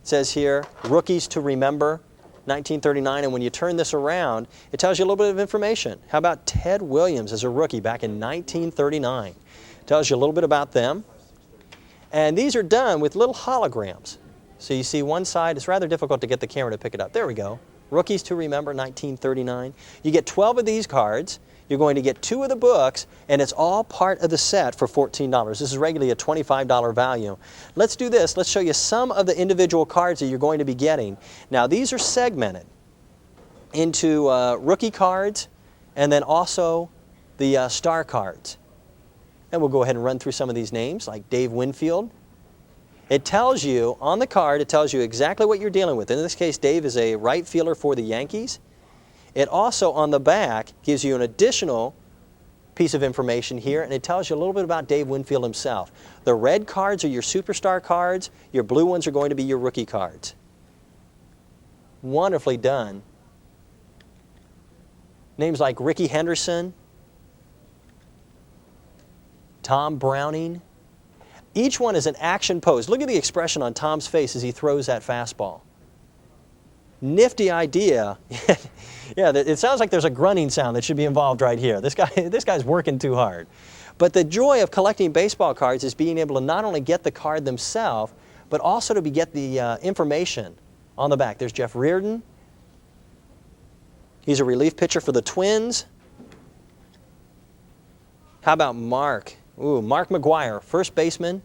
says here, Rookies to Remember. 1939, and when you turn this around, it tells you a little bit of information. How about Ted Williams as a rookie back in 1939? Tells you a little bit about them. And these are done with little holograms. So you see one side, it's rather difficult to get the camera to pick it up. There we go. Rookies to Remember, 1939. You get 12 of these cards. You're going to get 2 of the books, and it's all part of the set for $14. This is regularly a $25 value. Let's do this. Let's show you some of the individual cards that you're going to be getting. Now, these are segmented into rookie cards and then also the star cards. And we'll go ahead and run through some of these names, like Dave Winfield. It tells you, on the card, it tells you exactly what you're dealing with. In this case, Dave is a right fielder for the Yankees. It also, on the back, gives you an additional piece of information here, and it tells you a little bit about Dave Winfield himself. The red cards are your superstar cards. Your blue ones are going to be your rookie cards. Wonderfully done. Names like Ricky Henderson, Tom Browning. Each one is an action pose. Look at the expression on Tom's face as he throws that fastball. Nifty idea. Yeah, it sounds like there's a grunting sound that should be involved right here. This guy's working too hard. But the joy of collecting baseball cards is being able to not only get the card themselves, but also to get the information on the back. There's Jeff Reardon. He's a relief pitcher for the Twins. How about Mark? Ooh, Mark McGuire, first baseman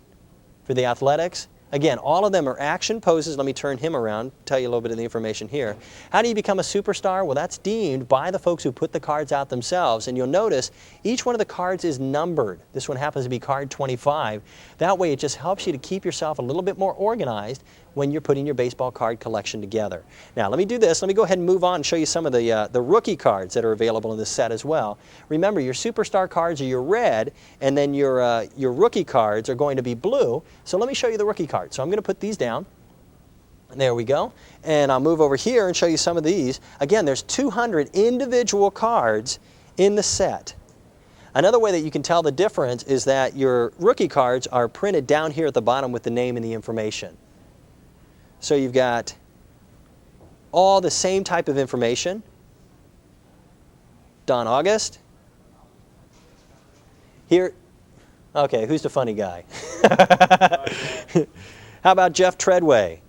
for the Athletics. Again, all of them are action poses. Let me turn him around, tell you a little bit of the information here. How do you become a superstar? Well, that's deemed by the folks who put the cards out themselves. And you'll notice each one of the cards is numbered. This one happens to be card 25. That way it just helps you to keep yourself a little bit more organized when you're putting your baseball card collection together. Now, let me do this. Let me go ahead and move on and show you some of the rookie cards that are available in this set as well. Remember, your superstar cards are your red, and then your rookie cards are going to be blue. So let me show you the rookie cards. So I'm going to put these down. There we go. And I'll move over here and show you some of these. Again, there's 200 individual cards in the set. Another way that you can tell the difference is that your rookie cards are printed down here at the bottom with the name and the information. So you've got all the same type of information. Don August. Here, okay, who's the funny guy? How about Jeff Treadway?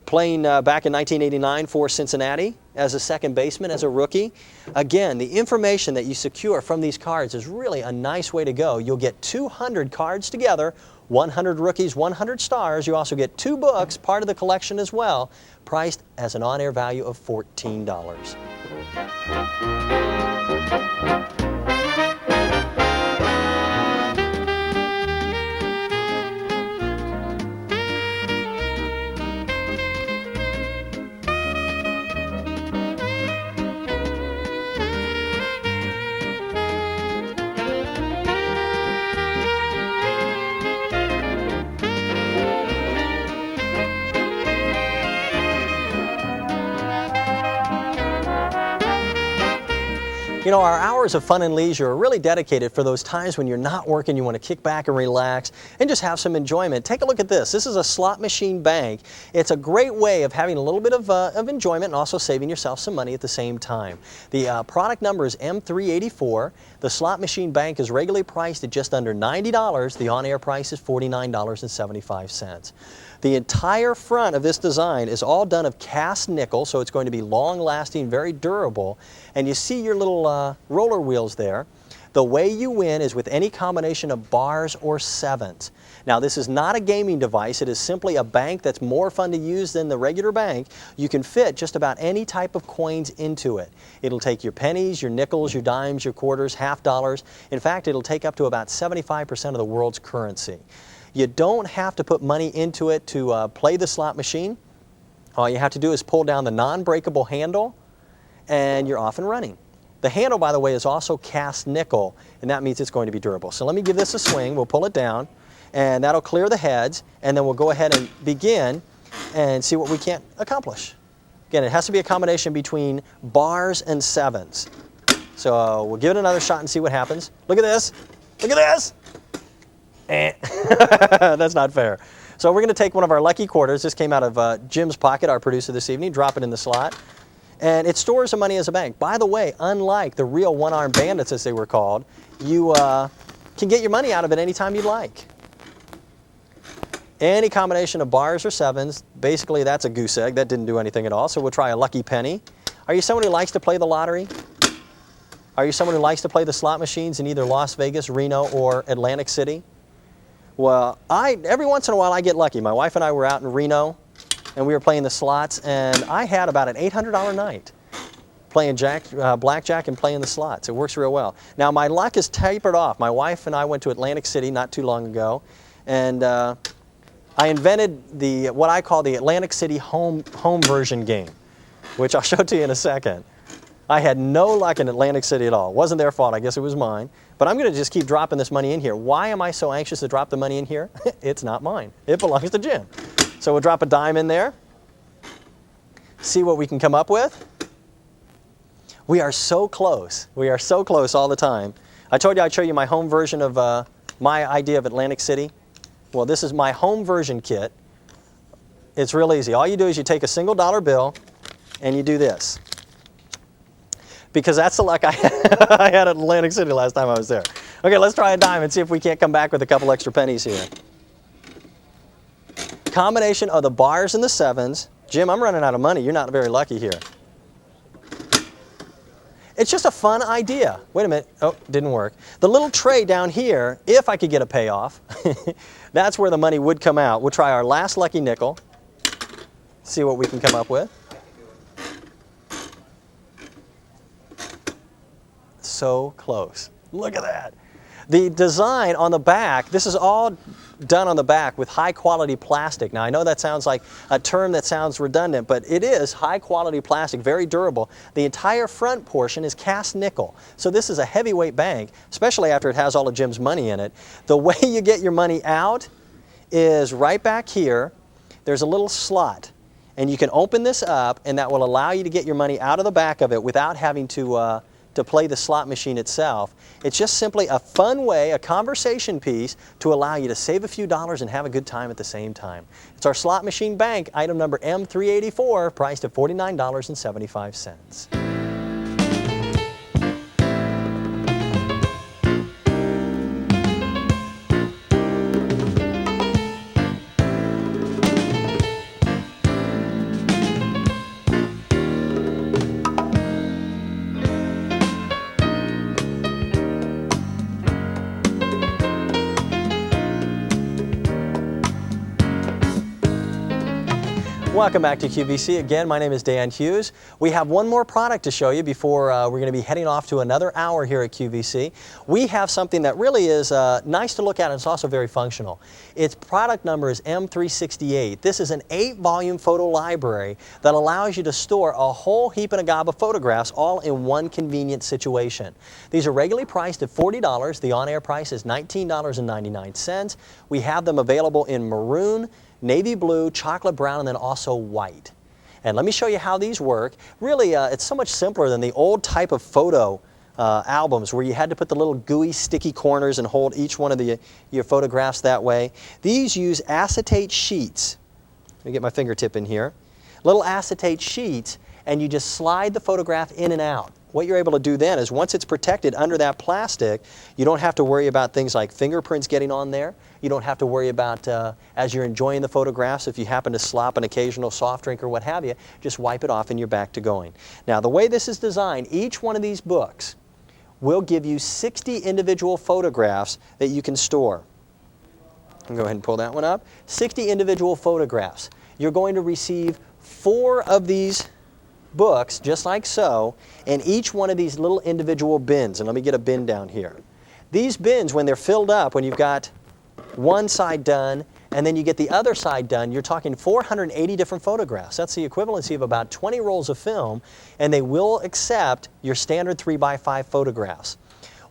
Playing back in 1989 for Cincinnati as a second baseman, as a rookie. Again, the information that you secure from these cards is really a nice way to go. You'll get 200 cards together, 100 rookies, 100 stars. You also get 2 books, part of the collection as well, priced as an on-air value of $14. You know, our hours of fun and leisure are really dedicated for those times when you're not working, you want to kick back and relax and just have some enjoyment. Take a look at this. This is a slot machine bank. It's a great way of having a little bit of enjoyment and also saving yourself some money at the same time. The product number is M384. The slot machine bank is regularly priced at just under $90. The on-air price is $49.75. The entire front of this design is all done of cast nickel, so it's going to be long-lasting, very durable. And you see your little roller wheels there. The way you win is with any combination of bars or sevens. Now, this is not a gaming device. It is simply a bank that's more fun to use than the regular bank. You can fit just about any type of coins into it. It'll take your pennies, your nickels, your dimes, your quarters, half dollars. In fact, it'll take up to about 75% of the world's currency. You don't have to put money into it to play the slot machine. All you have to do is pull down the non-breakable handle, and you're off and running. The handle, by the way, is also cast nickel, and that means it's going to be durable. So let me give this a swing. We'll pull it down, and that'll clear the heads, and then we'll go ahead and begin and see what we can accomplish. Again, it has to be a combination between bars and sevens. So we'll give it another shot and see what happens. Look at this. Look at this. That's not fair. So we're going to take one of our lucky quarters. This came out of Jim's pocket, our producer this evening. Drop it in the slot. And it stores the money as a bank. By the way, unlike the real one-armed bandits, as they were called, you can get your money out of it anytime you'd like. Any combination of bars or sevens, basically that's a goose egg. That didn't do anything at all, so we'll try a lucky penny. Are you someone who likes to play the lottery? Are you someone who likes to play the slot machines in either Las Vegas, Reno, or Atlantic City? Well, every once in a while I get lucky. My wife and I were out in Reno, and we were playing the slots, and I had about an $800 night playing blackjack and playing the slots. It works real well. Now, my luck is tapered off. My wife and I went to Atlantic City not too long ago, and I invented what I call the Atlantic City home version game, which I'll show to you in a second. I had no luck in Atlantic City at all. It wasn't their fault. I guess it was mine. But I'm going to just keep dropping this money in here. Why am I so anxious to drop the money in here? It's not mine. It belongs to Jim. So we'll drop a dime in there. See what we can come up with. We are so close. We are so close all the time. I told you I'd show you my home version of my idea of Atlantic City. Well, this is my home version kit. It's real easy. All you do is you take a single dollar bill and you do this. Because that's the luck I had at Atlantic City last time I was there. Okay, let's try a dime and see if we can't come back with a couple extra pennies here. Combination of the bars and the sevens. Jim, I'm running out of money. You're not very lucky here. It's just a fun idea. Wait a minute. Oh, didn't work. The little tray down here, if I could get a payoff, that's where the money would come out. We'll try our last lucky nickel. See what we can come up with. So close. Look at that. The design on the back, this is all done on the back with high quality plastic. Now I know that sounds like a term that sounds redundant, but it is high quality plastic, very durable. The entire front portion is cast nickel. So this is a heavyweight bank, especially after it has all of Jim's money in it. The way you get your money out is right back here. There's a little slot. And you can open this up, and that will allow you to get your money out of the back of it without having to play the slot machine itself. It's just simply a fun way, a conversation piece to allow you to save a few dollars and have a good time at the same time. It's our slot machine bank, item number M384, priced at $49.75. Welcome back to QVC. Again, my name is Dan Hughes. We have one more product to show you before we're going to be heading off to another hour here at QVC. We have something that really is nice to look at, and it's also very functional. Its product number is M368. This is an 8-volume photo library that allows you to store a whole heap and a gob of photographs all in one convenient situation. These are regularly priced at $40. The on-air price is $19.99. We have them available in maroon, navy blue, chocolate brown, and then also white. And let me show you how these work. Really, it's so much simpler than the old type of photo albums where you had to put the little gooey, sticky corners and hold each one of your photographs that way. These use acetate sheets. Let me get my fingertip in here. Little acetate sheets, and you just slide the photograph in and out. What you're able to do then is once it's protected under that plastic, you don't have to worry about things like fingerprints getting on there. You don't have to worry about, as you're enjoying the photographs, if you happen to slop an occasional soft drink or what have you, just wipe it off and you're back to going. Now, the way this is designed, each one of these books will give you 60 individual photographs that you can store. I'll go ahead and pull that one up. 60 individual photographs. You're going to receive 4 of these books, just like so, in each one of these little individual bins. And let me get a bin down here. These bins, when they're filled up, when you've got one side done and then you get the other side done, you're talking 480 different photographs. That's the equivalency of about 20 rolls of film, and they will accept your standard 3x5 photographs.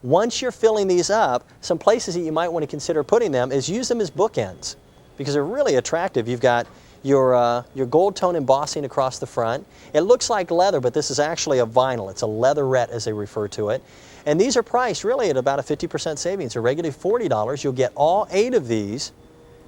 Once you're filling these up, some places that you might want to consider putting them is use them as bookends because they're really attractive. You've got your gold tone embossing across the front. It looks like leather, but this is actually a vinyl. It's a leatherette, as they refer to it. And these are priced really at about a 50% savings. So regularly $40. You'll get all 8 of these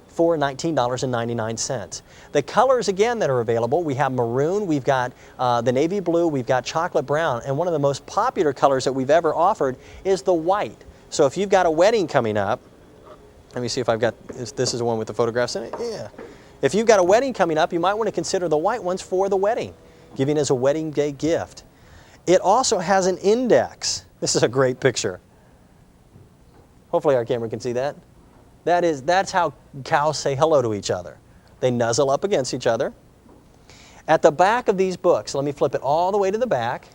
for $19.99. The colors, again, that are available, we have maroon, we've got the navy blue, we've got chocolate brown, and one of the most popular colors that we've ever offered is the white. So if you've got a wedding coming up, let me see if I've got, this is the one with the photographs in it. Yeah. If you've got a wedding coming up, you might want to consider the white ones for the wedding, giving as a wedding day gift. It also has an index. This is a great picture. Hopefully our camera can see that. That's how cows say hello to each other. They nuzzle up against each other. At the back of these books, let me flip it all the way to the back.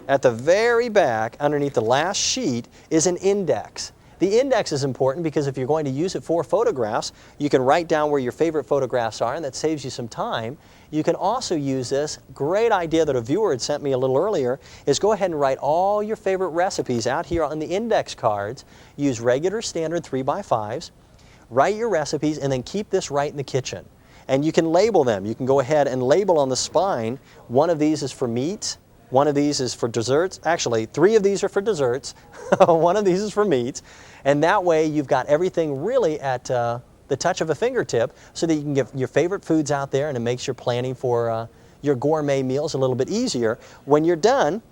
At the very back, underneath the last sheet, is an index. The index is important because if you're going to use it for photographs, you can write down where your favorite photographs are, and that saves you some time. You can also use this, great idea that a viewer had sent me a little earlier, is go ahead and write all your favorite recipes out here on the index cards. Use regular standard 3x5s, write your recipes, and then keep this right in the kitchen. And you can label them. You can go ahead and label on the spine. One of these is for meats. One of these is for desserts. Actually, 3 of these are for desserts. One of these is for meats. And that way you've got everything really at the touch of a fingertip so that you can get your favorite foods out there, and it makes your planning for your gourmet meals a little bit easier. When you're done,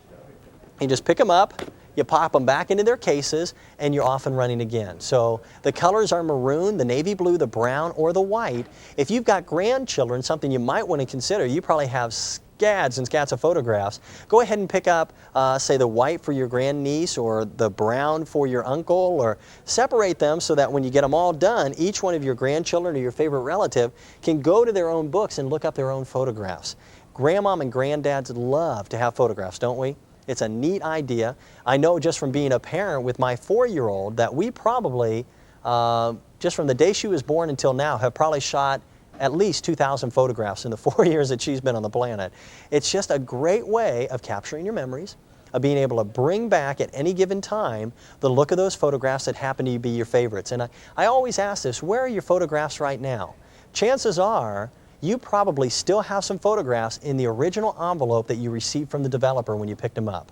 you just pick them up, you pop them back into their cases, and you're off and running again. So the colors are maroon, the navy blue, the brown, or the white. If you've got grandchildren, something you might want to consider, you probably have scads and scads of photographs. Go ahead and pick up, say, the white for your grandniece or the brown for your uncle, or separate them so that when you get them all done, each one of your grandchildren or your favorite relative can go to their own books and look up their own photographs. Grandmom and granddads love to have photographs, don't we? It's a neat idea. I know just from being a parent with my 4-year-old that we probably, just from the day she was born until now, have probably shot at least 2,000 photographs in the 4 years that she's been on the planet. It's just a great way of capturing your memories, of being able to bring back at any given time the look of those photographs that happen to be your favorites. And I always ask this, where are your photographs right now? Chances are you probably still have some photographs in the original envelope that you received from the developer when you picked them up.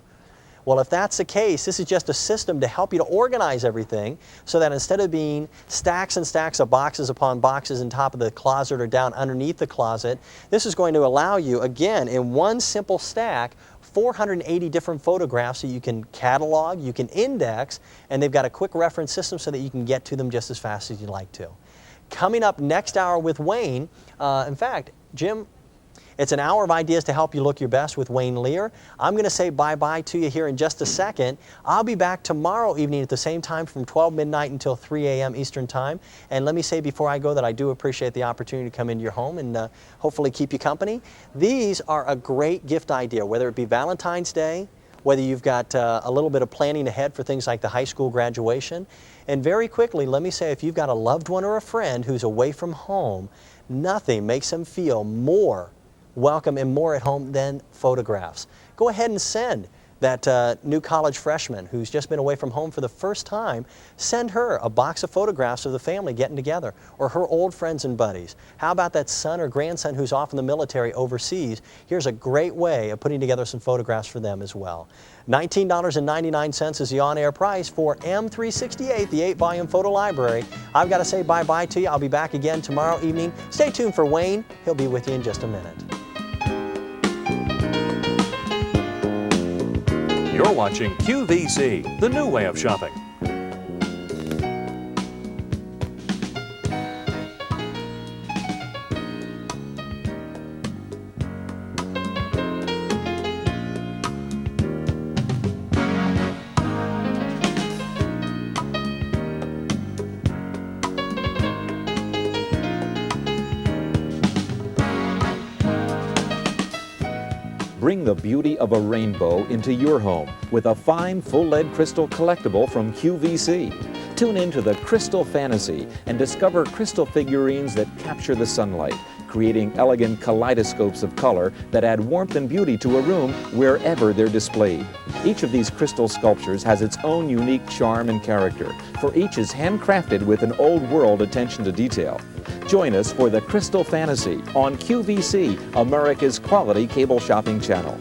Well, if that's the case, this is just a system to help you to organize everything so that instead of being stacks and stacks of boxes upon boxes on top of the closet or down underneath the closet, this is going to allow you, again, in one simple stack, 480 different photographs that you can catalog, you can index, and they've got a quick reference system so that you can get to them just as fast as you'd like to. Coming up next hour with Wayne, in fact, Jim, it's an hour of ideas to help you look your best with Wayne Lear. I'm going to say bye-bye to you here in just a second. I'll be back tomorrow evening at the same time from 12 midnight until 3 a.m. Eastern Time. And let me say before I go that I do appreciate the opportunity to come into your home and hopefully keep you company. These are a great gift idea, whether it be Valentine's Day, whether you've got a little bit of planning ahead for things like the high school graduation. And very quickly, let me say, if you've got a loved one or a friend who's away from home, nothing makes them feel more welcome and more at home than photographs. Go ahead and send that new college freshman who's just been away from home for the first time, send her a box of photographs of the family getting together, or her old friends and buddies. How about that son or grandson who's off in the military overseas? Here's a great way of putting together some photographs for them as well. $19.99 is the on-air price for M368, the 8-volume photo library. I've got to say bye-bye to you. I'll be back again tomorrow evening. Stay tuned for Wayne. He'll be with you in just a minute. You're watching QVC, the new way of shopping. Bring the beauty of a rainbow into your home with a fine full-lead crystal collectible from QVC. Tune into the Crystal Fantasy and discover crystal figurines that capture the sunlight, creating elegant kaleidoscopes of color that add warmth and beauty to a room wherever they're displayed. Each of these crystal sculptures has its own unique charm and character, for each is handcrafted with an old-world attention to detail. Join us for the Crystal Fantasy on QVC, America's quality cable shopping channel.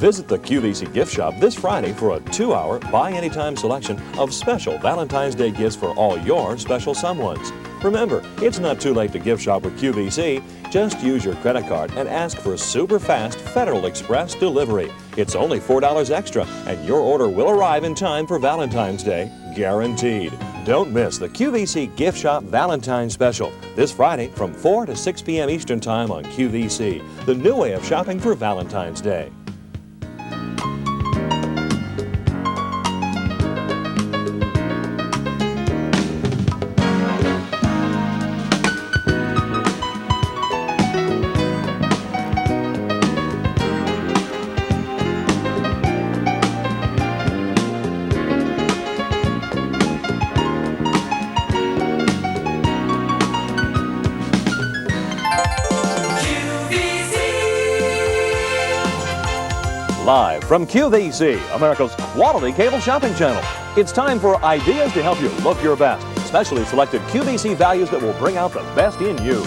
Visit the QVC gift shop this Friday for a 2-hour buy anytime selection of special Valentine's Day gifts for all your special someones. Remember, it's not too late to gift shop with QVC. Just use your credit card and ask for super fast Federal Express delivery. It's only $4 extra, and your order will arrive in time for Valentine's Day, guaranteed. Don't miss the QVC Gift Shop Valentine's Special this Friday from 4 to 6 p.m. Eastern Time on QVC, the new way of shopping for Valentine's Day. Live from QVC, America's quality cable shopping channel. It's time for ideas to help you look your best. Specially selected QVC values that will bring out the best in you.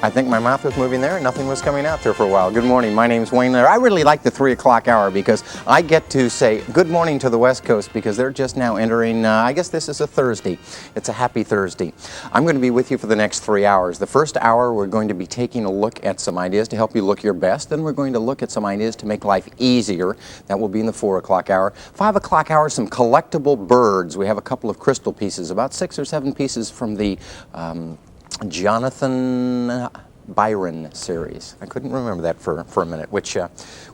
I think my mouth was moving there and nothing was coming out there for a while. Good morning, my name's Wayne Lair. I really like the 3 o'clock hour because I get to say good morning to the West Coast because they're just now entering, I guess this is a Thursday. It's a happy Thursday. I'm going to be with you for the next 3 hours. The first hour we're going to be taking a look at some ideas to help you look your best. Then we're going to look at some ideas to make life easier. That will be in the 4 o'clock hour. 5 o'clock hour, some collectible birds. We have a couple of crystal pieces, about 6 or 7 pieces from the Jonathan Byron series. I couldn't remember that for a minute, which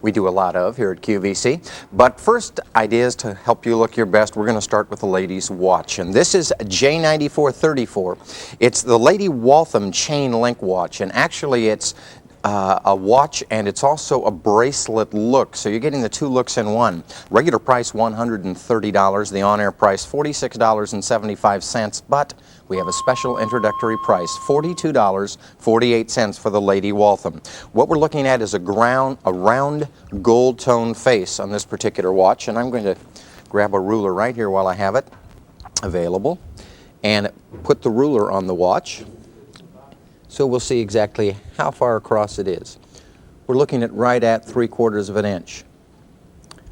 we do a lot of here at QVC. But first, ideas to help you look your best. We're going to start with the ladies' watch. And this is J9434. It's the Lady Waltham chain link watch. And actually, it's a watch and it's also a bracelet look. So you're getting the 2 looks in one. Regular price $130. The on-air price $46.75. But we have a special introductory price, $42.48 for the Lady Waltham. What we're looking at is a round gold tone face on this particular watch. And I'm going to grab a ruler right here while I have it available and put the ruler on the watch. So we'll see exactly how far across it is. We're looking at right at 3/4 of an inch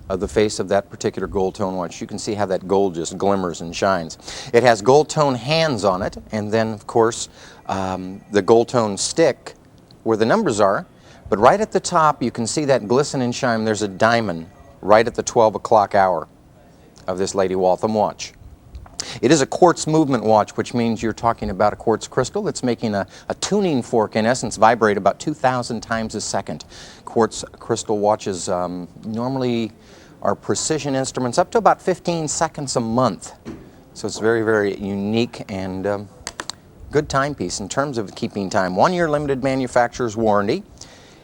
of the face of that particular gold tone watch. You can see how that gold just glimmers and shines. It has gold tone hands on it, and then of course the gold tone stick where the numbers are, but right at the top you can see that glisten and shine. There's a diamond right at the 12 o'clock hour of this Lady Waltham watch. It is a quartz movement watch, which means you're talking about a quartz crystal that's making a tuning fork, in essence, vibrate about 2,000 times a second. Quartz crystal watches normally are precision instruments up to about 15 seconds a month. So it's very, very unique and good timepiece in terms of keeping time. 1-year limited manufacturer's warranty.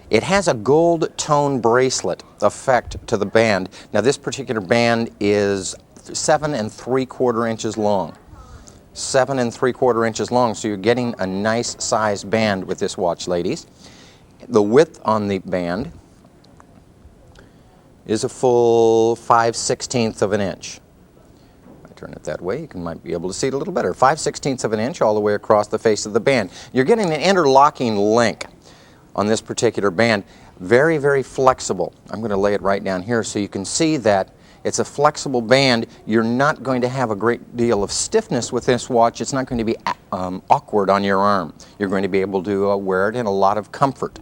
It has a gold tone bracelet effect to the band. Now this particular band is 7 3/4 inches long. 7 3/4 inches long, so you're getting a nice size band with this watch, ladies. The width on the band is a full 5/16 of an inch. If I turn it that way, you might be able to see it a little better. 5/16 of an inch all the way across the face of the band. You're getting an interlocking link on this particular band. Very, very flexible. I'm going to lay it right down here so you can see that it's a flexible band. You're not going to have a great deal of stiffness with this watch. It's not going to be awkward on your arm. You're going to be able to wear it in a lot of comfort.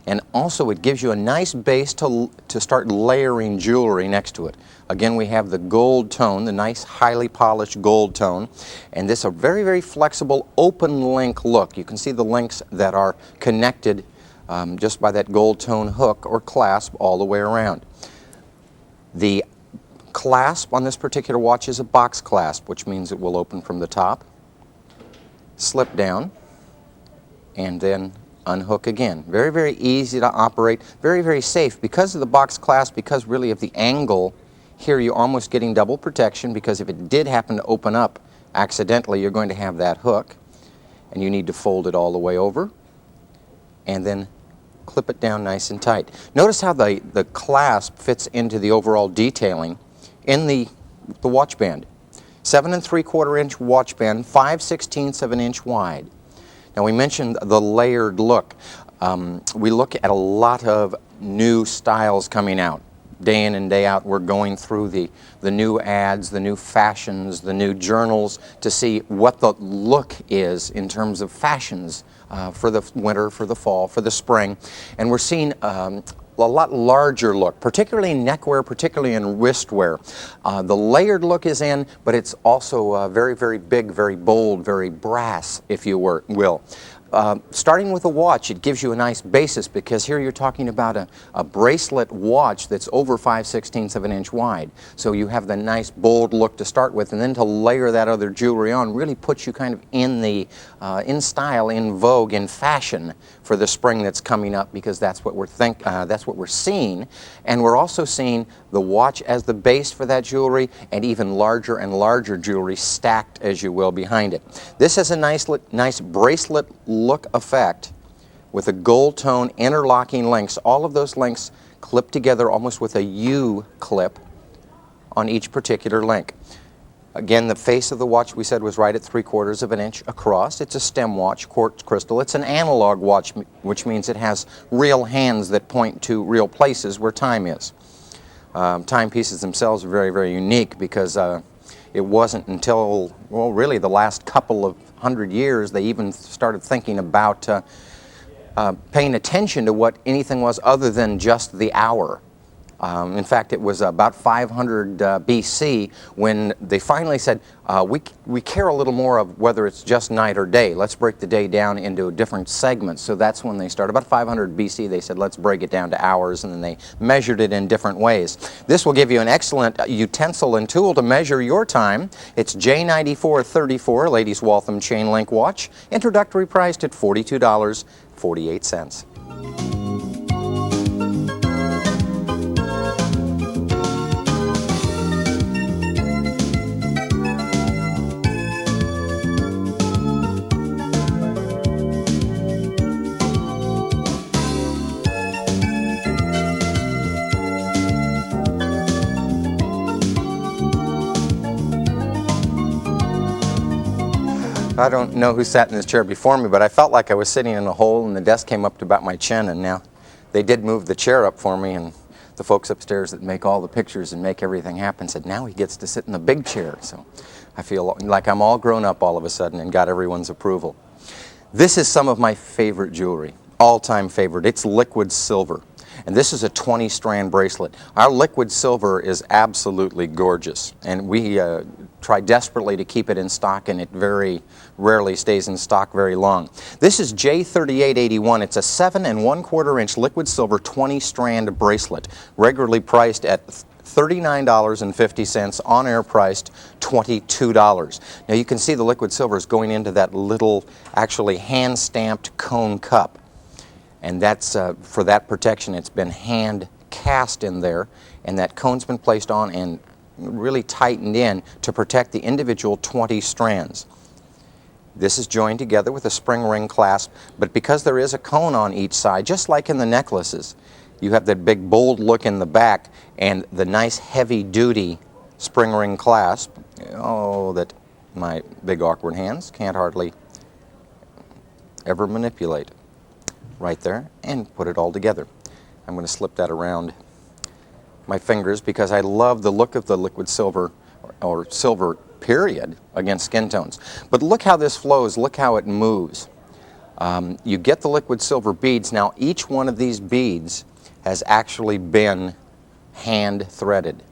And also it gives you a nice base to start layering jewelry next to it. Again, we have the gold tone, the nice highly polished gold tone, and this is a very, very flexible open link look. You can see the links that are connected just by that gold tone hook or clasp all the way around. The clasp on this particular watch is a box clasp, which means it will open from the top, slip down, and then unhook again. Very, very easy to operate, very, very safe. Because of the box clasp, because really of the angle here, you're almost getting double protection, because if it did happen to open up accidentally, you're going to have that hook, and you need to fold it all the way over, and then clip it down nice and tight. Notice how the clasp fits into the overall detailing. In the the watch band. 7 3/4 inch watch band, 5/16 of an inch wide. Now we mentioned the layered look. We look at a lot of new styles coming out. Day in and day out, we're going through the new ads, the new fashions, the new journals to see what the look is in terms of fashions for the winter, for the fall, for the spring. And we're seeing a lot larger look, particularly in neckwear, particularly in wristwear. The layered look is in, but it's also very, very big, very bold, very brass, if you will. Starting with a watch, it gives you a nice basis because here you're talking about a bracelet watch that's over 5/16 of an inch wide. So you have the nice bold look to start with, and then to layer that other jewelry on really puts you kind of in style, in vogue, in fashion for the spring that's coming up, because that's what we're seeing. And we're also seeing the watch as the base for that jewelry, and even larger and larger jewelry stacked, as you will, behind it. This has a nice bracelet look effect with a gold tone interlocking links. All of those links clip together almost with a U clip on each particular link. Again, the face of the watch we said was right at 3/4 of an inch across. It's a stem watch, quartz crystal. It's an analog watch, which means it has real hands that point to real places where time is. Timepieces themselves are very, very unique because it wasn't until, well, really the last couple of 100 years they even started thinking about paying attention to what anything was other than just the hour. In fact, it was about 500 BC when they finally said, we care a little more of whether it's just night or day. Let's break the day down into different segments. So that's when they started. About 500 BC, they said, let's break it down to hours, and then they measured it in different ways. This will give you an excellent utensil and tool to measure your time. It's J9434, Ladies Waltham Chain Link Watch, introductory priced at $42.48. I don't know who sat in this chair before me, but I felt like I was sitting in a hole and the desk came up to about my chin, and now they did move the chair up for me, and the folks upstairs that make all the pictures and make everything happen said now he gets to sit in the big chair. So I feel like I'm all grown up all of a sudden and got everyone's approval. This is some of my favorite jewelry, all-time favorite. It's liquid silver. And this is a 20-strand bracelet. Our liquid silver is absolutely gorgeous, and we try desperately to keep it in stock, and it very rarely stays in stock very long. This is J3881. It's a 7 1/4 inch liquid silver 20-strand bracelet, regularly priced at $39.50, on-air priced $22. Now you can see the liquid silver is going into that little, actually hand-stamped cone cup. And that's, for that protection, it's been hand cast in there, and that cone's been placed on and really tightened in to protect the individual 20 strands. This is joined together with a spring ring clasp, but because there is a cone on each side, just like in the necklaces, you have that big bold look in the back and the nice heavy-duty spring ring clasp. Oh, that my big awkward hands can't hardly ever manipulate. Right there, and put it all together. I'm going to slip that around my fingers because I love the look of the liquid silver, or silver period, against skin tones. But look how this flows, look how it moves. You get the liquid silver beads. Now each one of these beads has actually been hand threaded.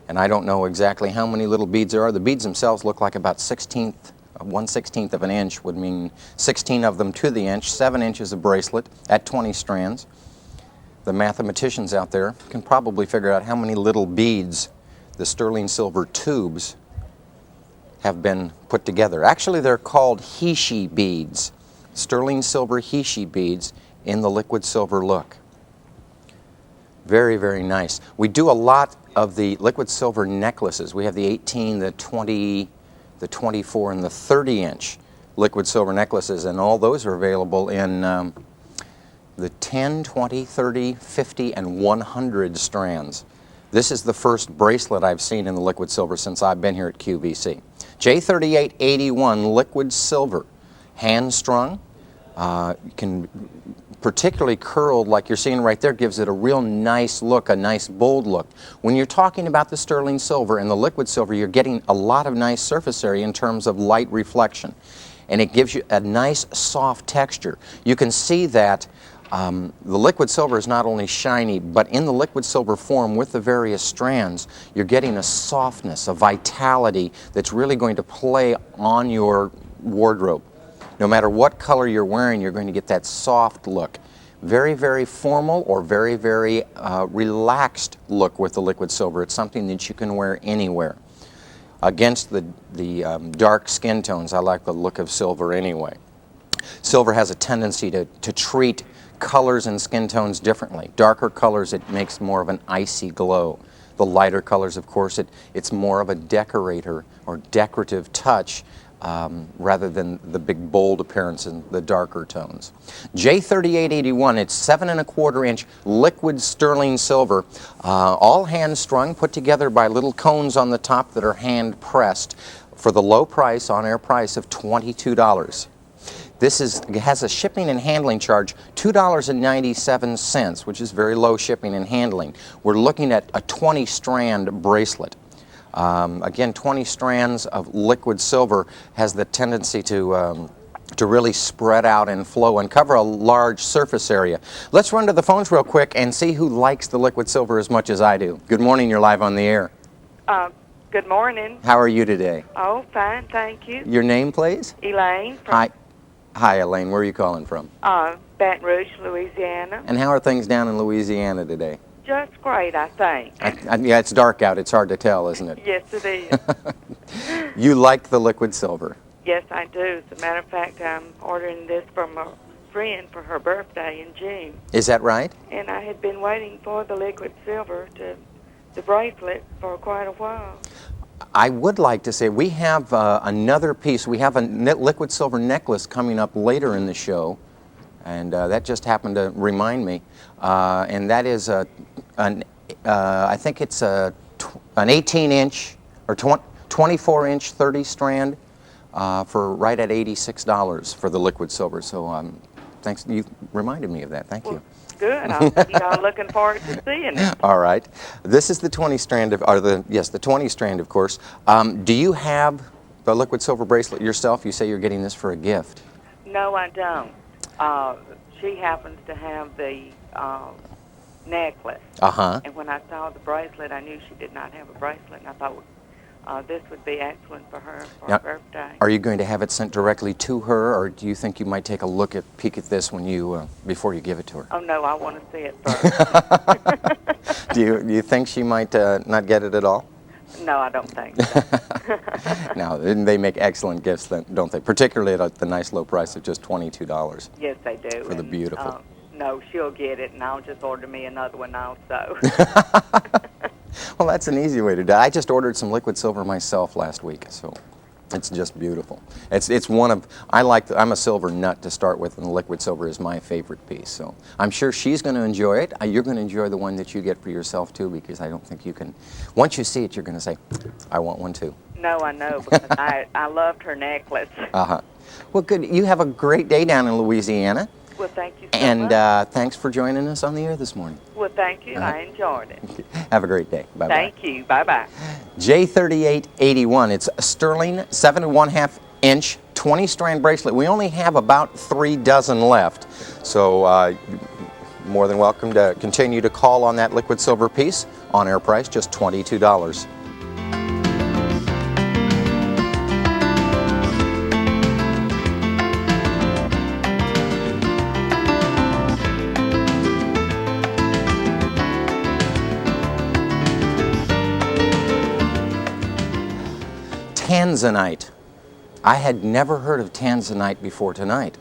And I don't know exactly how many little beads there are. The beads themselves look like about 1/16 of an inch, would mean 16 of them to the inch, 7 inches of bracelet at 20 strands. The mathematicians out there can probably figure out how many little beads the sterling silver tubes have been put together. Actually, they're called Hishi beads, sterling silver Hishi beads in the liquid silver look. Very, very nice. We do a lot of the liquid silver necklaces. We have the 18, the 20, the 24, and the 30-inch liquid silver necklaces, and all those are available in the 10, 20, 30, 50, and 100 strands. This is the first bracelet I've seen in the liquid silver since I've been here at QVC. J3881 liquid silver, hand strung, can particularly curled like you're seeing right there, gives it a real nice look, a nice bold look. When you're talking about the sterling silver and the liquid silver, you're getting a lot of nice surface area in terms of light reflection. And it gives you a nice soft texture. You can see that the liquid silver is not only shiny, but in the liquid silver form with the various strands, you're getting a softness, a vitality that's really going to play on your wardrobe. No matter what color you're wearing, you're going to get that soft look. Very, very formal or very, very relaxed look with the liquid silver. It's something that you can wear anywhere. Against the dark skin tones, I like the look of silver anyway. Silver has a tendency to treat colors and skin tones differently. Darker colors, it makes more of an icy glow. The lighter colors, of course, it's more of a decorator or decorative touch rather than the big bold appearance in the darker tones. J3881, it's 7 1/4 inch liquid sterling silver, all hand strung, put together by little cones on the top that are hand pressed for the low price, on-air price of $22. This has a shipping and handling charge, $2.97, which is very low shipping and handling. We're looking at a 20-strand bracelet. Again, 20 strands of liquid silver has the tendency to really spread out and flow and cover a large surface area. Let's run to the phones real quick and see who likes the liquid silver as much as I do. Good morning, you're live on the air. Good morning. How are you today? Oh, fine, thank you. Your name, please? Elaine. Hi, Elaine. Where are you calling from? Baton Rouge, Louisiana. And how are things down in Louisiana today? Just great, I think. Yeah, it's dark out. It's hard to tell, isn't it? Yes, it is. You like the liquid silver? Yes, I do. As a matter of fact, I'm ordering this from a friend for her birthday in June. Is that right? And I had been waiting for the liquid silver, the bracelet, for quite a while. I would like to say we have another piece. We have a liquid silver necklace coming up later in the show, and that just happened to remind me. And that is I think it's an 18-inch or 24-inch 30-strand for right at $86 for the liquid silver. So thanks, you reminded me of that. Thank you. Good. I'm looking forward to seeing it. All right. This is the 20-strand of, the 20-strand, of course. Do you have the liquid silver bracelet yourself? You say you're getting this for a gift. No, I don't. She happens to have the necklace. Uh-huh. And when I saw the bracelet, I knew she did not have a bracelet, and I thought this would be excellent for her for her birthday. Are you going to have it sent directly to her, or do you think you might take a peek at this when you before you give it to her? Oh no, I want to see it first. Do you think she might not get it at all? No, I don't think so. No, they make excellent gifts, don't they? Particularly at the nice low price of just $22. Yes, they do. For the beautiful. No, she'll get it, and I'll just order me another one also. Well, that's an easy way to do it. I just ordered some liquid silver myself last week, so it's just beautiful. It's one of, I'm a silver nut to start with, and the liquid silver is my favorite piece. So I'm sure she's going to enjoy it. You're going to enjoy the one that you get for yourself too, because I don't think you can, once you see it, you're going to say, I want one too. No, I know, because I loved her necklace. Uh-huh. Well, good. You have a great day down in Louisiana. Well, thank you so much. And thanks for joining us on the air this morning. Well, thank you. I enjoyed it. Have a great day. Bye-bye. Thank you. Bye-bye. J3881. It's a sterling 7 1/2 inch 20-strand bracelet. We only have about 3 dozen left. So more than welcome to continue to call on that liquid silver piece. On-air price, just $22. Tanzanite. I had never heard of tanzanite before tonight.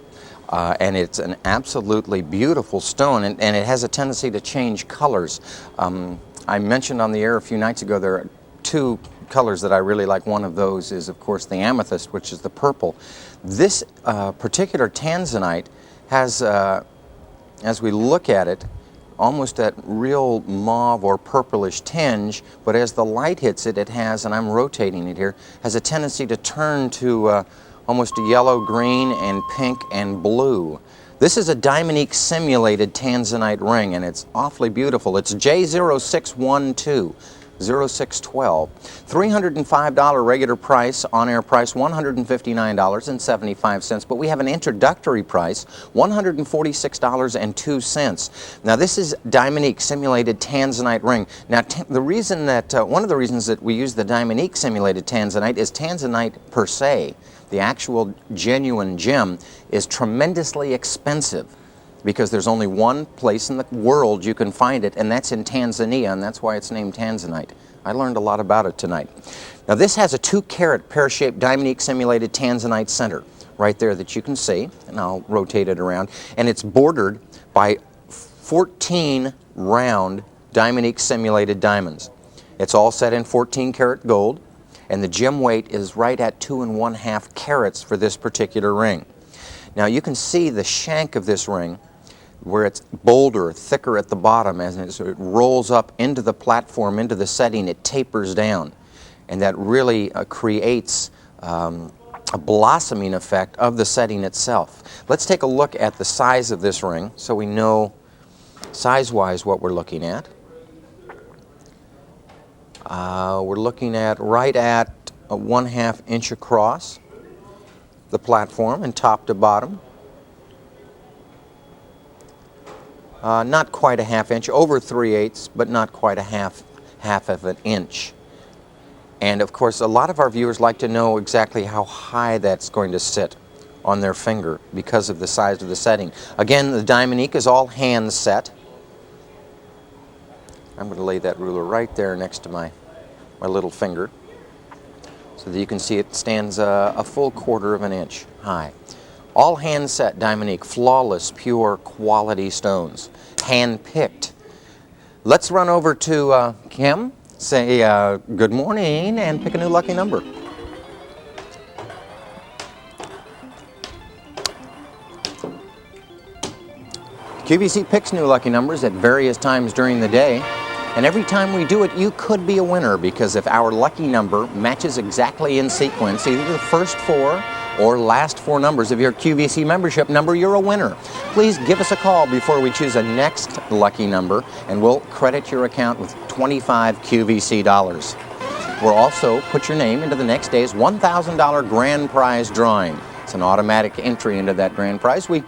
And it's an absolutely beautiful stone, and it has a tendency to change colors. I mentioned on the air a few nights ago there are 2 colors that I really like. One of those is, of course, the amethyst, which is the purple. This particular tanzanite has, as we look at it, almost that real mauve or purplish tinge, but as the light hits it, it has, and I'm rotating it here, has a tendency to turn to almost a yellow, green, and pink and blue. This is a Diamonique simulated tanzanite ring, and it's awfully beautiful. It's J0612. 0612. $305 regular price, on-air price $159.75, but we have an introductory price, $146.02. Now this is Diamonique simulated tanzanite ring. Now the reason that one of the reasons that we use the Diamonique simulated tanzanite is tanzanite per se, the actual genuine gem, is tremendously expensive, because there's only one place in the world you can find it, and that's in Tanzania, and that's why it's named Tanzanite. I learned a lot about it tonight. Now this has a 2-carat pear-shaped Diamonique simulated Tanzanite center right there that you can see, and I'll rotate it around, and it's bordered by 14 round Diamonique simulated diamonds. It's all set in 14-carat gold, and the gem weight is right at 2 1/2 carats for this particular ring. Now you can see the shank of this ring, where it's bolder, thicker at the bottom. As it rolls up into the platform, into the setting, it tapers down. And that really creates a blossoming effect of the setting itself. Let's take a look at the size of this ring so we know size-wise what we're looking at. We're looking at right at a 1/2 inch across the platform and top to bottom. Not quite a 1/2 inch, over 3/8, but not quite a half of an inch. And of course, a lot of our viewers like to know exactly how high that's going to sit on their finger because of the size of the setting. Again, the Diamonique is all hand set. I'm going to lay that ruler right there next to my little finger, so that you can see it stands a full 1/4 of an inch high. All hand set Diamonique, flawless, pure quality stones, hand picked. Let's run over to Kim, say good morning, and pick a new lucky number. QVC picks new lucky numbers at various times during the day. And every time we do it, you could be a winner, because if our lucky number matches exactly in sequence, either the first 4 or last 4 numbers of your QVC membership number, you're a winner. Please give us a call before we choose a next lucky number, and we'll credit your account with 25 QVC dollars. We'll also put your name into the next day's $1,000 grand prize drawing. It's an automatic entry into that grand prize. We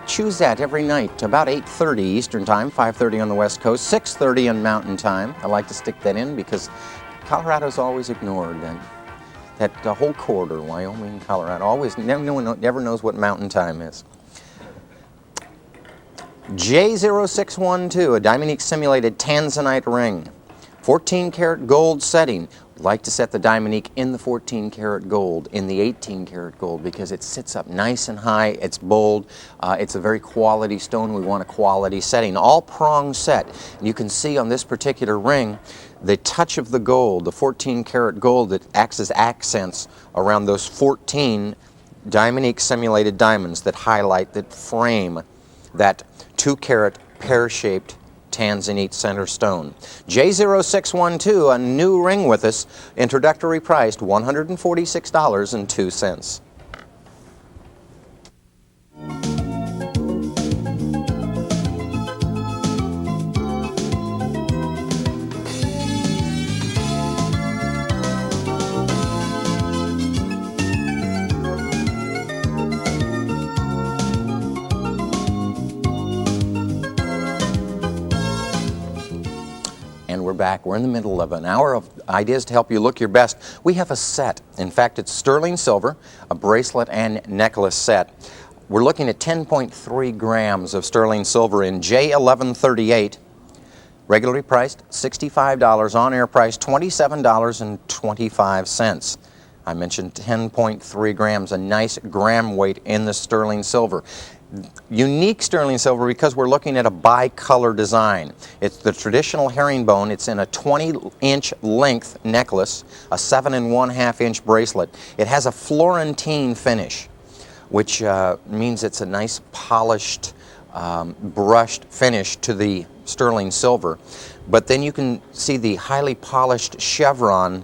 choose that every night, about 8:30 Eastern Time, 5:30 on the West Coast, 6:30 on Mountain Time. I like to stick that in because Colorado's always ignored. That whole corridor, Wyoming, Colorado, always, no one ever knows what Mountain Time is. J0612, a Diamonique simulated tanzanite ring. 14-karat gold setting. We like to set the Diamonique in the 14-karat gold, in the 18-karat gold, because it sits up nice and high, it's bold, it's a very quality stone. We want a quality setting. All prong set. And you can see on this particular ring the touch of the gold, the 14-karat gold that acts as accents around those 14 Diamonique simulated diamonds that highlight, that frame that 2-karat pear-shaped Tanzanite center stone. J0612, a new ring with us, introductory priced $146.02. We're back. We're in the middle of an hour of ideas to help you look your best. We have a set. In fact, it's sterling silver, a bracelet and necklace set. We're looking at 10.3 grams of sterling silver in J1138. Regularly priced $65, on-air price $27.25. I mentioned 10.3 grams, a nice gram weight in the sterling silver. Unique sterling silver because we're looking at a bicolor design. It's the traditional herringbone. It's in a 20-inch length necklace, a 7 1/2 inch bracelet. It has a Florentine finish, which means it's a nice polished brushed finish to the sterling silver. But then you can see the highly polished chevron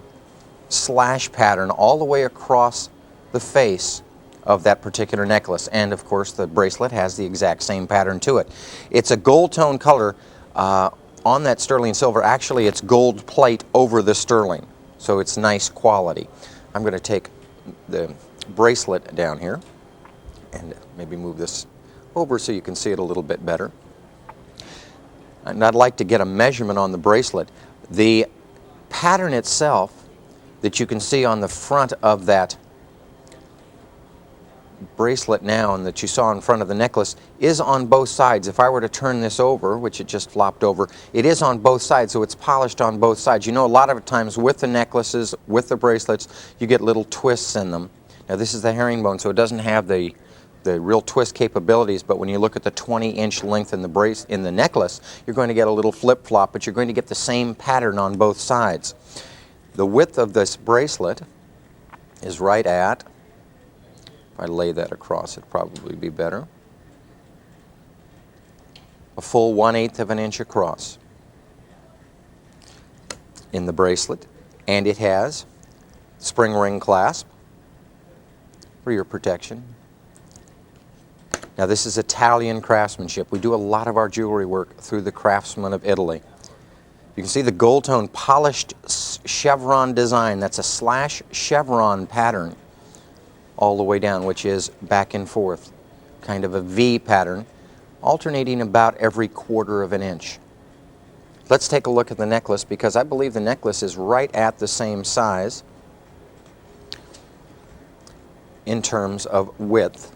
slash pattern all the way across the face of that particular necklace. And of course the bracelet has the exact same pattern to it. It's a gold tone color on that sterling silver. Actually, it's gold plate over the sterling, so it's nice quality. I'm going to take the bracelet down here and maybe move this over so you can see it a little bit better. And I'd like to get a measurement on the bracelet. The pattern itself that you can see on the front of that bracelet now and that you saw in front of the necklace is on both sides. If I were to turn this over, which it just flopped over, it is on both sides, so it's polished on both sides. You know, a lot of times with the necklaces, with the bracelets, you get little twists in them. Now this is the herringbone, so it doesn't have the real twist capabilities, but when you look at the 20-inch length in the necklace, you're going to get a little flip-flop, but you're going to get the same pattern on both sides. The width of this bracelet is right at, if I lay that across, it'd probably be better, a full 1/8 of an inch across in the bracelet, and it has spring ring clasp for your protection. Now this is Italian craftsmanship. We do a lot of our jewelry work through the craftsmen of Italy. You can see the gold tone polished chevron design. That's a slash chevron pattern all the way down, which is back and forth, kind of a V pattern, alternating about every 1/4 of an inch. Let's take a look at the necklace, because I believe the necklace is right at the same size in terms of width.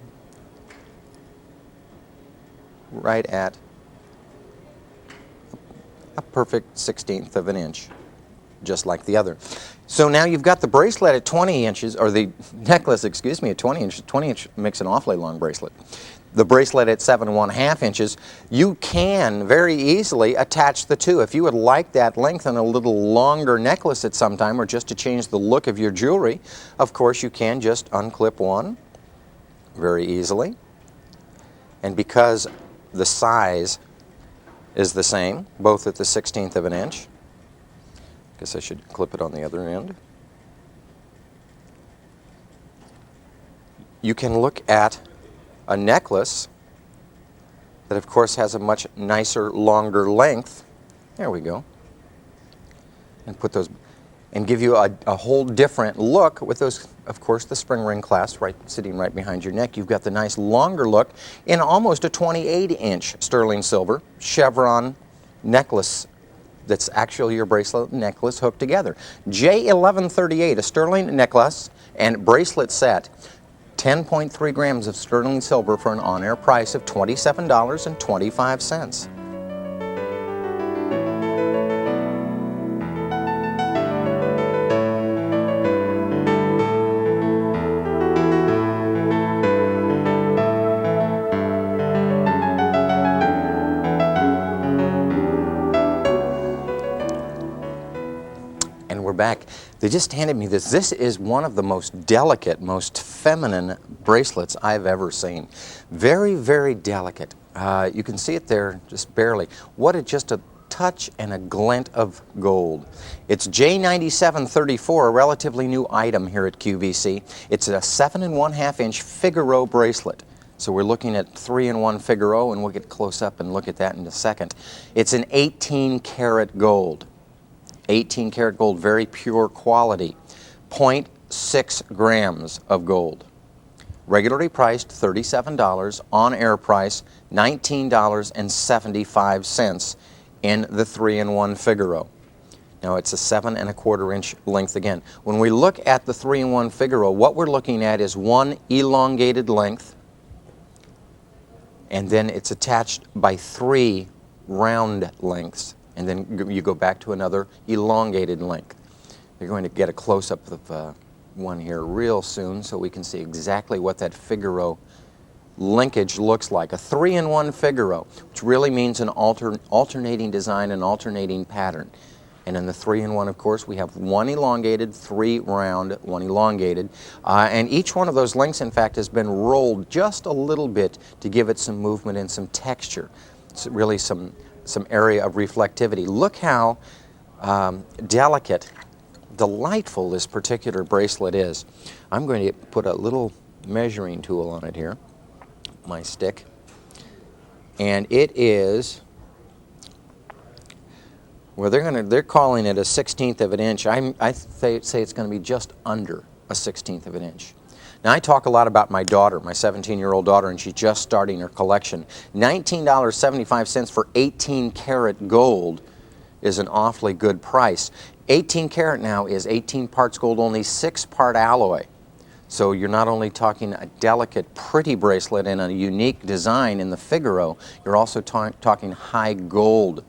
Right at a perfect 1/16 of an inch, just like the other. So now you've got the bracelet at 20 inches, or the necklace, excuse me, at 20 inches. 20 inch makes an awfully long bracelet. The bracelet at 7 1/2 inches. You can very easily attach the two. If you would like that length and a little longer necklace at some time, or just to change the look of your jewelry, of course you can just unclip one very easily. And because the size is the same, both at the 1/16 of an inch, I guess I should clip it on the other end. You can look at a necklace that of course has a much nicer, longer length. There we go. And put those, and give you a whole different look with those, of course, the spring ring clasp sitting right behind your neck. You've got the nice longer look in almost a 28-inch sterling silver chevron necklace that's actually your bracelet and necklace hooked together. J1138, a sterling necklace and bracelet set, 10.3 grams of sterling silver for an on-air price of $27.25. Back. They just handed me this. This is one of the most delicate, most feminine bracelets I've ever seen. Very, very delicate. You can see it there just barely. Just a touch and a glint of gold. It's J9734, a relatively new item here at QVC. It's a 7 1/2 inch Figaro bracelet. So we're looking at 3-in-1 Figaro, and we'll get close up and look at that in a second. It's an 18-karat gold. 18-karat gold, very pure quality. 0.6 grams of gold. Regularly priced $37, on-air price $19.75 in the 3-in-1 Figaro. Now it's a 7 1/4 inch length again. When we look at the 3-in-1 Figaro, what we're looking at is one elongated length, and then it's attached by 3 round lengths. And then you go back to another elongated length. You're going to get a close-up of one here real soon so we can see exactly what that Figaro linkage looks like. A 3-in-1 Figaro, which really means an alternating design and alternating pattern. And in the 3-in-1, of course, we have 1 elongated, 3 round, 1 elongated. And each one of those links, in fact, has been rolled just a little bit to give it some movement and some texture. It's really some area of reflectivity. Look how delicate, delightful this particular bracelet is. I'm going to put a little measuring tool on it here, my stick. And it is, well, they're calling it a 1/16 of an inch. I say it's going to be just under a 1/16 of an inch. Now, I talk a lot about my daughter, my 17-year-old daughter, and she's just starting her collection. $19.75 for 18 karat gold is an awfully good price. 18 karat now is 18 parts gold, only 6-part alloy. So you're not only talking a delicate, pretty bracelet and a unique design in the Figaro, you're also talking high gold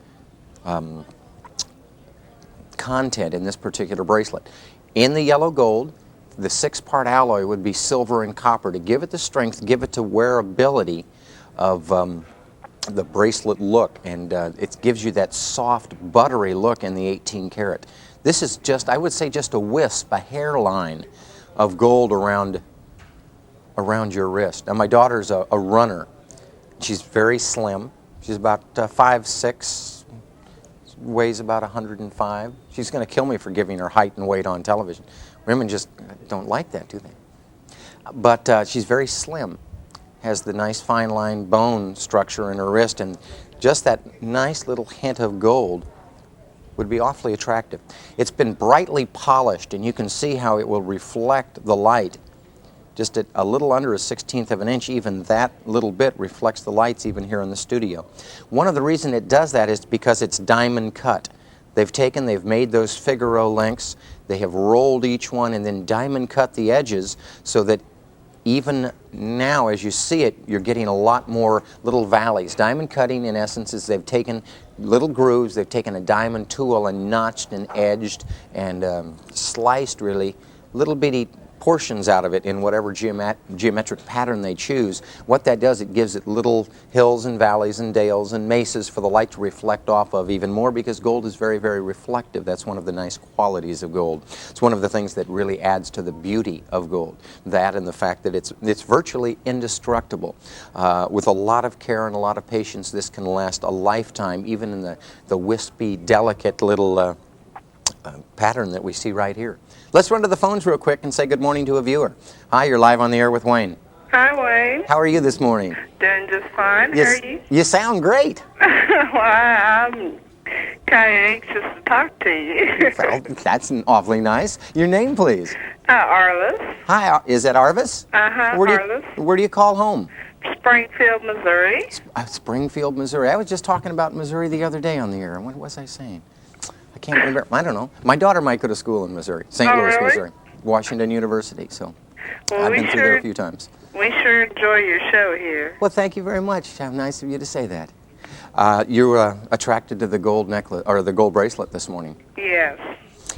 content in this particular bracelet. In the yellow gold, the 6-part alloy would be silver and copper to give it the strength, give it the wearability of the bracelet look, and it gives you that soft, buttery look in the 18 karat. This is just, I would say, just a wisp, a hairline of gold around your wrist. Now, my daughter's a runner. She's very slim. She's about 5'6", weighs about 105. She's going to kill me for giving her height and weight on television. Women just don't like that, do they? But she's very slim, has the nice fine line bone structure in her wrist, and just that nice little hint of gold would be awfully attractive. It's been brightly polished, and you can see how it will reflect the light. Just at a little under a 1/16 of an inch, even that little bit reflects the lights even here in the studio. One of the reasons it does that is because it's diamond cut. They've made those Figaro links, they have rolled each one and then diamond cut the edges so that even now as you see it, you're getting a lot more little valleys. Diamond cutting, in essence, is they've taken little grooves, they've taken a diamond tool and notched and edged and sliced, really, little bitty portions out of it in whatever geometric pattern they choose. What that does, it gives it little hills and valleys and dales and mesas for the light to reflect off of even more, because gold is very, very reflective. That's one of the nice qualities of gold. It's one of the things that really adds to the beauty of gold. That and the fact that it's virtually indestructible. With a lot of care and a lot of patience, this can last a lifetime, even in the wispy, delicate little pattern that we see right here. Let's run to the phones real quick and say good morning to a viewer. Hi, you're live on the air with Wayne. Hi, Wayne. How are you this morning? Doing just fine. How are you? You sound great. Well, I'm kind of anxious to talk to you. Well, that's awfully nice. Your name, please? Arliss. Hi, is that Arvis? Uh-huh, Arliss. Where do you call home? Springfield, Missouri. Springfield, Missouri. I was just talking about Missouri the other day on the air. What was I saying? I can't remember. I don't know. My daughter might go to school in Missouri, St. Louis, really? Missouri, Washington University. So I've been through there a few times. We sure enjoy your show here. Well, thank you very much. How nice of you to say that. You were attracted to the gold necklace or the gold bracelet this morning. Yes,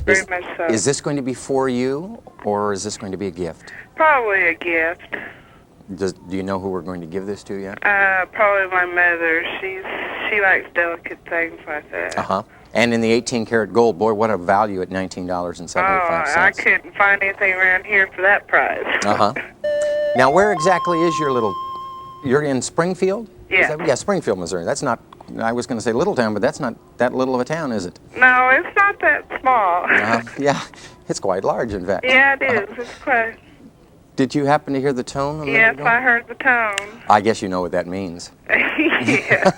very much so. Is this going to be for you, or is this going to be a gift? Probably a gift. Do you know who we're going to give this to yet? Probably my mother. She likes delicate things like that. Uh-huh. And in the 18 karat gold, boy, what a value at $19.75. Oh, I couldn't find anything around here for that price. Uh-huh. Now, where exactly is your little... You're in Springfield? Yeah. Yeah, Springfield, Missouri. That's not... I was going to say little town, but that's not that little of a town, is it? No, it's not that small. Yeah, it's quite large, in fact. Yeah, it is. It's quite... Did you happen to hear the tone? Yes, I heard the tone. I guess you know what that means. Yeah.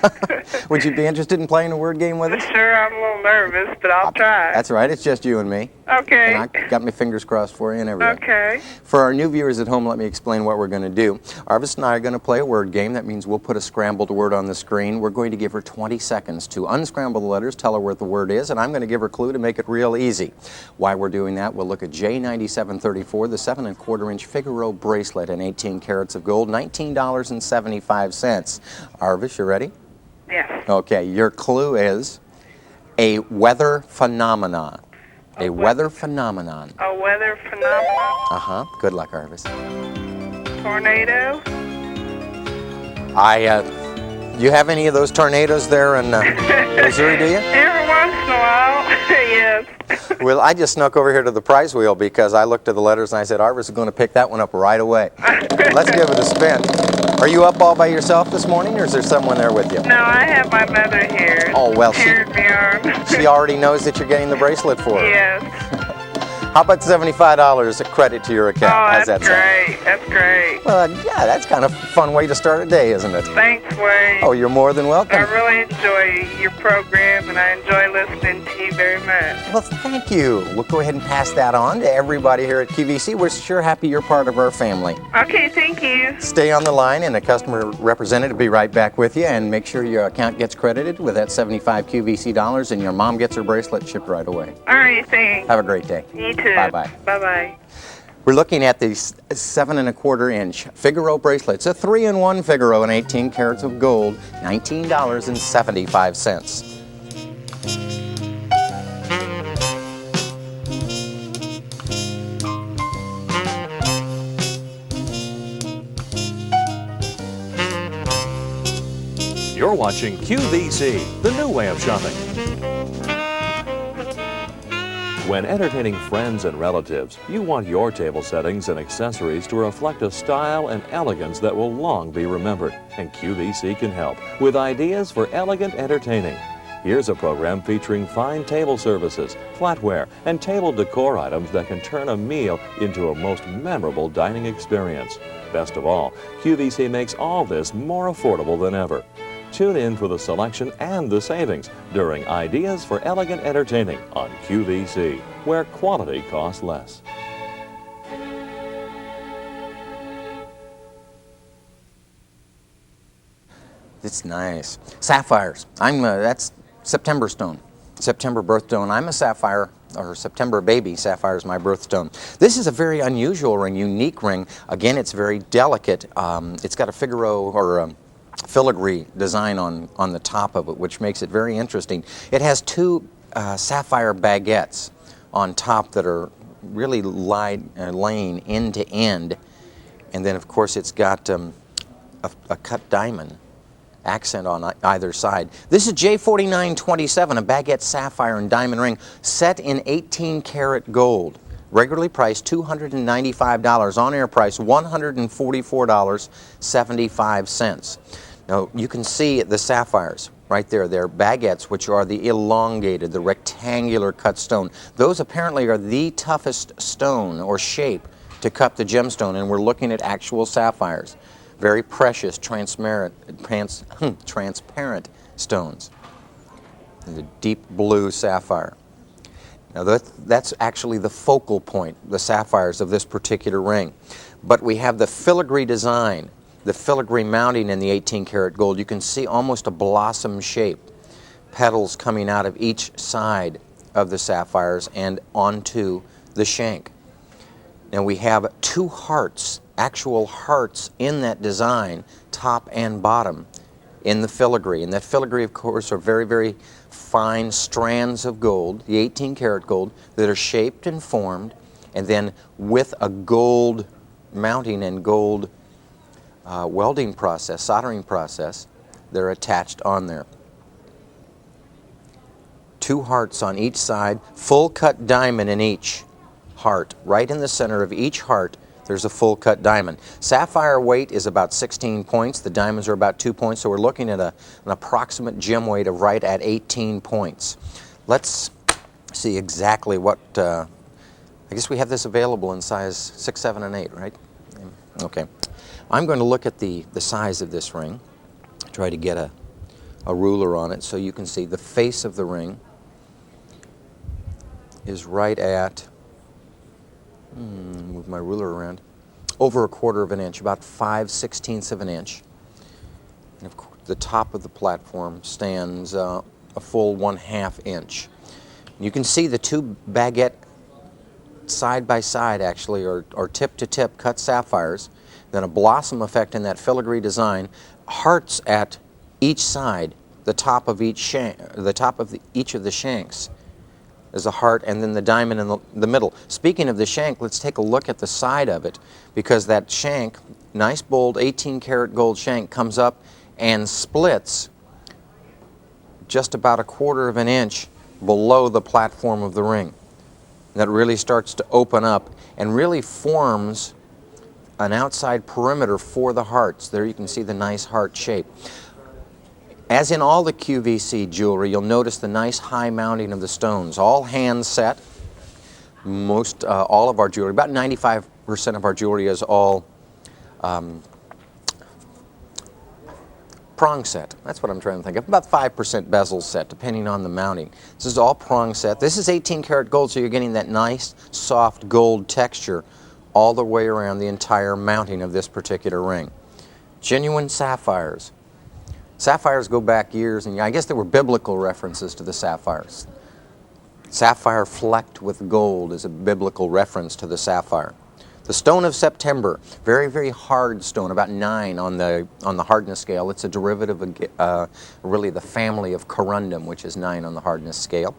Would you be interested in playing a word game with us? Sure, I'm a little nervous, but I'll try. That's right. It's just you and me. Okay. And I got my fingers crossed for you and everything. Okay. For our new viewers at home, let me explain what we're going to do. Arvis and I are going to play a word game. That means we'll put a scrambled word on the screen. We're going to give her 20 seconds to unscramble the letters, tell her what the word is, and I'm going to give her a clue to make it real easy. While we're doing that, we'll look at J9734, the 7¼ Figaro bracelet in 18 karats of gold, $19.75. Arvis, you ready? Yes. Okay, your clue is a weather phenomenon. A weather phenomenon. A weather phenomenon? Uh-huh. Good luck, Arvis. Tornado? Do you have any of those tornadoes there in Missouri, do you? Every once in a while, yes. Well, I just snuck over here to the prize wheel because I looked at the letters and I said, Arvis is going to pick that one up right away. Let's give it a spin. Are you up all by yourself this morning, or is there someone there with you? No, I have my mother here. Oh, well, cheering me on. She already knows that you're getting the bracelet for her. Yes. How about $75 a credit to your account? Oh, How's that's that sound? great. That's great. Well, yeah, that's kind of a fun way to start a day, isn't it? Thanks, Wayne. Oh, you're more than welcome. I really enjoy your program, and I enjoy listening to you very much. Well, thank you. We'll go ahead and pass that on to everybody here at QVC. We're sure happy you're part of our family. Okay, thank you. Stay on the line, and a customer representative will be right back with you, and make sure your account gets credited with that 75 QVC dollars, and your mom gets her bracelet shipped right away. All right, thanks. Have a great day. You too. Bye-bye. Bye-bye. We're looking at the 7¼ inch Figaro bracelet. It's a 3-in-1 Figaro and 18 carats of gold, $19.75. You're watching QVC, the new way of shopping. When entertaining friends and relatives, you want your table settings and accessories to reflect a style and elegance that will long be remembered, and QVC can help with ideas for elegant entertaining. Here's a program featuring fine table services, flatware, and table decor items that can turn a meal into a most memorable dining experience. Best of all, QVC makes all this more affordable than ever. Tune in for the selection and the savings during Ideas for Elegant Entertaining on QVC, where quality costs less. It's nice. Sapphires. That's September stone. September birthstone. I'm a sapphire, or September baby. Sapphire is my birthstone. This is a very unusual ring, unique ring. Again, it's very delicate. It's got a Figaro or a filigree design on the top of it, which makes it very interesting. It has two sapphire baguettes on top that are really laying end to end, and then of course it's got a cut diamond accent on either side. This is J4927, a baguette sapphire and diamond ring set in 18 karat gold. Regularly priced $295, on-air price $144.75. Now you can see the sapphires right there. They're baguettes, which are the elongated, the rectangular cut stone. Those apparently are the toughest stone or shape to cut the gemstone, and we're looking at actual sapphires. Very precious, transparent stones. And the deep blue sapphire. Now that's actually the focal point, the sapphires of this particular ring. But we have the filigree design, the filigree mounting in the 18 karat gold. You can see almost a blossom shape, petals coming out of each side of the sapphires and onto the shank. Now we have two hearts, actual hearts in that design, top and bottom, in the filigree. And that filigree, of course, are very, very fine strands of gold, the 18 karat gold, that are shaped and formed, and then with a gold mounting and gold welding process, soldering process, they're attached on there. Two hearts on each side, full cut diamond in each heart. Right in the center of each heart, there's a full cut diamond. Sapphire weight is about 16 points. The diamonds are about 2 points, so we're looking at an approximate gem weight of right at 18 points. Let's see exactly what, I guess we have this available in size 6, 7, and 8, right? Okay. I'm going to look at the size of this ring, try to get a ruler on it so you can see the face of the ring is right at, move my ruler around, over 1/4 of an inch, about 5/16 of an inch. And of course, the top of the platform stands a full 1/2 inch. You can see the two baguette side by side actually, or tip to tip cut sapphires, then a blossom effect in that filigree design, hearts at each side, the top of each shank, each of the shanks is a heart, and then the diamond in the middle. Speaking of the shank, let's take a look at the side of it, because that shank, nice bold 18 karat gold shank, comes up and splits just about 1/4 of an inch below the platform of the ring. That really starts to open up and really forms an outside perimeter for the hearts. There you can see the nice heart shape. As in all the QVC jewelry, you'll notice the nice high mounting of the stones. All hand set. All of our jewelry, about 95% of our jewelry is all prong set. That's what I'm trying to think of. About 5% bezel set, depending on the mounting. This is all prong set. This is 18 karat gold, so you're getting that nice, soft gold texture all the way around the entire mounting of this particular ring. Genuine sapphires. Sapphires go back years, and I guess there were biblical references to the sapphires. Sapphire flecked with gold is a biblical reference to the sapphire. The stone of September, very, very hard stone, about 9 on the hardness scale. It's a derivative of really the family of corundum, which is 9 on the hardness scale.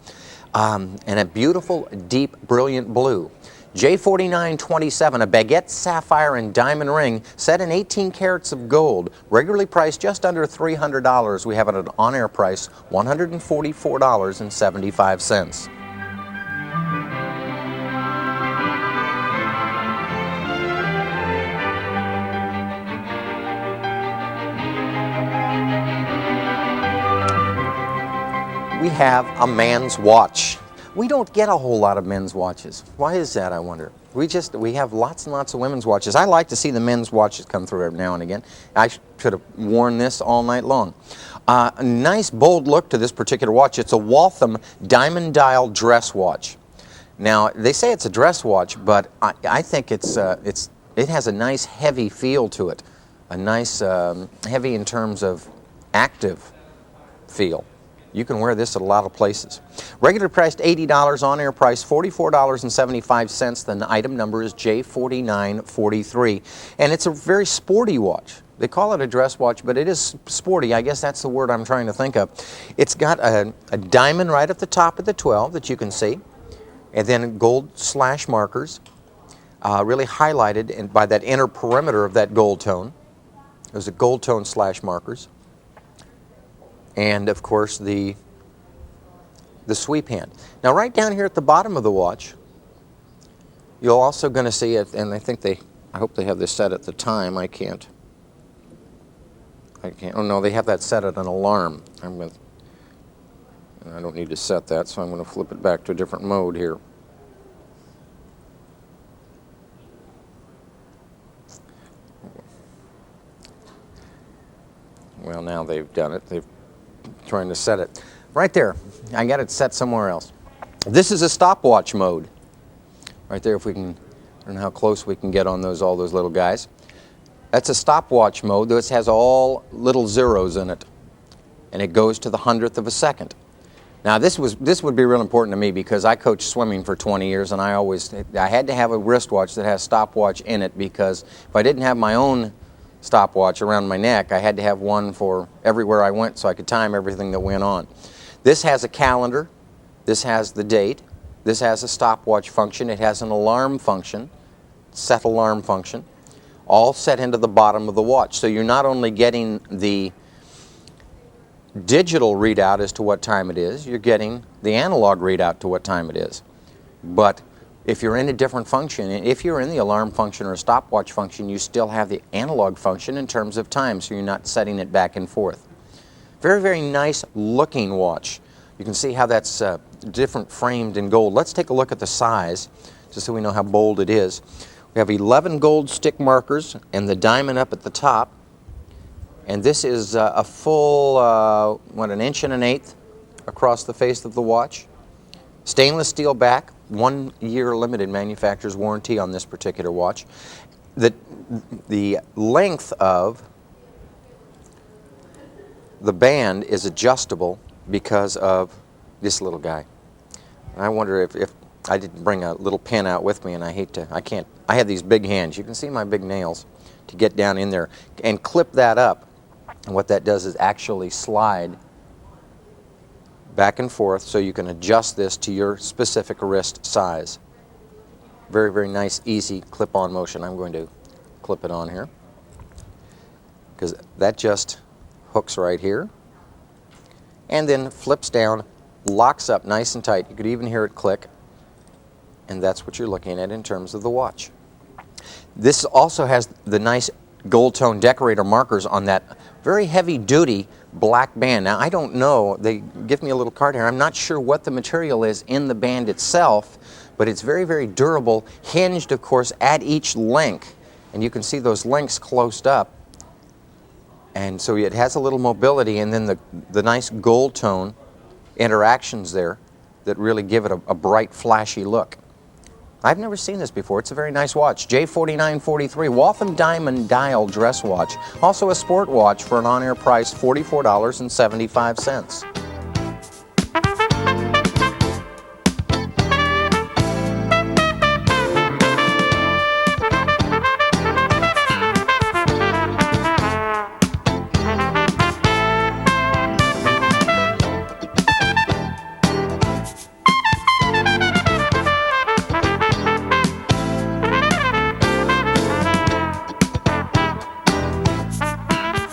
And a beautiful, deep, brilliant blue. J4927, a baguette sapphire and diamond ring set in 18 carats of gold, regularly priced just under $300. We have it at an on-air price, $144.75. We have a man's watch. We don't get a whole lot of men's watches. Why is that, I wonder? We have lots and lots of women's watches. I like to see the men's watches come through every now and again. I should have worn this all night long. A nice bold look to this particular watch. It's a Waltham diamond dial dress watch. Now, they say it's a dress watch, but I think it has a nice heavy feel to it. A nice heavy in terms of active feel. You can wear this at a lot of places. Regular priced $80, on-air price $44.75. The item number is J4943. And it's a very sporty watch. They call it a dress watch, but it is sporty. I guess that's the word I'm trying to think of. It's got a diamond right at the top of the 12 that you can see, and then gold slash markers, really highlighted by that inner perimeter of that gold tone. There's a gold tone slash markers. And of course the sweep hand. Now right down here at the bottom of the watch, you're also going to see it, and I hope they have this set at the time. I can't. Oh no, they have that set at an alarm. I don't need to set that, so I'm going to flip it back to a different mode here. Well, now they've done it. They've trying to set it. Right there. I got it set somewhere else. This is a stopwatch mode. Right there, if we can, I don't know how close we can get on all those little guys. That's a stopwatch mode. This has all little zeros in it. And it goes to the 100th of a second. Now this would be real important to me because I coached swimming for 20 years and I had to have a wristwatch that has stopwatch in it, because if I didn't have my own stopwatch around my neck, I had to have one for everywhere I went so I could time everything that went on. This has a calendar, this has the date, this has a stopwatch function, it has an alarm function, set alarm function, all set into the bottom of the watch. So you're not only getting the digital readout as to what time it is, you're getting the analog readout to what time it is. But if you're in a different function, if you're in the alarm function or a stopwatch function, you still have the analog function in terms of time, so you're not setting it back and forth. Very, very nice looking watch. You can see how that's different framed in gold. Let's take a look at the size, just so we know how bold it is. We have 11 gold stick markers and the diamond up at the top. And this is a full, 1 inch and an eighth across the face of the watch. Stainless steel back. 1 year limited manufacturer's warranty on this particular watch. The length of the band is adjustable because of this little guy. And I wonder if I didn't bring a little pin out with me, and I have these big hands. You can see my big nails to get down in there and clip that up. And what that does is actually slide back and forth so you can adjust this to your specific wrist size. Very, very nice, easy clip-on motion. I'm going to clip it on here because that just hooks right here, and then flips down, locks up nice and tight. You could even hear it click, and that's what you're looking at in terms of the watch. This also has the nice gold tone decorator markers on that very heavy duty black band. Now I don't know, they give me a little card here, I'm not sure what the material is in the band itself, but it's very, very durable, hinged of course at each link, and you can see those links closed up, and so it has a little mobility, and then the nice gold tone interactions there that really give it a bright, flashy look. I've never seen this before. It's a very nice watch. J4943, Waltham Diamond Dial dress watch. Also a sport watch for an on-air price, $44.75.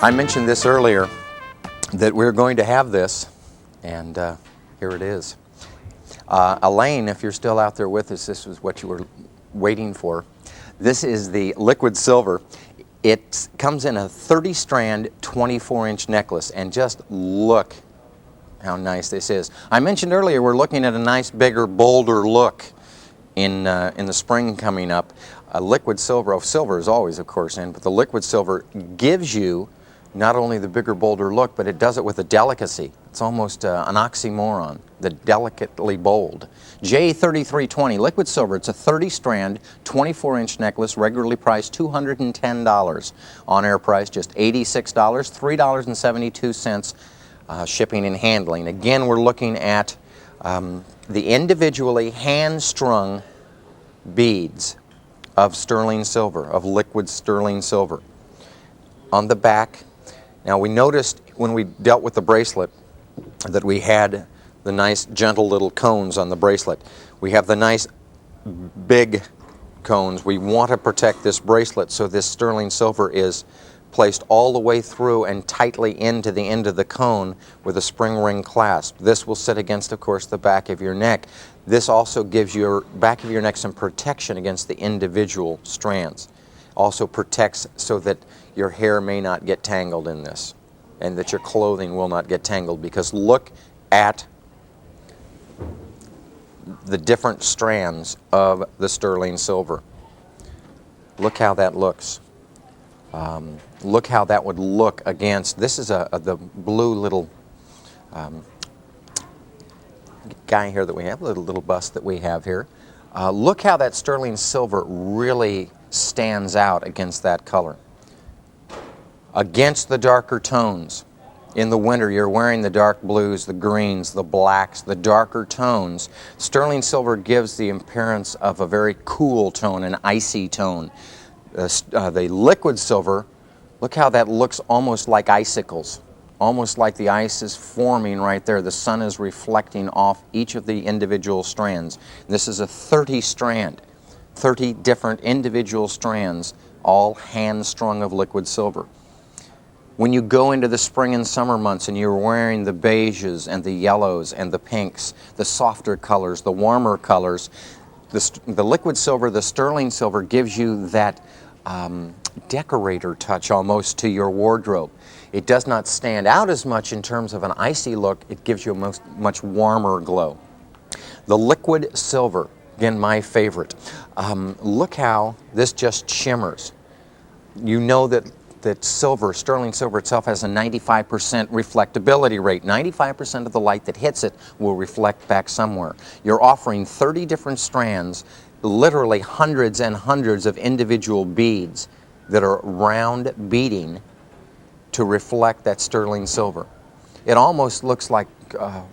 I mentioned this earlier, that we're going to have this, and here it is. Elaine, if you're still out there with us, this was what you were waiting for. This is the liquid silver. It comes in a 30-strand, 24-inch necklace, and just look how nice this is. I mentioned earlier we're looking at a nice, bigger, bolder look in the spring coming up. Liquid silver, silver is always, of course, in, but the liquid silver gives you not only the bigger, bolder look, but it does it with a delicacy. It's almost an oxymoron, the delicately bold. J3320, liquid silver. It's a 30-strand, 24-inch necklace, regularly priced $210. On-air price just $86, $3.72 shipping and handling. Again, we're looking at the individually hand-strung beads of sterling silver, of liquid sterling silver. On the back, now we noticed when we dealt with the bracelet that we had the nice gentle little cones on the bracelet. We have the nice big cones. We want to protect this bracelet, so this sterling silver is placed all the way through and tightly into the end of the cone with a spring ring clasp. This will sit against, of course, the back of your neck. This also gives your back of your neck some protection against the individual strands. Also protects so that your hair may not get tangled in this, and that your clothing will not get tangled, because look at the different strands of the sterling silver. Look how that looks. Look how that would look against, this is the blue little guy here that we have, little bust that we have here. Look how that sterling silver really stands out against that color. Against the darker tones. In the winter, you're wearing the dark blues, the greens, the blacks, the darker tones. Sterling silver gives the appearance of a very cool tone, an icy tone. The liquid silver, look how that looks almost like icicles. Almost like the ice is forming right there. The sun is reflecting off each of the individual strands. This is a 30-strand, 30 different individual strands, all hand-strung of liquid silver. When you go into the spring and summer months and you're wearing the beiges and the yellows and the pinks, the softer colors, the warmer colors, the liquid silver, the sterling silver gives you that decorator touch almost to your wardrobe. It does not stand out as much in terms of an icy look. It gives you a much warmer glow. The liquid silver, again, my favorite. Look how this just shimmers. You know that silver, sterling silver itself, has a 95% reflectability rate. 95% of the light that hits it will reflect back somewhere. You're offering 30 different strands, literally hundreds and hundreds of individual beads that are round beading to reflect that sterling silver. It almost looks like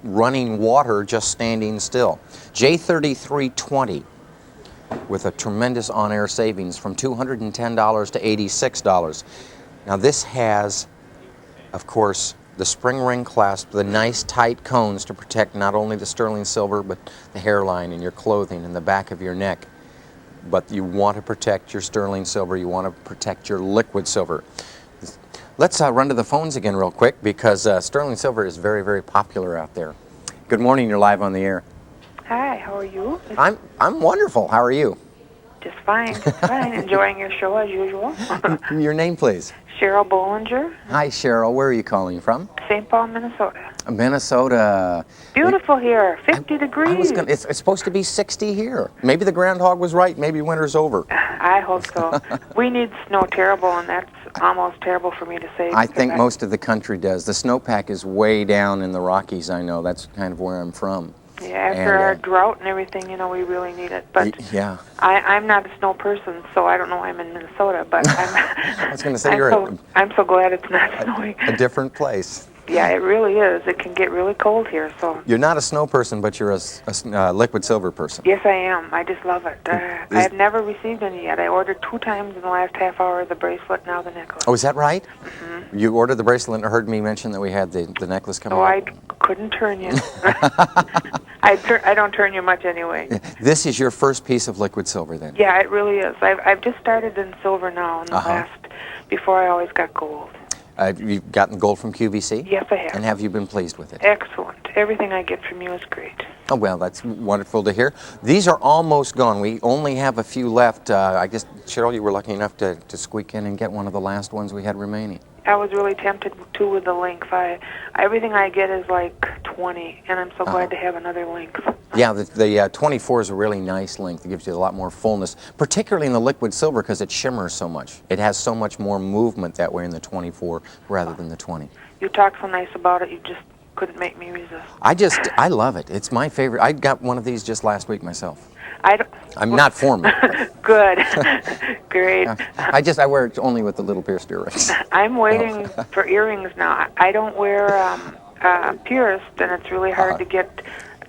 running water just standing still. J3320 with a tremendous on-air savings from $210 to $86. Now this has, of course, the spring ring clasp, the nice tight cones to protect not only the sterling silver but the hairline and your clothing and the back of your neck. But you want to protect your sterling silver, you want to protect your liquid silver. Let's run to the phones again real quick because sterling silver is very, very popular out there. Good morning, you're live on the air. Hi, how are you? I'm wonderful. How are you? Just fine, just fine. Enjoying your show as usual. Your name, please. Cheryl Bollinger. Hi, Cheryl. Where are you calling from? St. Paul, Minnesota. Minnesota. Beautiful here, 50 degrees. It's supposed to be 60 here. Maybe the groundhog was right. Maybe winter's over. I hope so. We need snow terrible, and that's almost terrible for me to say. I think most of the country does. The snowpack is way down in the Rockies, I know. That's kind of where I'm from. Yeah, after our drought and everything, you know, we really need it. But yeah, I'm not a snow person, so I don't know why I'm in Minnesota. But I was going to say I'm so glad it's not snowing. A different place. Yeah, it really is. It can get really cold here. So you're not a snow person, but you're a liquid silver person. Yes, I am. I just love it. I have never received any yet. I ordered 2 times in the last half hour, the bracelet, now the necklace. Oh, is that right? Mm-hmm. You ordered the bracelet and heard me mention that we had the necklace coming. Oh, I couldn't turn you. I don't turn you much anyway. This is your first piece of liquid silver, then? Yeah, it really is. I've just started in silver now in the last. Before I always got gold. You've gotten gold from QVC? Yes, I have. And have you been pleased with it? Excellent. Everything I get from you is great. Oh, well, that's wonderful to hear. These are almost gone. We only have a few left. I guess, Cheryl, you were lucky enough to squeak in and get one of the last ones we had remaining. I was really tempted to with the length. Everything I get is like 20, and I'm so glad to have another length. Yeah, the 24 is a really nice length. It gives you a lot more fullness, particularly in the liquid silver because it shimmers so much. It has so much more movement that way in the 24 rather than the 20. You talk so nice about it, you just couldn't make me resist. I love it. It's my favorite. I got one of these just last week myself. I'm not for me. Good. Great. I wear it only with the little pierced earrings. I'm waiting for earrings now. I don't wear pierced, and it's really hard to get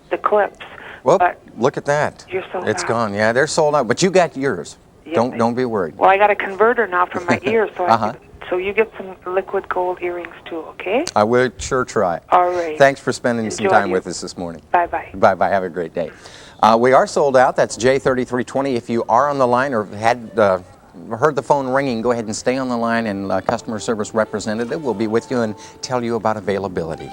the clips. Well, but look at that. You're sold It's out. gone. Yeah, they're sold out. But you got yours. Yes, Don't be worried. Well, I got a converter now for my ears, so you get some liquid gold earrings too, okay? I will sure try. All right. Thanks for spending some time you. with us this morning. Bye-bye. Bye-bye. Have a great day. We are sold out. That's J3320. If you are on the line or had heard the phone ringing, go ahead and stay on the line, and customer service representative will be with you and tell you about availability.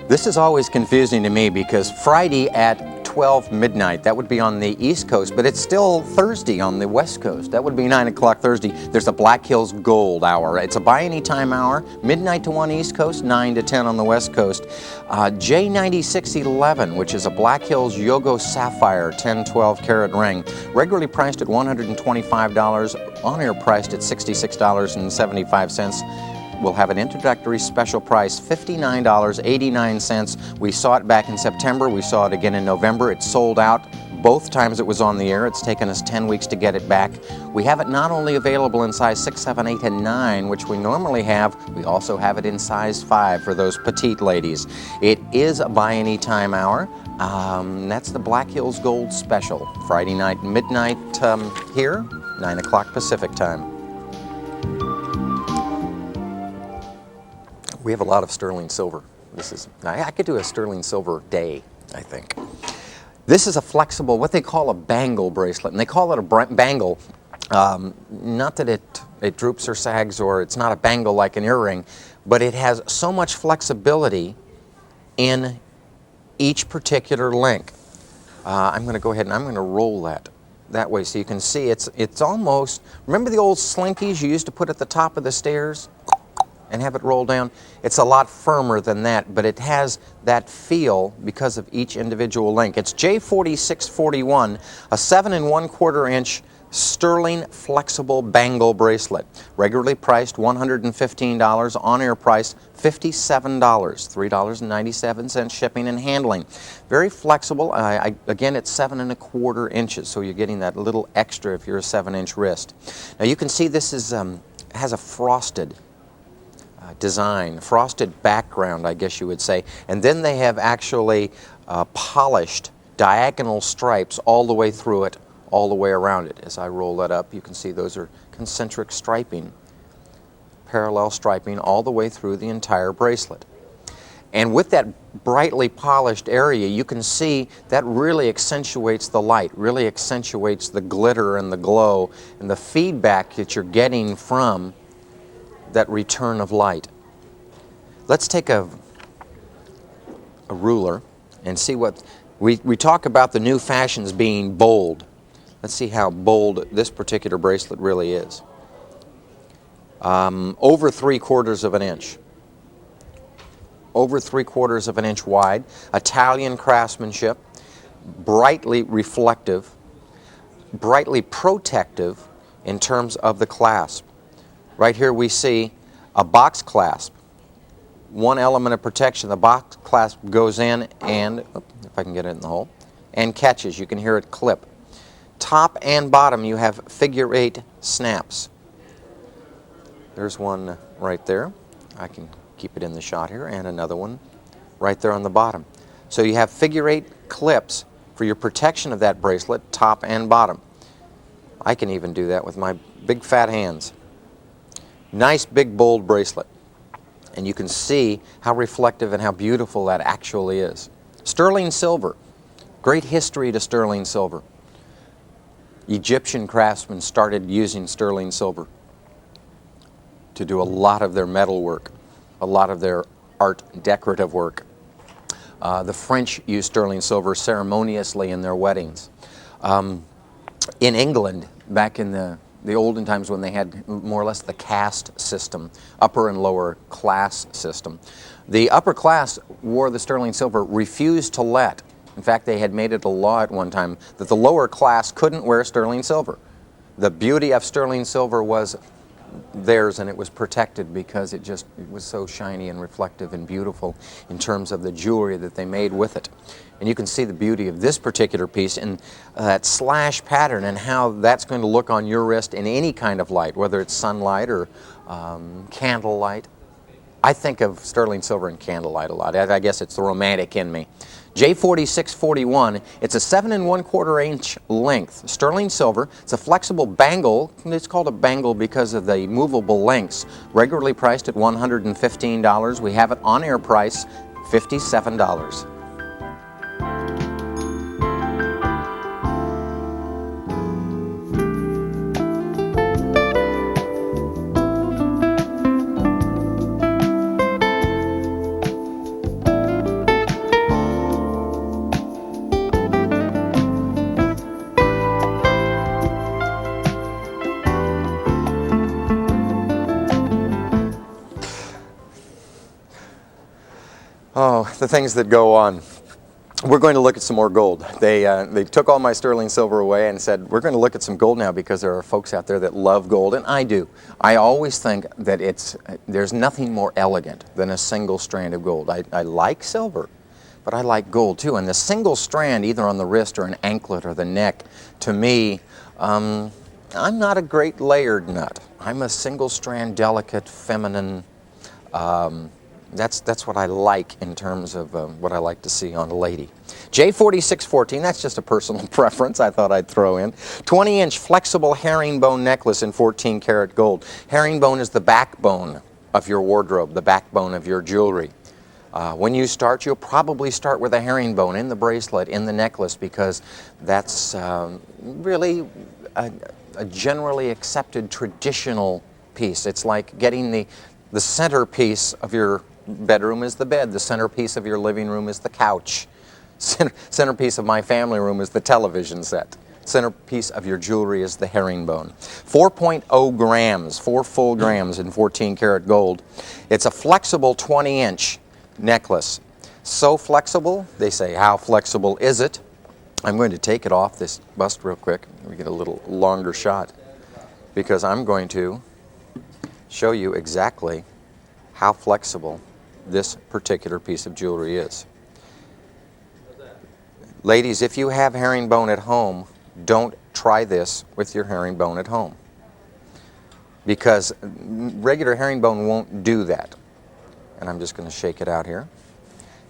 This is always confusing to me because Friday at 12 midnight, that would be on the East Coast, but it's still Thursday on the West Coast. That would be 9 o'clock Thursday. There's a Black Hills Gold Hour. It's a buy anytime hour, midnight to 1 East Coast, 9 to 10 on the West Coast. J9611, which is a Black Hills Yogo Sapphire 10-12 carat ring, regularly priced at $125, on-air priced at $66.75. We'll have an introductory special price, $59.89. We saw it back in September. We saw it again in November. It's sold out both times it was on the air. It's taken us 10 weeks to get it back. We have it not only available in size 6, 7, 8, and 9, which we normally have, we also have it in size 5 for those petite ladies. It is a buy any time hour. That's the Black Hills Gold Special. Friday night, midnight here, 9 o'clock Pacific time. We have a lot of sterling silver. I could do a sterling silver day, I think. This is a flexible, what they call a bangle bracelet, and they call it a bangle, not that it droops or sags, or it's not a bangle like an earring, but it has so much flexibility in each particular link. I'm going to go ahead and I'm going to roll that way so you can see it's almost, remember the old slinkies you used to put at the top of the stairs and have it roll down? It's a lot firmer than that, but it has that feel because of each individual link. It's J4641, a 7 1/4 inch sterling flexible bangle bracelet, regularly priced $115, on-air price $57, $3.97 shipping and handling. Very flexible. Again, it's 7 1/4 inches, so you're getting that little extra if you're a 7-inch wrist. Now you can see this is has a frosted design, frosted background, I guess you would say, and then they have actually polished diagonal stripes all the way through it all the way around it. As I roll that up, you can see those are concentric striping, parallel striping all the way through the entire bracelet. And with that brightly polished area, you can see that really accentuates the light, really accentuates the glitter and the glow and the feedback that you're getting from that return of light. Let's take a ruler and see what we talk about the new fashions being bold. Let's see how bold this particular bracelet really is. Over 3/4 of an inch. Over 3/4 of an inch wide. Italian craftsmanship. Brightly reflective. Brightly protective in terms of the clasp. Right here we see a box clasp. One element of protection. The box clasp goes in and, if I can get it in the hole, and catches. You can hear it clip. Top and bottom you have figure 8 snaps. There's one right there. I can keep it in the shot here, and another one right there on the bottom. So you have figure 8 clips for your protection of that bracelet, top and bottom. I can even do that with my big fat hands. Nice big bold bracelet. And you can see how reflective and how beautiful that actually is. Sterling silver. Great history to sterling silver. Egyptian craftsmen started using sterling silver to do a lot of their metal work, a lot of their art decorative work. The French used sterling silver ceremoniously in their weddings. In England, back in the olden times when they had more or less the caste system, upper and lower class system, the upper class wore the sterling silver, refused to let. In fact, they had made it a law at one time that the lower class couldn't wear sterling silver. The beauty of sterling silver was theirs, and it was protected because it was so shiny and reflective and beautiful in terms of the jewelry that they made with it. And you can see the beauty of this particular piece in that slash pattern and how that's going to look on your wrist in any kind of light, whether it's sunlight or candlelight. I think of sterling silver and candlelight a lot. I guess it's the romantic in me. J4641, it's a 7 1/4 inch length sterling silver. It's a flexible bangle. It's called a bangle because of the movable links. Regularly priced at $115. We have it on air price, $57. Oh, the things that go on. We're going to look at some more gold. They took all my sterling silver away and said, we're going to look at some gold now because there are folks out there that love gold, and I do. I always think that there's nothing more elegant than a single strand of gold. I like silver, but I like gold too. And the single strand, either on the wrist or an anklet or the neck, to me, I'm not a great layered nut. I'm a single strand, delicate, feminine. That's what I like in terms of what I like to see on a lady. J4614, that's just a personal preference I thought I'd throw in. 20-inch flexible herringbone necklace in 14 karat gold. Herringbone is the backbone of your wardrobe, the backbone of your jewelry. When you start, you'll probably start with a herringbone in the bracelet, in the necklace, because that's really a generally accepted traditional piece. It's like getting the centerpiece of your bedroom is the bed. The centerpiece of your living room is the couch. Centerpiece of my family room is the television set. Centerpiece of your jewelry is the herringbone. 4.0 grams, 4 full grams in 14 karat gold. It's a flexible 20-inch necklace. So flexible, they say, how flexible is it? I'm going to take it off this bust real quick. Let me get a little longer shot because I'm going to show you exactly how flexible this particular piece of jewelry is. Ladies, if you have herringbone at home, don't try this with your herringbone at home, because regular herringbone won't do that. And I'm just going to shake it out here.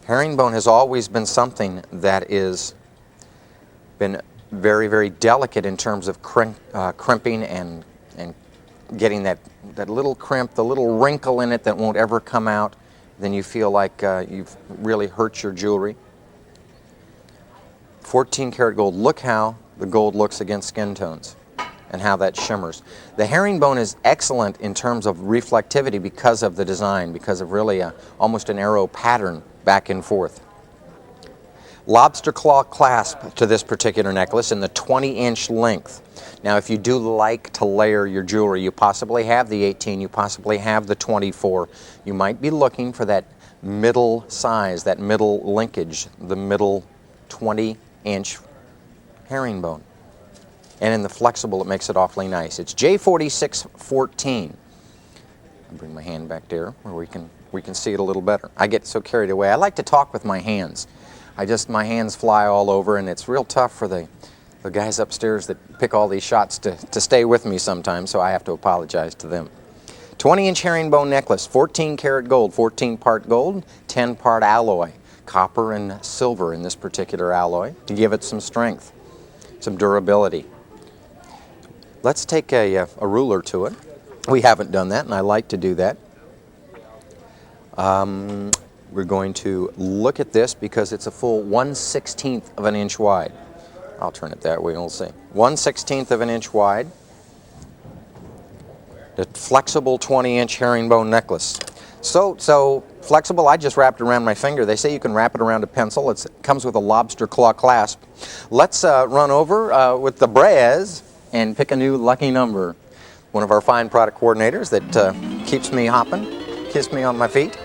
Herringbone has always been something that is been very, very delicate in terms of crimping and getting that little crimp, the little wrinkle in it that won't ever come out. Then you feel like you've really hurt your jewelry. 14 karat gold. Look how the gold looks against skin tones and how that shimmers. The herringbone is excellent in terms of reflectivity because of the design, because of really almost an arrow pattern back and forth. Lobster claw clasp to this particular necklace in the 20-inch length. Now, if you do like to layer your jewelry, you possibly have the 18, you possibly have the 24. You might be looking for that middle size, that middle linkage, the middle 20-inch herringbone. And in the flexible, it makes it awfully nice. It's J4614. I'll bring my hand back there where we can see it a little better. I get so carried away. I like to talk with my hands. My hands fly all over, and it's real tough for the guys upstairs that pick all these shots to stay with me sometimes, so I have to apologize to them. 20-inch herringbone necklace, 14 karat gold, 14-part gold, 10-part alloy, copper and silver in this particular alloy to give it some strength, some durability. Let's take a ruler to it. We haven't done that, and I like to do that. We're going to look at this because it's a full 1/16 of an inch wide. I'll turn it that way, we'll see. 1/16 of an inch wide. The flexible 20-inch herringbone necklace. So flexible, I just wrapped it around my finger. They say you can wrap it around a pencil. It comes with a lobster claw clasp. Let's run over with the Brez and pick a new lucky number. One of our fine product coordinators that keeps me hopping, keeps me on my feet.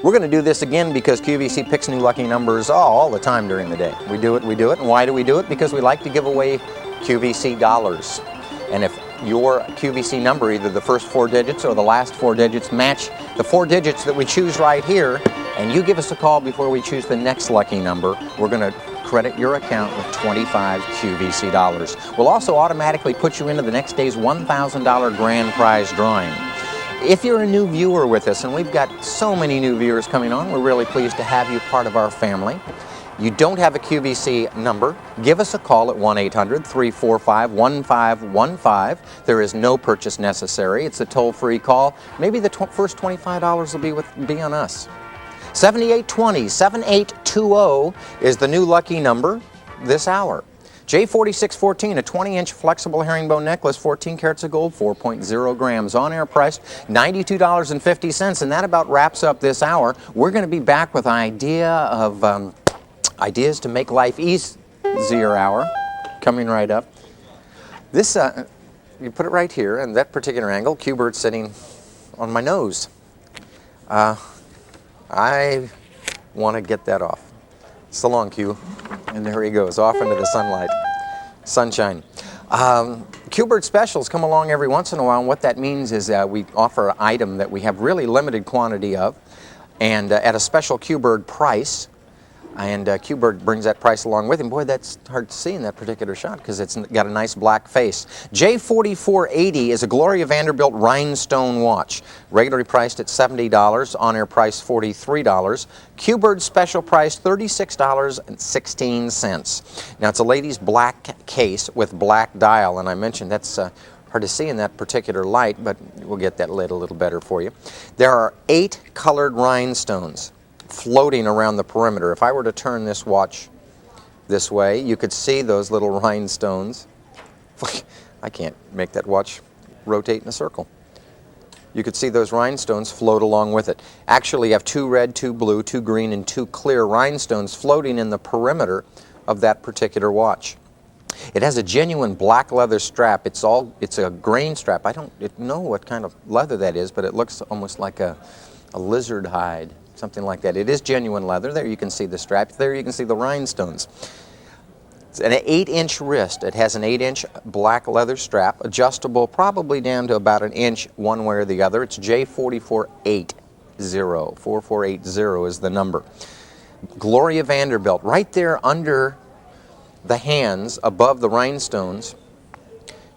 We're going to do this again because QVC picks new lucky numbers all the time during the day. We do it. And why do we do it? Because we like to give away QVC dollars. And if your QVC number, either the first 4 digits or the last 4 digits, match the 4 digits that we choose right here, and you give us a call before we choose the next lucky number, we're going to credit your account with 25 QVC dollars. We'll also automatically put you into the next day's $1,000 grand prize drawing. If you're a new viewer with us, and we've got so many new viewers coming on, we're really pleased to have you part of our family. You don't have a QVC number, give us a call at 1-800-345-1515. There is no purchase necessary. It's a toll-free call. Maybe the first $25 will be on us. 7820, 7820 is the new lucky number this hour. J4614, a 20-inch flexible herringbone necklace, 14 karats of gold, 4.0 grams. On-air price, $92.50, and that about wraps up this hour. We're going to be back with ideas to make life easier hour, coming right up. This, you put it right here, and that particular angle, Q-Bird's sitting on my nose. I want to get that off. So long, Q. And there he goes, off into the sunshine. Q-Bird specials come along every once in a while, and what that means is we offer an item that we have really limited quantity of, and at a special Q-Bird price. And Q-Bird brings that price along with him. Boy, that's hard to see in that particular shot because it's got a nice black face. J4480 is a Gloria Vanderbilt rhinestone watch. Regularly priced at $70, on-air price $43. Q-Bird special price $36.16. Now, it's a lady's black case with black dial, and I mentioned that's hard to see in that particular light, but we'll get that lit a little better for you. There are 8 colored rhinestones floating around the perimeter. If I were to turn this watch this way, you could see those little rhinestones. I can't make that watch rotate in a circle. You could see those rhinestones float along with it. Actually, you have 2 red, 2 blue, 2 green, and 2 clear rhinestones floating in the perimeter of that particular watch. It has a genuine black leather strap. It's a grain strap. I don't know what kind of leather that is, but it looks almost like a lizard hide. Something like that. It is genuine leather. There you can see the strap. There you can see the rhinestones. It's an 8-inch wrist. It has an 8-inch black leather strap, adjustable probably down to about an inch one way or the other. It's J4480. 4480 is the number. Gloria Vanderbilt, right there under the hands above the rhinestones,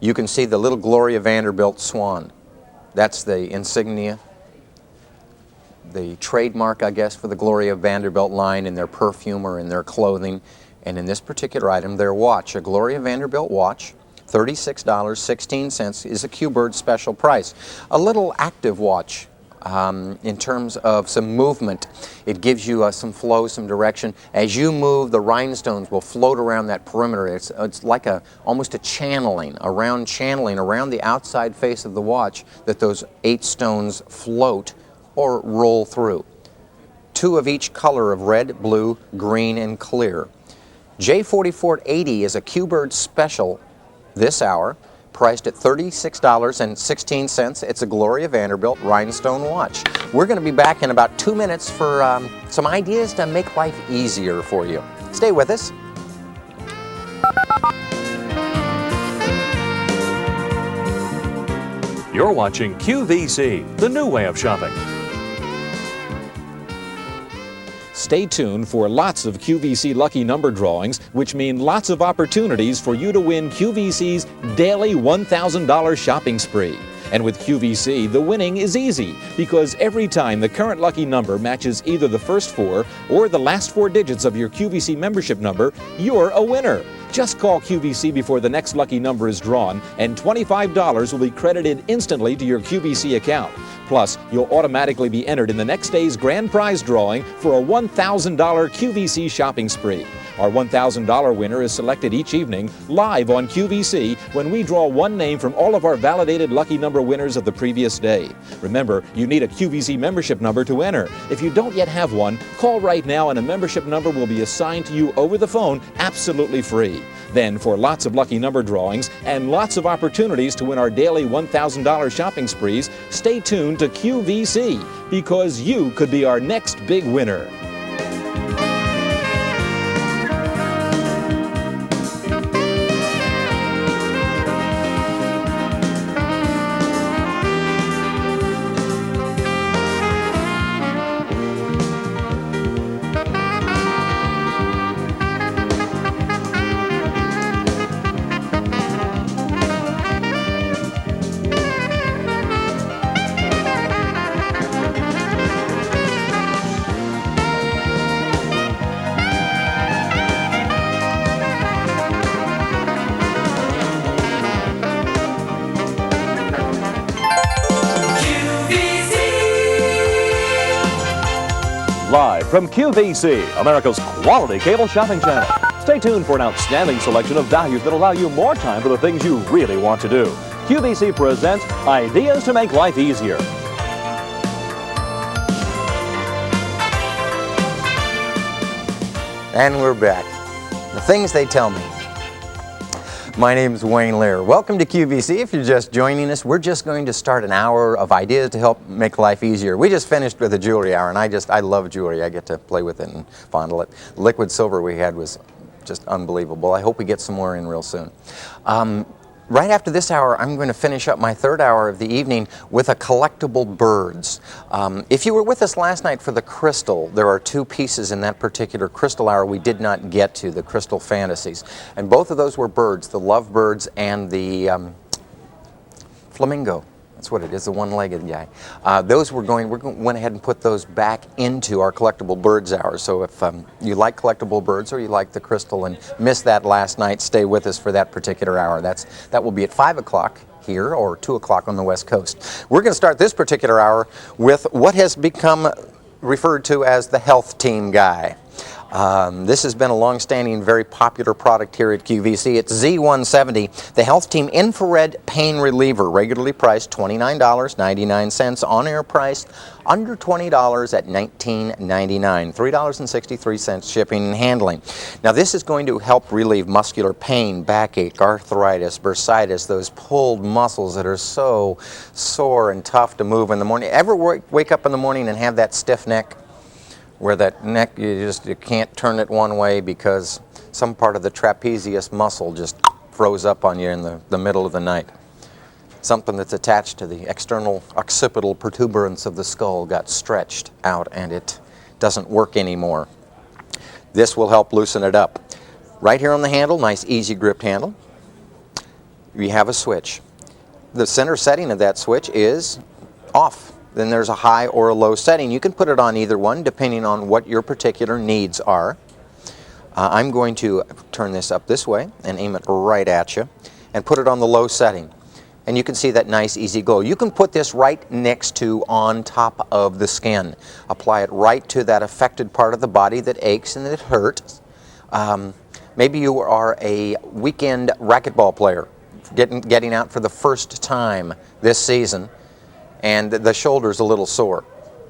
you can see the little Gloria Vanderbilt swan. That's the insignia, the trademark, I guess, for the Gloria Vanderbilt line in their perfume or in their clothing. And in this particular item, their watch, a Gloria Vanderbilt watch, $36.16 is a Q-Bird special price. A little active watch in terms of some movement. It gives you some flow, some direction. As you move, the rhinestones will float around that perimeter. It's like almost a channeling around the outside face of the watch that those 8 stones float or roll through. 2 of each color of red, blue, green, and clear. J4480 is a Q-Bird special this hour, priced at $36.16. It's a Gloria Vanderbilt rhinestone watch. We're going to be back in about 2 minutes for some ideas to make life easier for you. Stay with us. You're watching QVC, the new way of shopping. Stay tuned for lots of QVC lucky number drawings, which mean lots of opportunities for you to win QVC's daily $1,000 shopping spree. And with QVC, the winning is easy, because every time the current lucky number matches either the first 4 or the last 4 digits of your QVC membership number, you're a winner. Just call QVC before the next lucky number is drawn, and $25 will be credited instantly to your QVC account. Plus, you'll automatically be entered in the next day's grand prize drawing for a $1,000 QVC shopping spree. Our $1,000 winner is selected each evening live on QVC when we draw one name from all of our validated lucky number winners of the previous day. Remember, you need a QVC membership number to enter. If you don't yet have one, call right now and a membership number will be assigned to you over the phone absolutely free. Then, for lots of lucky number drawings and lots of opportunities to win our daily $1,000 shopping sprees, stay tuned to QVC, because you could be our next big winner. Live from QVC, America's quality cable shopping channel. Stay tuned for an outstanding selection of values that allow you more time for the things you really want to do. QVC presents Ideas to Make Life Easier. And we're back. The things they tell me. My name's Wayne Lear. Welcome to QVC. If you're just joining us, we're just going to start an hour of ideas to help make life easier. We just finished with a jewelry hour, and I love jewelry. I get to play with it and fondle it. Liquid silver we had was just unbelievable. I hope we get some more in real soon. Right after this hour, I'm going to finish up my 3rd hour of the evening with a collectible birds. If you were with us last night for the crystal, there are 2 pieces in that particular crystal hour we did not get to, the crystal fantasies. And both of those were birds, the lovebirds and the flamingo. That's what it is, the one-legged guy. We went ahead and put those back into our collectible birds hour. So if you like collectible birds or you like the crystal and missed that last night, stay with us for that particular hour. That will be at 5 o'clock here or 2 o'clock on the West Coast. We're going to start this particular hour with what has become referred to as the health team guy. This has been a long-standing, very popular product here at QVC. It's Z170, the Health Team Infrared Pain Reliever, regularly priced $29.99, on-air priced under $20 at $19.99, $3.63 shipping and handling. Now, this is going to help relieve muscular pain, backache, arthritis, bursitis, those pulled muscles that are so sore and tough to move in the morning. Ever wake up in the morning and have that stiff neck? Where that neck, you can't turn it one way because some part of the trapezius muscle just froze up on you in the middle of the night. Something that's attached to the external occipital protuberance of the skull got stretched out and it doesn't work anymore. This will help loosen it up. Right here on the handle, nice easy gripped handle, we have a switch. The center setting of that switch is off. Then there's a high or a low setting. You can put it on either one depending on what your particular needs are. I'm going to turn this up this way and aim it right at you and put it on the low setting. And you can see that nice easy glow. You can put this right next to on top of the skin. Apply it right to that affected part of the body that aches and that hurts. Maybe you are a weekend racquetball player getting out for the first time this season and the shoulder's a little sore.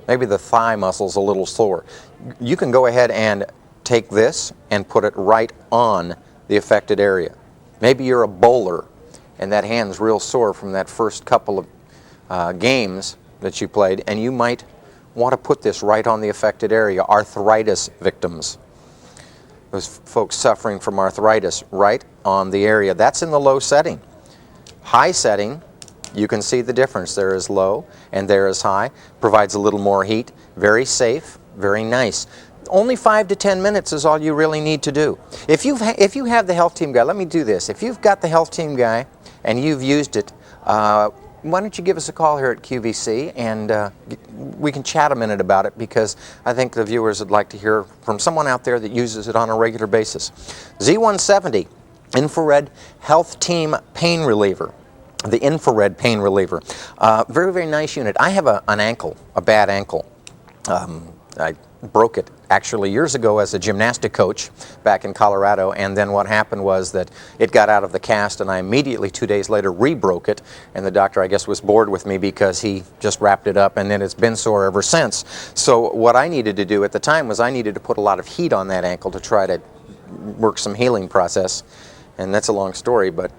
Maybe the thigh muscle's a little sore. You can go ahead and take this and put it right on the affected area. Maybe you're a bowler and that hand's real sore from that first couple of games that you played, and you might want to put this right on the affected area. Arthritis victims, those folks suffering from arthritis, right on the area. That's in the low setting. High setting, you can see the difference. There is low and there is high. Provides a little more heat. Very safe, very nice. Only 5 to 10 minutes is all you really need to do. If you have the Health Team Guy, let me do this. If you've got the Health Team Guy and you've used it, why don't you give us a call here at QVC and we can chat a minute about it, because I think the viewers would like to hear from someone out there that uses it on a regular basis. Z170, infrared Health Team pain reliever. The infrared pain reliever. Very, very nice unit. I have an ankle, a bad ankle. I broke it actually years ago as a gymnastic coach back in Colorado, and then what happened was that it got out of the cast and I immediately 2 days later re-broke it, and the doctor, I guess, was bored with me because he just wrapped it up, and then it's been sore ever since. So what I needed to do at the time was I needed to put a lot of heat on that ankle to try to work some healing process, and that's a long story, but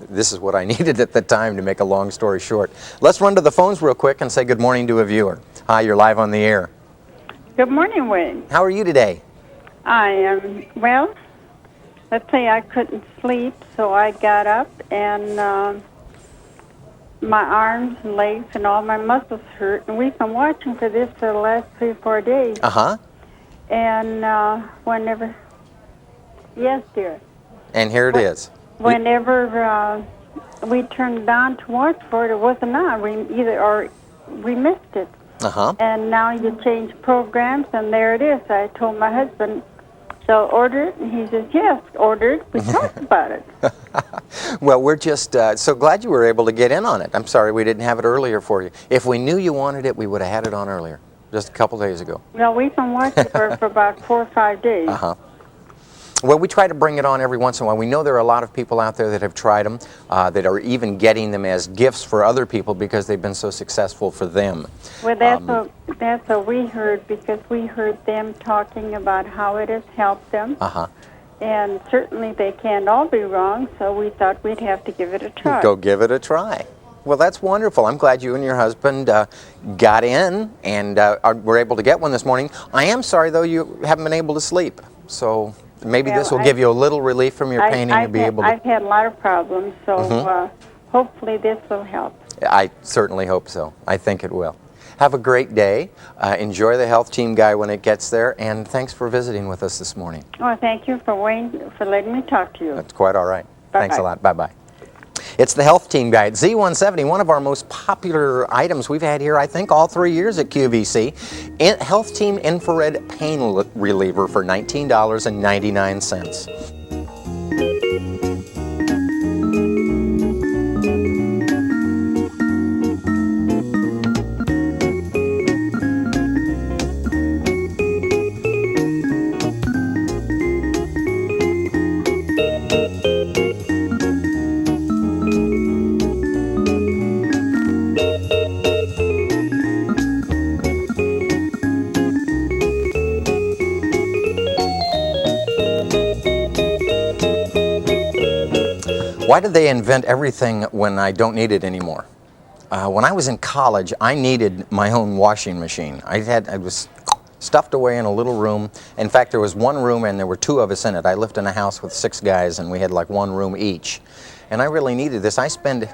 this is what I needed at the time to make a long story short. Let's run to the phones real quick and say good morning to a viewer. Hi, you're live on the air. Good morning, Wayne. How are you today? I am, well, let's say I couldn't sleep, so I got up and my arms and legs and all my muscles hurt, and we've been watching for this for the last 3 or 4 days. Uh-huh. And whenever, yes, dear. And here it is. Whenever we turned it on to watch for it, it wasn't on. We missed it. Uh-huh. And now you change programs, and there it is. I told my husband, so order it, and he says, yes, order it. We talked about it. Well, we're just so glad you were able to get in on it. I'm sorry we didn't have it earlier for you. If we knew you wanted it, we would have had it on earlier, just a couple days ago. Well, we've been watching for about 4 or 5 days. Uh-huh. Well, we try to bring it on every once in a while. We know there are a lot of people out there that have tried them, that are even getting them as gifts for other people because they've been so successful for them. Well, that's what we heard, because we heard them talking about how it has helped them. Uh-huh. And certainly they can't all be wrong, so we thought we'd have to give it a try. Go give it a try. Well, that's wonderful. I'm glad you and your husband got in and were able to get one this morning. I am sorry, though, you haven't been able to sleep. So maybe this will give you a little relief from your pain, and you'll be able to... I've had a lot of problems, so hopefully this will help. I certainly hope so. I think it will. Have a great day. Enjoy the Health Team Guy when it gets there, and thanks for visiting with us this morning. Oh, thank you for letting me talk to you. That's quite all right. Bye-bye. Thanks a lot. Bye-bye. It's the Health Team Guide, Z170, one of our most popular items we've had here, I think, all 3 years at QVC. Health Team Infrared Pain Reliever for $19.99. Why did they invent everything when I don't need it anymore? When I was in college, I needed my own washing machine. I was stuffed away in a little room. In fact, there was one room and there were 2 of us in it. I lived in a house with 6 guys and we had like 1 room each. And I really needed this. I spend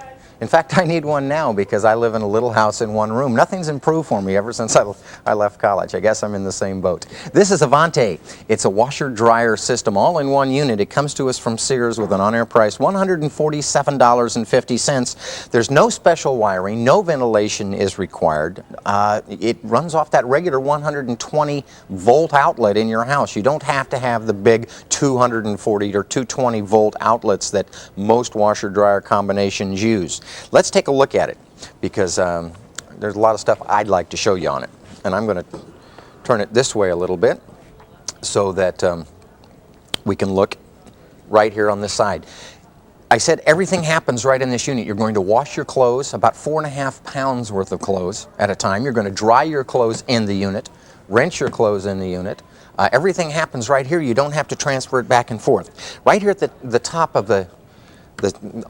In fact, I need one now because I live in a little house in one room. Nothing's improved for me ever since I left college. I guess I'm in the same boat. This is Avante. It's a washer-dryer system, all in one unit. It comes to us from Sears with an on-air price, $147.50. There's no special wiring. No ventilation is required. It runs off that regular 120-volt outlet in your house. You don't have to have the big 240 or 220-volt outlets that most washer-dryer combinations use. Let's take a look at it because there's a lot of stuff I'd like to show you on it. And I'm going to turn it this way a little bit so that we can look right here on this side. I said everything happens right in this unit. You're going to wash your clothes, about 4.5 pounds worth of clothes at a time. You're going to dry your clothes in the unit, rinse your clothes in the unit. Everything happens right here. You don't have to transfer it back and forth. Right here at the top of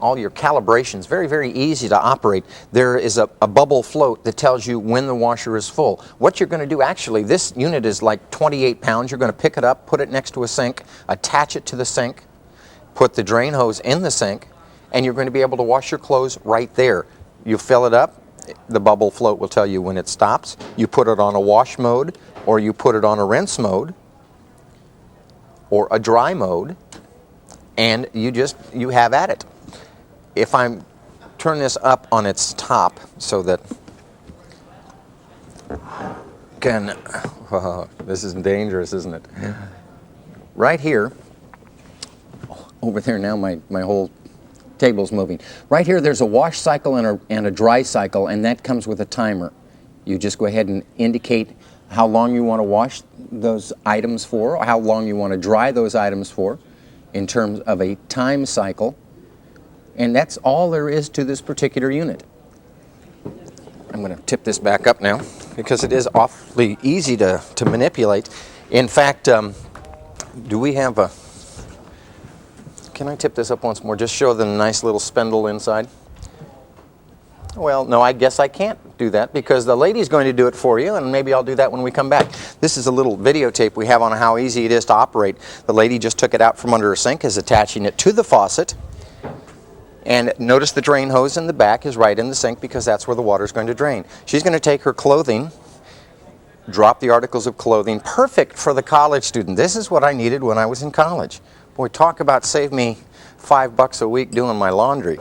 all your calibrations, very, very easy to operate. There is a bubble float that tells you when the washer is full. What you're going to do, actually, this unit is like 28 pounds. You're going to pick it up, put it next to a sink, attach it to the sink, put the drain hose in the sink, and you're going to be able to wash your clothes right there. You fill it up. The bubble float will tell you when it stops. You put it on a wash mode, or you put it on a rinse mode, or a dry mode, and you have at it. If I turn this up on its top so that this is dangerous, isn't it? Right here, over there now my whole table's moving. Right here there's a wash cycle and a dry cycle, and that comes with a timer. You just go ahead and indicate how long you want to wash those items for, or how long you want to dry those items for, in terms of a time cycle, and that's all there is to this particular unit. I'm going to tip this back up now because it is awfully easy to manipulate. In fact, do we have a... Can I tip this up once more? Just show the nice little spindle inside. Well, no, I guess I can't do that because the lady's going to do it for you, and maybe I'll do that when we come back. This is a little videotape we have on how easy it is to operate. The lady just took it out from under her sink, is attaching it to the faucet, and notice the drain hose in the back is right in the sink because that's where the water is going to drain. She's going to take her clothing, drop the articles of clothing, perfect for the college student. This is what I needed when I was in college. Boy, talk about save me $5 a week doing my laundry.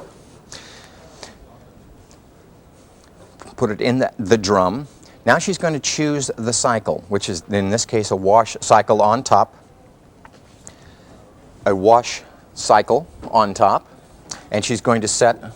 Put it in the drum. Now she's going to choose the cycle, which is in this case a wash cycle on top, a wash cycle on top, and she's going to set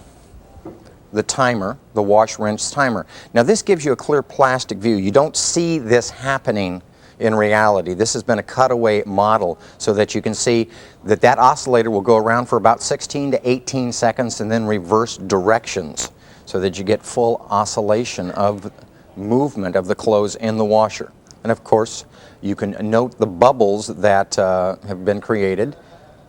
the timer, the wash rinse timer. Now this gives you a clear plastic view. You don't see this happening in reality. This has been a cutaway model so that you can see that that oscillator will go around for about 16 to 18 seconds and then reverse directions, so that you get full oscillation of movement of the clothes in the washer. And of course, you can note the bubbles that have been created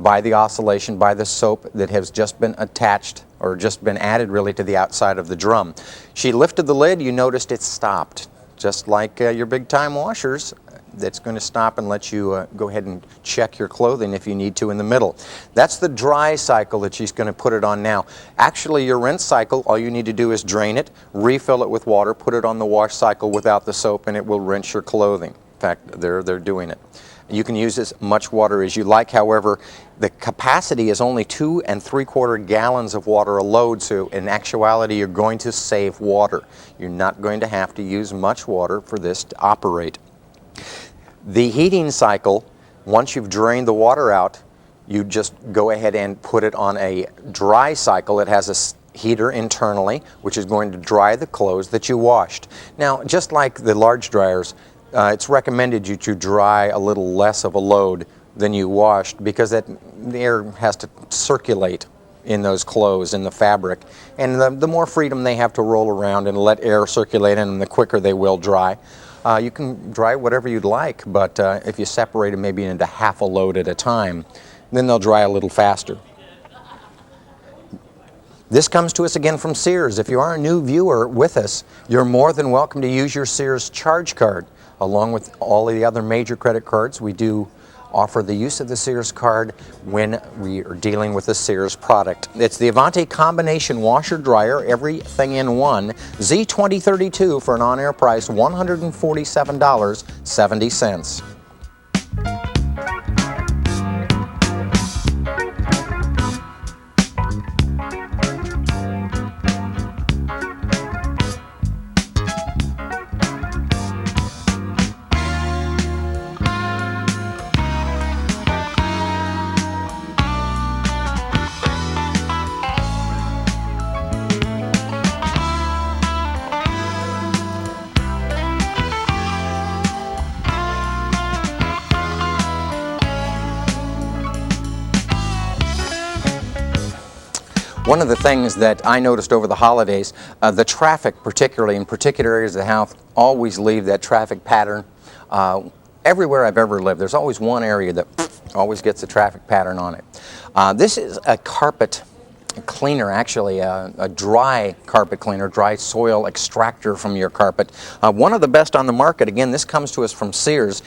by the oscillation, by the soap that has just been attached or just been added really to the outside of the drum. She lifted the lid, you noticed it stopped. Just like your big time washers, that's going to stop and let you go ahead and check your clothing if you need to in the middle. That's the dry cycle that she's going to put it on now. Actually, your rinse cycle, all you need to do is drain it, refill it with water, put it on the wash cycle without the soap, and it will rinse your clothing. In fact, they're doing it. You can use as much water as you like. However, the capacity is only 2 3/4 gallons of water a load, so in actuality you're going to save water. You're not going to have to use much water for this to operate. The heating cycle, once you've drained the water out, you just go ahead and put it on a dry cycle. It has a heater internally, which is going to dry the clothes that you washed. Now, just like the large dryers, it's recommended you to dry a little less of a load than you washed because the air has to circulate in those clothes, in the fabric. And the more freedom they have to roll around and let air circulate in them, the quicker they will dry. You can dry whatever you'd like, but if you separate them maybe into half a load at a time, then they'll dry a little faster. This comes to us again from Sears. If you are a new viewer with us, you're more than welcome to use your Sears charge card. Along with all of the other major credit cards, we do offer the use of the Sears card when we are dealing with the Sears product. It's the Avante combination washer dryer, everything in one, Z2032 for an on-air price $147.70. One of the things that I noticed over the holidays, the traffic, particularly in particular areas of the house, always leave that traffic pattern. Everywhere I've ever lived, there's always one area that always gets a traffic pattern on it. This is a carpet cleaner, actually, a dry carpet cleaner, dry soil extractor from your carpet. One of the best on the market. Again, this comes to us from Sears,